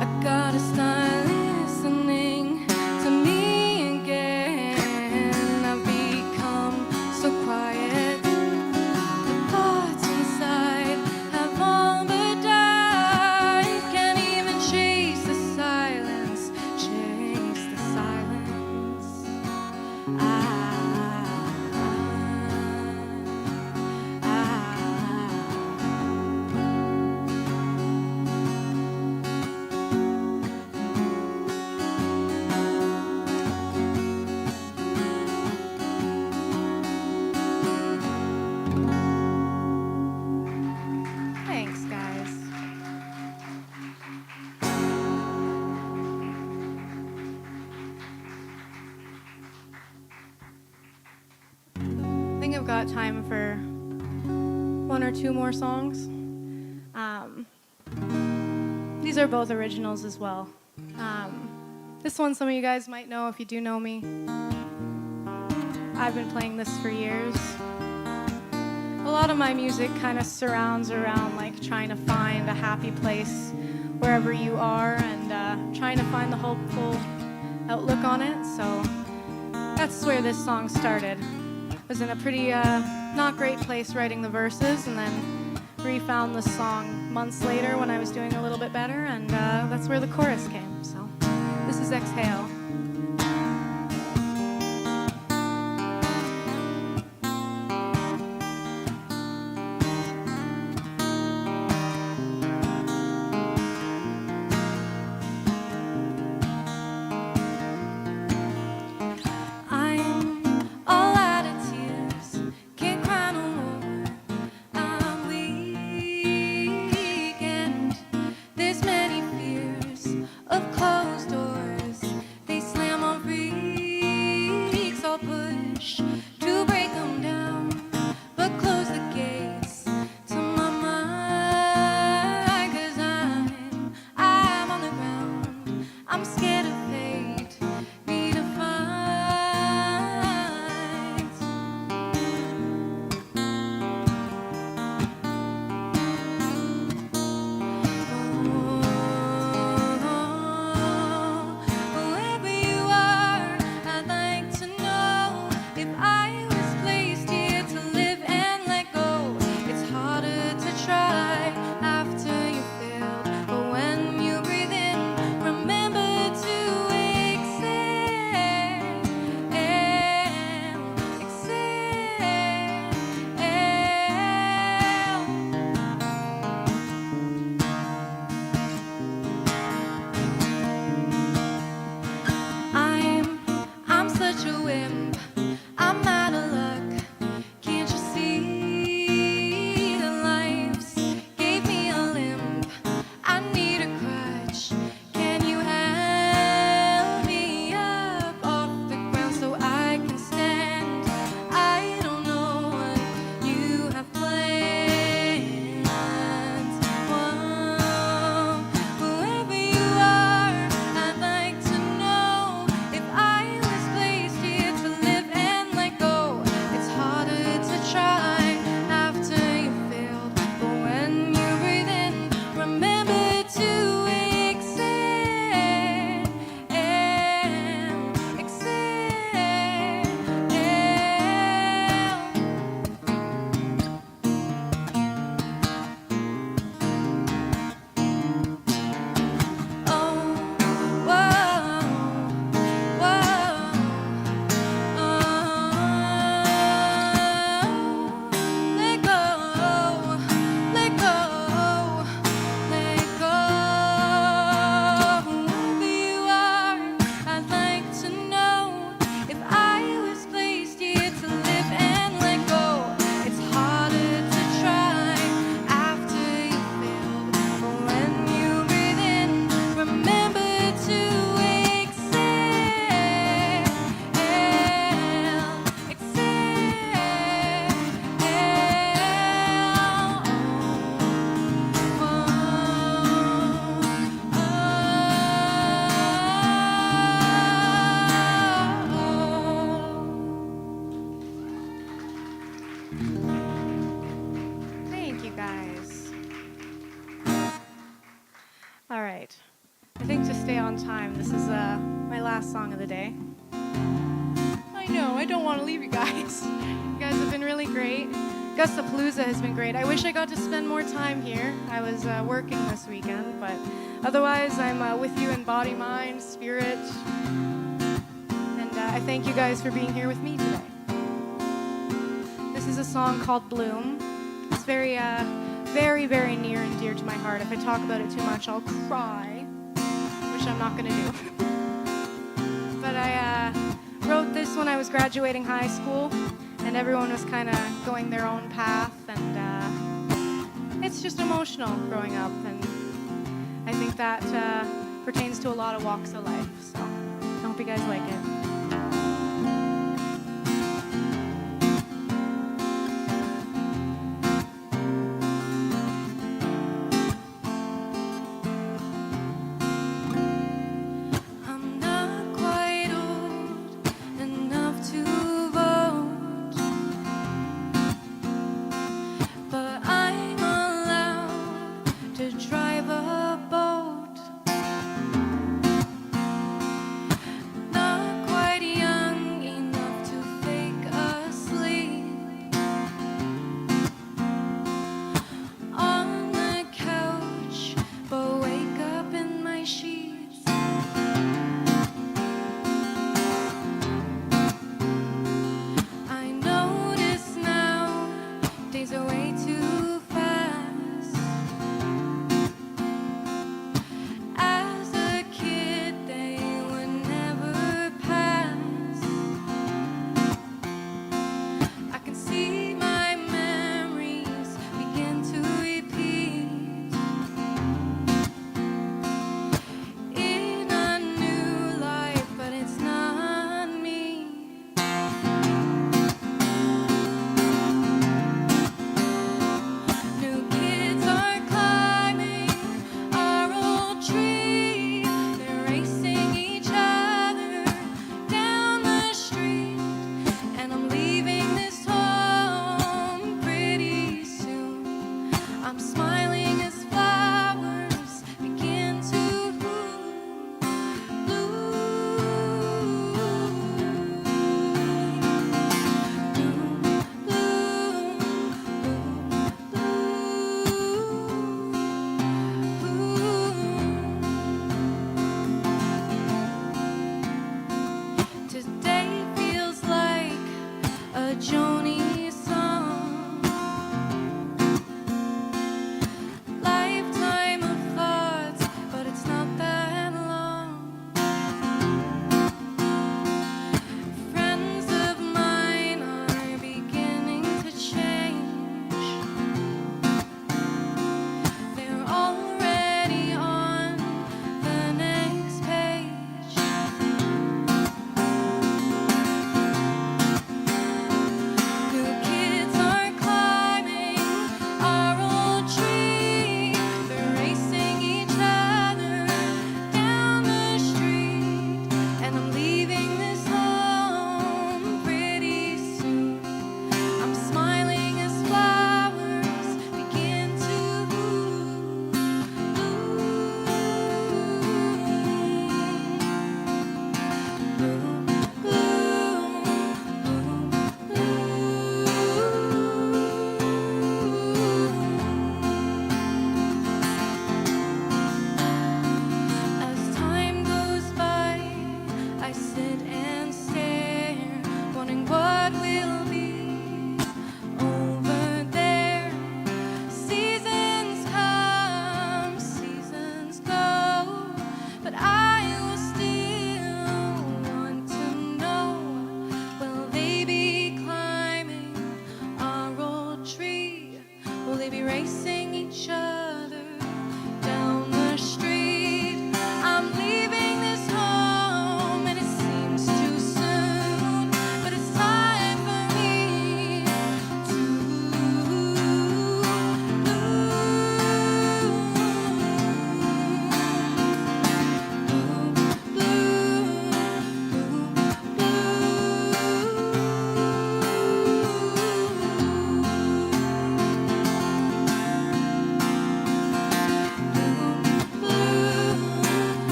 I gotta start listening to me again. I've become so quiet. The thoughts inside have all but died. Can't even chase the silence, chase the silence. Thanks, guys. I think I've got time for one or two more songs. These are both originals as well. This one some of you guys might know if you do know me. I've been playing this for years. A lot of my music kind of surrounds around like trying to find a happy place wherever you are and trying to find the hopeful outlook on it. So that's where this song started. I was in a pretty not great place writing the verses, and then refound the song months later when I was doing a little bit better, and that's where the chorus came. So this is Exhale. stay on time. This is my last song of the day. I know, I don't want to leave you guys. You guys have been really great. Gussapolooza has been great. I wish I got to spend more time here. I was working this weekend, but otherwise I'm with you in body, mind, spirit. And I thank you guys for being here with me today. This is a song called Bloom. It's very, very near and dear to my heart. If I talk about it too much, I'll cry, which I'm not gonna do. But I wrote this when I was graduating high school, and everyone was kind of going their own path, and it's just emotional growing up, and I think that pertains to a lot of walks of life, so I hope you guys like it. For me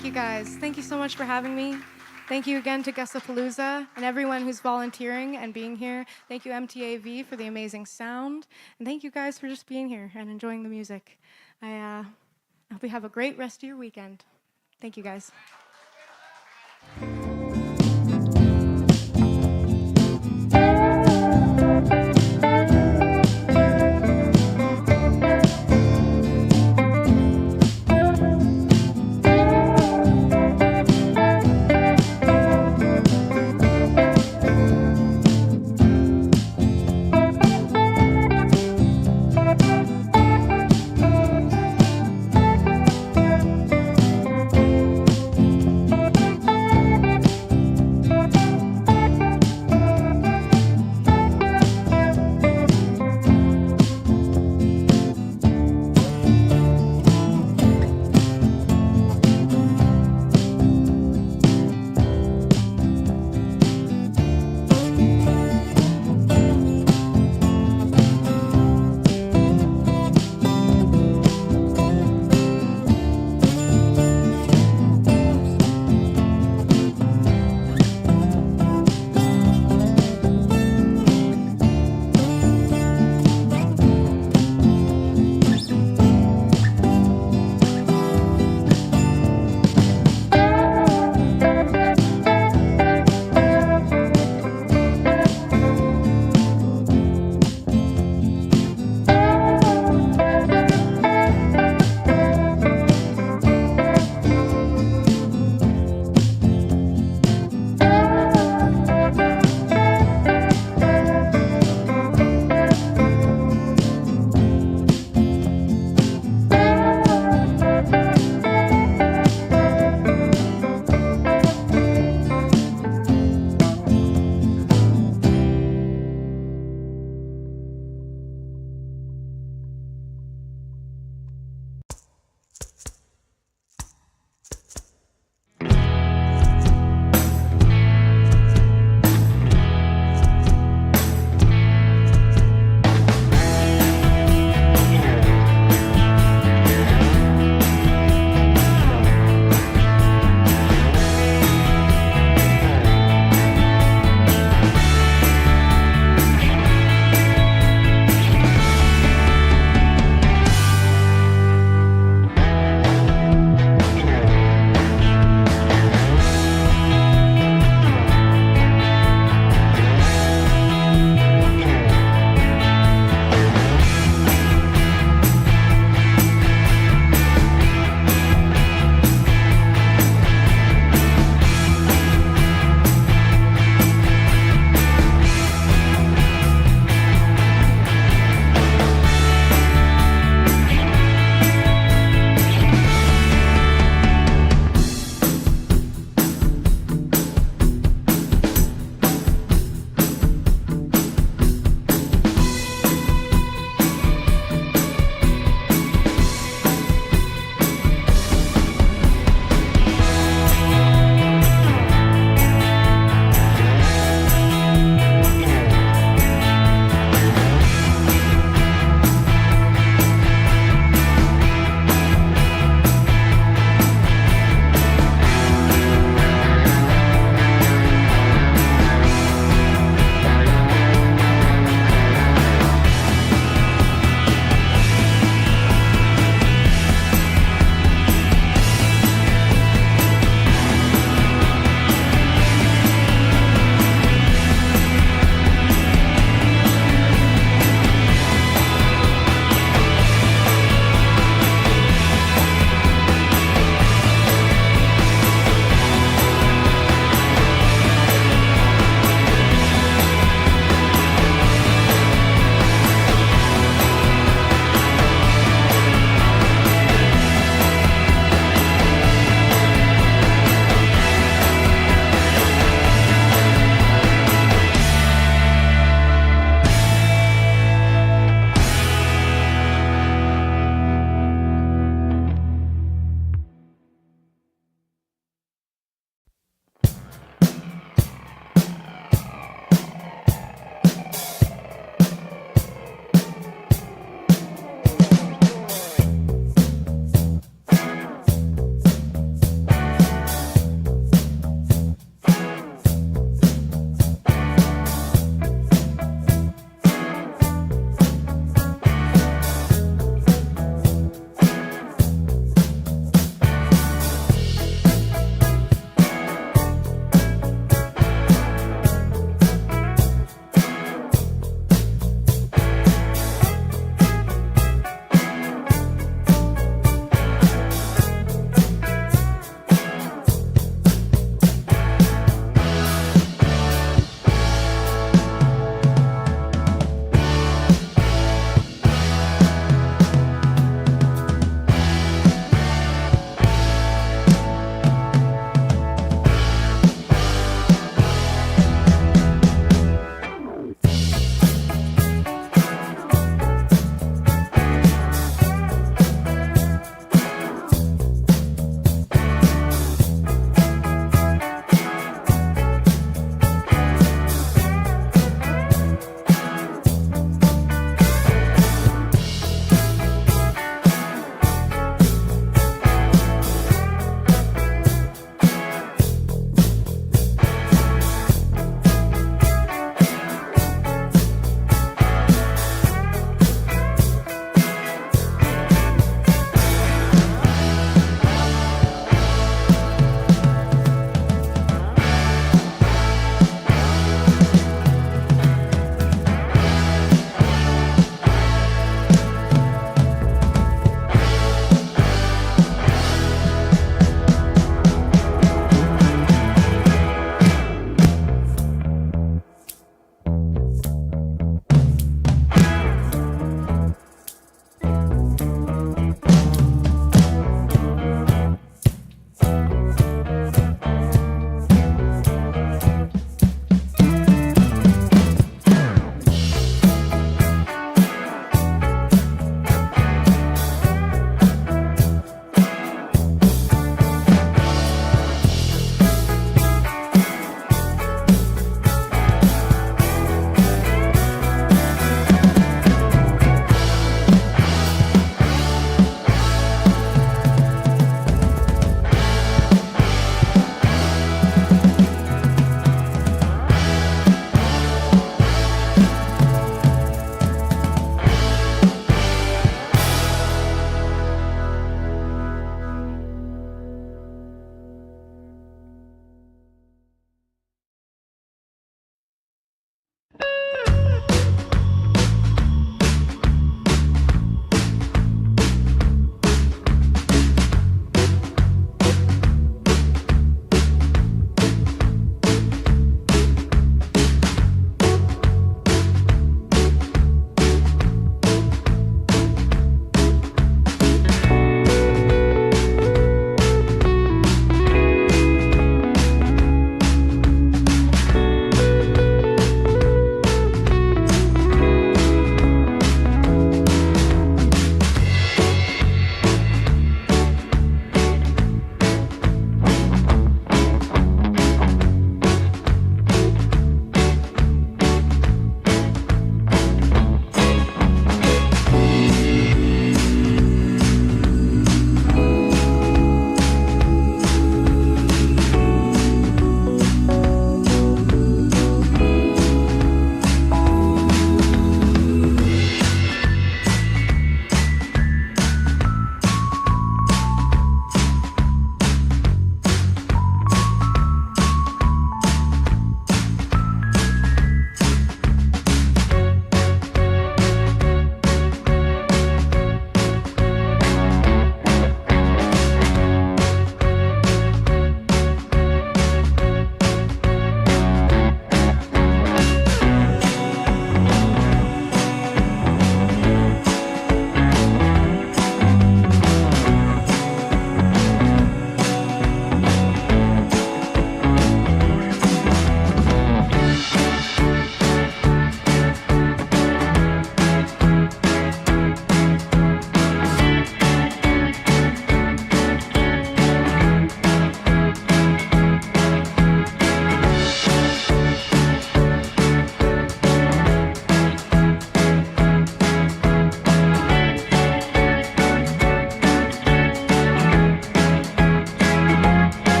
Thank you guys. Thank you so much for having me. Thank you again to Gussapolooza and everyone who's volunteering and being here. Thank you MTAV for the amazing sound. And thank you guys for just being here and enjoying the music. I hope you have a great rest of your weekend. Thank you guys.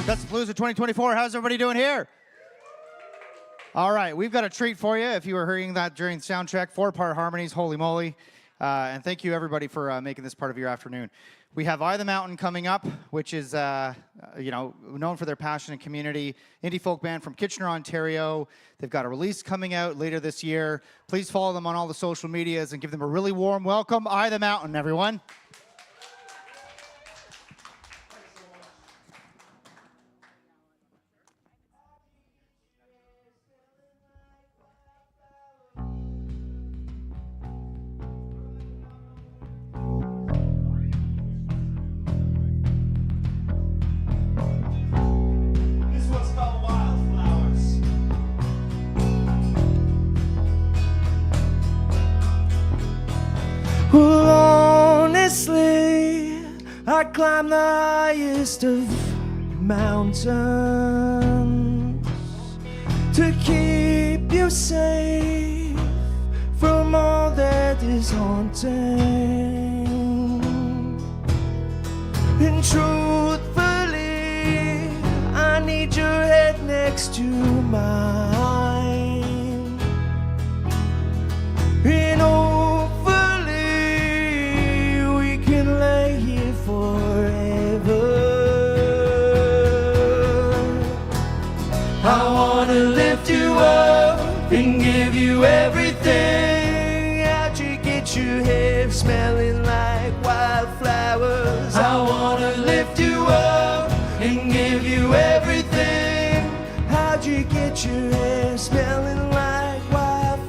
Gussapolooza 2024. How's everybody doing here? All right, we've got a treat for you. If you were hearing that during the sound check, 4-part harmonies, holy moly. And thank you, everybody, for making this part of your afternoon. We have Eye the Mountain coming up, which is known for their passion and community. Indie folk band from Kitchener, Ontario. They've got a release coming out later this year. Please follow them on all the social medias and give them a really warm welcome. Eye the Mountain, everyone. Well, honestly, I climb the highest of mountains to keep you safe from all that is haunting. And truthfully, I need your head next to mine. And I wanna lift you up and give you everything. How'd you get your hair smelling like wildflowers? I wanna lift you up and give you everything. How'd you get your hair smelling like wildflowers?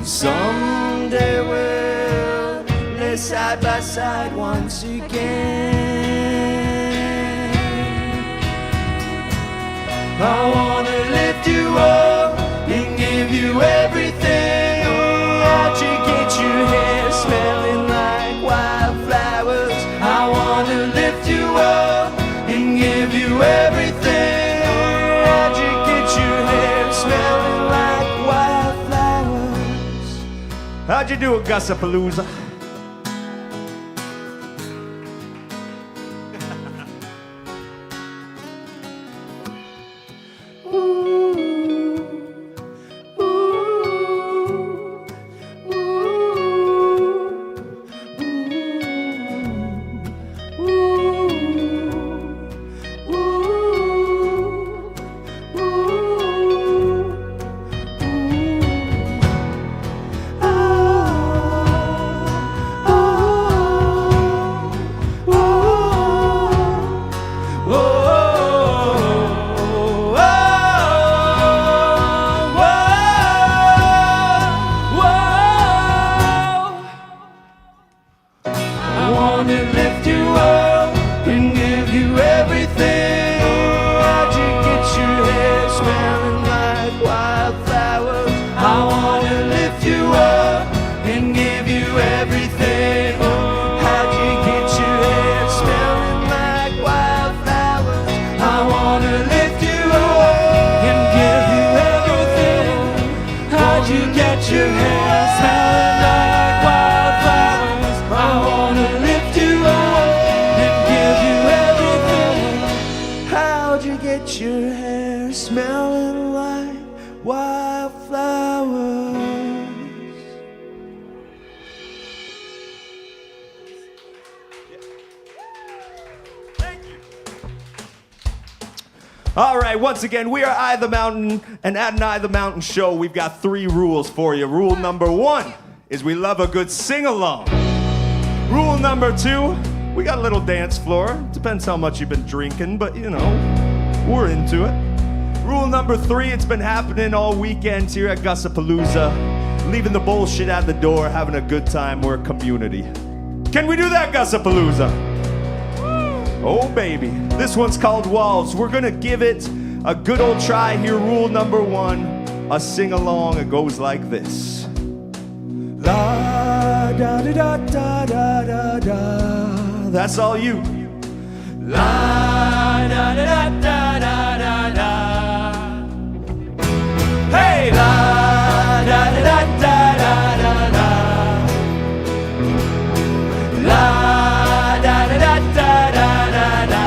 Someday we'll lay side by side once again. I wanna lift you up and give you everything. How'd you get your hair smelling like wildflowers? I wanna lift you up and give you everything. How'd you get your hair smelling like wildflowers? How'd you do it, Gussapolooza? All right, once again, we are Eye the Mountain, and at an Eye the Mountain show, we've got 3 rules for you. Rule number 1 is we love a good sing-along. Rule number 2, we got a little dance floor. Depends how much you've been drinking, but you know, we're into it. Rule number 3, it's been happening all weekends here at Gussapolooza. Leaving the bullshit at the door, having a good time, we're a community. Can we do that, Gussapolooza? Oh, baby. This one's called Walls. We're gonna give it A good old try here, rule number 1, a sing-along, it goes like this. La da da da da da da da. That's all you. La da da da da da da da. Hey, la da da da da da da da. La da da da da da da da.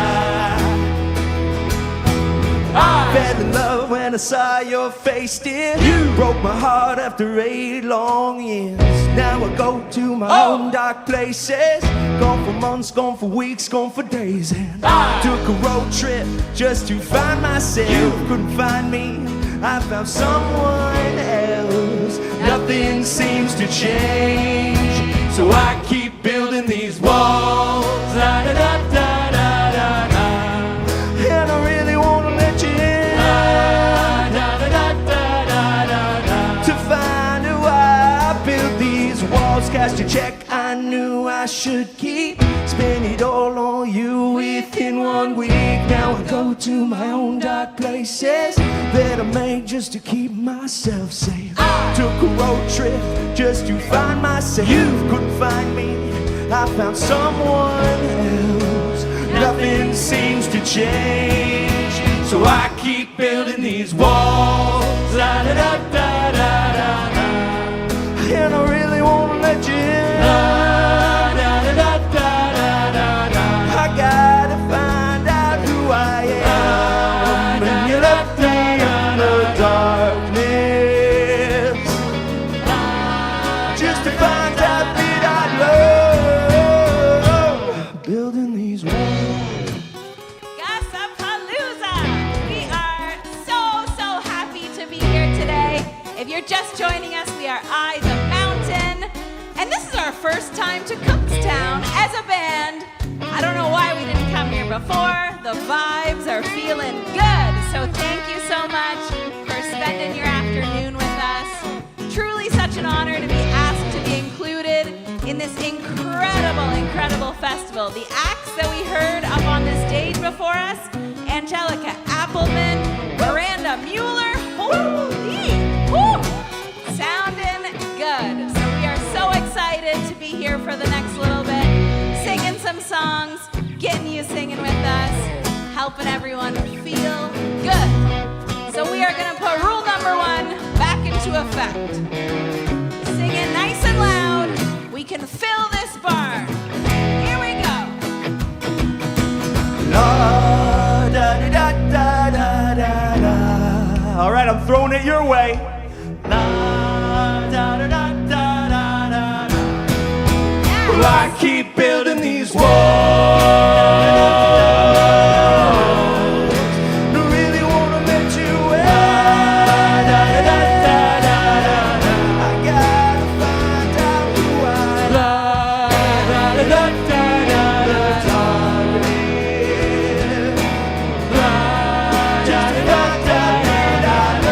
I fell in love when I saw your face, dear. You broke my heart after 8 long years. Now I go to my own dark places. Gone for months, gone for weeks, gone for days. And took a road trip just to find myself. You couldn't find me, I found someone else. Nothing seems to change, so I keep building these walls. Da da da da da da da. And I really wanna let you in. Da da da da da da da. To find out why I built these walls, cast your check. I knew I should keep. Spend it all on you within 1 week. Now I go to my own dark places that I made just to keep myself safe. Took a road trip just to find myself. You couldn't find me, I found someone else. Nothing seems to change, so I keep building these walls. Da da da da da da da. And I really wanna let you in. I gotta find out who I am. And you left me in the darkness just to find out that I love building these walls. Gussapolooza! We are so happy to be here today. If you're just joining us, we are I the Mountain, and this is our first time to Cookstown as a band. I don't know why we didn't come here before. The vibes are feeling good. So thank you so much for spending your afternoon with us. Truly such an honor to be asked to be included in this incredible festival. The acts that we heard up on the stage before us, Angelica Appleman, Miranda Mueller, holy, woo, sounding good. So we are so excited to be here for the next little bit. Singing some songs, getting you singing with us, helping everyone feel good. So we are gonna put rule number 1 back into effect. Singing nice and loud, we can fill this barn. Here we go. La da da da da da da da. All right, I'm throwing it your way. La da da da da da da. Well, I keep building these walls. I really wanna let you in. Da da da da da da. I gotta find out who I am. Da da da da da da da. Da da da da da da.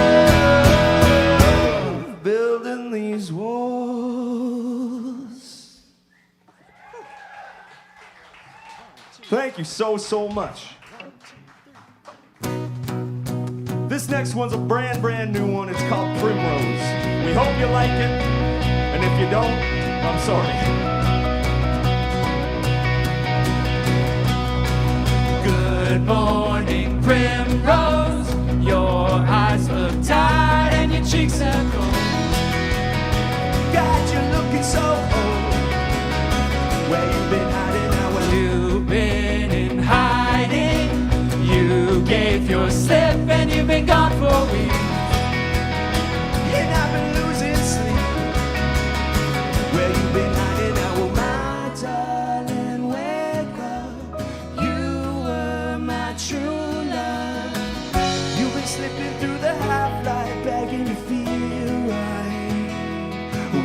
Building these walls. Thank you so much. This next one's a brand new one. It's called Primrose. We hope you like it, and if you don't, I'm sorry. Good morning, Primrose. Your eyes look tired and your cheeks are cold. God, you're looking so old. Where you been hiding now? You've been in hiding. You gave your slip and you've been gone for weeks. And I've been losing sleep. Where you been hiding now? Well, my darling, wake up. You were my true love. You've been slipping through the half-light, begging to feel right.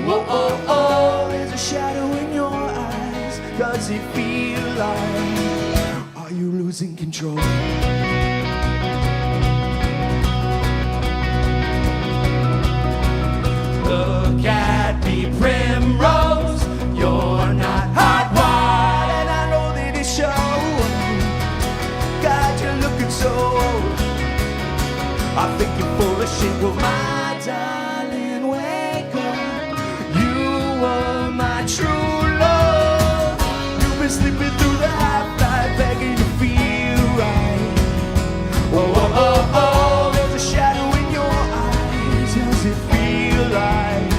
Whoa, oh, oh, there's a shadow in your eyes. Does it feel like, are you losing control? Look at me, Primrose. You're not hardwired, and I know that it shows. God, you're looking so old. I think you're full of shit. Well, my darling, wake up. You were my true love. You've been slipping through the half-life, begging to feel right. Whoa, whoa, oh, oh, there's a shadow in your eyes. Does it feel like?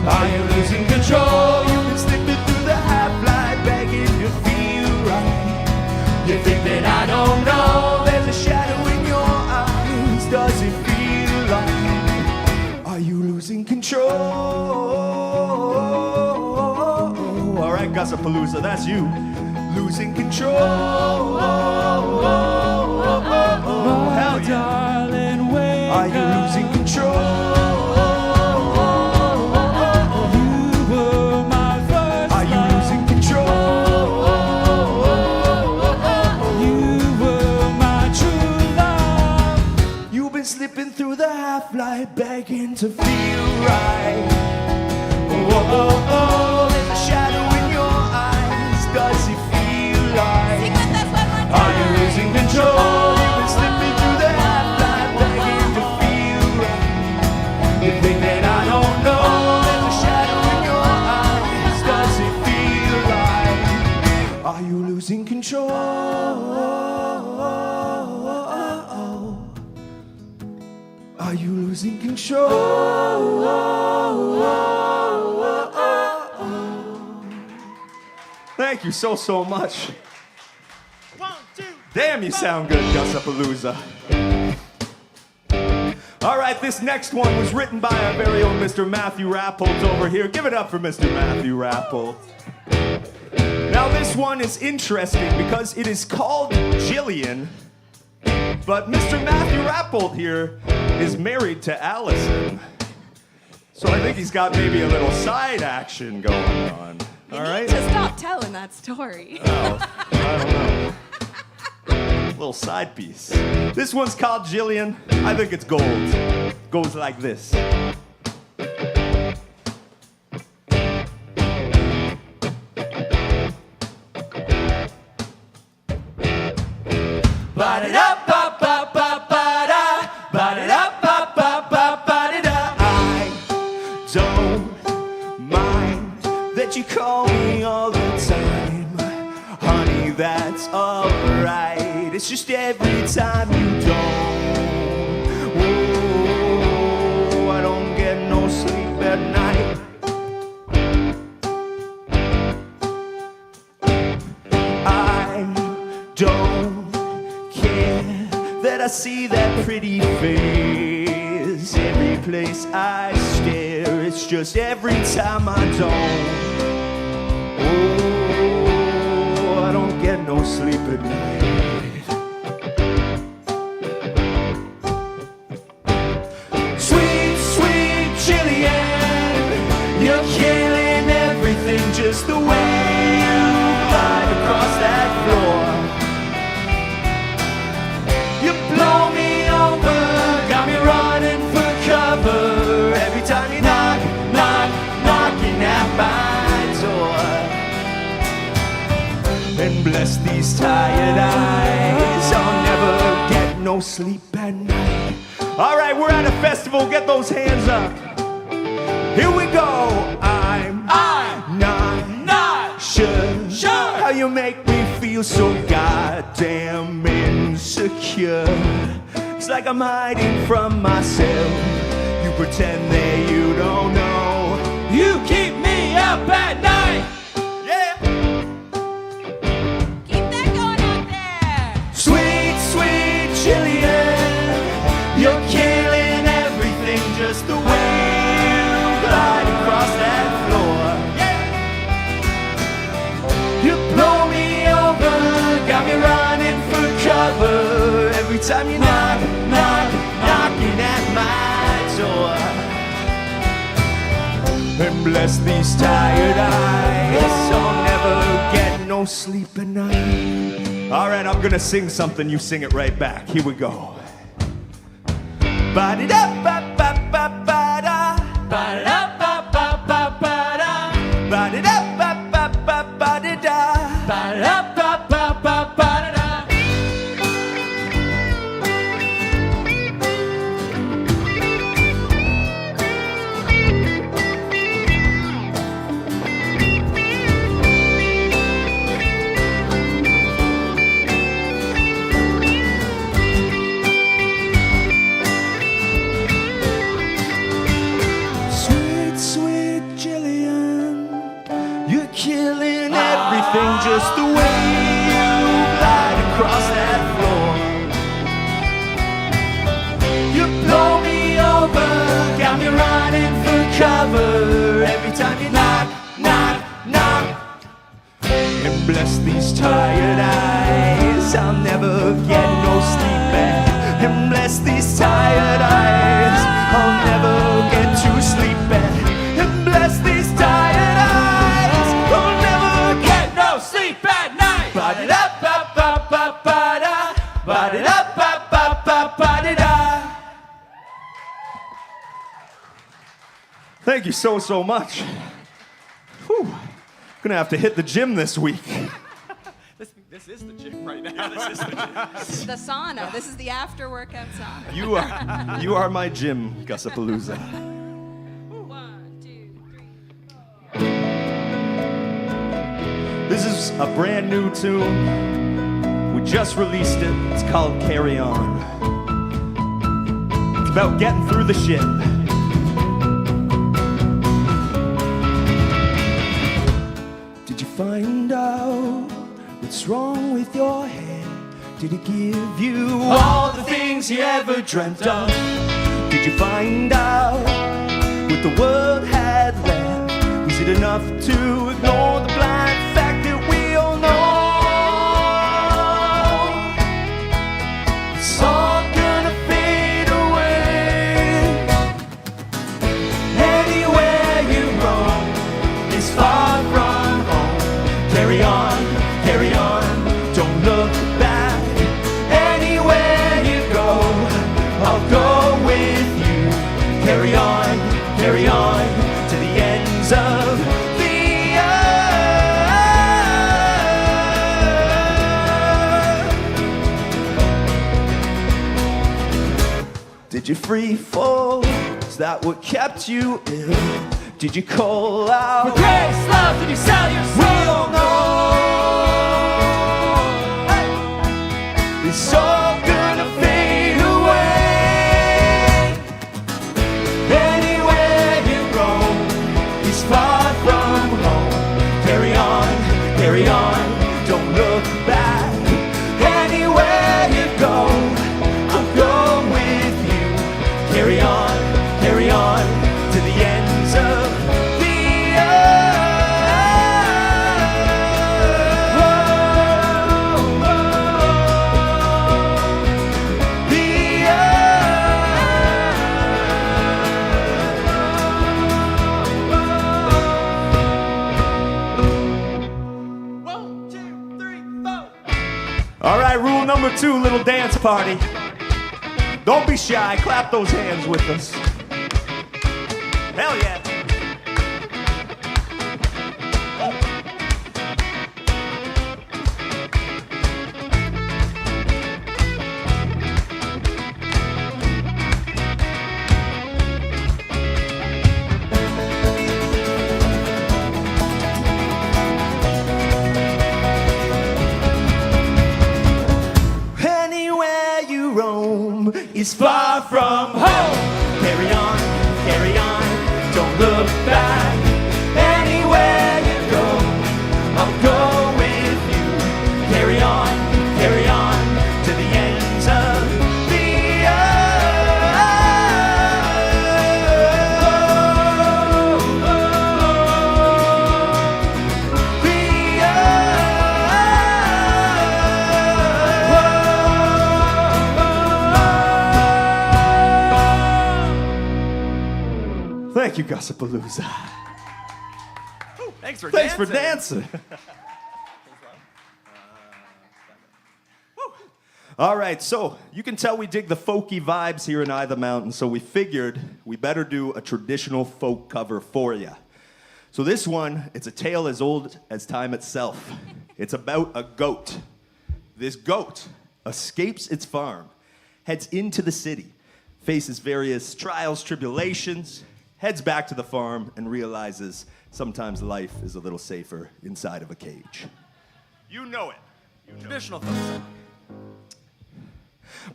Are you losing control? You've been slipping through the half-life, begging to feel right. You think that I don't know? There's a shadow in your eyes. Does it feel like? Are you losing control? All right, Gussapolooza, that's you. Losing control. Hell yeah. Darling, wake Are you losing control? Slipping through the half-light, begging to feel right. Oh, oh, oh, there's a shadow in your eyes. Does it feel like? Sing with us one more time. Are you losing control? You've been slipping through the half-light, begging to feel right. You think that I don't know? There's a shadow in your eyes. Does it feel like? Are you losing control? Are you losing control? Thank you so much. 1, 2, Damn, you sound good, Gussapolooza. All right, this next one was written by our very own Mr. Matthew Rappold over here. Give it up for Mr. Matthew Rappold. Now, this one is interesting because it is called Jillian, but Mr. Matthew Rappold here is married to Allison. So I think he's got maybe a little side action going on. All right? To stop telling that story. Oh, I don't know. Little side piece. This one's called Jillian. I think it's gold. Goes like this. You call me all the time, honey, that's alright. It's just every time you don't. Oh, I don't get no sleep at night. I don't care that I see that pretty face every place I stare. It's just every time I don't. Oh, I don't get no sleep at night. Sweet, sweet Jillian, you're killing everything just the way you glide across that floor. You blow me over, got me running for cover every time you knocking at my door. And bless these tired eyes, I'll never get no sleep at night. All right, we're at a festival, get those hands up. Here we go. I'm not sure how you make me feel so goddamn insecure. It's like I'm hiding from myself. You pretend that you don't know. You keep me up at night. Yeah. Keep that going out there. Sweet, sweet Jillian, you're killing everything just the way you glide across that floor. Yeah. You blow me over, got me running for cover every time you knocking at my door. And bless these tired eyes, I'll never get no sleep at night. All right, I'm gonna sing something, you sing it right back. Here we go. Ba-di-da-ba-ba-ba-ba-da. Ba-da-da-ba-ba-ba-ba-da. Ba-di-da-ba-ba-ba-ba-da. Ba-da-da-ba-ba-ba-ba-da. cover every time you knock, knock, knock. And bless these tired eyes, I'll never get no sleep at. And bless these tired eyes, I'll never get to sleep at. And bless these tired eyes, I'll never get no sleep at night. Ba-da-da-ba-ba-ba-ba-da, ba-da-da-ba-ba-ba-ba-da-da. Thank you so much. Whew. Gonna have to hit the gym this week. This is the gym right now. This is the gym. This is the sauna. This is the after workout sauna. You are my gym, Gussapolooza. 1, 2, 3. This is a brand new tune. We just released it. It's called Carry On. It's about getting through the shit. Did you find out what's wrong with your head? Did it give you all the things you ever dreamt of? Did you find out what the world had left? Was it enough to ignore the blind fact that we all know? It's all gonna fade away. Anywhere you roam is far from home. Carry on, don't look back. Anywhere you go, I'll go with you. Carry on, to the ends of the earth. Did you free fall? Is that what kept you ill? Did you call out for grace, love? Did you sell your soul? We all know it's all gonna fade away. Anywhere you roam is far from home. Carry on, don't look back. Anywhere you go, I'll go with you. Carry on, to the ends of the All right, rule number 2, little dance party. Don't be shy, clap those hands with us. Hell yeah. Anywhere you roam is far from home. Carry on, don't look back. Anywhere you go, I'll go with you. Carry on, to the ends of the Thank you, Gussapolooza. Thanks for dancing. All right, so you can tell we dig the folky vibes here in Eye the Mountain, so we figured we better do a traditional folk cover for you. So this one, it's a tale as old as time itself. It's about a goat. This goat escapes its farm, heads into the city, faces various trials, tribulations, heads back to the farm, and realizes sometimes life is a little safer inside of a cage. You know it. Traditional folk song.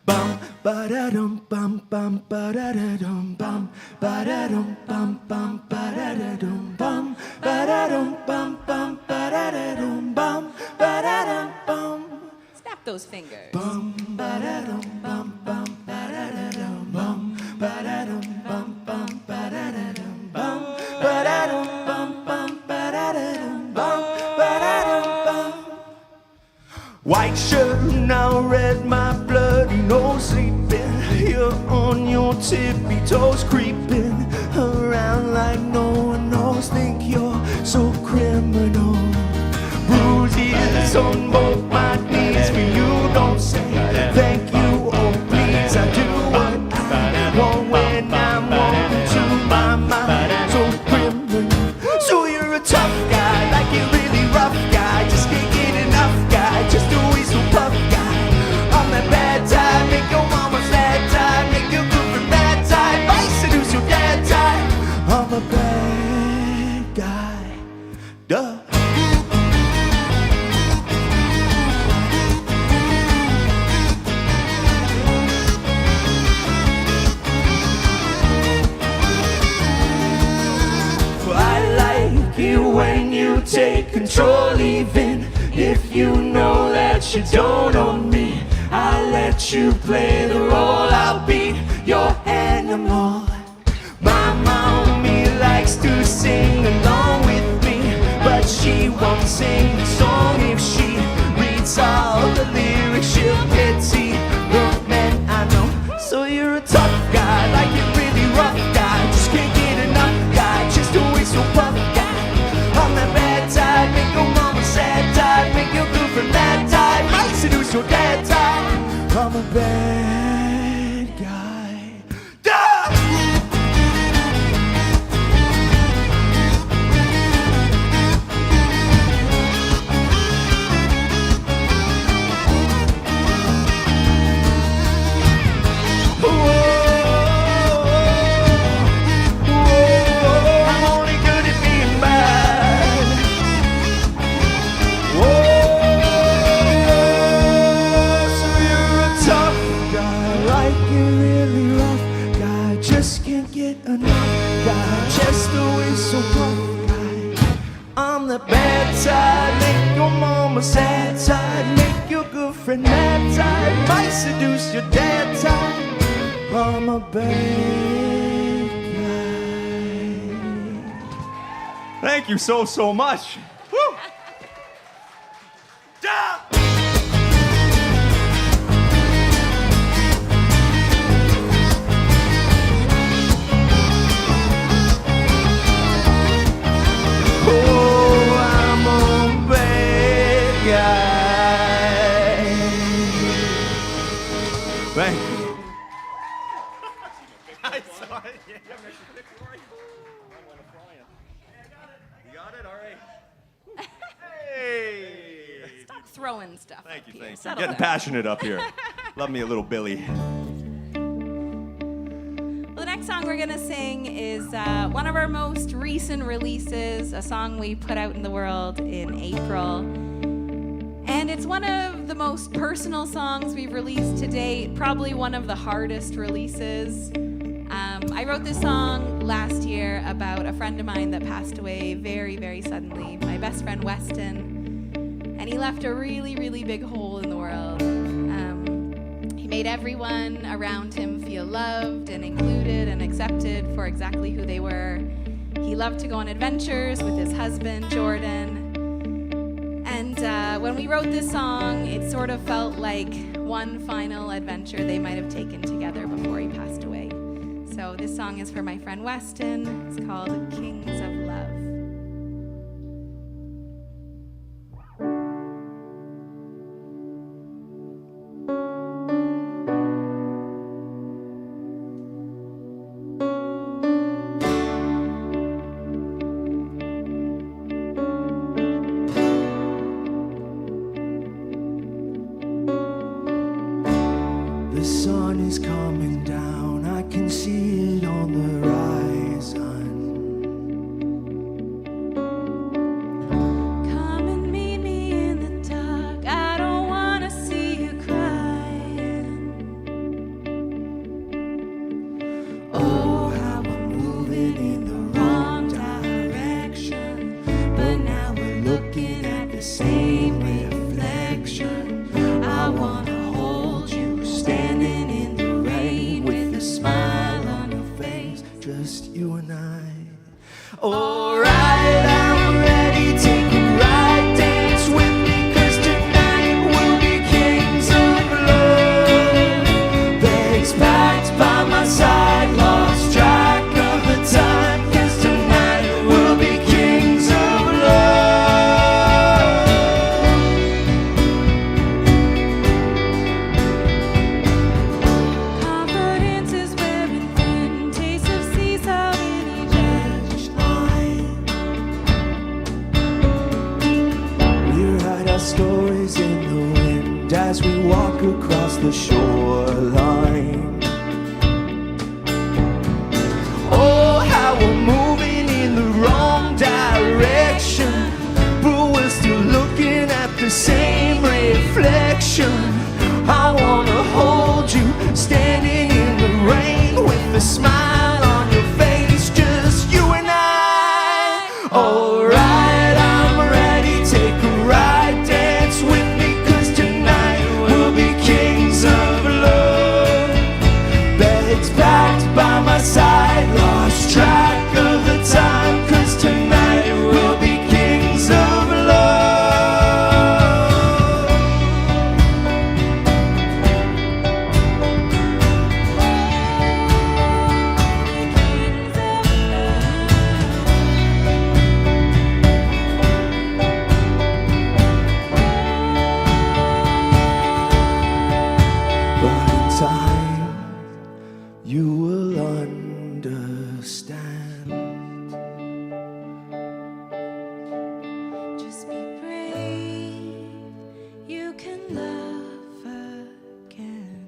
Bum ba da dum bum bum ba da da dum bum ba da dum bum bum ba da da dum bum ba da dum bum bum ba da da dum bum ba da dum bum. Snap those fingers. Bum ba da dum bum bum ba da da dum bum ba da dum bum bum ba da da dum bum white shirt, now red, my bloody nose sleeping. You're on your tippy toes, creeping around like no one knows. Think you're so criminal. Bruises on both my knees for you. Don't say thank you, oh please. I do what I want when I'm walking to my mind. So criminal. So you're a tough guy, like a really rough guy. Just can't get enough guy, just always so tough guy. On that bad time, make your mama sad time, make your girlfriend mad time, I seduce your dad time. I'm a bad guy, duh. When you take control, even if you know that you don't own me, I'll let you play the role. I'll be your animal. My mommy likes to sing along with me, but she won't sing the song. If she reads all the lyrics, she'll pity the men I know. So you're a tough guy, like a really rough guy. Just can't get enough guy, just always so rough guy. On that bad tide, make your mama sad tide, make your girlfriend mad tide, might seduce your dad tide. I'm a bad guy. Duh! I'm only good at being bad. So you're a tough guy, like a really rough guy. Just can't get enough guy, just always so rough guy. I'm the bad side, make your mama sad side, make your girlfriend mad side, might seduce your dad side. I'm a bad guy. Thank you so much. Woo! Oh, I'm a bad guy. Thank you. I saw it. Yeah. You got it? All right. Hey. Stop throwing stuff. Thank you, up here. thank you. Settle Getting down. passionate up here. Love me a little Billy. Well, the next song we're gonna sing is one of our most recent releases, a song we put out in the world in April. And it's one of the most personal songs we've released to date, probably one of the hardest releases. I wrote this song last year about a friend of mine that passed away very, very suddenly, my best friend Weston. And he left a really, really big hole in the world. He made everyone around him feel loved and included and accepted for exactly who they were. He loved to go on adventures with his husband, Jordan. And when we wrote this song, it sort of felt like one final adventure they might have taken together before he passed away. So this song is for my friend Weston. It's called Kings of Love. The sun is coming down, I can see it on the horizon. Come and meet me in the dark. I don't wanna see you crying. Oh, how we're moving in the wrong direction, but now we're looking at the same reflection. I wanna hold you standing in the rain with a smile on your face, just you and I. Alright, I'm ready, take a ride, dance with me, 'cause tonight we'll be packed by my side, lost track of the time, 'cause tonight we'll be kings of love. Confidence is wearing thin, taste of sea salt in each line. We write our stories in the wind as we walk across the shoreline. Oh, how we're moving in the wrong direction, but we're still looking at the same reflection. I wanna hold you, standing in the rain with a smile on your face, just you and I. Alright, I'm ready, take a ride, dance with me, 'cause tonight we'll be kings of love. Bags packed by my side, lost track of the time, 'cause tonight we'll be kings of love. But in time, you will understand. Just be brave, you can love again.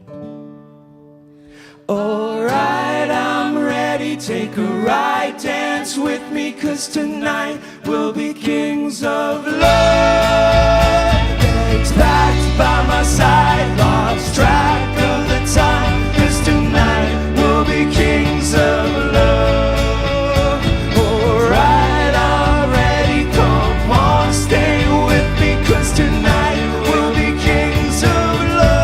Alright, I'm ready, take a ride, dance with me, 'cause tonight we'll be kings of love. Bags packed by my side, lost track of the time, 'cause tonight we'll be kings of love. Alright, I'm ready, come on, stay with me, 'cause tonight we'll be kings of love.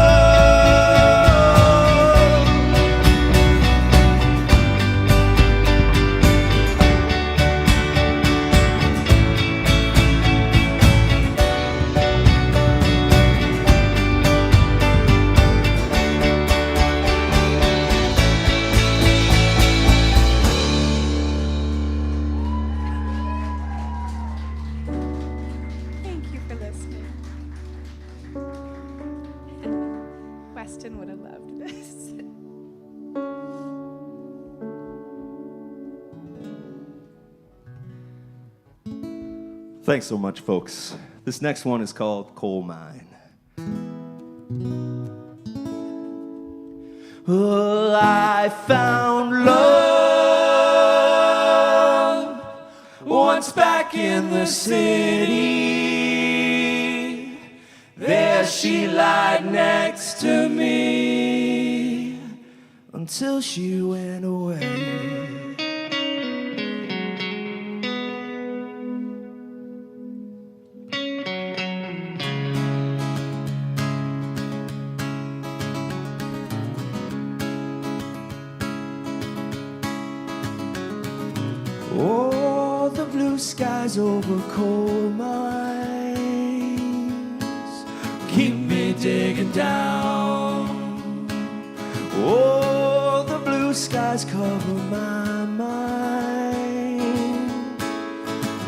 Thank you for listening. Weston would have loved this. Thanks so much, folks. This next one is called Coal Mine. Well, I found love once back in the city. There she lied next to me until she went away. Oh, the blue skies over coal mines keep me digging down. Oh, the blue skies cover my mind,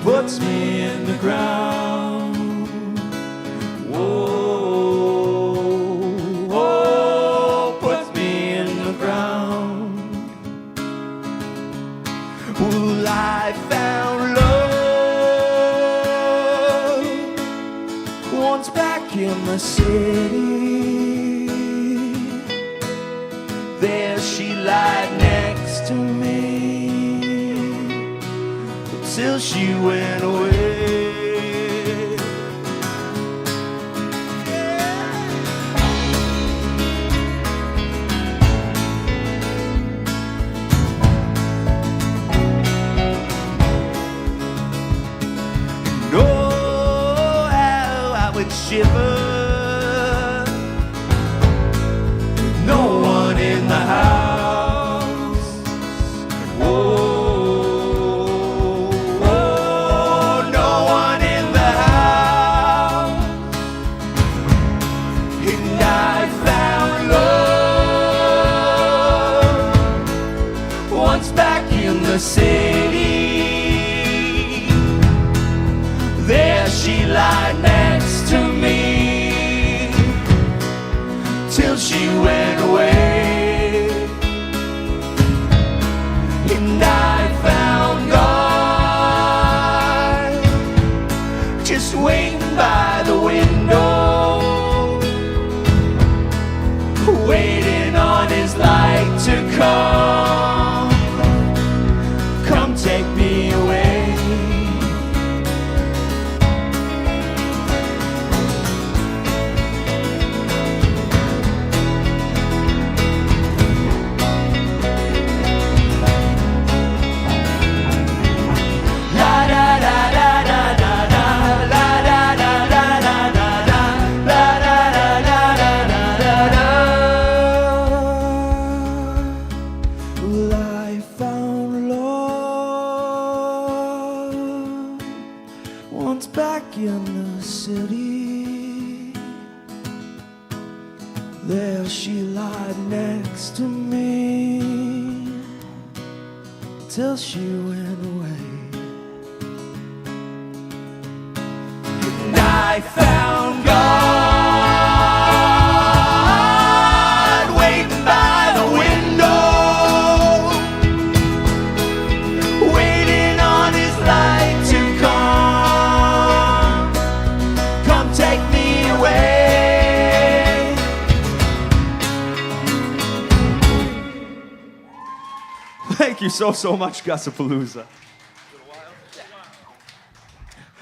puts me in the ground. Whoa, whoa, puts me in the ground. Well, I found love once back in the city. There she lied next to me till she went away. Shiver, no one in the house. Whoa, whoa, no once back in the city. There she lied next to me till she went away, and I found God just waiting by the window, waiting on his light to come take me away. Back in the city, there she lied next to me till she went away, and I found God waiting by the window, waiting on his light to take me away. Thank you so much, Gussapolooza.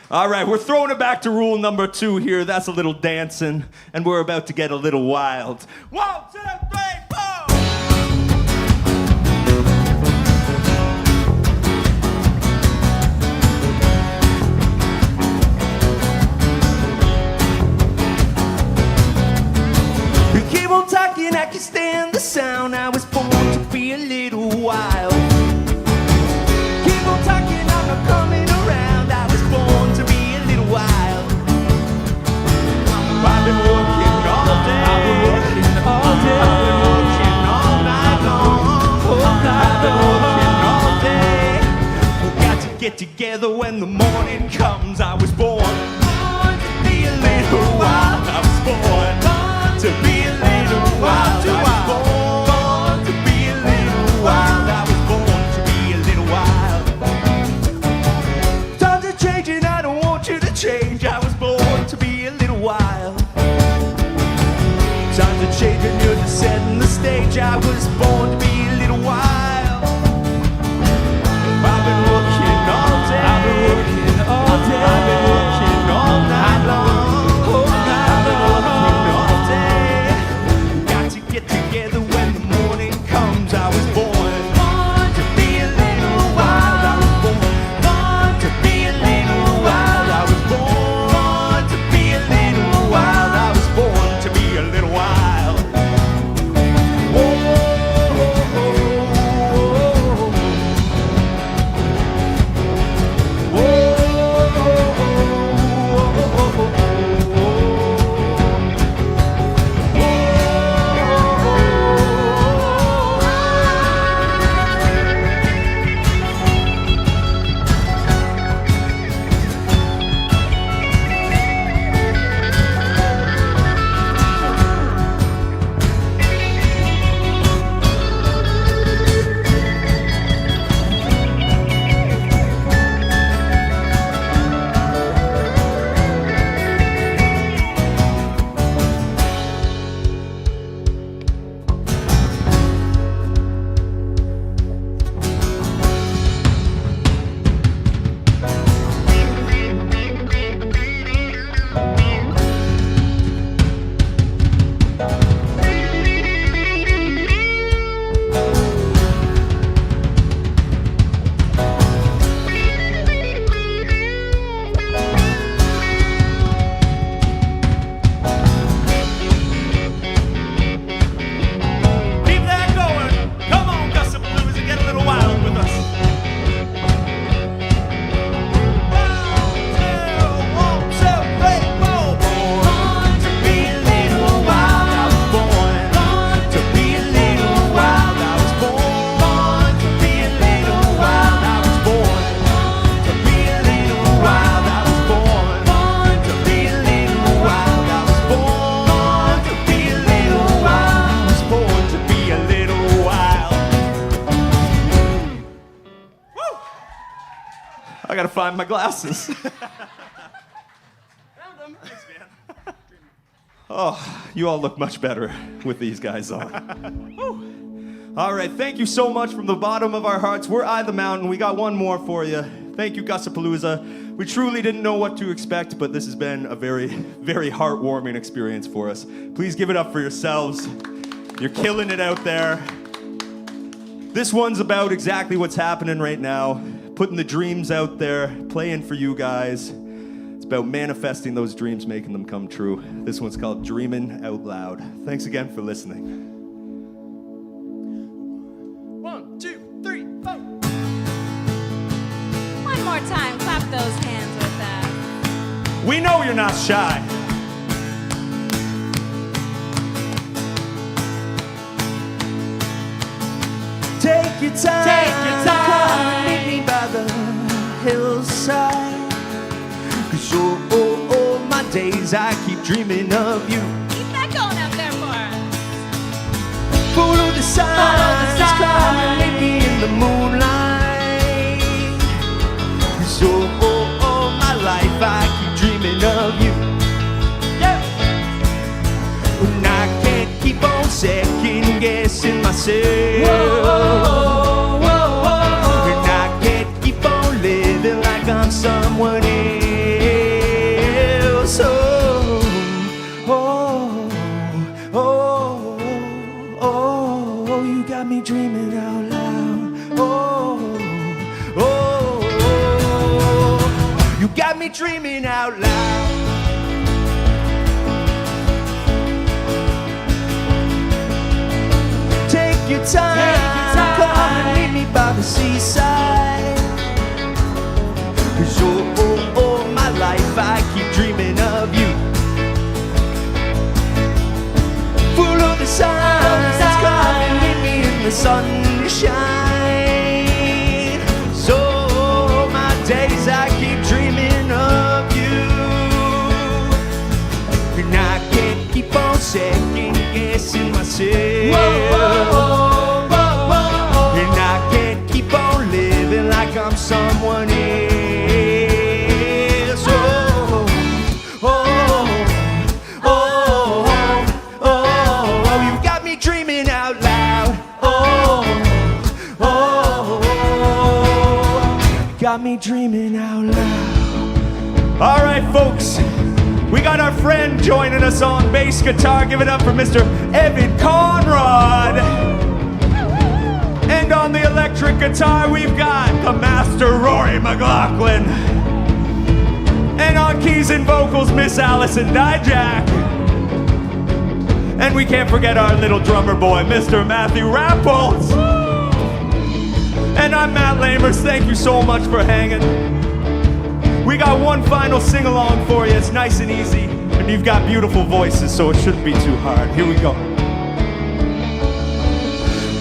All right, we're throwing it back to rule number 2 here. That's a little dancing, and we're about to get a little wild. 1, 2, 3, 4. Keep on talking, I can stand the sound. I was born to be a little wild. Keep on talking, I'm not coming around. I was born to be a little wild. I've been working all day. I've been working all day. I've been working all night long. I've been working all day. We got to get together when the morning comes. I was born to be a little wild. I was born to be a little wild. I was born to be a little wild. I was born to be a little wild. Times are changing, I don't want you to change. I was born to be a little wild. Times are changing, you're just setting the stage. I was born to be a little wild. I've been working all day. I've been working all day. I've been working all night long. I've been working all day. Got to get got to find my glasses. Oh, you all look much better with these guys on. All right, thank you so much from the bottom of our hearts. We're I the Mountain. We got one more for you. Thank you, Gussapolooza. We truly didn't know what to expect, but this has been a very, very heartwarming experience for us. Please give it up for yourselves. You're killing it out there. This one's about exactly what's happening right now, putting the dreams out there, playing for you guys. It's about manifesting those dreams, making them come true. This one's called Dreamin' Out Loud. Thanks again for listening. 1, 2, 3, 4. One more time, clap those hands with that. We know you're not shy. Take your time, come and meet me by the hillside. 'Cause oh, my days I keep dreaming of you. Keep that going out there for us. Follow the signs, come and meet me in the moonlight. 'Cause oh, my life I keep dreaming of you. Yeah. And I can't keep on second guessing myself. And I can't keep on living like I'm someone else. Oh, you got me dreaming out loud. You got me dreaming out loud. Take your time, come and meet me by the seaside. 'Cause oh, my life I keep dreaming of you. Full of the signs, come and meet me in the sunshine. So my days I keep dreaming of you. And I can't keep on second guessing myself. And I can't keep on living like I'm someone else. You got me dreaming out loud. Got me dreaming out loud. All right, folks. We got our friend joining us on bass guitar. Give it up for Mr. Evan Conrad. And on the electric guitar, we've got the master Rory McLaughlin. And on keys and vocals, Miss Allison Dijak. And we can't forget our little drummer boy, Mr. Matthew Rapples. And I'm Matt Lamers. Thank you so much for hanging. We got one final sing-along for you. It's nice and easy. And you've got beautiful voices, so it shouldn't be too hard. Here we go.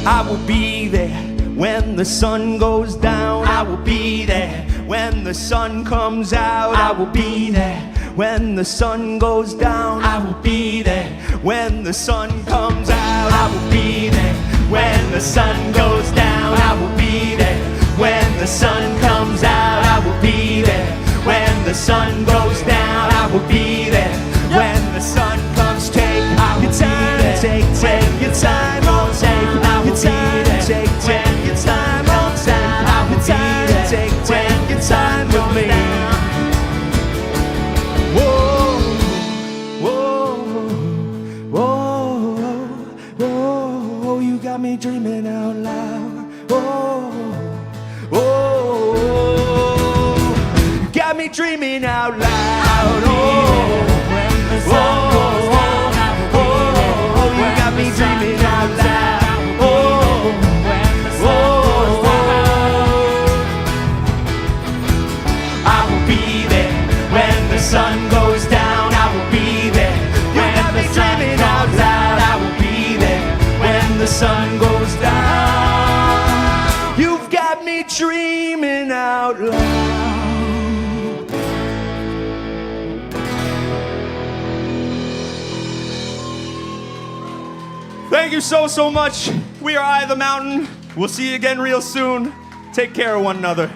I will be there when the sun goes down. I will be there when the sun comes out. I will be there when the sun goes down. I will be there when the sun comes out. I will be there when the sun goes down. I will be there when the sun comes out. I will be there when the sun goes down. I will be there when the sun comes. Take your time, take your time, oh take your time, take your time, oh take your time, take your time with me. Whoa, you got me dreaming out loud. You got me dreaming out loud. When the sun goes down, you got me dreaming out loud. When the sun goes down, I will be there. When the sun goes down, I will be there. When the sun out loud, I will be there. When the sun goes down, you've got me dreaming out loud. Thank you so much. We are I the Mountain. We'll see you again real soon. Take care of one another.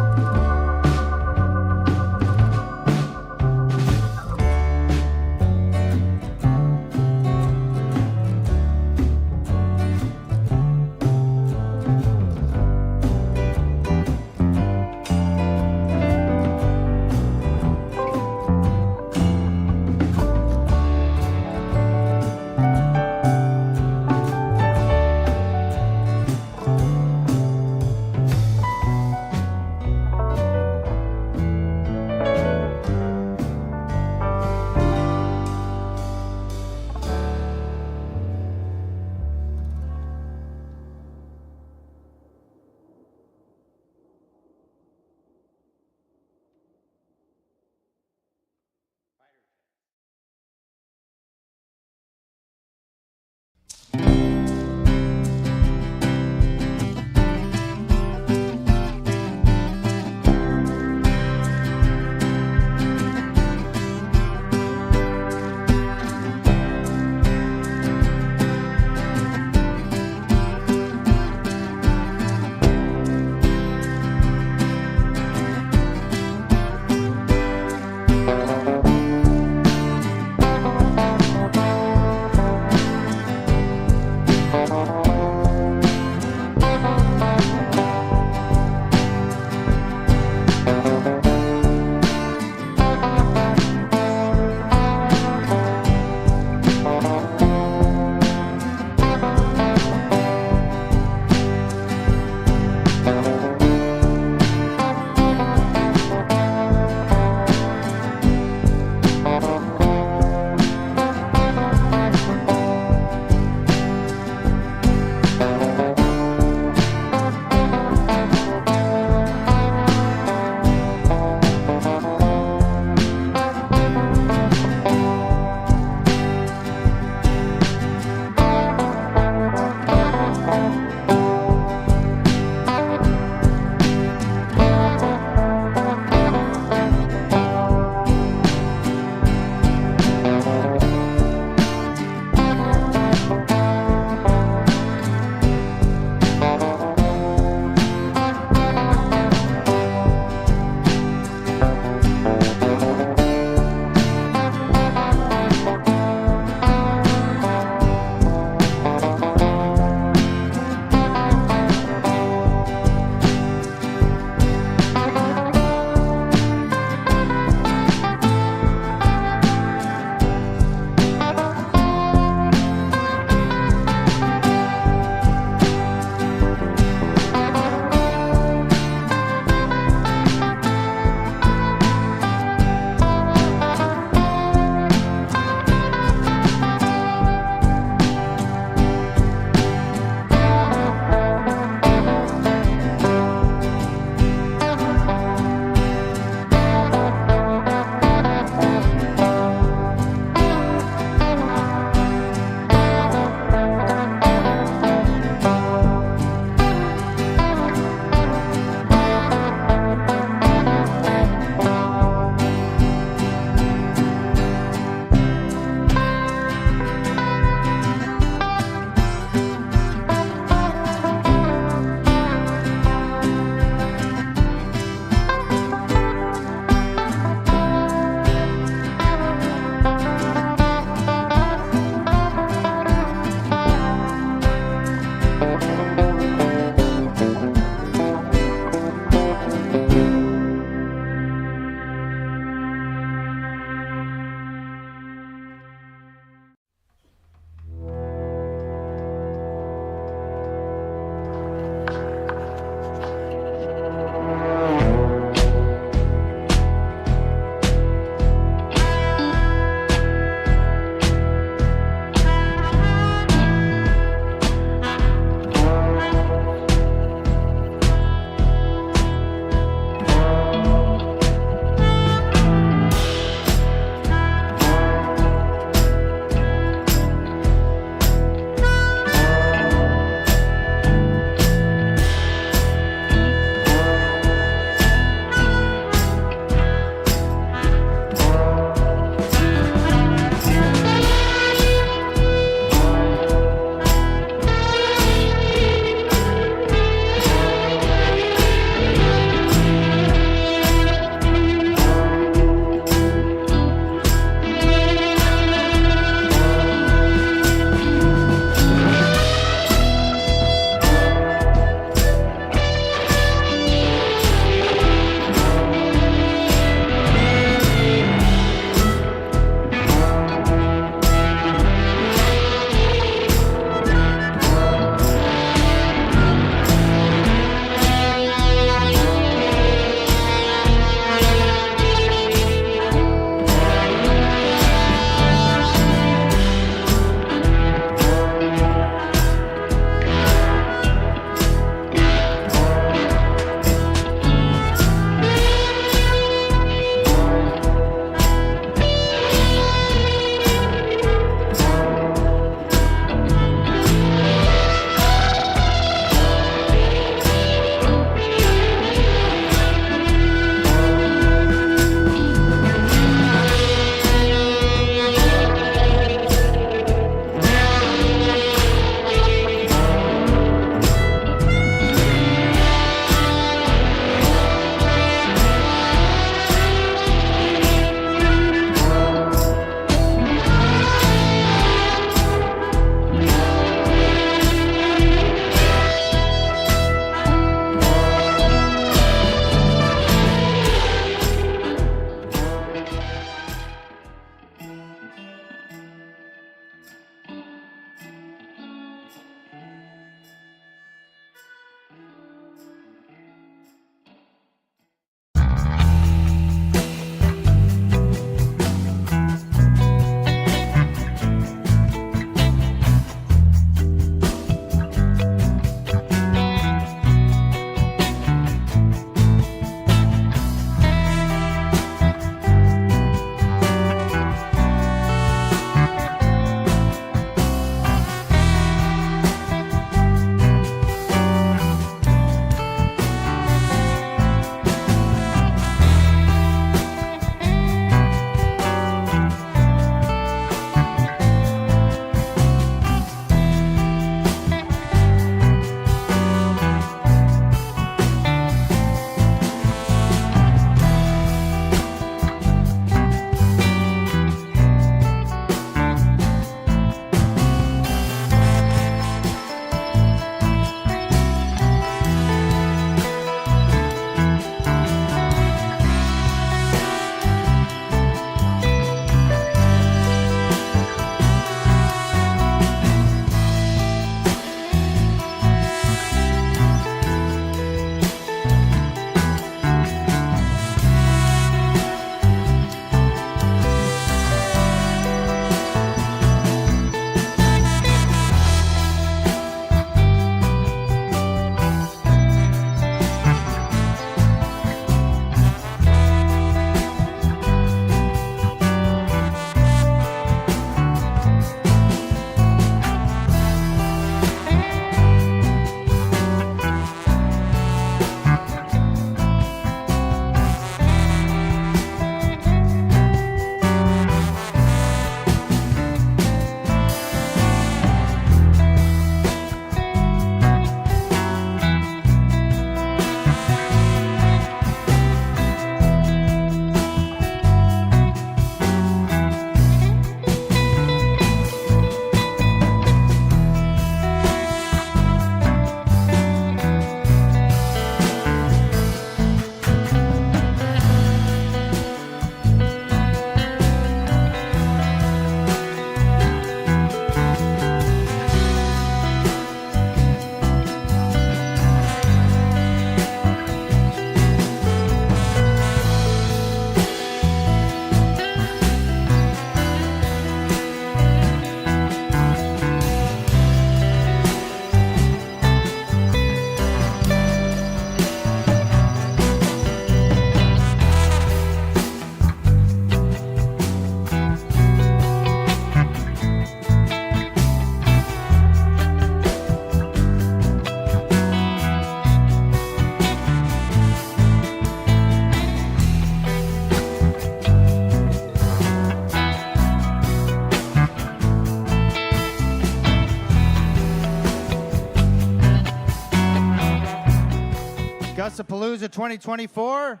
Gussapolooza 2024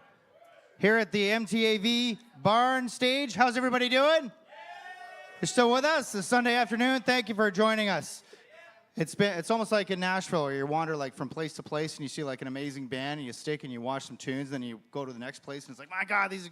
here at the MTAV Barn Stage. How's everybody doing? You're still with us this Sunday afternoon. Thank you for joining us. It's almost like in Nashville where you wander like from place to place and you see like an amazing band and you stick and you watch some tunes, then you go to the next place and it's like, my God, these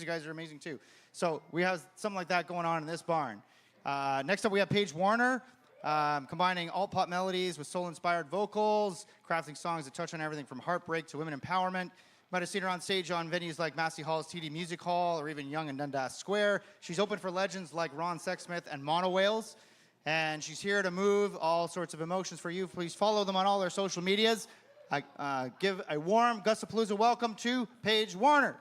guys are amazing too. So we have something like that going on in this barn. Next up we have Paige Warner, combining alt-pop melodies with soul-inspired vocals, crafting songs that touch on everything from heartbreak to women empowerment. You might have seen her on stage on venues like Massey Hall's TD Music Hall or even Yonge and Dundas Square. She's open for legends like Ron Sexsmith and Mono Whales. And she's here to move all sorts of emotions for you. Please follow them on all their social medias. I give a warm Gussapolooza welcome to Paige Warner.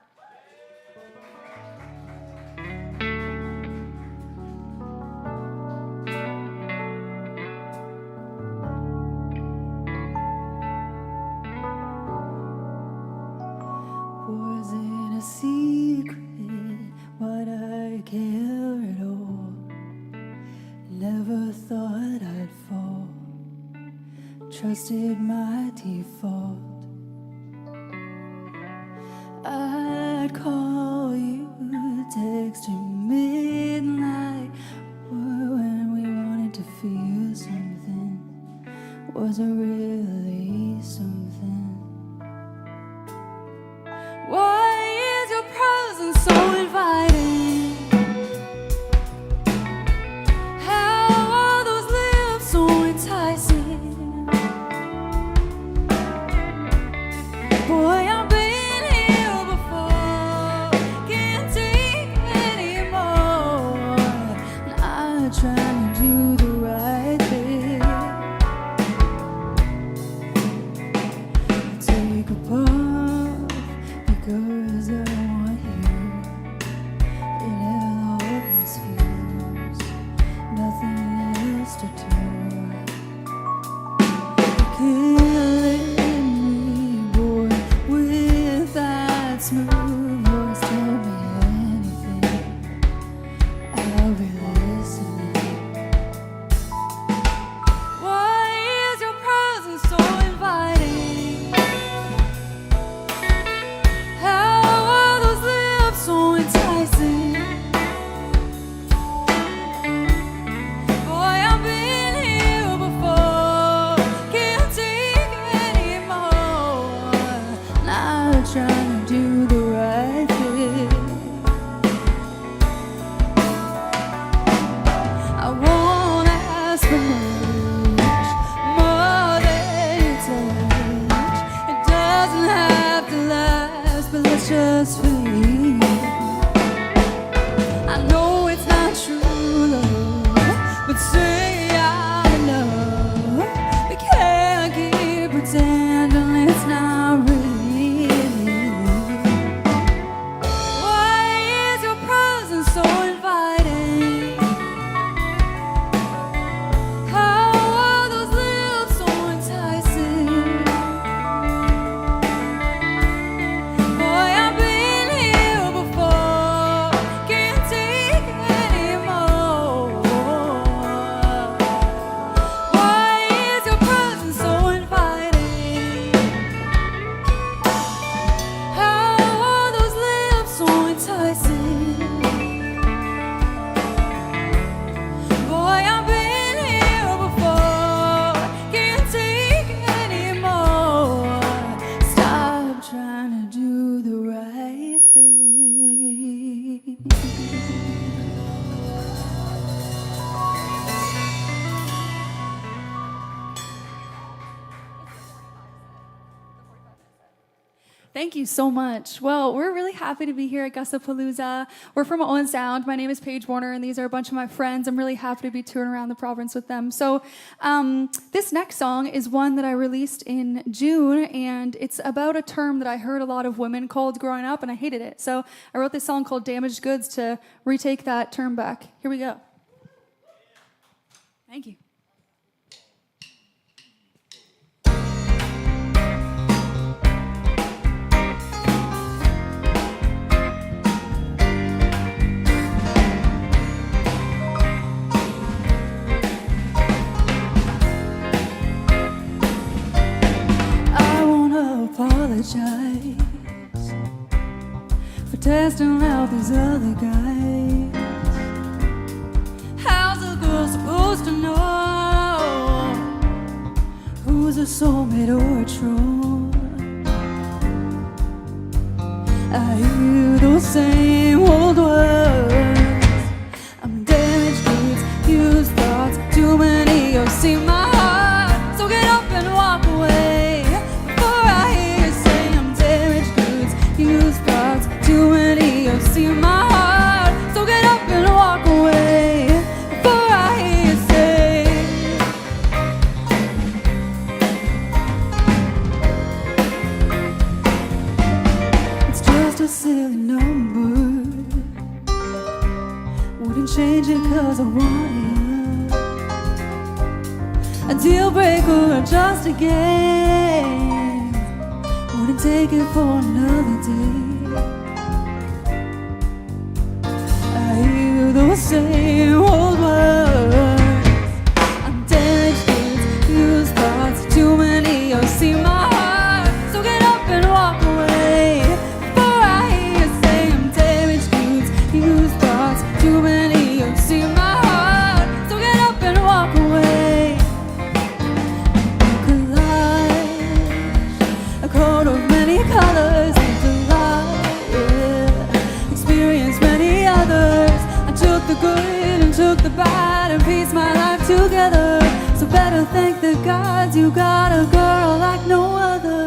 Wasn't a secret what I care at all. Never thought I'd fall. Trusted my default. I'd call you, text you midnight when we wanted to feel something. Was it really something? Why is your presence so inviting? Thank you so much. Well, we're really happy to be here at Gussapolooza. We're from Owen Sound. My name is Paige Warner, and these are a bunch of my friends. I'm really happy to be touring around the province with them. So this next song is one that I released in June, and it's about a term that I heard a lot of women called growing up, and I hated it. So I wrote this song called Damaged Goods to retake that term back. Here we go. Thank you. apologize for testing out these other guys. How's a girl supposed to know who's a soulmate or a troll? I hear those same old words. I'm damaged goods, used thoughts, too many. You'll see my heart, so get up and walk away before I hear you say I'm damaged goods, used thoughts, too many. You'll see my heart, so get up and walk away before I hear you say. It's just a silly number, wouldn't change it 'cause I want it. A deal breaker or just a game, wouldn't take it for another day. I hear those same old words. I'm damaged goods, used thoughts, too many. You'll see my heart, so get up and walk away before I hear you say I'm damaged goods, used thoughts, too many. You'll see my heart, so get up and walk away. A coat of many colors, yeah. Experienced many others. I took the good and took the bad and pieced my life together. So better thank the gods you got a girl like no other.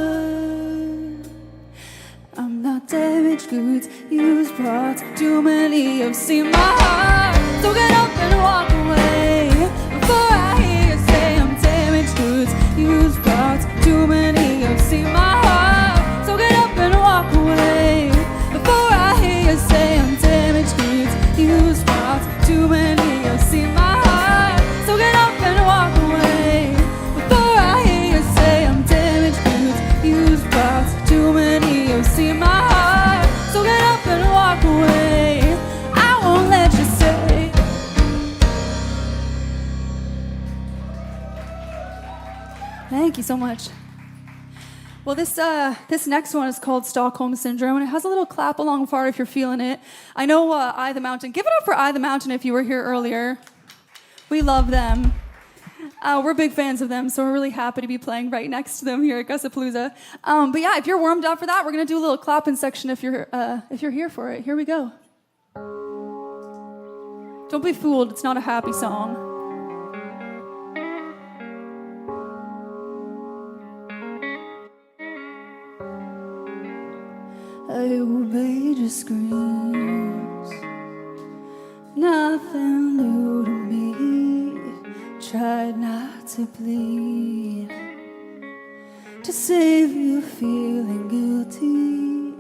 I'm not damaged goods, used parts, too many. You've seen my heart, so get up and walk away before I hear you say I'm damaged goods, used parts, too many. You've seen my heart, so get up and walk away before I hear you say I'm damaged goods, used parts, too many. You've seen my heart, so get up and walk away before I hear you say I'm damaged goods, used parts, too many. You've seen my heart, so get up and walk away. I won't let you say. Thank you so much. Well, this next one is called Stockholm Syndrome, and it has a little clap along part if you're feeling it. I know Eye the Mountain. Give it up for Eye the Mountain if you were here earlier. We love them. We're big fans of them, so we're really happy to be playing right next to them here at Gussapolooza. But yeah, if you're warmed up for that, we're gonna do a little clapping section if you're here for it. Here we go. Don't be fooled, it's not a happy song. I obeyed your screams, nothing new to me. Tried not to bleed, to save you feeling guilty.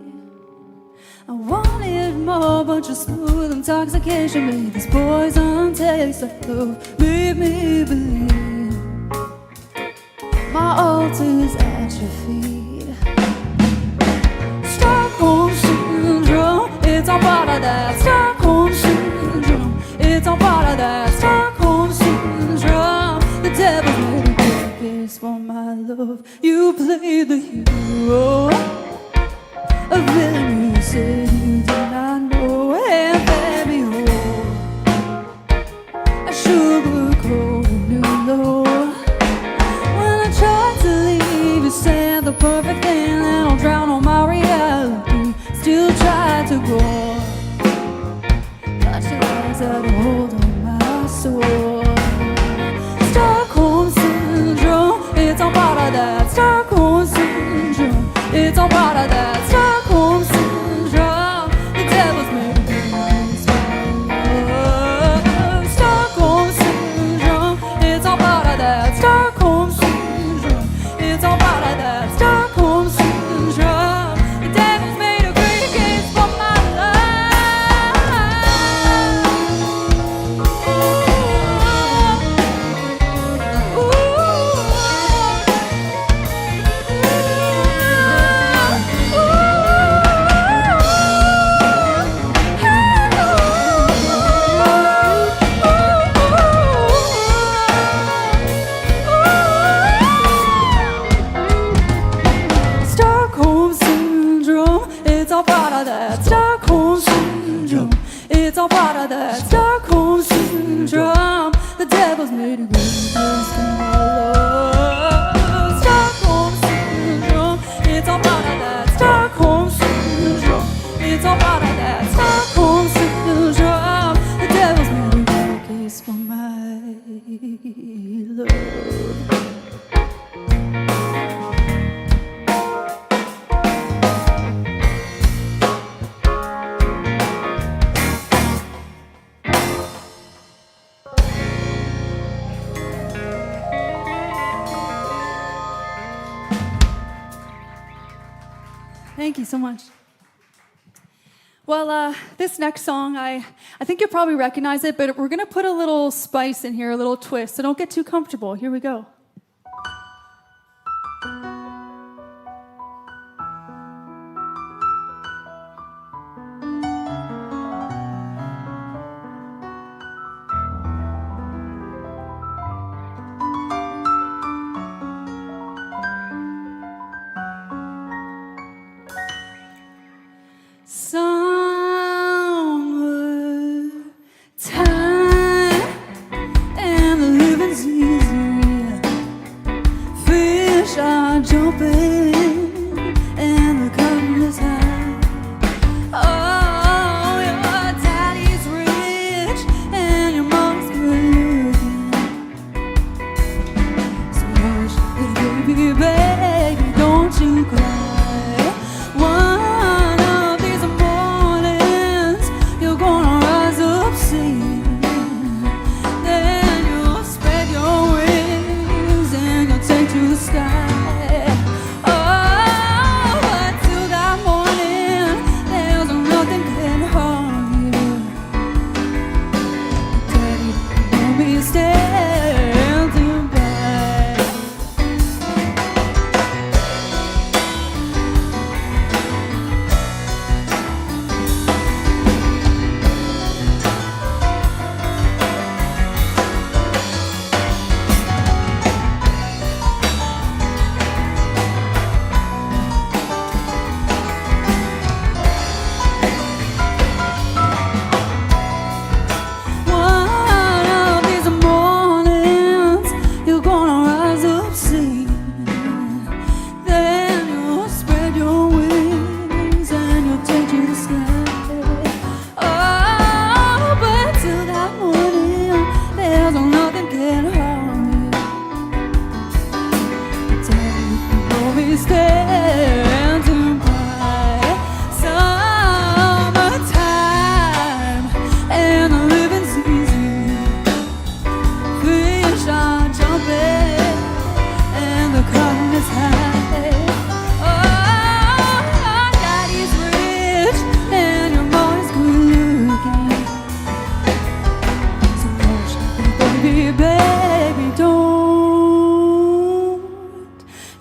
I wanted more, but your smooth intoxication made this poison taste of love, made me believe my altar's at your feet. Stockholm Syndrome, it's all part of that. Stockholm Syndrome, it's all part of that. Stockholm Syndrome, the devil's made a purpose for my love. You played the hero, a villain you said you did not know. And baby, I sugarcoated you low. When I tried to leave, you said the perfect thing, then I'll drown on my reality. Still tried to go, but your eyes had a hold on my soul. Stockholm Syndrome, it's all part of that. Stockholm Syndrome, it's all part of that. Stockholm Syndrome, the devil's made a promise for love. Stockholm Syndrome, it's all part of that. Stockholm Syndrome, it's all part of that. Stockholm ask for my love. Stockholm syndrome, it's all part of that. Stockholm syndrome, it's all part of that. Stockholm syndrome, the devil's made a case for my love. Thank you so much. Well, this next song, I think you'll probably recognize it, but we're going to put a little spice in here, a little twist, so don't get too comfortable. Here we go. Summertime and the living's easy. Fish are jumping and the cotton is high. Oh, your daddy's rich and your mom's good looking. So hush, little baby, baby, don't you cry. One of these mornings, you're gonna rise up singing. Then you'll spread your wings and you'll take to the sky. Oh, but till that morning, there's nothing can harm you. Daddy won't be standing by. One of these mornings, you're gonna rise up singing. Then you'll spread your wings and you'll take to the sky. Oh, but till that morning, there's nothing can harm you. Daddy will be standing by. Summertime and the living's easy. Fish are jumping and the cotton is high. Oh, daddy's rich and your mom's good looking. So hush, baby, baby, don't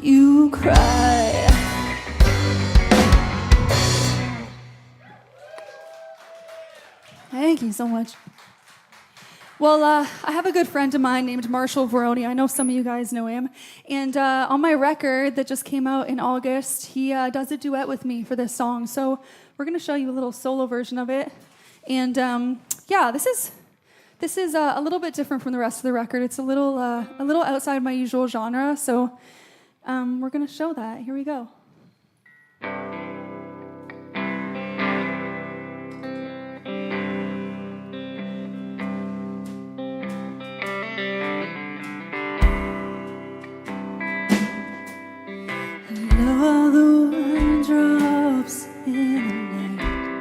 you cry. Thank you so much. Well, I have a good friend of mine named Marshall Veroni. I know some of you guys know him. And on my record that just came out in August, he does a duet with me for this song. So we're going to show you a little solo version of it. And yeah, this is a little bit different from the rest of the record. It's a little outside my usual genre. So we're going to show that. Here we go. Love the one drops in the night.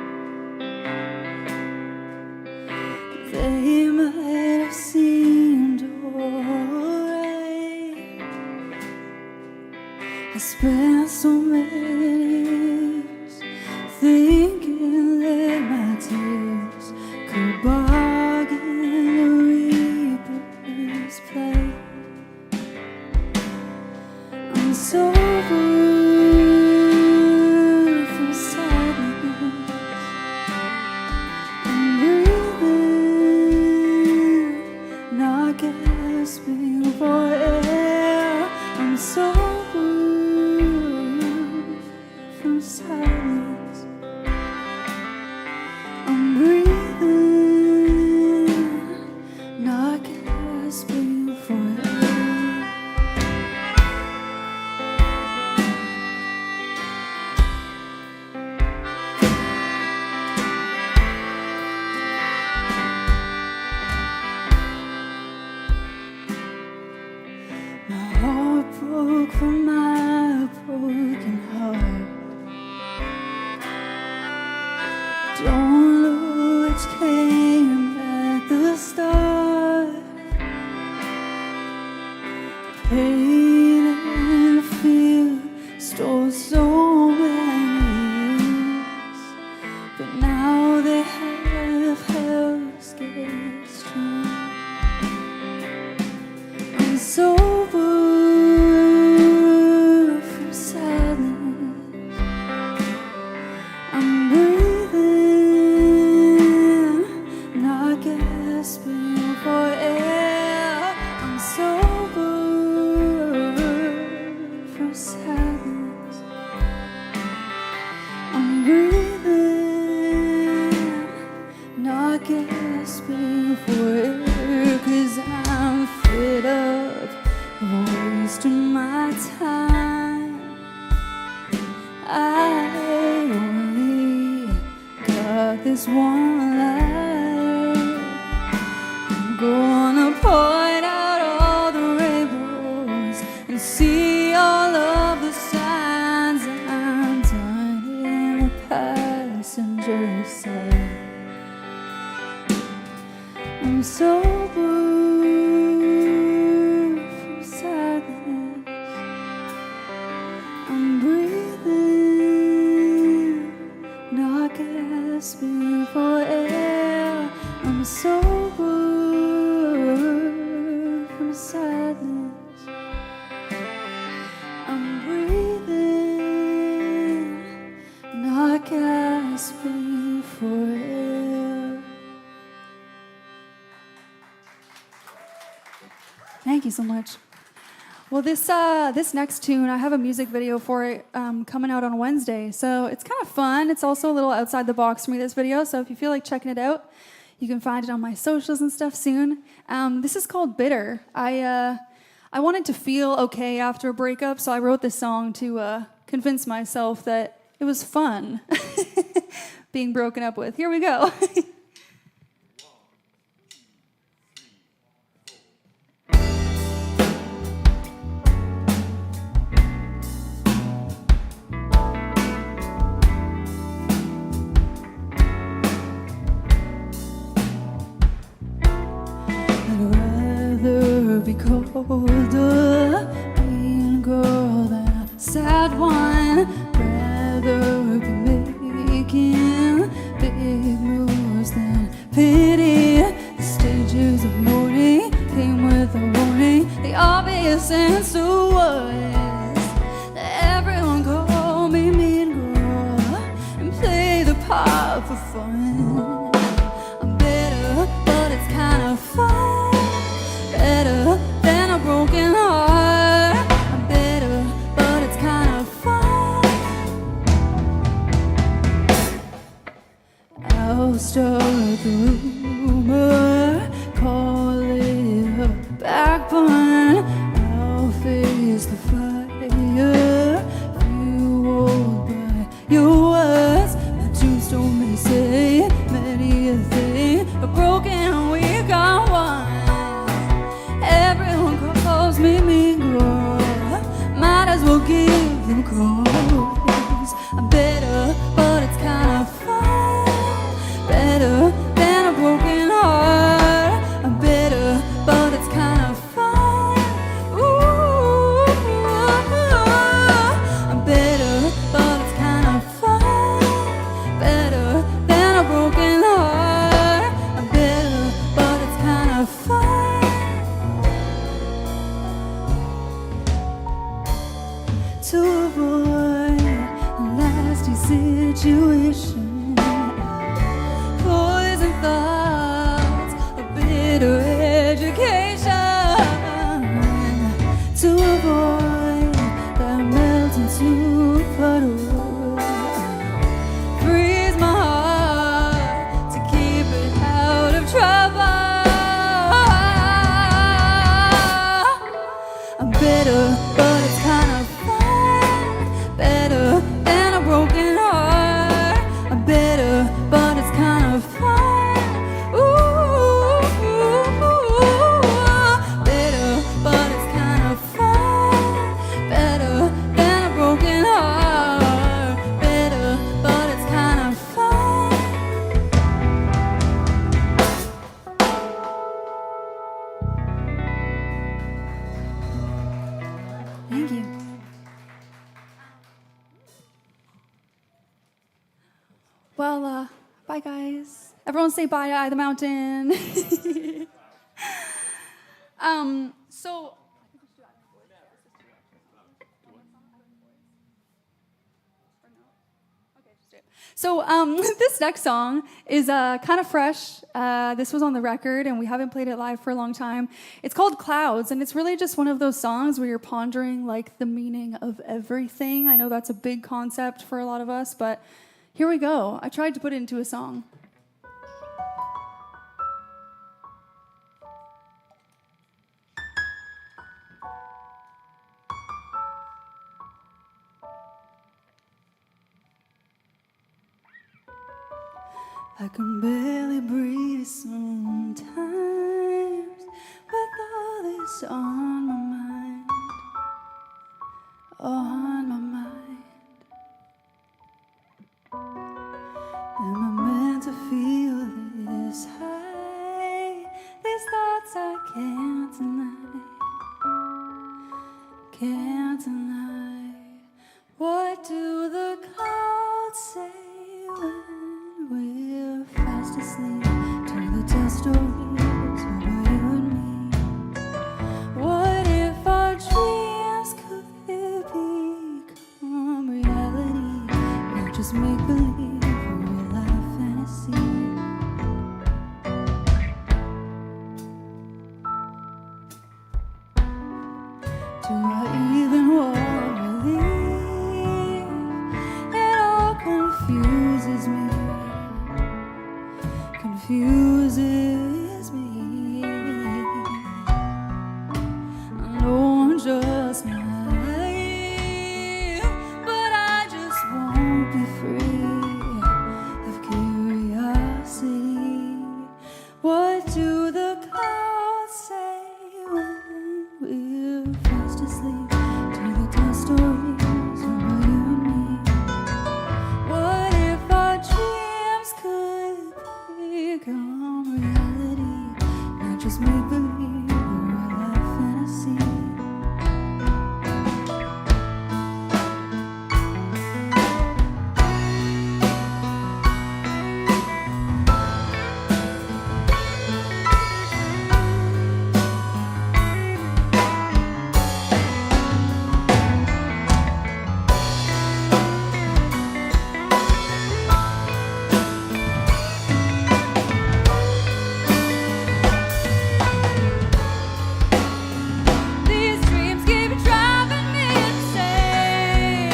They might have seemed alright. I spent so many years thinking that my tears could bargain the reaper's play. I'm so blue from sadness. I'm breathing, not gasping for air. I'm so blue from silence. I'm breathing, not gasping for air. broke from my broken heart. Don't know which came at the start. Pain and fear stole so many years, but now they have helped us get strong. I'm sober from sadness. I'm breathing, not gasping for air. I'm sober from sadness. I'm breathing, not gasping for air, 'cause I'm fed up of wasting my time. I only got this one life. I'm gonna point out all the rainbows and see all of the signs. I'm done in the passenger side. I'm sober from sadness. I'm breathing, not gasping for air. I'm sober from sadness. I'm breathing, not gasping for air. Thank you so much. Well, this next tune, I have a music video for it coming out on Wednesday. So it's kind of fun. It's also a little outside the box for me, this video. So if you feel like checking it out, you can find it on my socials and stuff soon. This is called Bitter. I wanted to feel okay after a breakup, so I wrote this song to convince myself that it was fun being broken up with. Here we go. Be colder, mean girl than a sad one. Rather be making big moves than pity. The stages of mourning came with a warning. The obvious answer was that everyone call me mean girl and play the part for fun. I'm bitter, but it's kind of fun. Better than a broken heart. I'm bitter, but it's kind of fun. I'll start the rumor, call it a backburn. I'll face the fire, fueled by your words. My tombstone may say many a thing, but broken we got one. Everyone calls me mean girl, might as well give them calls. I'm better, but it's kind of fun. Better than a broken heart. I'm better, but it's kind of fun. Ooh, I'm better, but it's kind of fun. Better than a broken heart. I'm better, but it's kind of fun. To avoid a nasty situation, poison thoughts, a bitter education. To avoid that melting to puddle, freeze my heart to keep it out of trouble. I'm bitter, but it's kind of fun. Better than a broken heart. I'm better. Thank you. Well, bye guys. Everyone say bye to Eye the Mountain. So this next song is kind of fresh. This was on the record, and we haven't played it live for a long time. It's called Clouds, and it's really just one of those songs where you're pondering like the meaning of everything. I know that's a big concept for a lot of us, but here we go. I tried to put it into a song. I can barely breathe sometimes with all this on my mind, on my mind. Am I meant to feel this high? These thoughts I can't deny, can't deny. What do the clouds say when we're fast asleep to the tall stories about you and me? What if our dreams could become reality? Not just make believe or real life fantasy. Do I even want to believe? It all confuses me. Confuses me. I know I'm just naive, but I just won't be free of curiosity. What do the clouds say when we're fast asleep to the tall stories about you and me? What if our dreams could become reality, not just make believe or real life fantasy? These dreams keep driving me insane,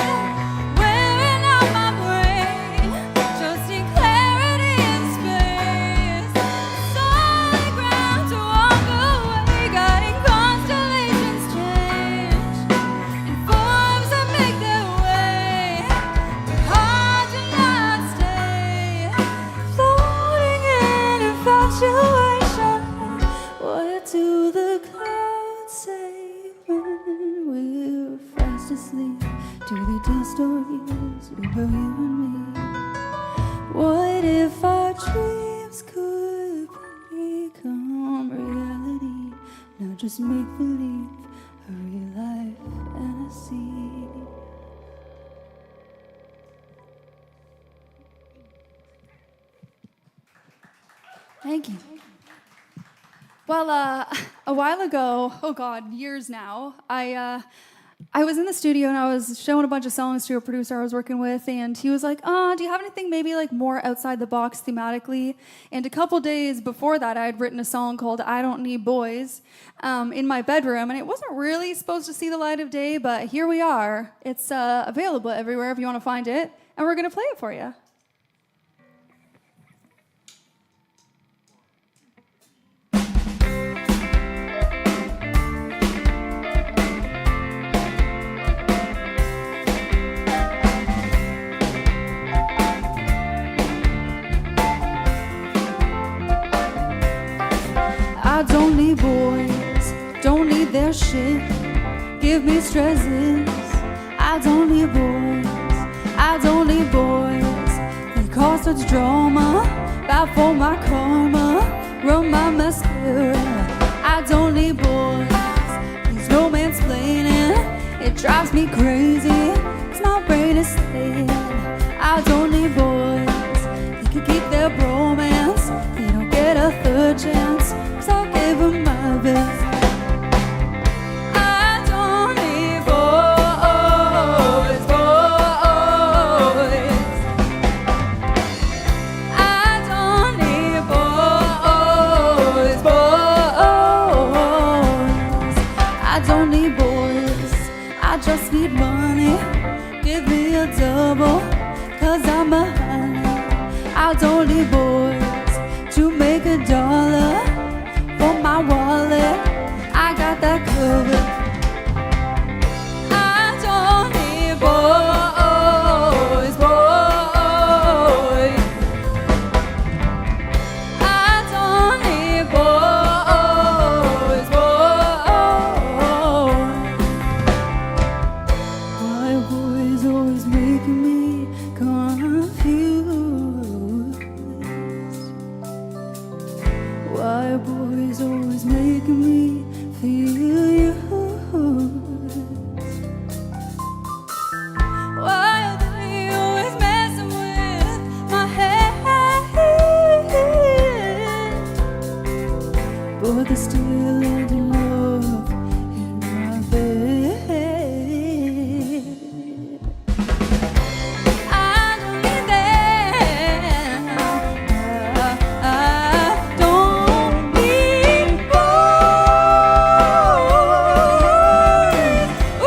wearing out my brain, just need clarity in space, solid ground to walk away, guiding constellations change, in forms that make their way, but hard to not stay, floating in infatuation. What do the clouds say when we're fast asleep? Do they tell stories about you and me? What if our dreams could become reality, not just make believe, a real life fantasy? Thank you. Well, a while ago, oh God, years now, I was in the studio and I was showing a bunch of songs to a producer I was working with, and he was like, do you have anything maybe like more outside the box thematically? And a couple days before that, I had written a song called I Don't Need Boys in my bedroom, and it wasn't really supposed to see the light of day, but here we are. It's available everywhere if you want to find it, and we're going to play it for you. I don't need boys, don't need their shit. Give me stresses. I don't need boys, I don't need boys. They cause such drama, bad for my karma, run my mascara. I don't need boys, there's no mansplaining. It drives me crazy, 'cause my brain is saying I don't need boys. They can keep their bromance, they don't get a third chance, 'cause I'll give them my best. I don't need boys, boys. I don't need boys, boys. I don't need boys, I just need money. Give me a double, 'cause I'm a honey. I don't need boys to make $1 for my wallet. I got that covered. I don't need boys, boys. I don't need boys, boys. Why are boys always making me confused? Why are boys always making me feel used? Why are they always messing with my head? But they're still ending up in my bed. I don't need them. I don't need boys.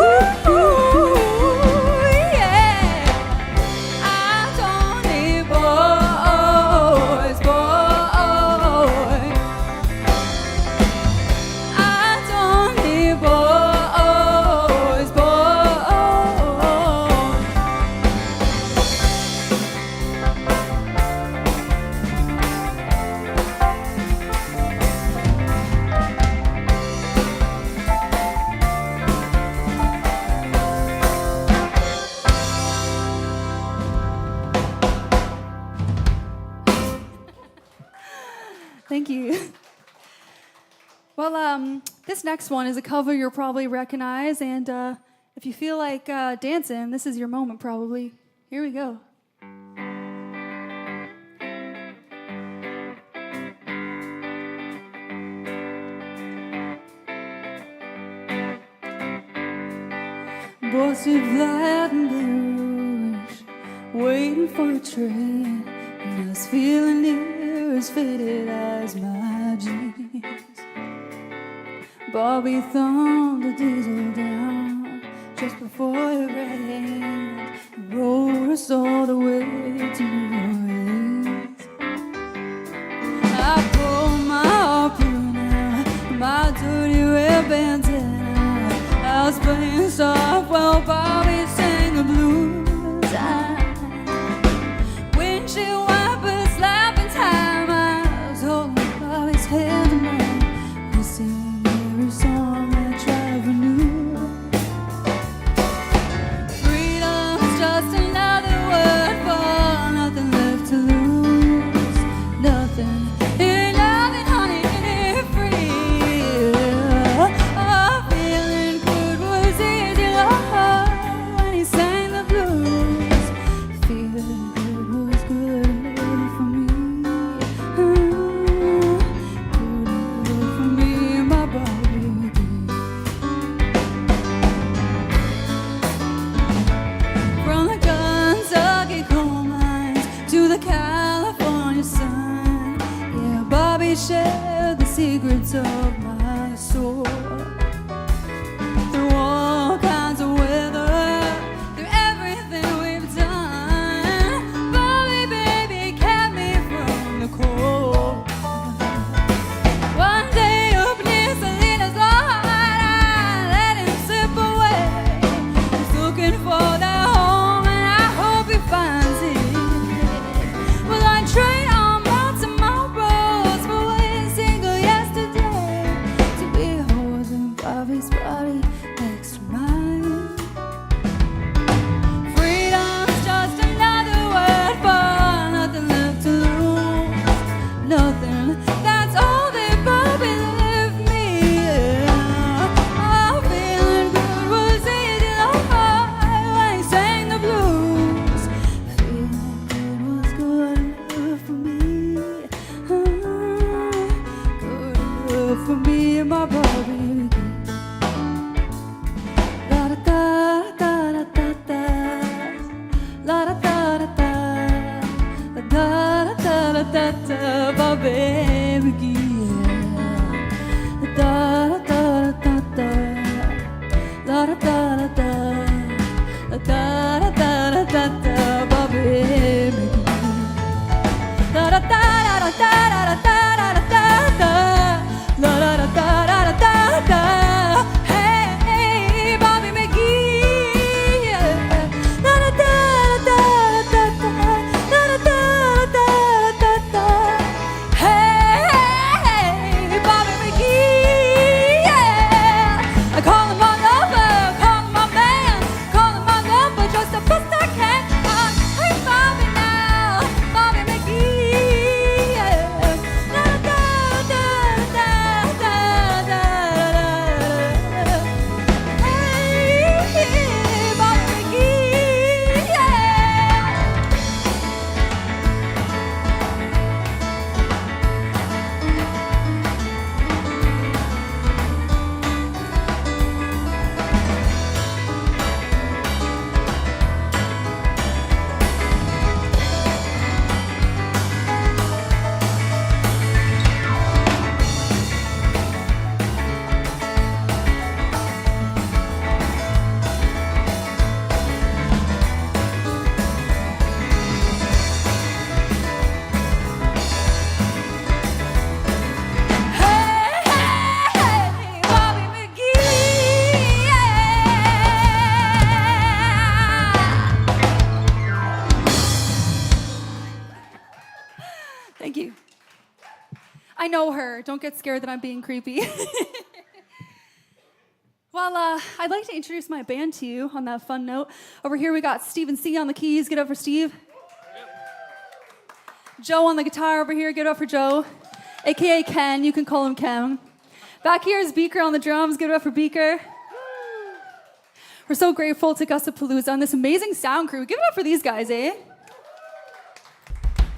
Ooh, yeah. I don't need boys, boys. I don't need boys, boys. Thank you. Well, this next one is a cover you'll probably recognize, and if you feel like dancing, this is your moment probably. Here we go. Busted flat in the rouge, waiting for a train, and I was feeling near as faded as my jeans. Bobby thumbed the diesel down just before it rained, and rode us all the way to New Orleans. I pulled my harpoon out, my dirty red bandana. I was playing soft while Bobby sang the blues. Windshield wipers slapping time. I was holding Bobby's hand in mine. We sing every song I ever knew. Freedom's just another word for nothing left to lose. Nothing, ain't nothing, honey, ain't free. Feeling good was easy, Lord, when he sang the blues. Feeling good was good enough for me. Good enough for me and my Bobby. From the Kentucky coal mines to the California sun, yeah, Bobby shared the secrets of my soul. Through all kinds of weather, through everything we've done, Bobby, baby, kept me from the cold. One day up near Selena's Lord, I let him slip away. He's looking for that home, and I hope he finds it. Well, I trade on more tomorrows for one single yesterday, to be holding Bobby's body next to mine. Freedom's just another word for nothing left to lose. Nothing, that's all that Bobby left me. Oh, feeling good was easy, Lord, da da da da da da da da da Bobby McGee. Da da da da da da da da da da da da da da da da. Hey, Bobby McGee. Da da da da da da da da da da. Hey, Bobby McGee. I call him my lover, call him my man, call him my lover, just the best I can. Hey, Bobby now, Bobby McGee. Da da da da da da da. Hey, Bobby McGee. Hey, Bobby McGee. Thank you. I know her. Don't get scared that I'm being creepy. Well, I'd like to introduce my band to you on that fun note. Over here we got Steve and C on the keys. Get up for Steve. Joe on the guitar over here. Get up for Joe. AKA Ken. You can call him Ken. Back here is Beaker on the drums. Give it up for Beaker. We're so grateful to Gussapolooza and this amazing sound crew. Give it up for these guys, eh?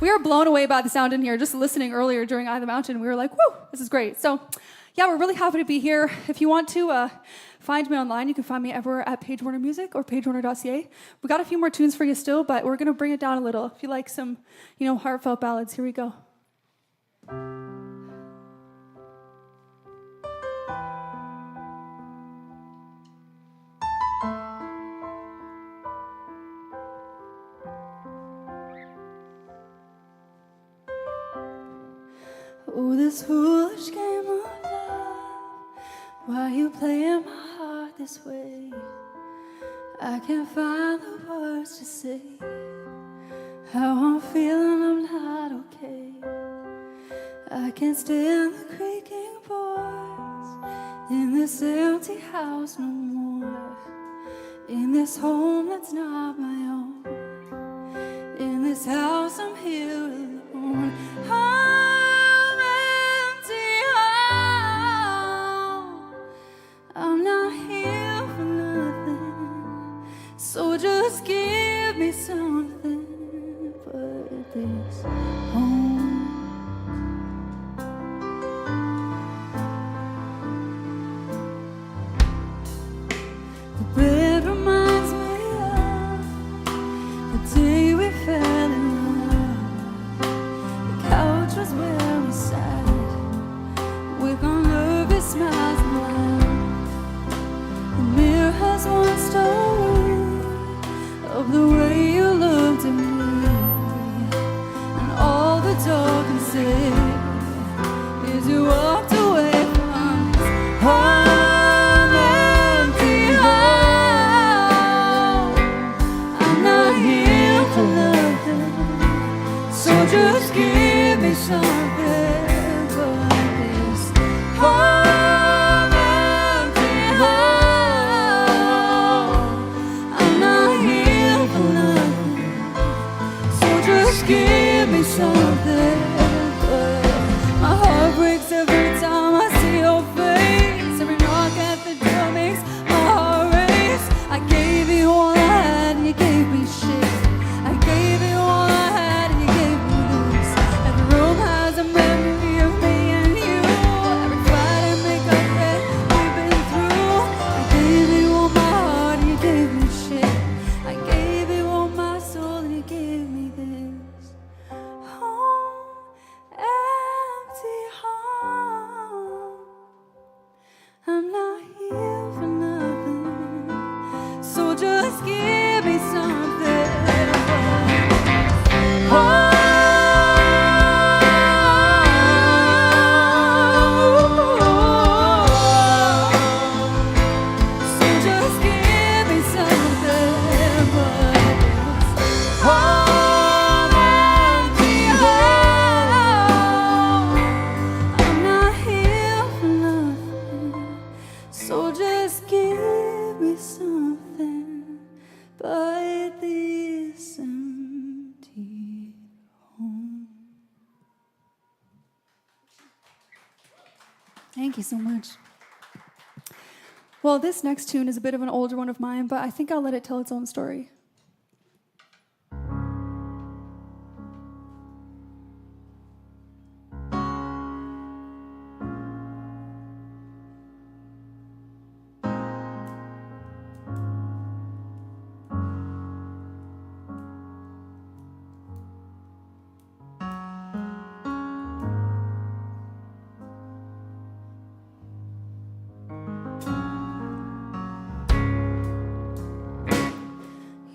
We were blown away by the sound in here. Just listening earlier during Eye of the Mountain, we were like, whoa, this is great. So, yeah, we're really happy to be here. If you want to find me online, you can find me everywhere at Page Warner Music or pagewarner.ca. We got a few more tunes for you still, but we're going to bring it down a little. If you like some, heartfelt ballads, here we go. Oh, this foolish game of love, why you playing my heart this way? I can't find the words to say how I'm feeling, I'm not okay. I can't stand the creaking boards in this empty house no more, in this home that's not my own, in this house I'm here alone. I'm not here for nothing, so just give me something but this home. The bed reminds me of the day we fell in love. The couch was where we sat with our nervous smiles and laughs. The mirror has one story of the way you looked at me, and something. Oh. So just give me something but this empty home. Thank you so much. Well, this next tune is a bit of an older one of mine, but I think I'll let it tell its own story.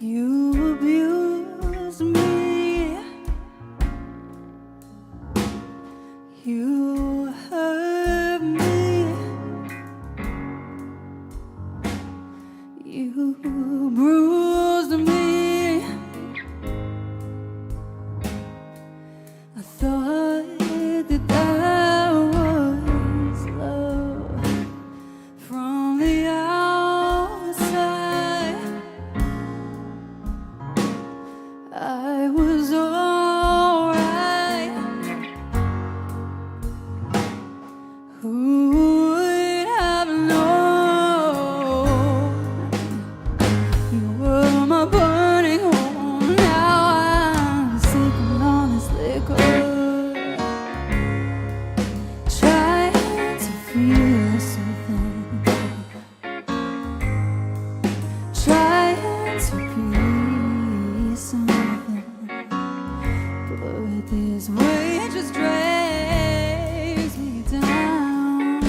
You abuse me. You hurt me. You bruised me. I thought that was love from the outside. I was alright. Who would have known? You were my burning home. Now I'm sipping on this liquor, trying to feel something, trying to be something. But this way just drags me down.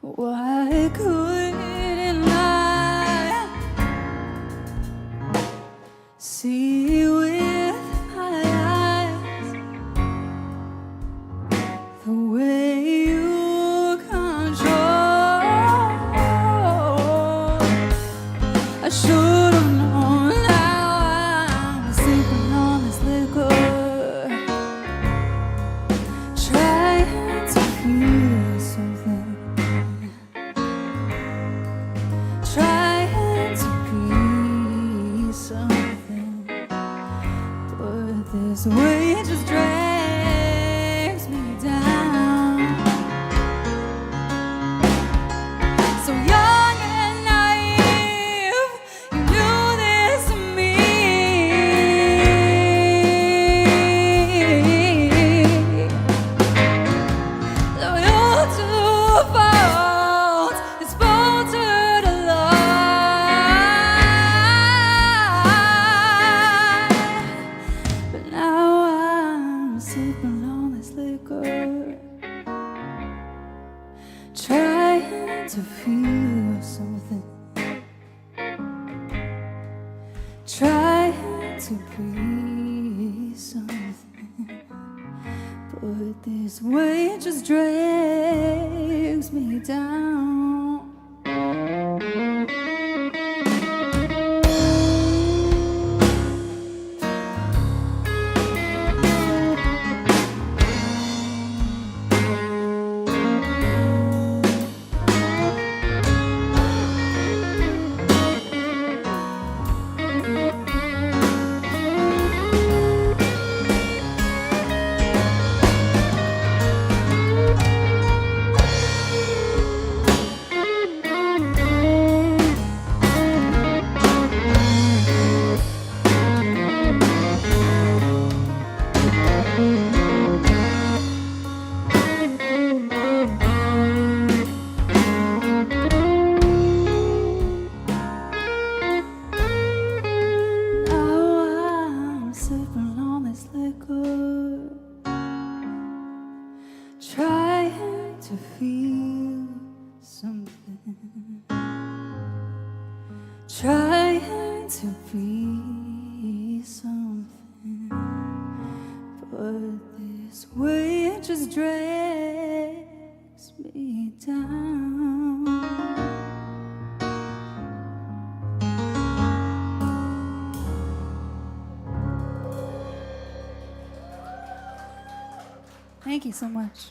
Why couldn't I see with my eyes the way you control? I should have known. Now I'm sipping on this liquor, trying to feel something, trying to be something. But this way just drags me down. So young and naive, you do this to me. So you're too fault, it's bolted alive. But now I'm sipping on this liquor, trying to feel something, trying to be something. But this way just drags me down. trying to feel something. me down. Thank you so much.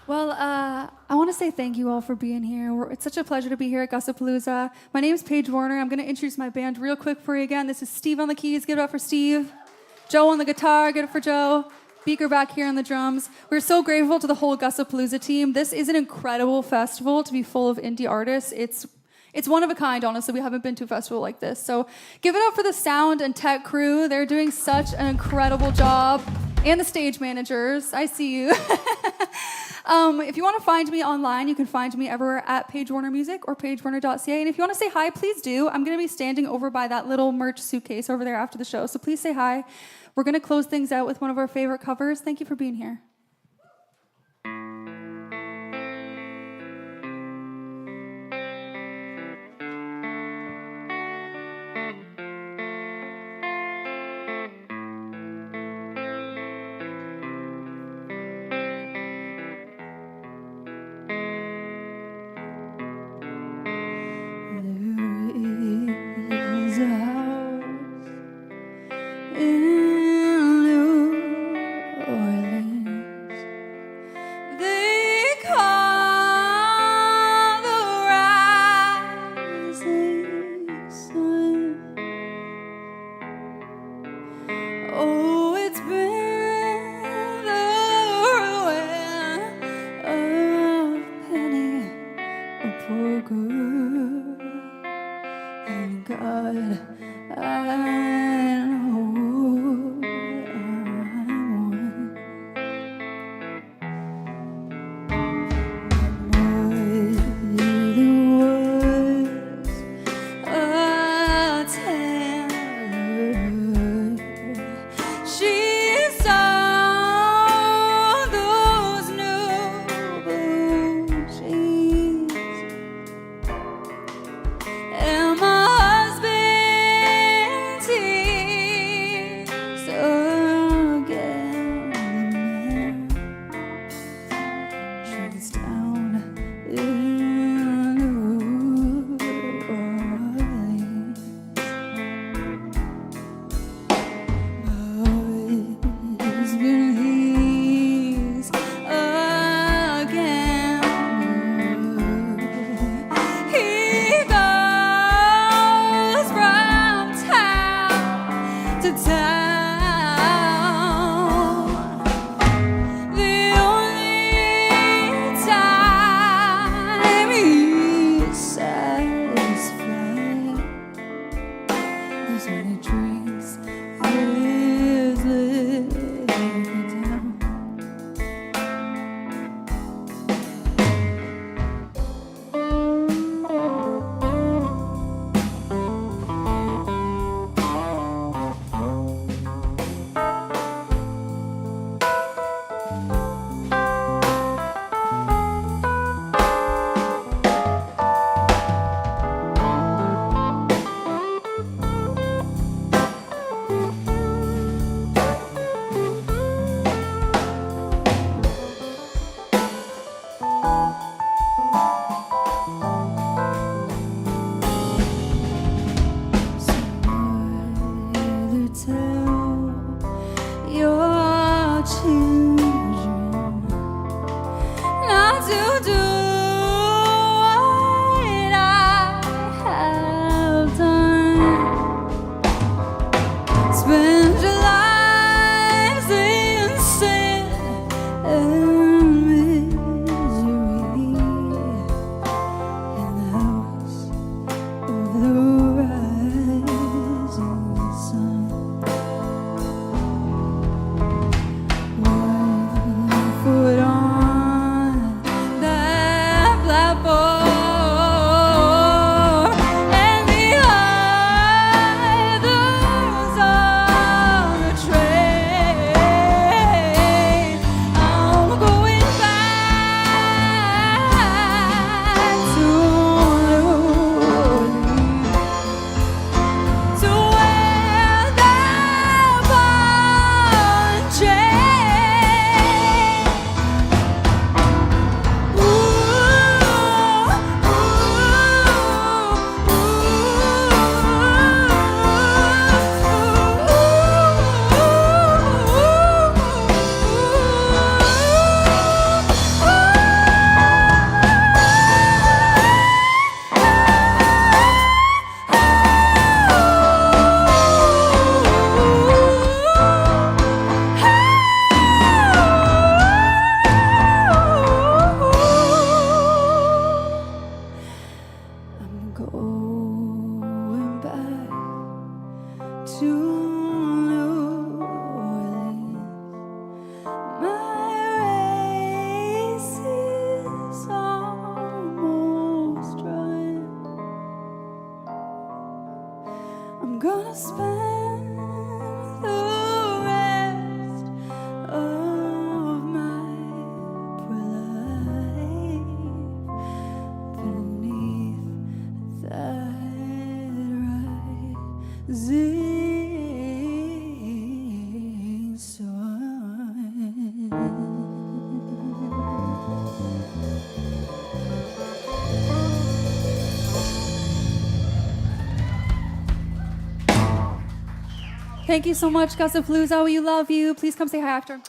Well, I want to say thank you all for being here. It's such a pleasure to be here at Gussapolooza. My name is Paige Warner. I'm going to introduce my band real quick for you again. This is Steve on the keys. Give it up for Steve. Joe on the guitar. Give it up for Joe. Beaker back here on the drums. We're so grateful to the whole Gussapolooza team. This is an incredible festival to be full of indie artists. It's one of a kind, honestly. We haven't been to a festival like this. So give it up for the sound and tech crew. They're doing such an incredible job. And the stage managers. I see you. If you want to find me online, you can find me everywhere at Paige Warner Music or pagewarner.ca. And if you want to say hi, please do. I'm going to be standing over by that little merch suitcase over there after the show. So please say hi. We're going to close things out with one of our favorite covers. Thank you for being here. That gonna spend the rest of my life beneath that rising sun. Thank you so much, Gussapolooza. We love you. Please come say hi after.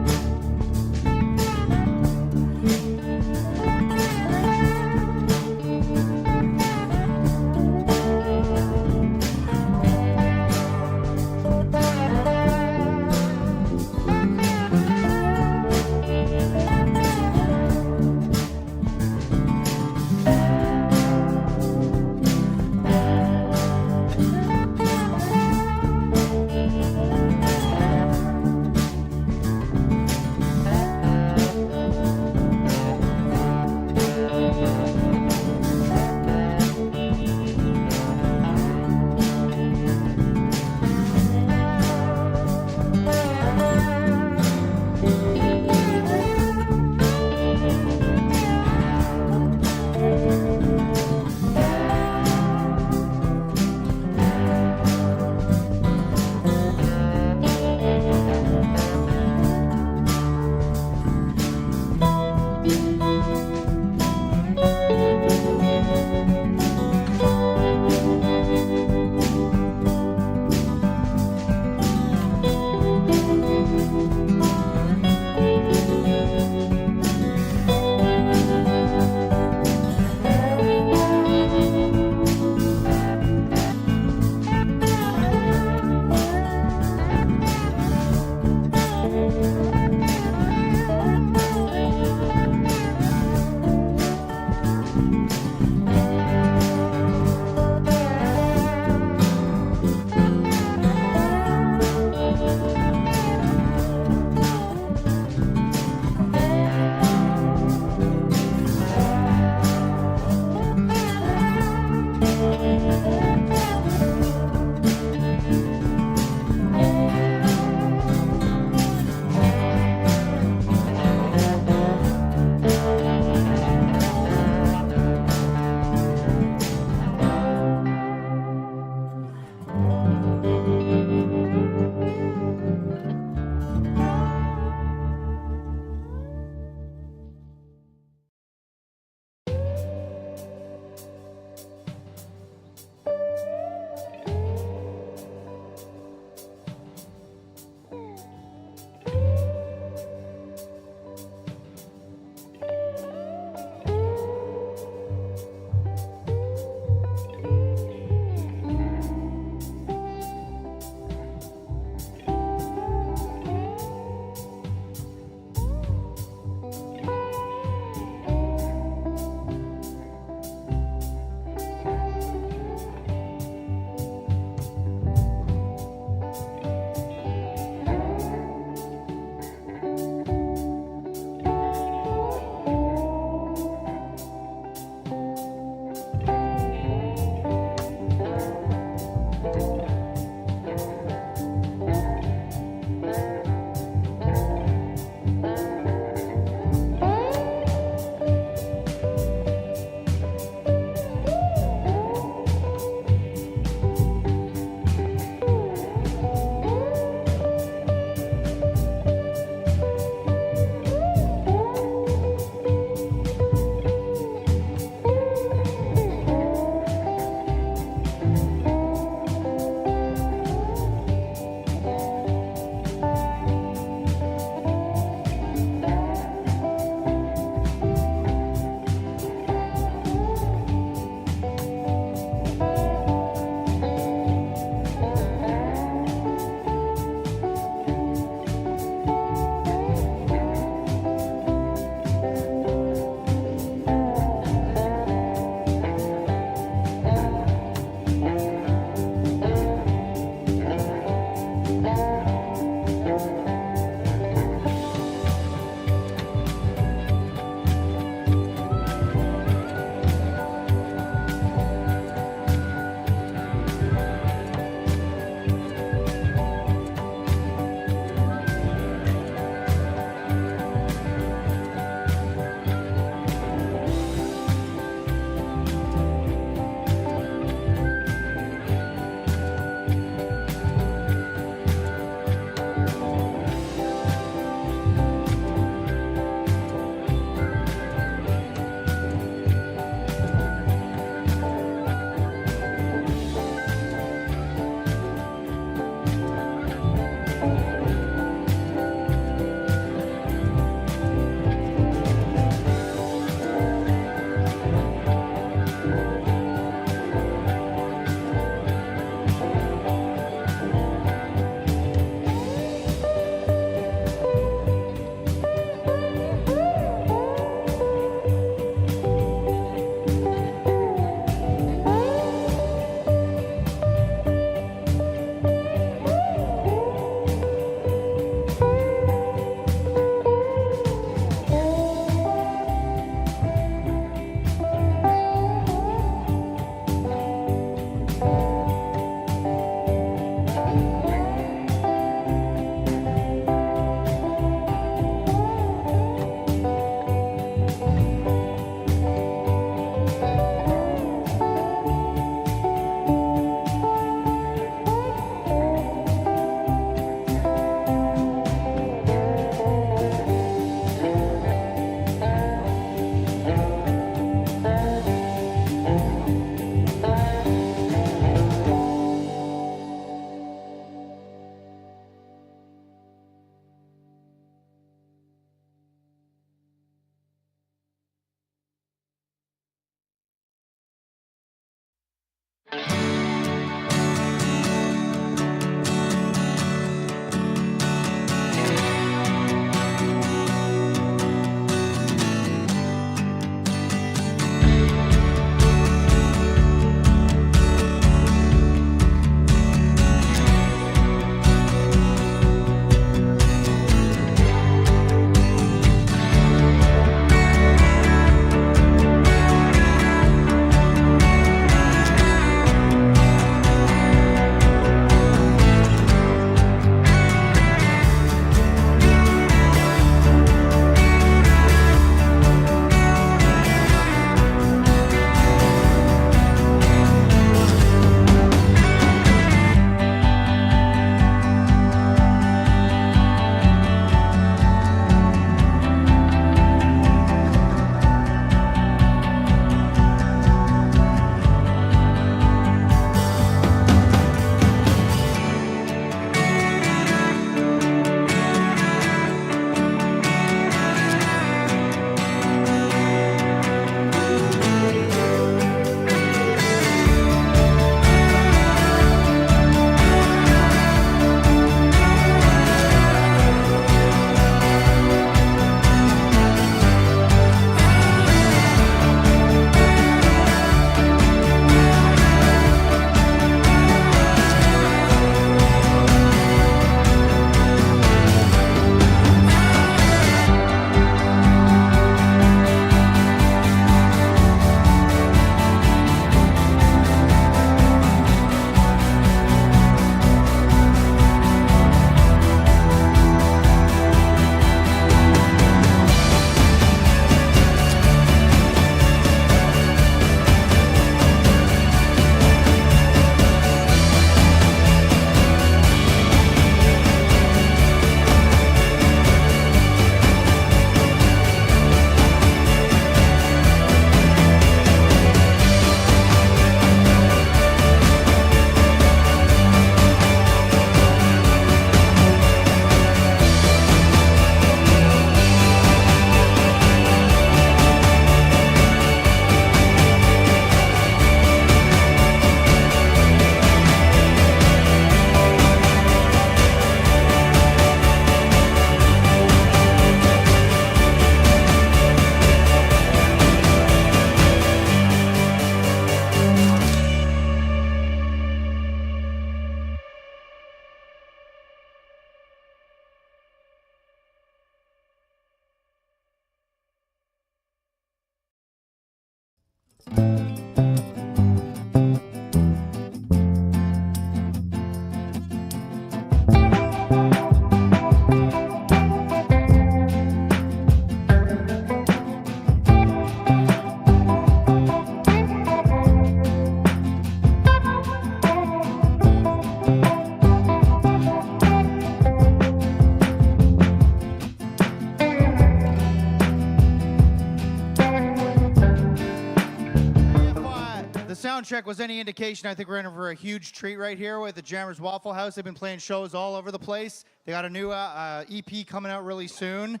Sound check was any indication, I think we're in for a huge treat right here with the Jammers Waffle House. They've been playing shows all over the place. They got a new EP coming out really soon.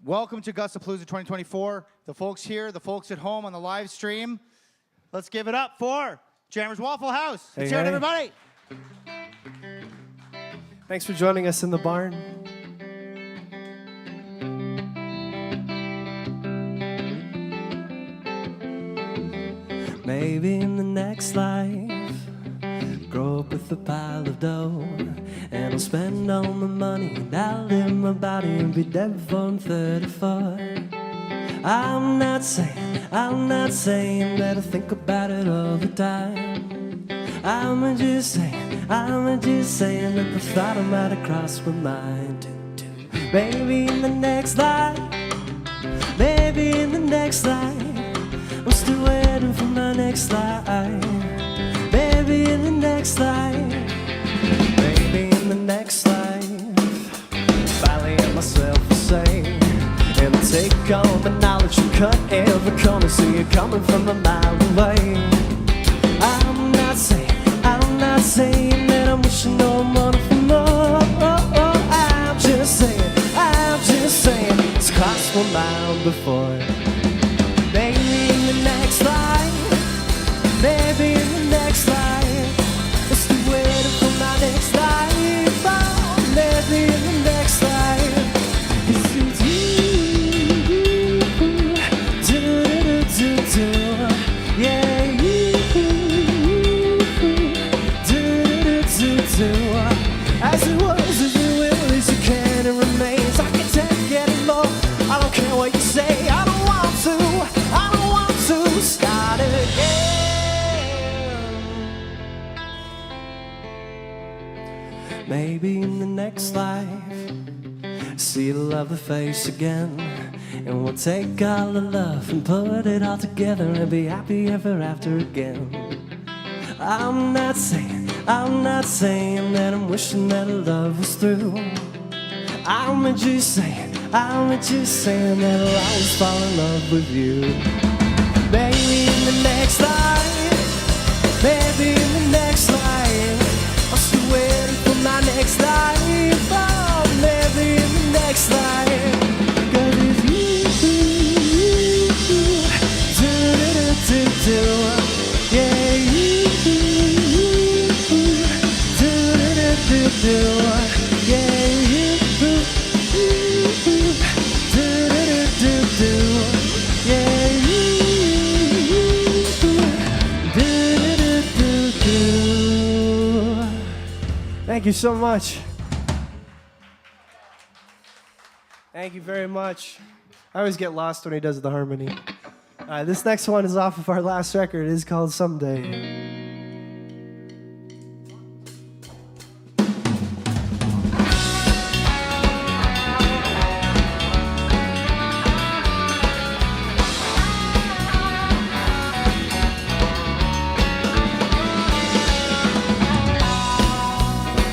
Welcome to Gussapolooza 2024. The folks here, the folks at home on the live stream. Let's give it up for Jammers Waffle House. Let's hear it, everybody. Thanks for joining us in the barn. Maybe in the next life, grow up with a pile of dough, and I'll spend all my money, and I'll live my body and be dead before I'm 34. I'm not saying that I think about it all the time. I'm just saying that the thought I might have crossed my mind too. Maybe in the next life, maybe in the next life, I'm still waiting for my next life. Maybe in the next life, maybe in the next life, finally get myself a say, and I take all the knowledge and cut every corner, see it coming from a mile away. I'm not saying that I'm wishing no money for more. I'm just saying it's crossed my mind before. Maybe in the next life, maybe next life. See the lovely face again, and we'll take all the love and put it all together and be happy ever after again. I'm not saying that I'm wishing that love was through. I'm just saying that I'll always fall in love with you. Maybe in the next life, maybe in the next life, I'm still waiting for my next life. Oh, maybe in the next life, 'cause it's you, do, yeah, you, do, yeah, you, do, yeah, you, do. Thank you so much. Thank you very much. I always get lost when he does the harmony. This next one is off of our last record. It is called Someday.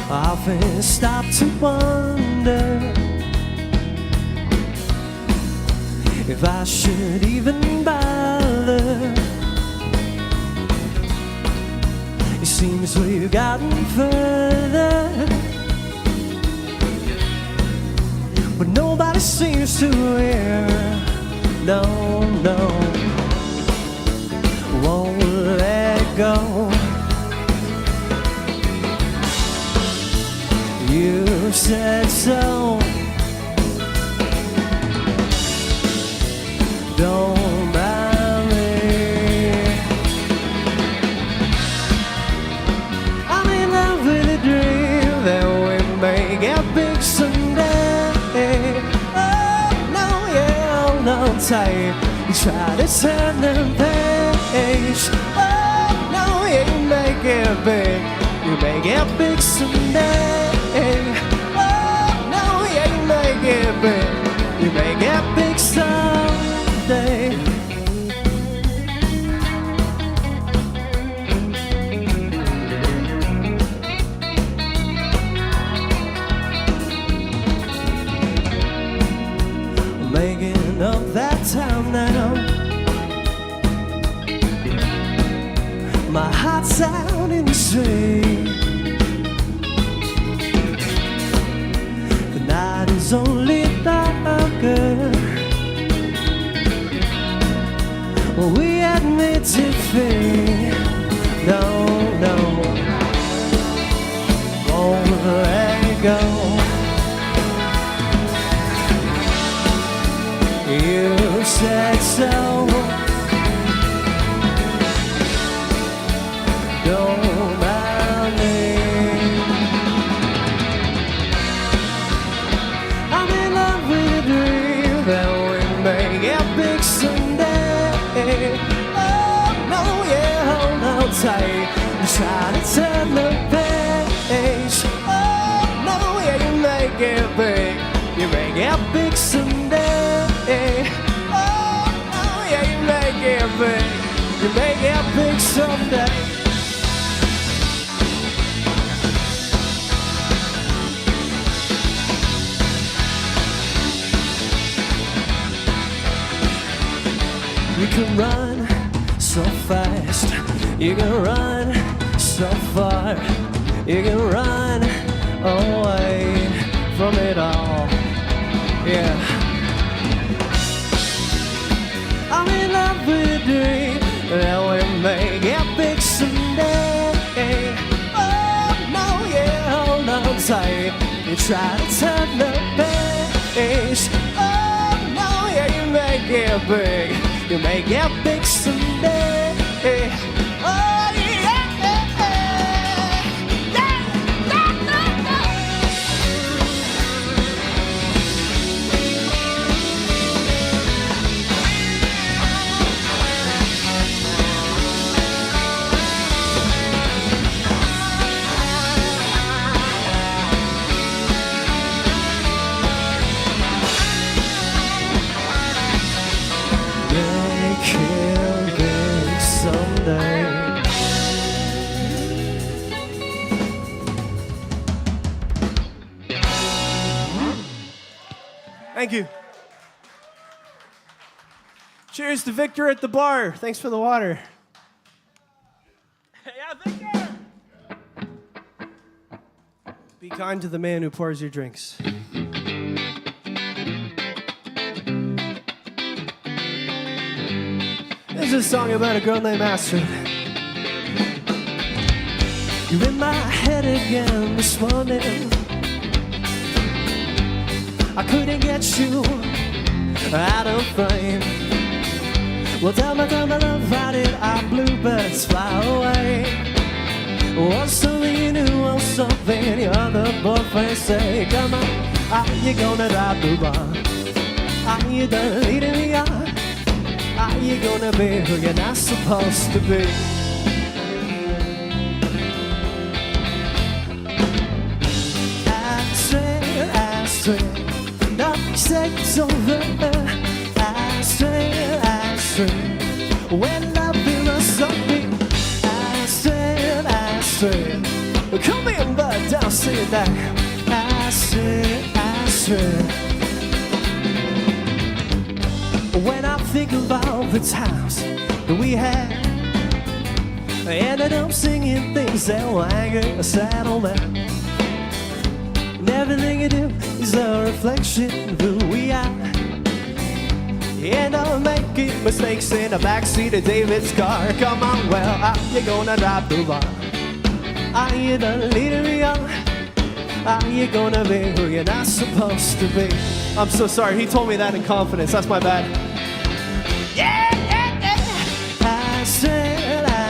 Often stop to wonder if I should even bother. It seems we've gotten further, but nobody seems to hear. No, no, won't let go. You said so. Don't mind me. I'm in love with a dream that we may get big someday. Oh no, yeah, hold on tight. You try to turn the page. Oh no, yeah, you may get big. You may get big someday. Oh no, yeah, you may get big. You may get big someday. Making up that time now. My heart's out in the street. The night is only darker. Well, we admit defeat. No, no, won't let go. You said so. Don't mind me. I'm in love with a dream that we may get big someday. Oh no, yeah, hold on tight. You try to turn the page. Oh no, yeah, you may get big. You may get big someday. Oh no, yeah, you may get big. You may get big someday. You can run so fast, you can run so far, you can run away from it all. Yeah, I'm in love with a dream that we may get big someday. Oh no, yeah, hold on tight. You try to turn the page. Oh no, yeah, you may get big. You may get big someday. Oh yeah, yeah, Thank you. Cheers to Victor at the bar. Thanks for the water. Yeah, Victor! Be kind to the man who pours your drinks. This is a song about a girl named Astrid. You're in my head again this morning. I couldn't get you out of frame. Well, tell me, love, how did our bluebirds fly away? Was something new or something your other boyfriend say? Come on, are you gonna drive the bar? Are you done leading me on? Are you gonna be who you're not supposed to be? Astrid, don't say it's over. Astrid, when love is something. Astrid, come in, but don't sit down. Astrid. When I think about the times that we had, I ended up singing things that will anger a sad old man. And everything you do is a reflection of who we are. And I'm making mistakes in the backseat of David's car. Come on, well, are you gonna drive the bar? Are you done leading me on? Are you gonna be who you're not supposed to be? I'm so sorry, he told me that in confidence, that's my bad. Yeah, yeah, yeah.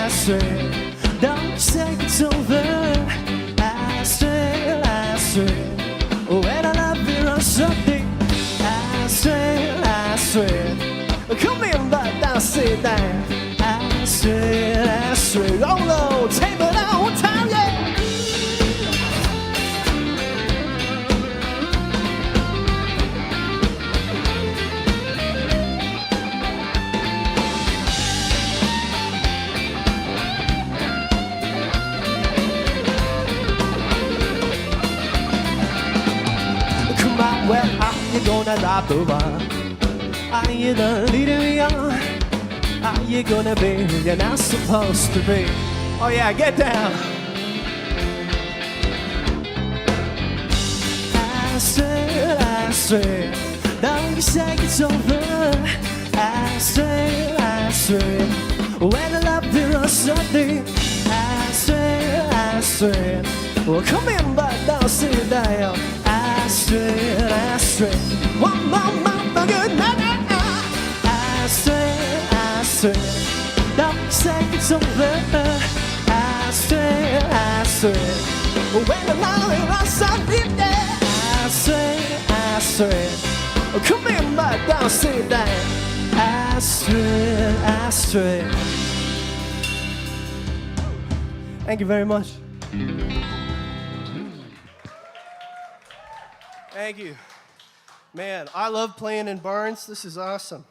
Astrid, don't say it's over. Astrid, when I love you or something. Astrid, come in, but don't sit down. Astrid, oh no, take it out one time, yeah. Come on, well, are you gonna drive the bar? Are you done leading me on? Are you gonna be who you're not supposed to be? Oh yeah, get down. Astrid, don't you say it's over. Astrid, when I love you or something. Astrid, well come in, but don't sit down. Astrid, one more good night. Astrid, don't say it's over. Astrid, when I'm not in something there. Astrid, come in, but don't sit down. Astrid. Thank you very much. Thank you. Man, I love playing in barns. This is awesome.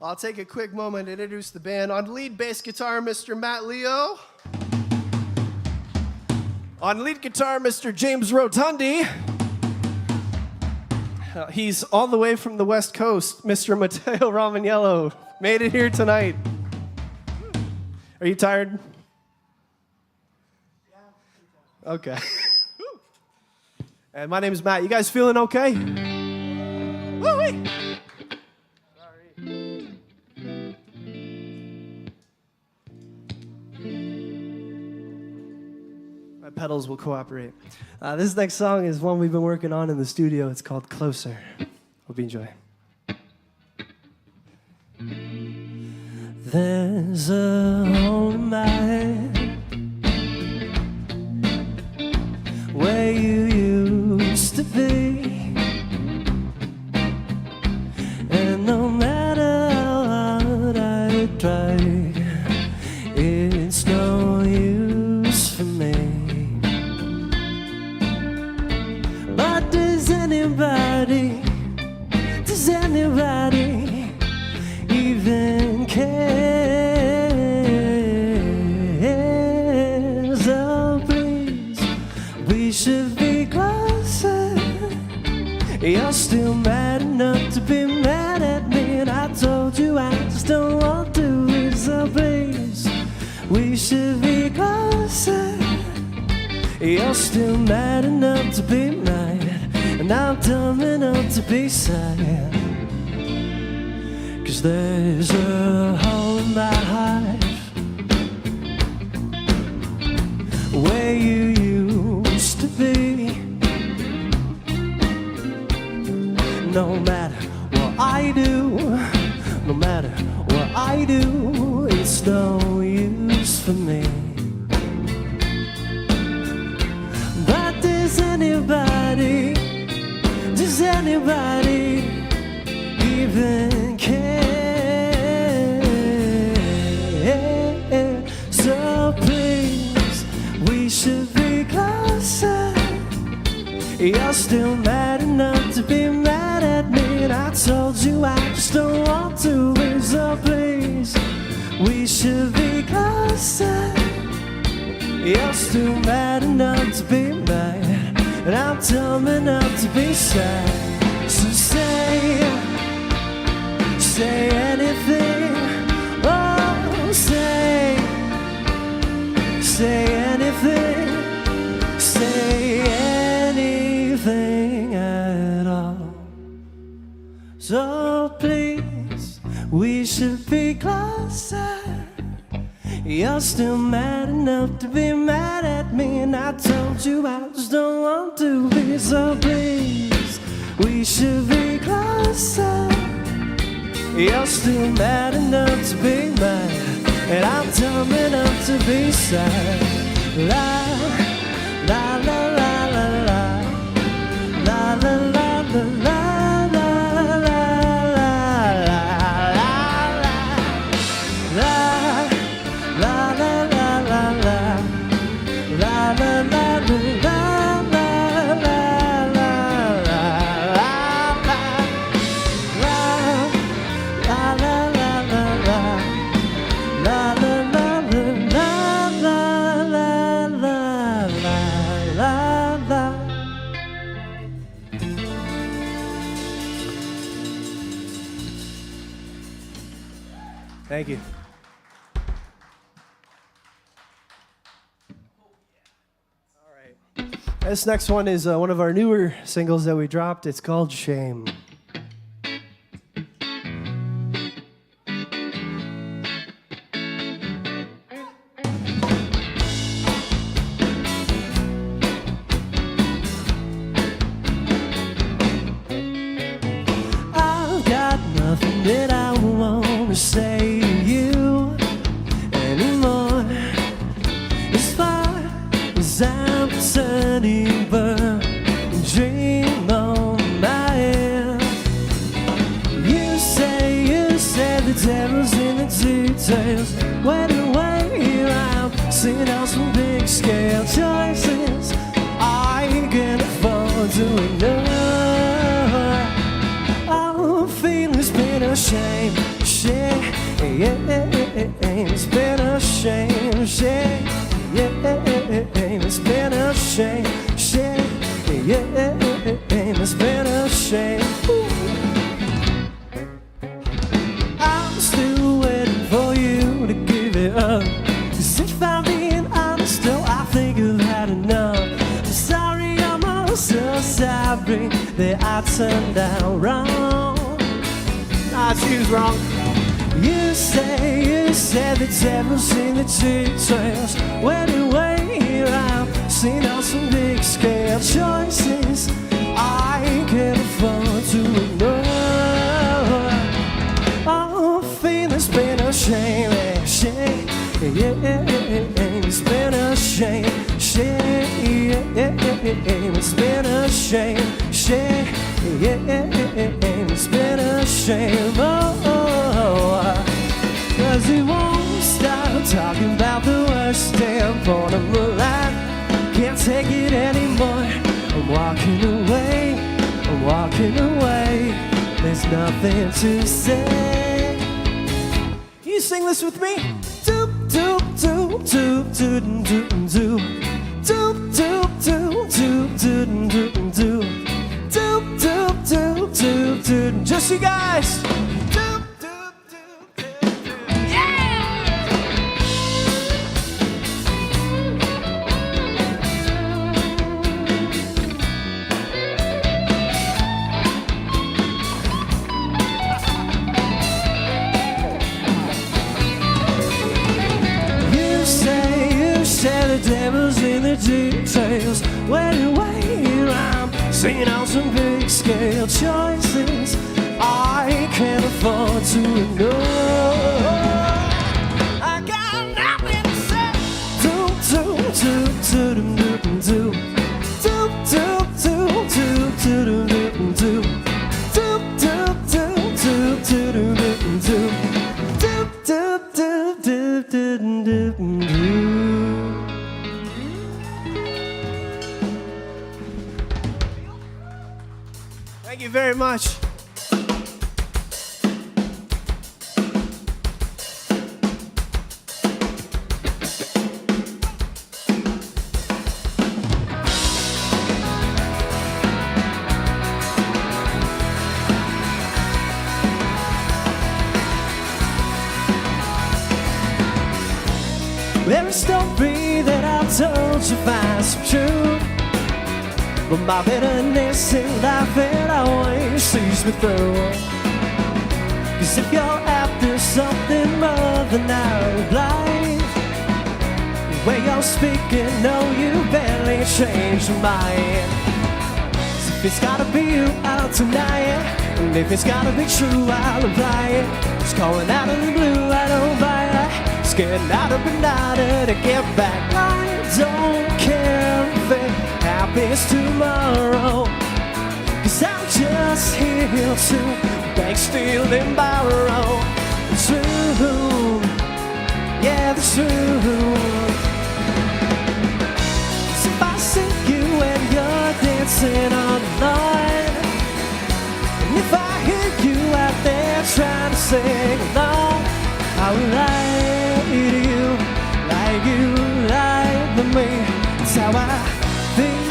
I'll take a quick moment to introduce the band. On lead bass guitar, Mr. Matt Leo. On lead guitar, Mr. James Rotundi. He's all the way from the West Coast, Mr. Matteo Romagnello. Made it here tonight. Are you tired? Okay. And my name is Matt. You guys feeling okay? Woo-wee! My pedals will cooperate. This next song is one we've been working on in the studio. It's called Closer. Hope you enjoy. There's a hole in my head where you used to be, and no matter how hard I try, it's no use for me. But does anybody even care? So please, we should be closer. You're still mad enough to be mad at me, and I told you I just don't want to be so please. We should be closer. You're still mad enough to be mad, and I'm dumb enough to be sad. 'Cause there's a hole in my heart where you used to be. No matter what I do, no matter what I do, it's no use for me. But does anybody even care? So please, we should be closer. You're still mad enough to be mad at me, and I told you I just don't want to be. So please, we should be closer. You're still mad enough to be mad, and I'm dumb enough to be sad. So say anything, oh, say anything, say anything at all. So please, we should be closer. You're still mad enough to be mad at me, and I told you I just don't want to be. So please, we should be closer. You're still mad enough to be mad, and I'm dumb enough to be sad. La la la la la la la la la la la. Thank you. All right. This next one is one of our newer singles that we dropped. It's called Shame. I've got nothing that I want to say to you anymore. As far as I'm concerned, you burn a dream on my head. You say the devil's in the details. When away here I'm seeing out some big scale choices I can afford to ignore. I'm feeling it's been a shame, shame, yeah, it's been a shame, shame, yeah, it's been a shame, shame, yeah, it's been a shame. I'm still waiting for you to give it up, 'cause if I'm being honest, still I think I've had enough. I'm sorry, I'm all so sorry that I turned out wrong. I choose wrong. You say the devil's in the details. When you wait here, I'm seeing out some big scale choices I can't afford to ignore. Oh, feeling's been a shame, shame, yeah, it's been a shame, shame, it's been a shame, shame, yeah, it's been a shame. Oh, 'cause it won't stop talking about the worst damn point of my life. Can't take it anymore. I'm walking away, I'm walking away. There's nothing to say. You sing this with me. Doop doop doop doop doop doop doop doop doop doop doop doop doop doop doop Just you guys. You say the devil's in the details. When I'm seeing out some big scale choices I can't afford to ignore. I got nothing to say. Do do do do do do do do do do do do do Thank you very much. Every story that I've told you finds some truth, but my bitterness in life it always sees me through. 'Cause if you're after something more than our life, the way you're speaking, no, you barely changed your mind. So if it's gotta be you, I'll deny it, and if it's gotta be true, I'll apply it. It's calling out of the blue, I don't buy it. It's getting out of another to get back. I don't care if it happens tomorrow, 'cause I'm just here to beg, steal, and borrow. The truth, yeah, the truth. So if I see you and you're dancing on the line, and if I hear you out there trying to sing along, I will lie to you like you lied to me. That's how I feel.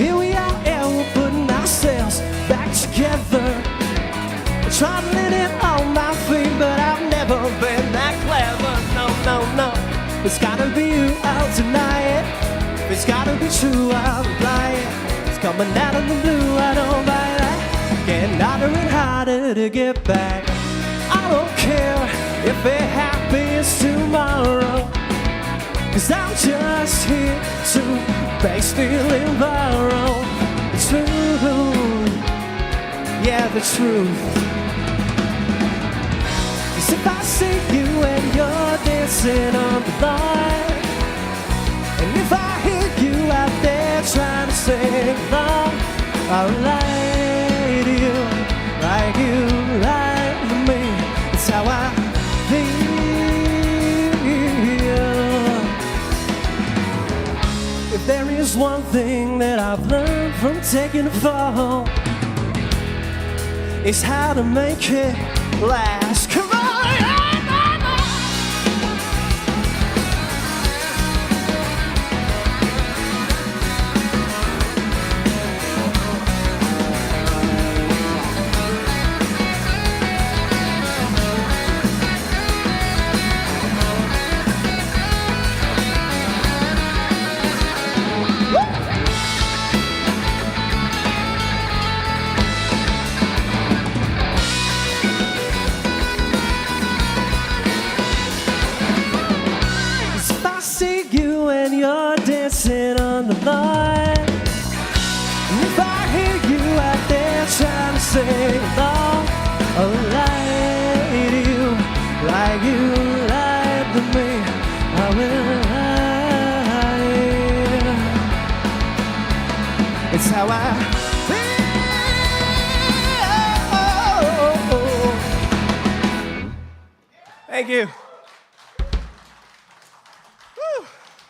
Here we are, and we're putting ourselves back together. I'm trying to let it on my feet, but I've never been that clever. No, no, no. It's gotta be you, I'll deny it. If it's gotta be true, I'll apply it. It's coming out of the blue, I don't buy that. Getting harder and harder to get back. I don't care if it happens tomorrow, 'cause I'm just here to beg, steal, and borrow. The truth, yeah, the truth. 'Cause if I see you and you're dancing on the line, and if I hear you out there trying to sing along, I'll lie to you like you lied to me. It's how I feel. If there is one thing that I've learned from taking a fall, it's how to make it last. Come on! Dancing on the line, and if I hear you out there trying to sing along, I'll lie to you like you lied to me. I will lie. It's how I feel. Thank you.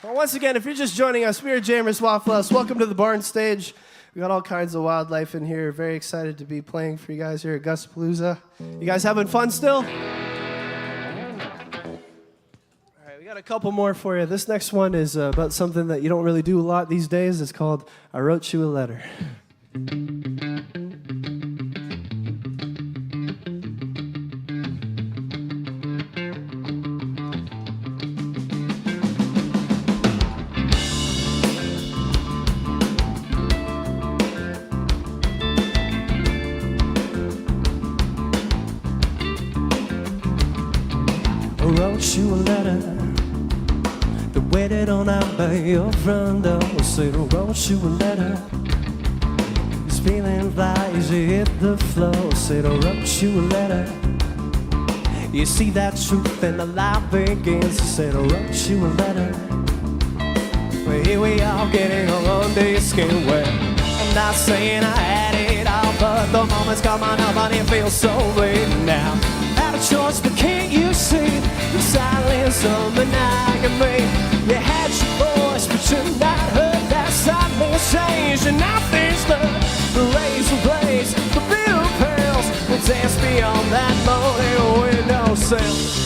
Well, once again, if you're just joining us, we are Jammers Waffles. Welcome to the barn stage. We got all kinds of wildlife in here. Very excited to be playing for you guys here at Gussapolooza. You guys having fun still? All right, we got a couple more for you. This next one is about something that you don't really do a lot these days. It's called I Wrote You a Letter. I wrote you a letter that waited on out by your front door. Said I wrote you a letter. It's feeling fly as you hit the floor. Said I wrote you a letter. You see that truth and the life begins. Said I wrote you a letter. Well, here we are getting on this skin where I'm not saying I had it all, but the moment's coming up and it feels so late now. Had a choice, but can't you see the silence of monogamy? You had your voice, but you're not heard. That silence changed, and nothing's learned. The razor blades, the bill pales, we dance beyond that morning window sill.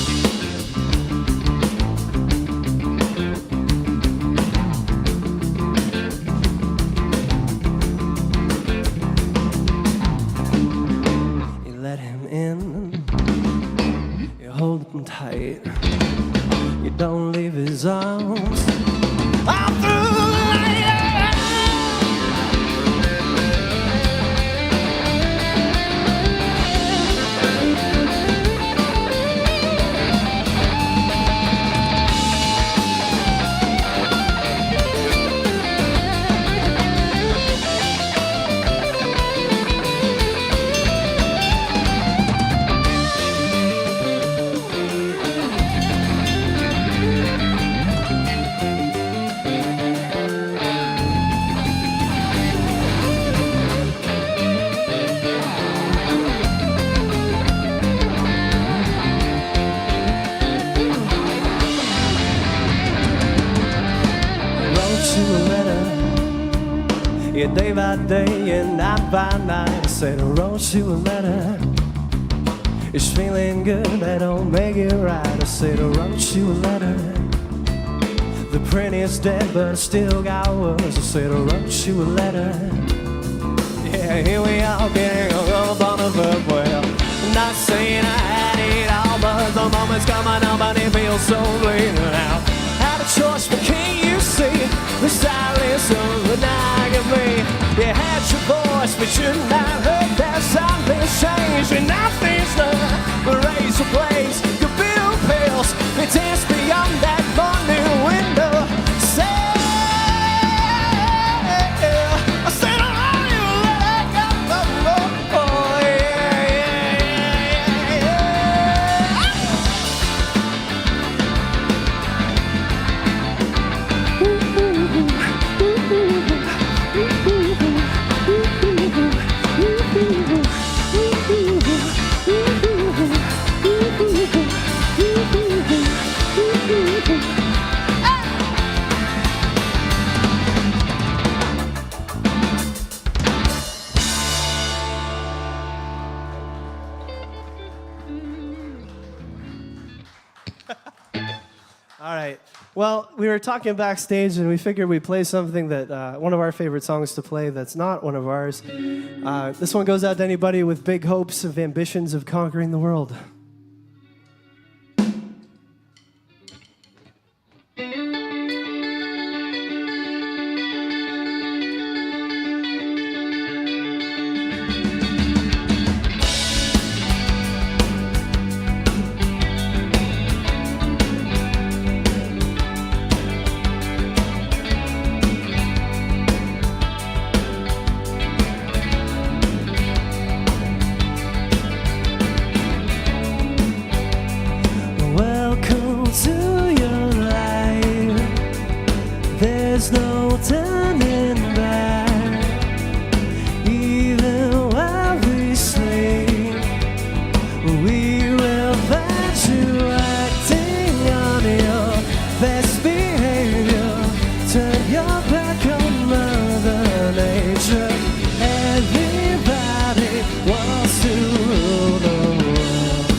Hold him tight. You don't leave his arms. I'm through the yeah, day by day and night by night. I said I wrote you a letter. It's feeling good, that don't make it right. I said I wrote you a letter. The print is dead, but I still got words. I said I wrote you a letter. Yeah, here we are getting up on the verb. Well, I'm not saying I had it all, but the moment's coming up and it feels so late now. Had a choice, but can't you see the silence of monogamy? You had your voice, but you're not heard. That silence changed, and nothing's learned. The razor blades, the bill pales, they dance beyond that morning window. I said, oh, you let go. Oh, yeah, yeah, All right. Well, we were talking backstage, and we figured we'd play something that one of our favorite songs to play that's not one of ours. This one goes out to anybody with big hopes of ambitions of conquering the world. There's no turning back, even while we sleep. We will find you acting on your best behavior. Turn your back on Mother Nature. Everybody wants to rule the world.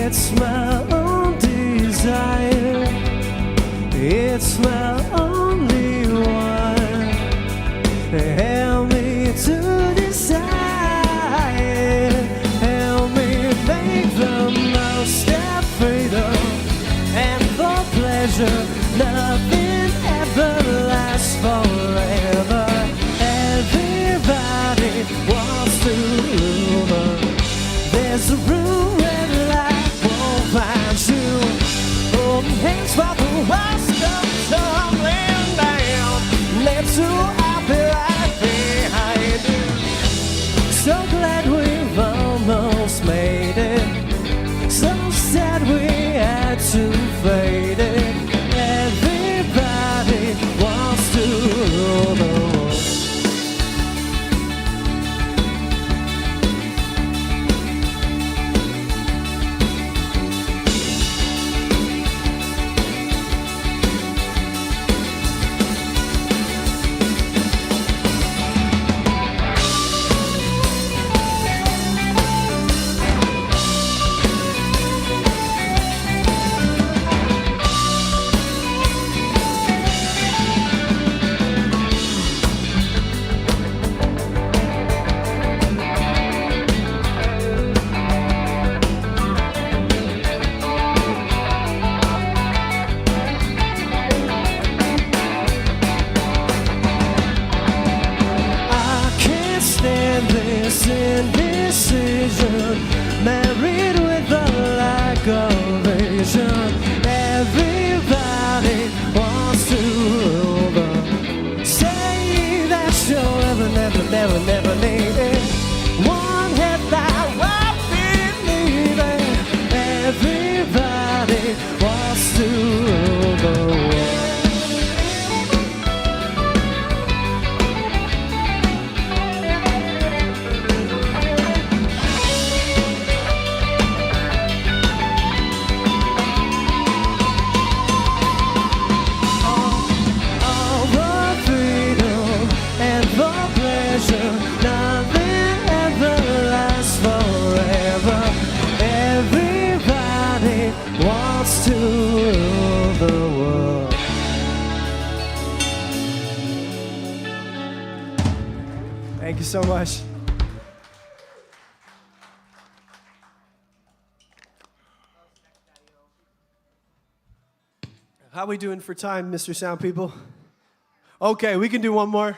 It's my own desire. It's my only one. Help me to decide. Help me make the most of freedom and for pleasure. Nothing ever lasts forever. Everybody wants to rule. There's a room where life won't find you. Holding hands while the walls come tumbling down. Let's I'll be right behind you. So glad we've almost made it. So sad we had to fade it. Everybody wants to rule the world. Indecision, married with a lack of vision. Everybody wants to rule the. Say that you'll never need it. One headlight won't believe it. Everybody wants to rule the world. Nothing ever lasts forever. Everybody wants to rule the world. Thank you so much. How we doing for time, Mr. Sound People? Okay, we can do one more.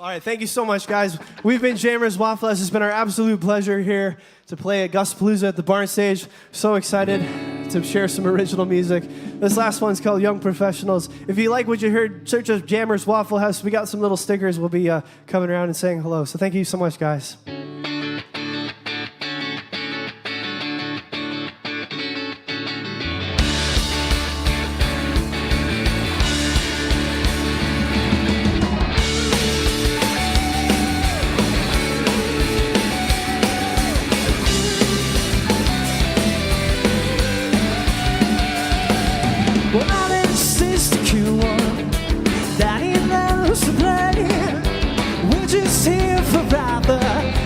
All right, thank you so much, guys. We've been Jammers Waffles. It's been our absolute pleasure here to play at Gussapolooza at the Barn Stage. So excited to share some original music. This last one's called Young Professionals. If you like what you heard, search up Jammers Waffle House. We got some little stickers. We'll be coming around and saying hello. So thank you so much, guys.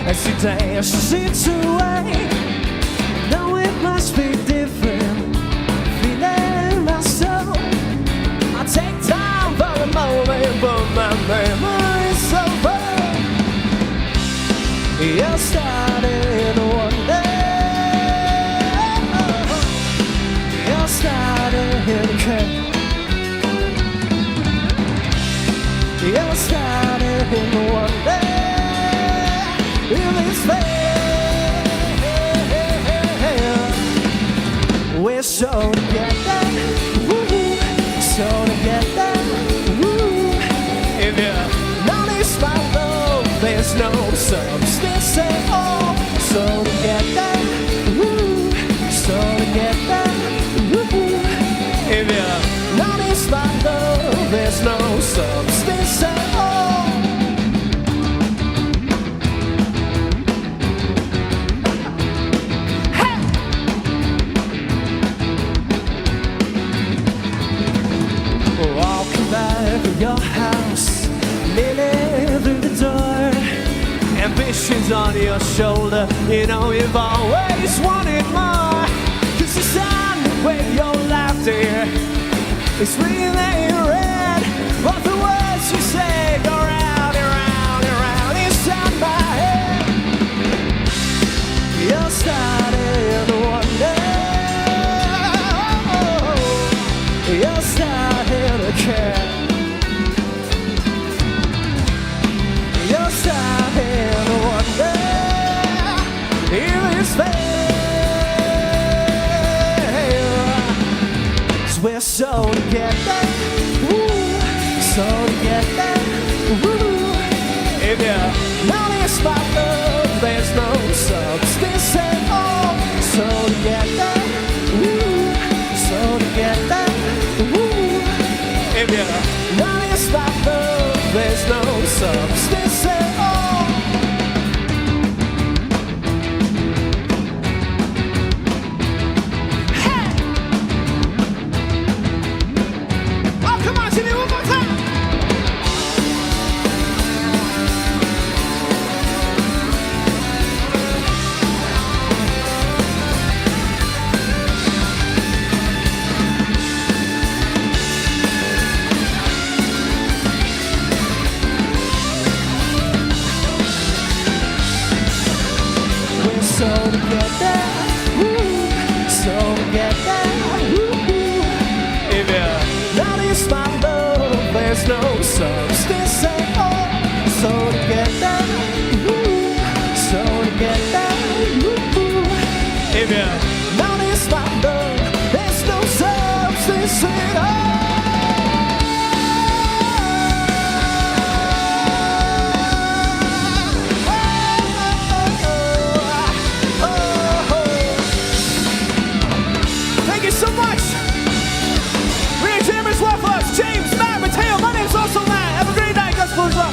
As she dashes away, though it must be different, feeling my soul. I take time for a moment, but my memory's over. You're starting one day. You're starting again. You're starting one day. We're so together, woo, so together, woo. If you're not my love, there's no substance at all. So together, woo, so together, woo. If you're not my love, there's no substance at all. Your house, nearly through the door. Ambition hands on your shoulder. You know you've always wanted more. 'Cause the sound with your laughter is really red. But the words you say go round and round and round inside my head. You're starting to wonder. You're starting to care. You're starting to wonder if it's fair. 'Cause we're so together, ooh, so together, ooh. If you notice my love, there's no substance at all. So together, ooh, so together, ooh. If you notice my love, there's no substance at all. Hey! Oh, come on, Jimmy, one more time. So together, ooh, so together, ooh. If you notice my love, there's no substance at all. So together, ooh, so together, ooh. If you notice my love, there's no substance at all. Thank you so much. We have Jammers with us. James, Matt, Mateo. My name's also Matt. Have a great night, Gussapolooza.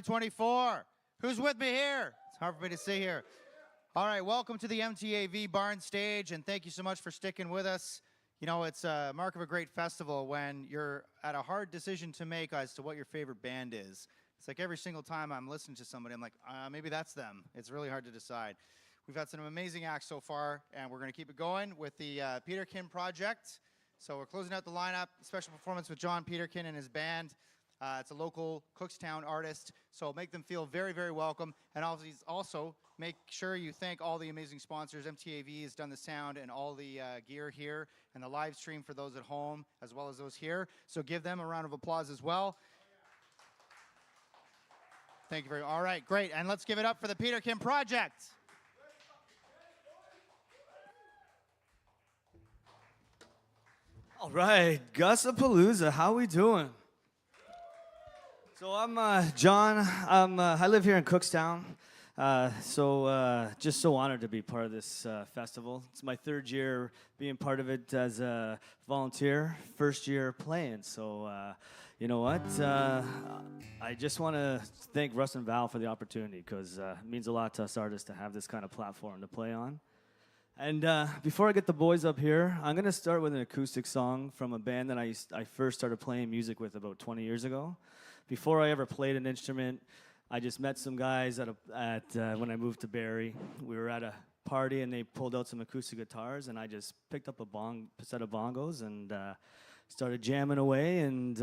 2024. Who's with me here? It's hard for me to see here. All right, welcome to the MTAV Barn Stage, and thank you so much for sticking with us. You know, it's a mark of a great festival when you're at a hard decision to make as to what your favorite band is. It's like every single time I'm listening to somebody, I'm like, maybe that's them. It's really hard to decide. We've had some amazing acts so far, and we're going to keep it going with the Peterkin Project. So we're closing out the lineup, special performance with John Peterkin and his band. It's a local Cookstown artist, so make them feel very, very welcome. And also make sure you thank all the amazing sponsors. MTAV has done the sound and all the gear here, and the live stream for those at home, as well as those here. So give them a round of applause as well. Thank you very much. All right, great. And let's give it up for the Peterkin Project. All right, Gussapolooza, how we doing? So I'm John. I live here in Cookstown. Just so honored to be part of this festival. It's my third year being part of it as a volunteer, first year playing. So you know what? I just want to thank Russ and Val for the opportunity, because it means a lot to us artists to have this kind of platform to play on. And before I get the boys up here, I'm going to start with an acoustic song from a band that I first started playing music with about 20 years ago. Before I ever played an instrument, I just met some guys when I moved to Barrie. We were at a party and they pulled out some acoustic guitars, and I just picked up a set of bongos and started jamming away, and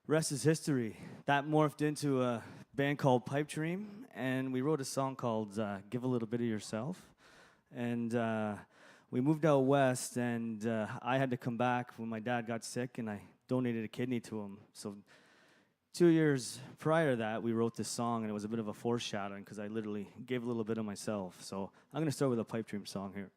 rest is history. That morphed into a band called Pipe Dream, and we wrote a song called Give a Little Bit of Yourself. And we moved out west, and I had to come back when my dad got sick, and I donated a kidney to him. So 2 years prior to that, we wrote this song, and it was a bit of a foreshadowing because I literally gave a little bit of myself. So I'm going to start with a Pipe Dream song here.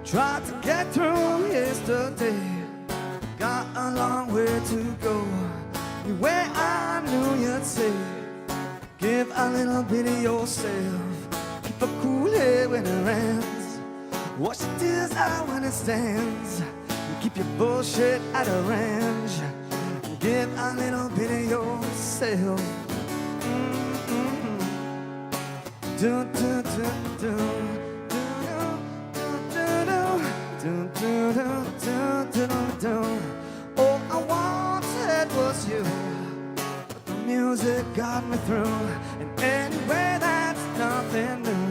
Tried to get through yesterday, got a long way to go. Where I knew you'd say, give a little bit of yourself. Keep a cool head when it rains. Wash your tears out when it stands. Keep your bullshit out of range. Give a little bit of yourself. Do, do, do, do. All I wanted was you, but the music got me through. And anyway, that's nothing new.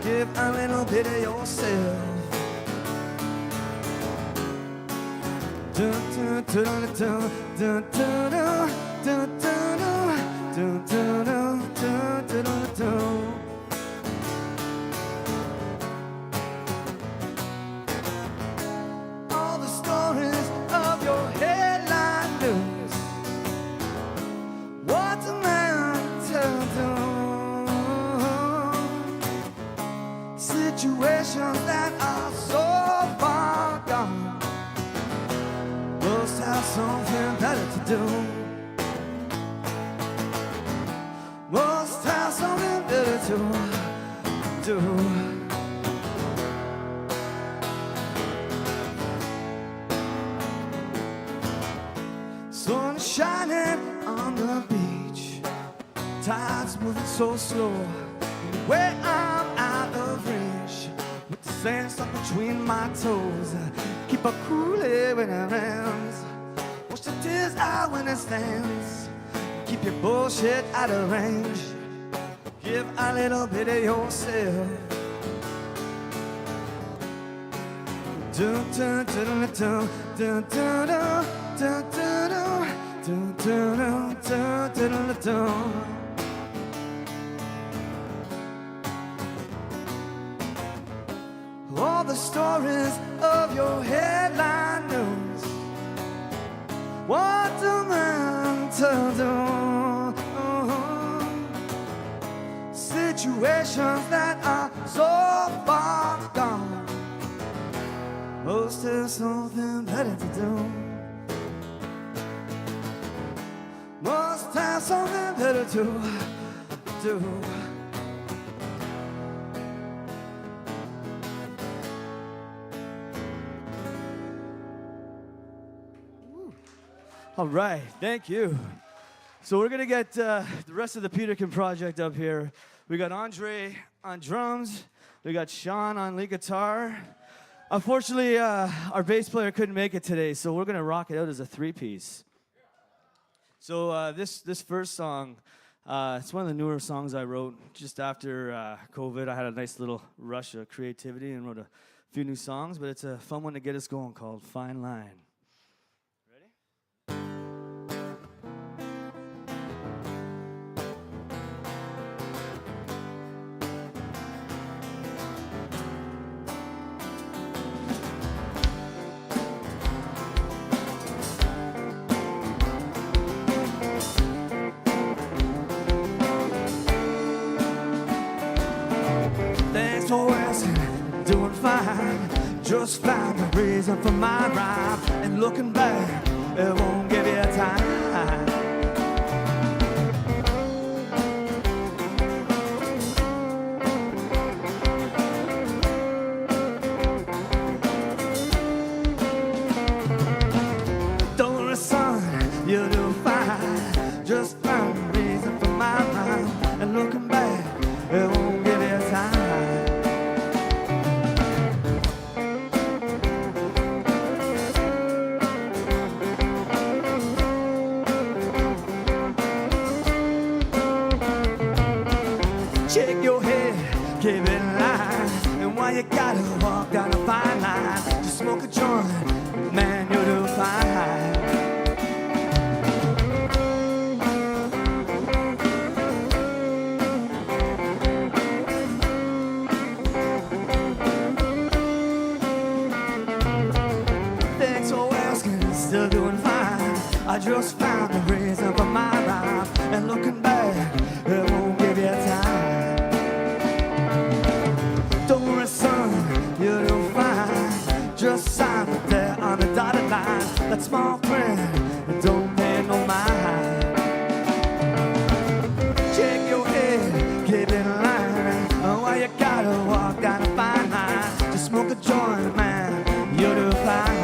Give a little bit of yourself. Do do do do do do do do do do do do. Situations that are so far gone must have something better to do. Must have something better to do. Sun shining on the beach, tides moving so slow. Where I'm out of reach, with the sand stuck between my toes. Keep a cool head when it rains. Wash the tears out when it stands. Keep your bullshit out of range. Give a little bit of yourself. Do do do do do do do do do do do do. All the stories of your headline news. What a man to do. Situations that are so far gone must have something better to do. Must have something better to do. All right, thank you. So we're gonna get the rest of the Peterkin project up here. We got Andre on drums. We got Sean on lead guitar. Unfortunately, our bass player couldn't make it today, so we're gonna rock it out as a three-piece. So this first song, it's one of the newer songs I wrote just after COVID. I had a nice little rush of creativity and wrote a few new songs, but it's a fun one to get us going called Fine Line. Thanks for asking, doing fine. Just found a reason for my rhyme. And looking back, it won't give you time. Don't worry, son, you do fine. Just found a reason for my rhyme. And looking back, it won't give you time. Shake your head, keep it in line. And why you gotta walk down a fine line? Just smoke a joint, man, you do fine. Thanks for asking, still doing fine. I just found a reason for my rhyme. And looking back, it won't give you time. Don't worry, son, you do fine. Just sign it there on the dotted line. That small print, don't pay no mind. Check your head, keep it in line. Oh, why you gotta walk down a fine line? Just smoke a joint, man, you do fine.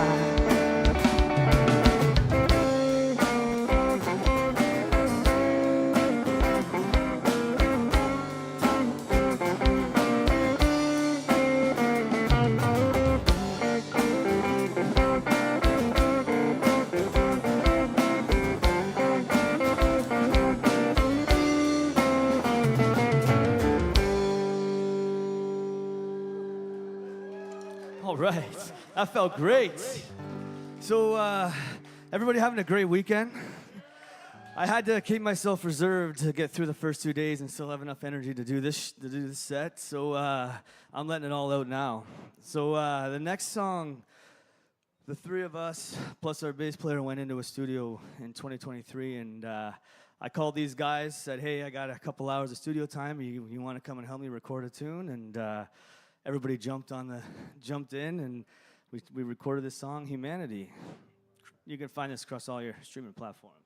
All right, that felt great. So, everybody having a great weekend? I had to keep myself reserved to get through the first 2 days and still have enough energy to do this set. So I'm letting it all out now. So the next song, the three of us plus our bass player went into a studio in 2023, and I called these guys, said, "Hey, I got a couple hours of studio time. You want to come and help me record a tune?" And everybody jumped in, and we recorded this song, Humanity. You can find this across all your streaming platforms.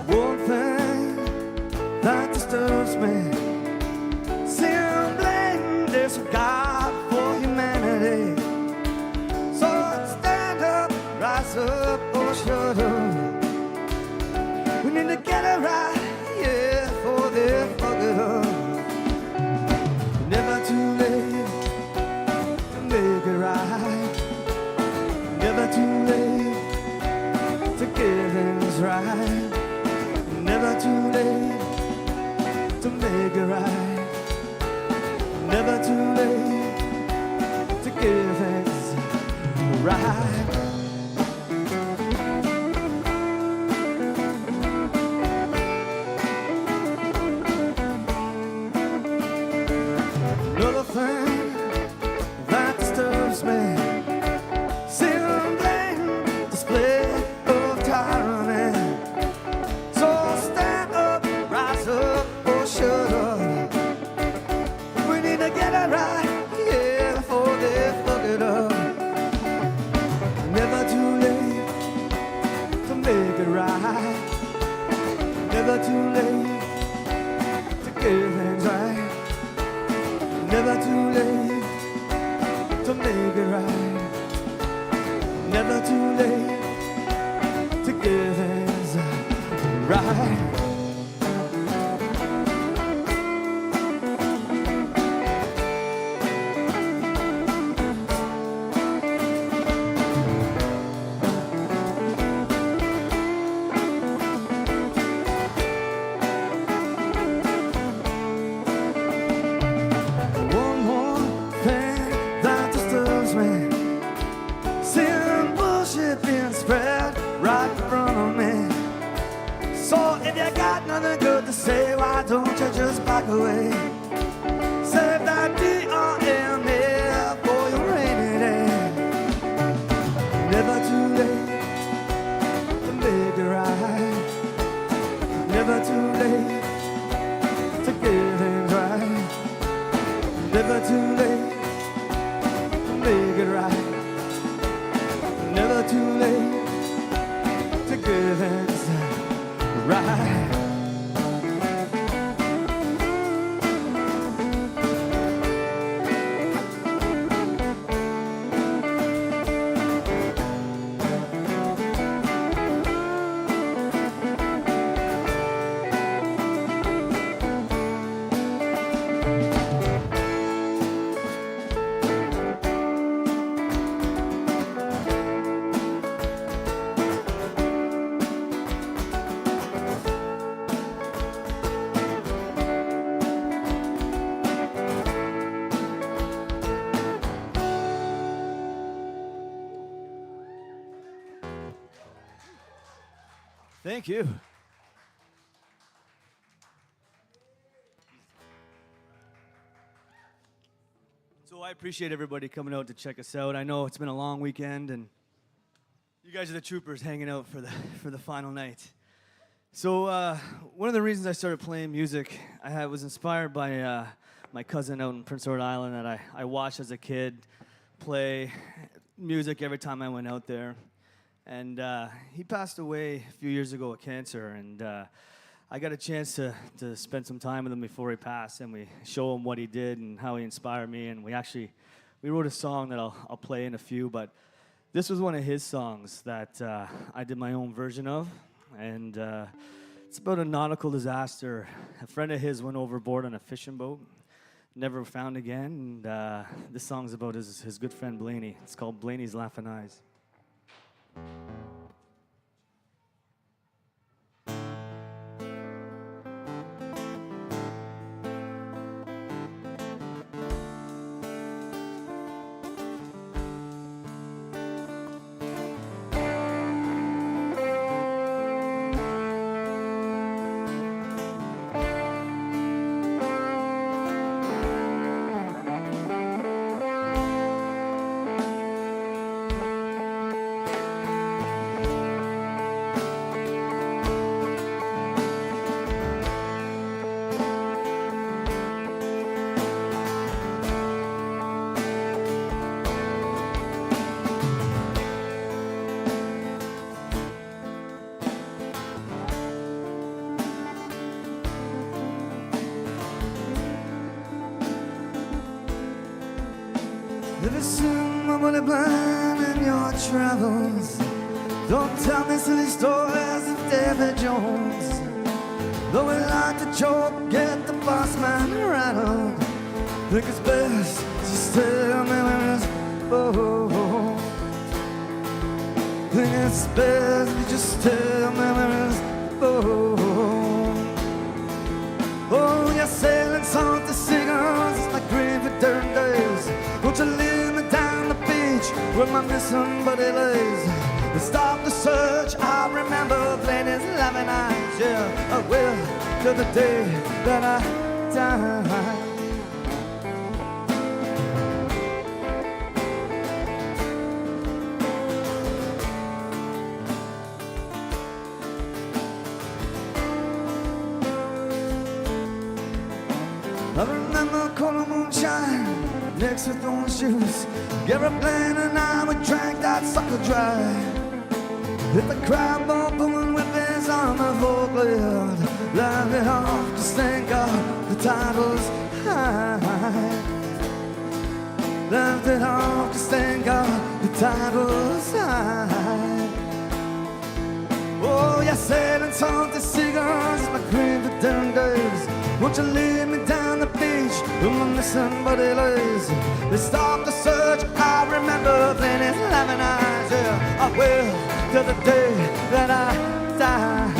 One thing too late to make it right. Never too late to get things right. One more thing that disturbs me, seeing bullshit being spread right in front of me. So if you got nothing good to say, why don't you just back away? Save that DRMA for your rainy day. Never too late to make it right. Never too late to get things right. Never too late to make it right. Never too late to get things right. Thank you. So I appreciate everybody coming out to check us out. I know it's been a long weekend, and you guys are the troopers hanging out for the final night. So one of the reasons I started playing music, I was inspired by my cousin out in Prince Edward Island that I watched as a kid play music every time I went out there. And he passed away a few years ago with cancer, and I got a chance to spend some time with him before he passed, and we show him what he did and how he inspired me, and we wrote a song that I'll play in a few, but this was one of his songs that I did my own version of, and it's about a nautical disaster. A friend of his went overboard on a fishing boat, never found again, and this song's about his good friend Blaney. It's called Blaney's Laughing Eyes. If you assume I'm only blind in your travels, don't tell me silly stories of David Jones. Though we like to joke, get the boss man rattled. Think it's best just tell me where it's oh. Think it's best you just tell me where it's oh. Oh, you're sailing salty seagulls like green for dirty days. Won't you lead me down the beach where my missing buddy lays? And stop the search, I'll remember Blaney's laughing eyes. Yeah, I will, till the day that I die. I remember cold moonshine next to thorn shoes. Gary Blaine and I would drink that sucker dry. Hit the crab open with his arm of forklift. Land it off, just thank God the tide was high. 'cause thank God the tide was high. Oh, yeah, selling salty cigars is my crave for damn days. Won't you lead me down the beach with my missing buddy lazy? They stopped the search, I remember Venice, laughing eyes. Yeah, I will till the day that I die.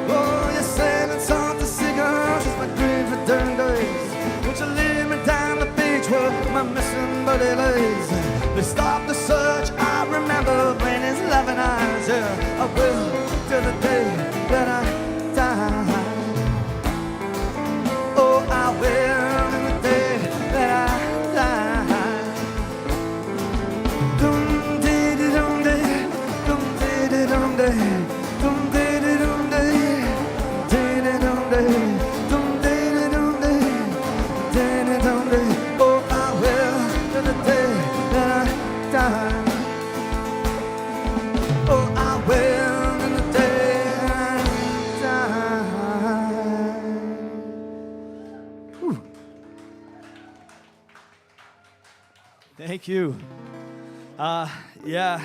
Oh, you're selling salty cigars, it's my dream for damn days. Won't you lead me down the beach with my missing buddy lays? They stopped the search, I remember Venice, laughing eyes. Yeah, I will till the day that I die. Oh, I will till the day that I die. Dum dee dee dum dee, dum dee dee dum dee, dum dee dee dum dee, dee dee dum dee, dum dee dee dum dee, dee dee dum dee. Oh, I will till the day that I die. Oh, I will till the day I die. Whew. Thank you. Yeah,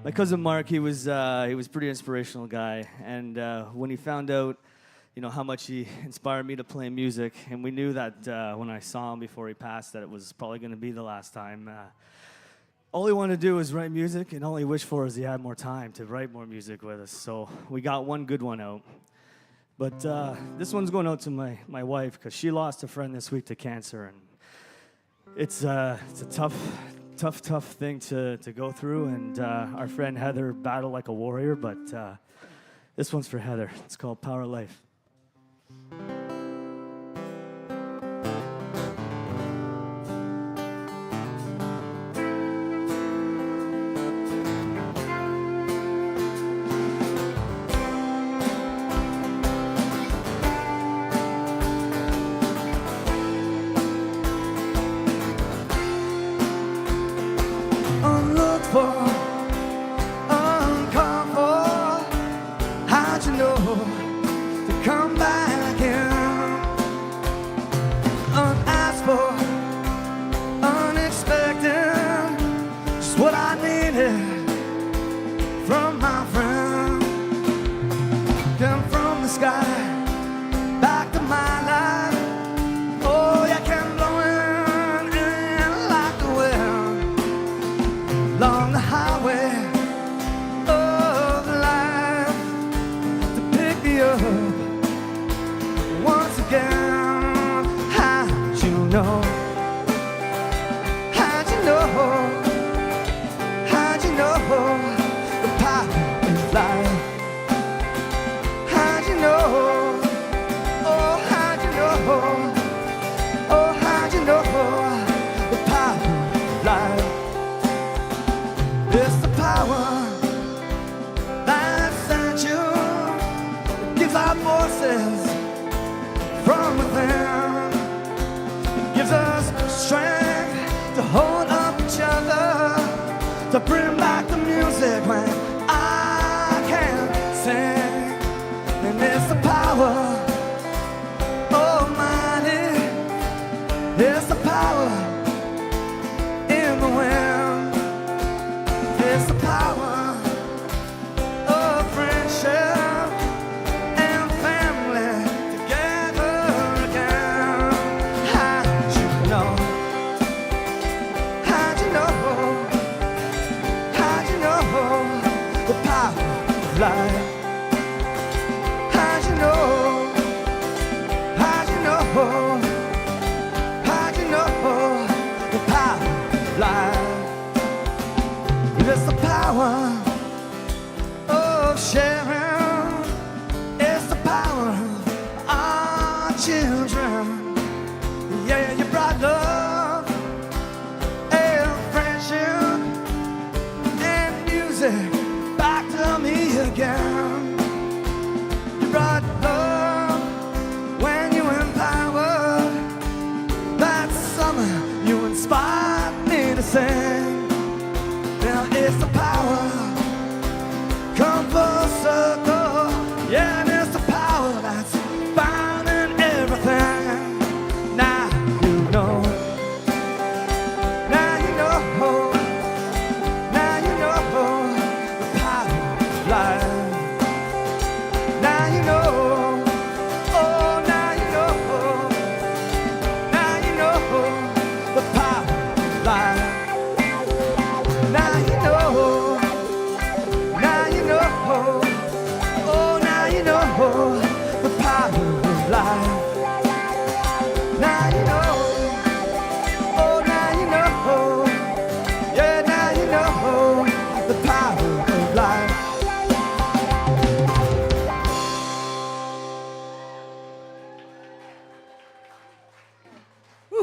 my cousin Mark, he was a pretty inspirational guy, and when he found out, how much he inspired me to play music, and we knew that when I saw him before he passed, that it was probably going to be the last time. All he wanted to do was write music, and all he wished for is he had more time to write more music with us. So we got one good one out. But this one's going out to my wife, because she lost a friend this week to cancer, and it's a tough thing to go through, and our friend Heather battled like a warrior, but this one's for Heather. It's called Power of Life. Unlooked for, uncalled for. How'd you know to come back in? Unasked for, unexpected. Just what I needed from my friend. Come from the sky, back to my life. Oh, yeah, came blowing in like the wind along the highway of life to pick me up once again. How'd you know? How'd you know? How'd you know the power of life? How'd you know? Oh, how'd you know? Oh, how'd you know the power of life? It's the power that sent you. It gives our voices from within. It gives us strength to hold up each other, to bring back the music when I can't sing. And it's the power almighty. It's the power in the wind. It's the power of friendship and family together again. How'd you know? How'd you know? How'd you know the power of life? How'd you know? How'd you know? How'd you know the power of life? It's the power of sharing. It's the power of our children. Yeah, you brought love and friendship and music back to me again. You brought love when you empowered. That summer you inspired me to sing. Now it's the power, come full circle. Yeah, and it's the power that's found in everything. Now you know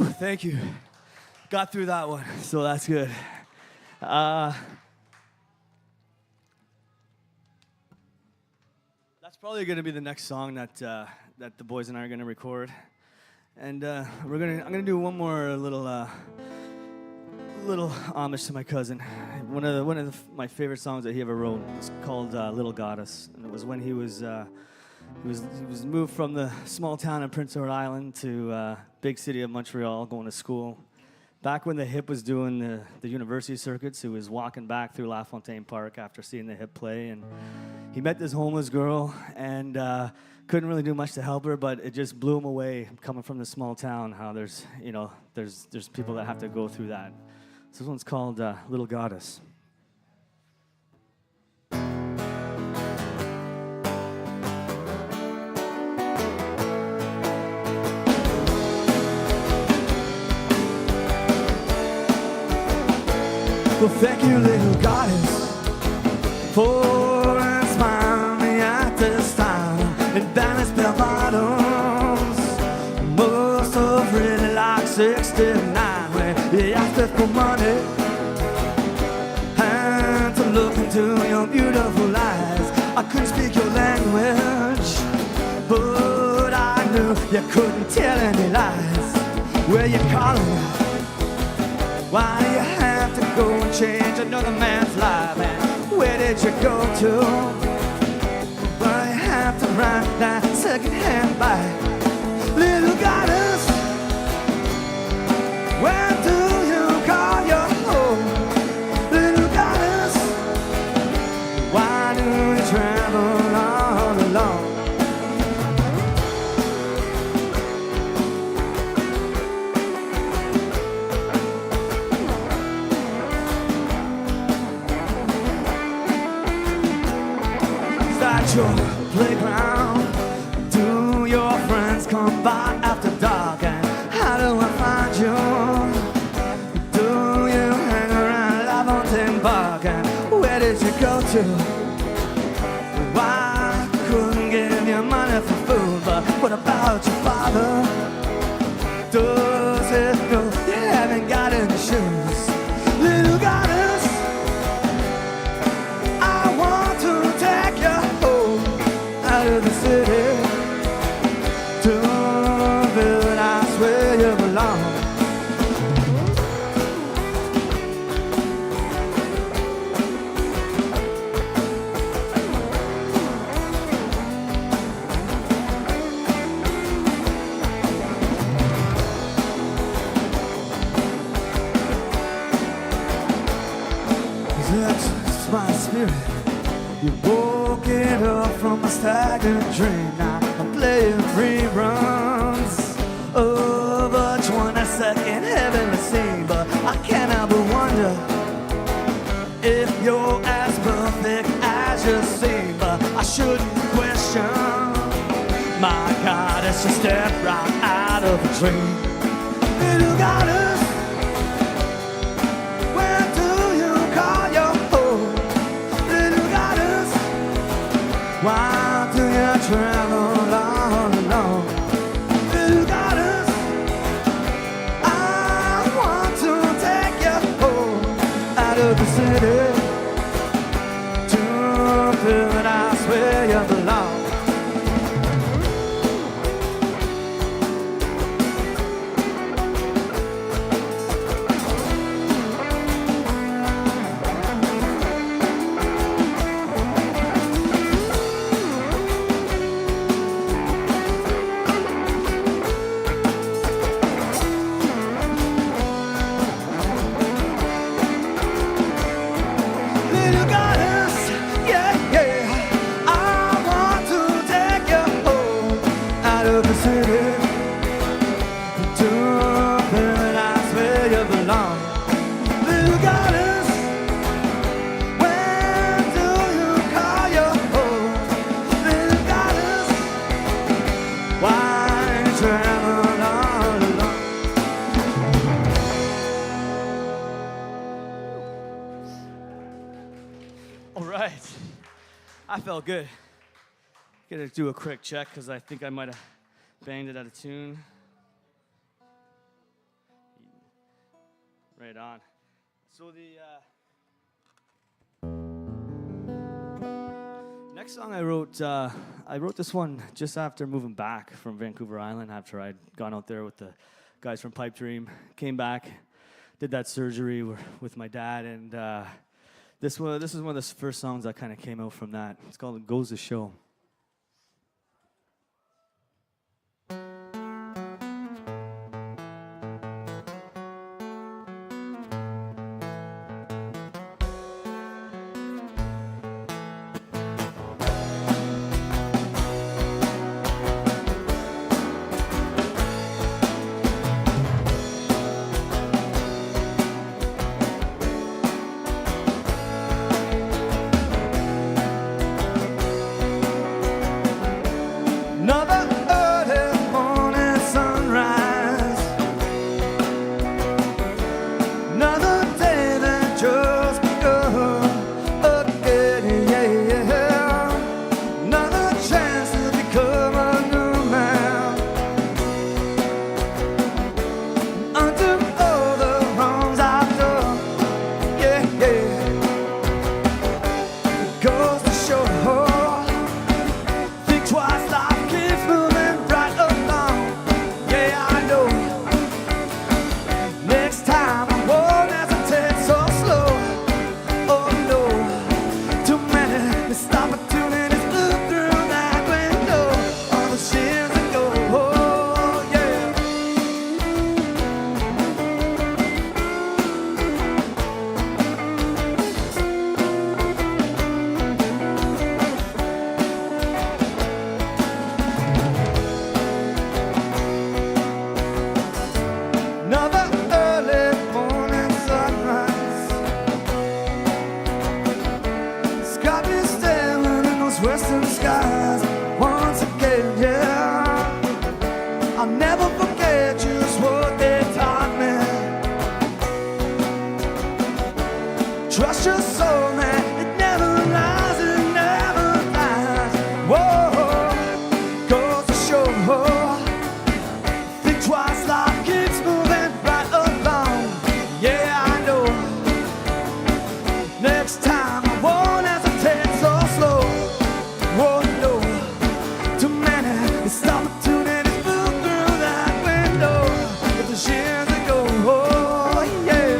Whew, thank you. Got through that one, so that's good. That's probably going to be the next song that the boys and I are going to record, and I'm gonna do one more little homage to my cousin. One of my favorite songs that he ever wrote was called "Little Goddess," and it was when he was moved from the small town of Prince Edward Island to big city of Montreal, going to school. Back when the Hip was doing the university circuits, he was walking back through LaFontaine Park after seeing the Hip play, and he met this homeless girl, and couldn't really do much to help her, but it just blew him away, coming from the small town, how there's people that have to go through that. So this one's called Little Goddess. Well, thank you, little goddess, for inspiring me at this time. And balance bell bottoms, most of really like 69. When you asked her for money and to look into your beautiful eyes. I couldn't speak your language, but I knew you couldn't tell any lies. Where you calling? Why do you have to go and change another man's life? And where did you go to? Why you have to ride that second-hand bike? Little goddess, where do you call your home? Little goddess, why do you travel all alone? Your playground, do your friends come by after dark? And how do I find you? Do you hang around LaFontaine Park? And where did you go to? Why couldn't give you money for food? But what about your father? Does he know you haven't got any shoes? Little goddess, I want to take you out of the city to a paradise where you belong. That's my spirit. You woke it up from a stagnant dream. Now I'm playing reruns of a 22nd heavenly scene. But I can't help but wonder if you're as perfect as you seem. But I shouldn't question. My goddess, you stepped right out of a dream. Little goddess, where do you call your home? Little goddess, why do you travel all alone? Little goddess, I want to take you home out of the city to a paradise where you belong. Little goddess, yeah, yeah, I want to take you home out of the city to a paradise where you belong. Little goddess, where do you call your home? Little goddess, why you travel all alone? All right. I felt good. Gotta do a quick check because I think I might have banged it out of tune. Right on. So the next song I wrote this one just after moving back from Vancouver Island, after I'd gone out there with the guys from Pipe Dream, came back, did that surgery with my dad, and this is one of the first songs that kind of came out from that. It's called "It Goes to Show." Another early morning sunrise. Another day that just begun again, yeah. Another chance to become a new man. Undo all the wrongs I've done, yeah. It goes to show. Think twice, life keeps moving right along. Yeah, I know. Next time I won't hesitate so slow. Oh no, too many missed opportunities blew through that window. All the years ago, oh yeah. Another early morning sunrise. It's got me staring in those western skies once again, yeah. I'll never forget just what they taught me. Trust your soul, man. It never lies, it never lies. Whoa, goes to show. Think twice, life keeps moving right along. Yeah, I know. Next time I won't hesitate so slow. Oh no, too many missed opportunities blew through that window. But the years ago, oh yeah.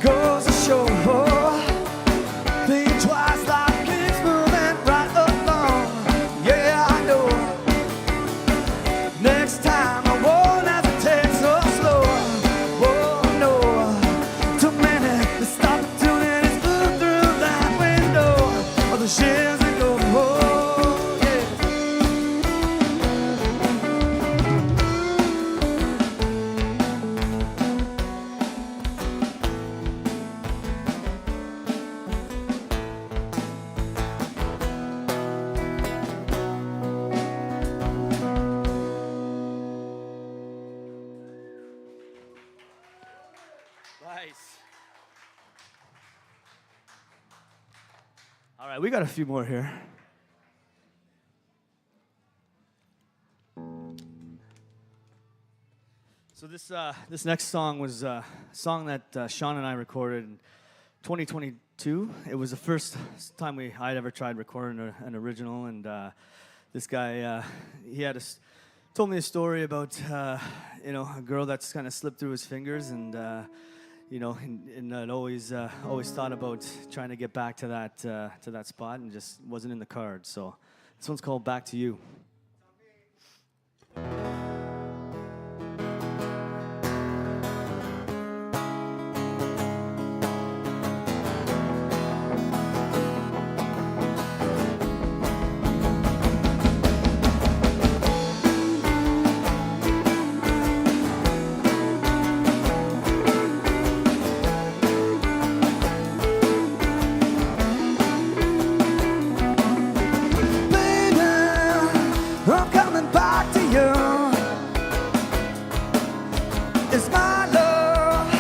Goes to show. Think twice, life keeps moving right along. Yeah, I know. Next time I won't hesitate so slow. Oh no, too many missed opportunities blew through that window. All the years ago, oh yeah. Nice. All right, we got a few more here. So this next song was a song that Sean and I recorded in 2022. It was the first time I'd ever tried recording an original, and this guy he had told me a story about a girl that's kind of slipped through his fingers, and and I'd always thought about trying to get back to that spot, and just wasn't in the cards. So this one's called "Back to You." I'm coming back to you. It's my love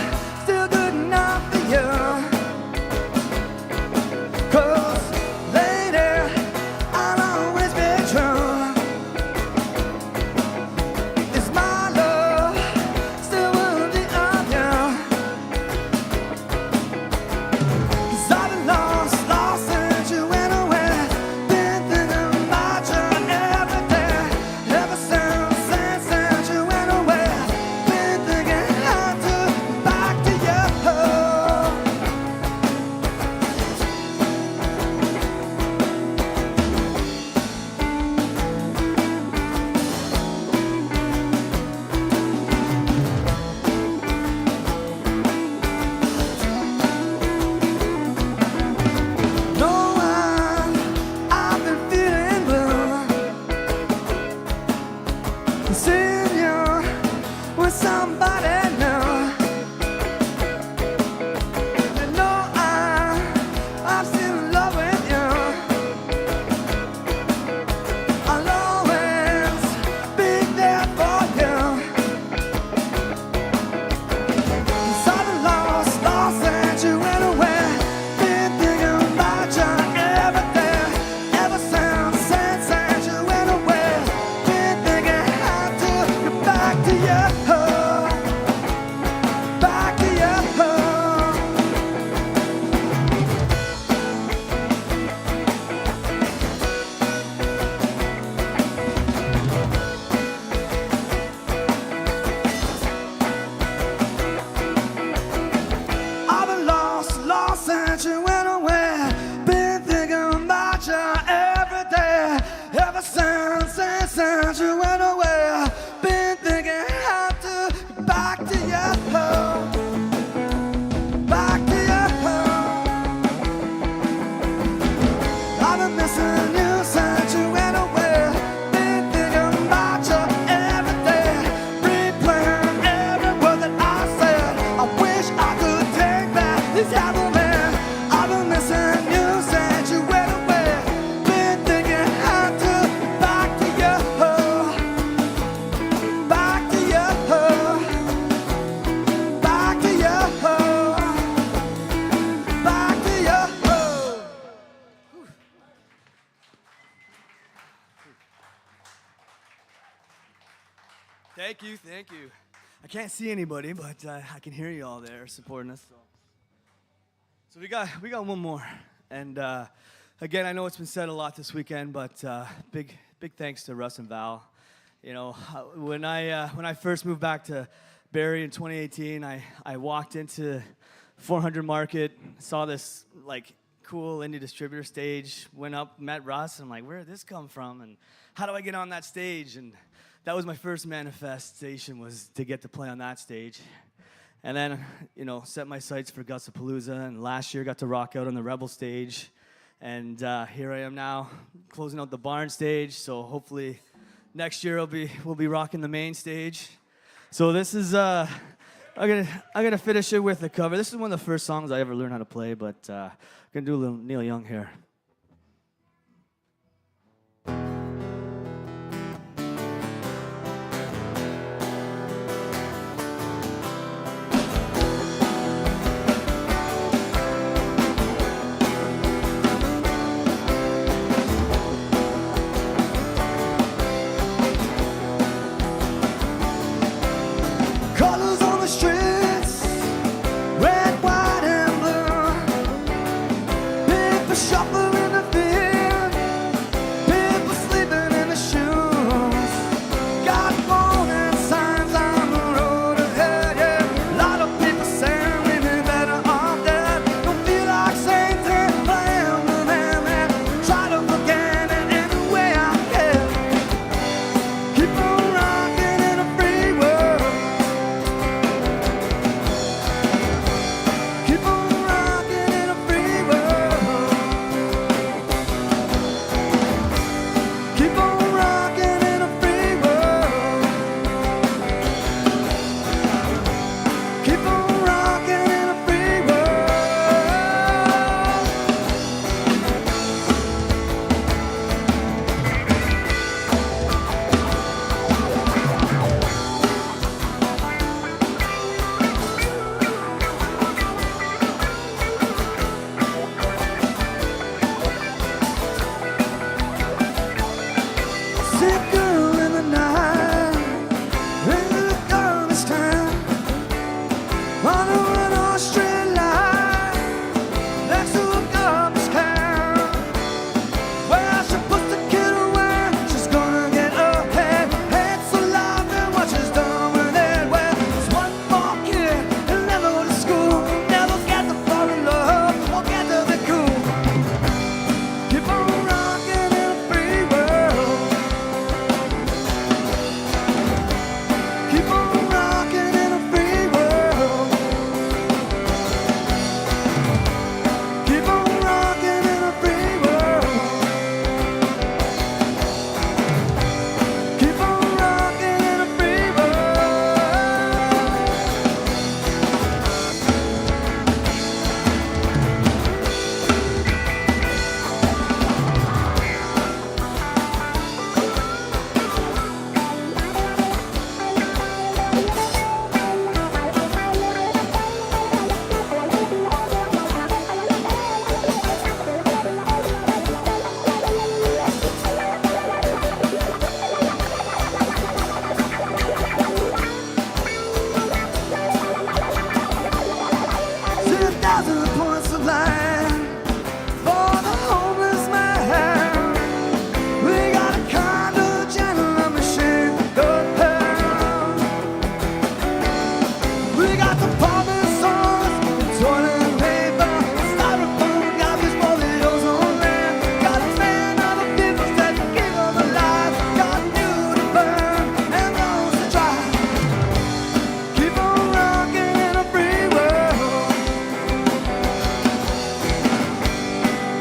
somebody new. You know I'm still in love with you. I'll always be there for you. Saw the lost that you went away. Been thinking about you every day, ever since you went away. Been thinking how to get back to you, back to you. I've been lost since you went away. Been thinking about you every day, ever since you went away. Been thinking how to get back to you, back to you. I've been missing you since you went away. Been thinking about you every day, replaying every word that I said. I wish I could take back this album. I've been missing you since you went away. Been thinking how to get back to you, back to you, back to you, back to you. Thank you. I can't see anybody, but I can hear you all there supporting us. So we got one more, and again, I know it's been said a lot this weekend, but big thanks to Russ and Val. You know, when I first moved back to Barrie in 2018, I walked into 400 Market, saw this like cool indie distributor stage, went up, met Russ, and I'm like, where did this come from, and how do I get on that stage? And that was my first manifestation, was to get to play on that stage. And then, you know, set my sights for Gussapolooza, and last year got to rock out on the Rebel stage. And here I am now, closing out the Barn stage, so hopefully next year we'll be rocking the main stage. So this is, I'm gonna finish it with a cover. This is one of the first songs I ever learned how to play, but I'm gonna do a little Neil Young here. Colors on the streets, red, white, and blue. Paper shuffle We got the palmer sauce, toilet paper, styrofoam, garbage bullet, ozone land. Got a man on the business that give them a life. Got new to burn and those to try. Keep on rocking in a free world.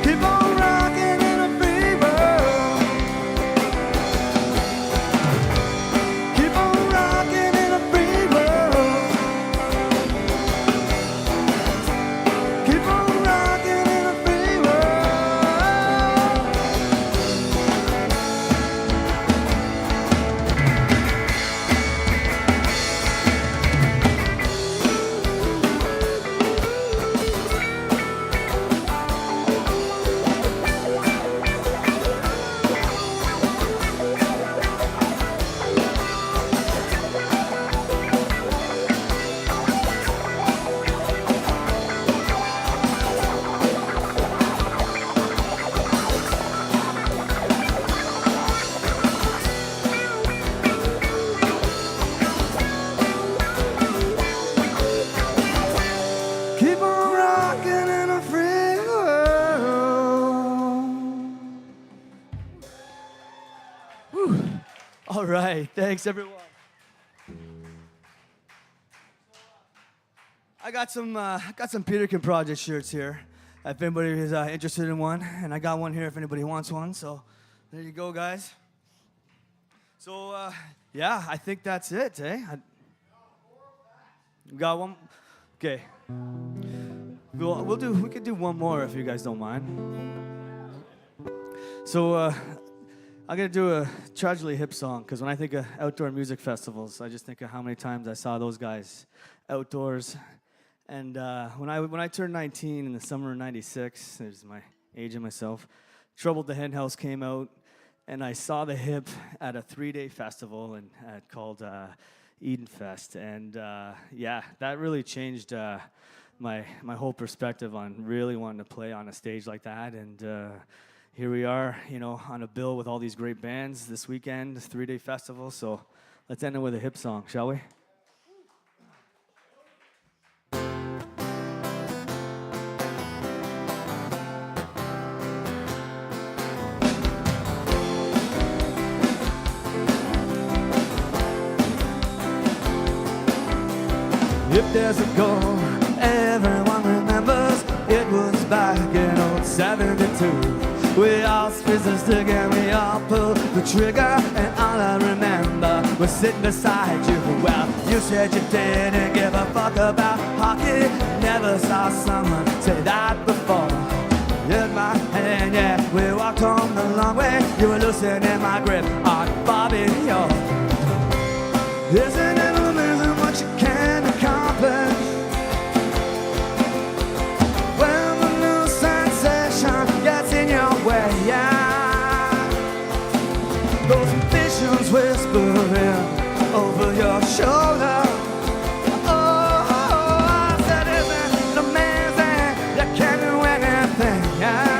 Keep on rocking in a free world. Keep on rocking in a free world. Keep on rocking in a free world. Keep on rocking in a free world. Whew. All right, thanks everyone. I got some Peterkin Project shirts here. If anybody is interested in one, and I got one here if anybody wants one. So there you go, guys. So yeah, I think that's it, eh? Got one. Okay. We could do one more if you guys don't mind. So I'm gonna do a tragically hip song because when I think of outdoor music festivals, I just think of how many times I saw those guys outdoors. And when I turned 19 in the summer of '96, there's my age and myself. Trouble at the Hen House came out, and I saw the hip at a 3-day festival called Eden Fest, and yeah, that really changed my whole perspective on really wanting to play on a stage like that. And here we are, you know, on a bill with all these great bands this weekend, this 3-day festival. So let's end it with a hip song, shall we? If there's a goal everyone remembers, it was back in old '72. We all resisted and we all pulled the trigger, and all I remember was sitting beside you. Well, you said you didn't give a fuck about hockey. Never saw someone say that before. In my hand, yeah, we walked home the long way. You were loosening my grip on Bobby York. Isn't it amazing what you can accomplish when the new sensation gets in your way? Yeah, those visions whispering over your shoulder. Oh, I said, isn't it amazing? You can do anything. Yeah.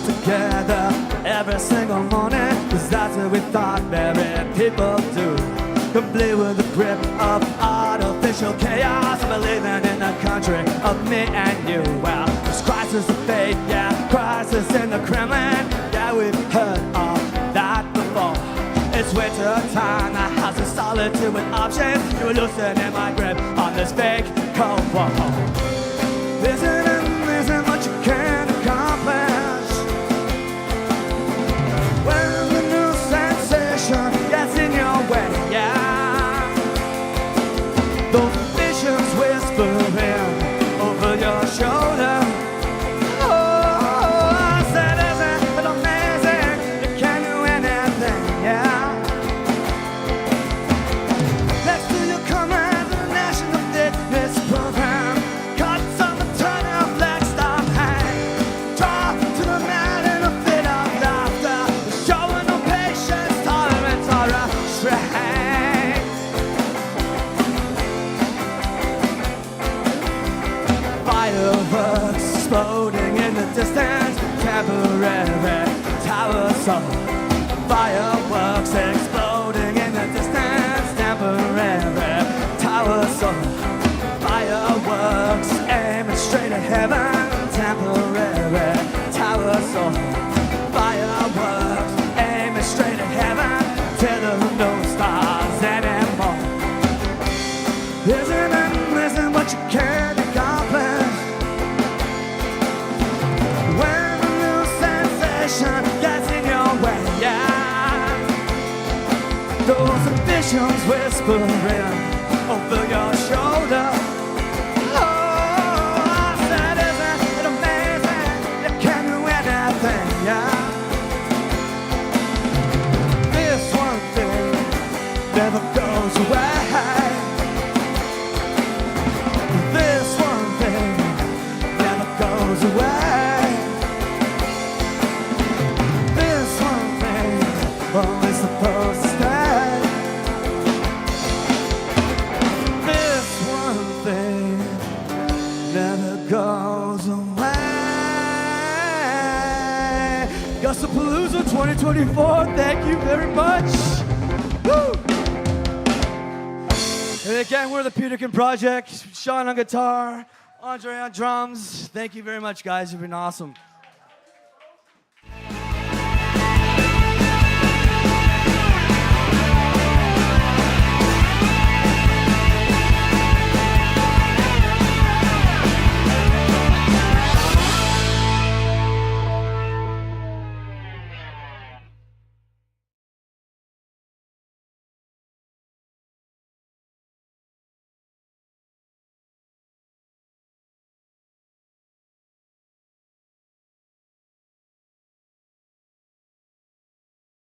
Together every single morning, 'cause that's what we thought married people do. Complete with the grip of artificial chaos, believing in the country of me and you. Well, this crisis of faith, yeah, crisis in the Kremlin, yeah, we've heard all that before. It's winter time, the house is solitude with options. You were loosening my grip on this fake cold war. Isn't it amazing what you can accomplish when the new sensation gets in your way? Yeah, those visions whispering over your shoulder. Oh, I said, isn't it amazing? You can do anything. Yeah. Next to your command, the National Fitness Program. Cuts on the turnout. of fireworks exploding in the distance. Temporary towers of fireworks aiming straight at heaven. Temporary towers of fireworks aiming straight at heaven. Till there are no stars anymore. Isn't what you can't accomplish when a new sensation gets in your way. Yeah, those visions whispering over your shoulder. Oh, I said, isn't it amazing? You can do anything. Yeah, this one thing never goes away. Away. This one thing always supposed to stay. This one thing never goes away. Gussapolooza 2024, thank you very much. Woo! And again, we're the Peterkin Project. Sean on guitar, Andre on drums. Thank you very much, guys. You've been awesome.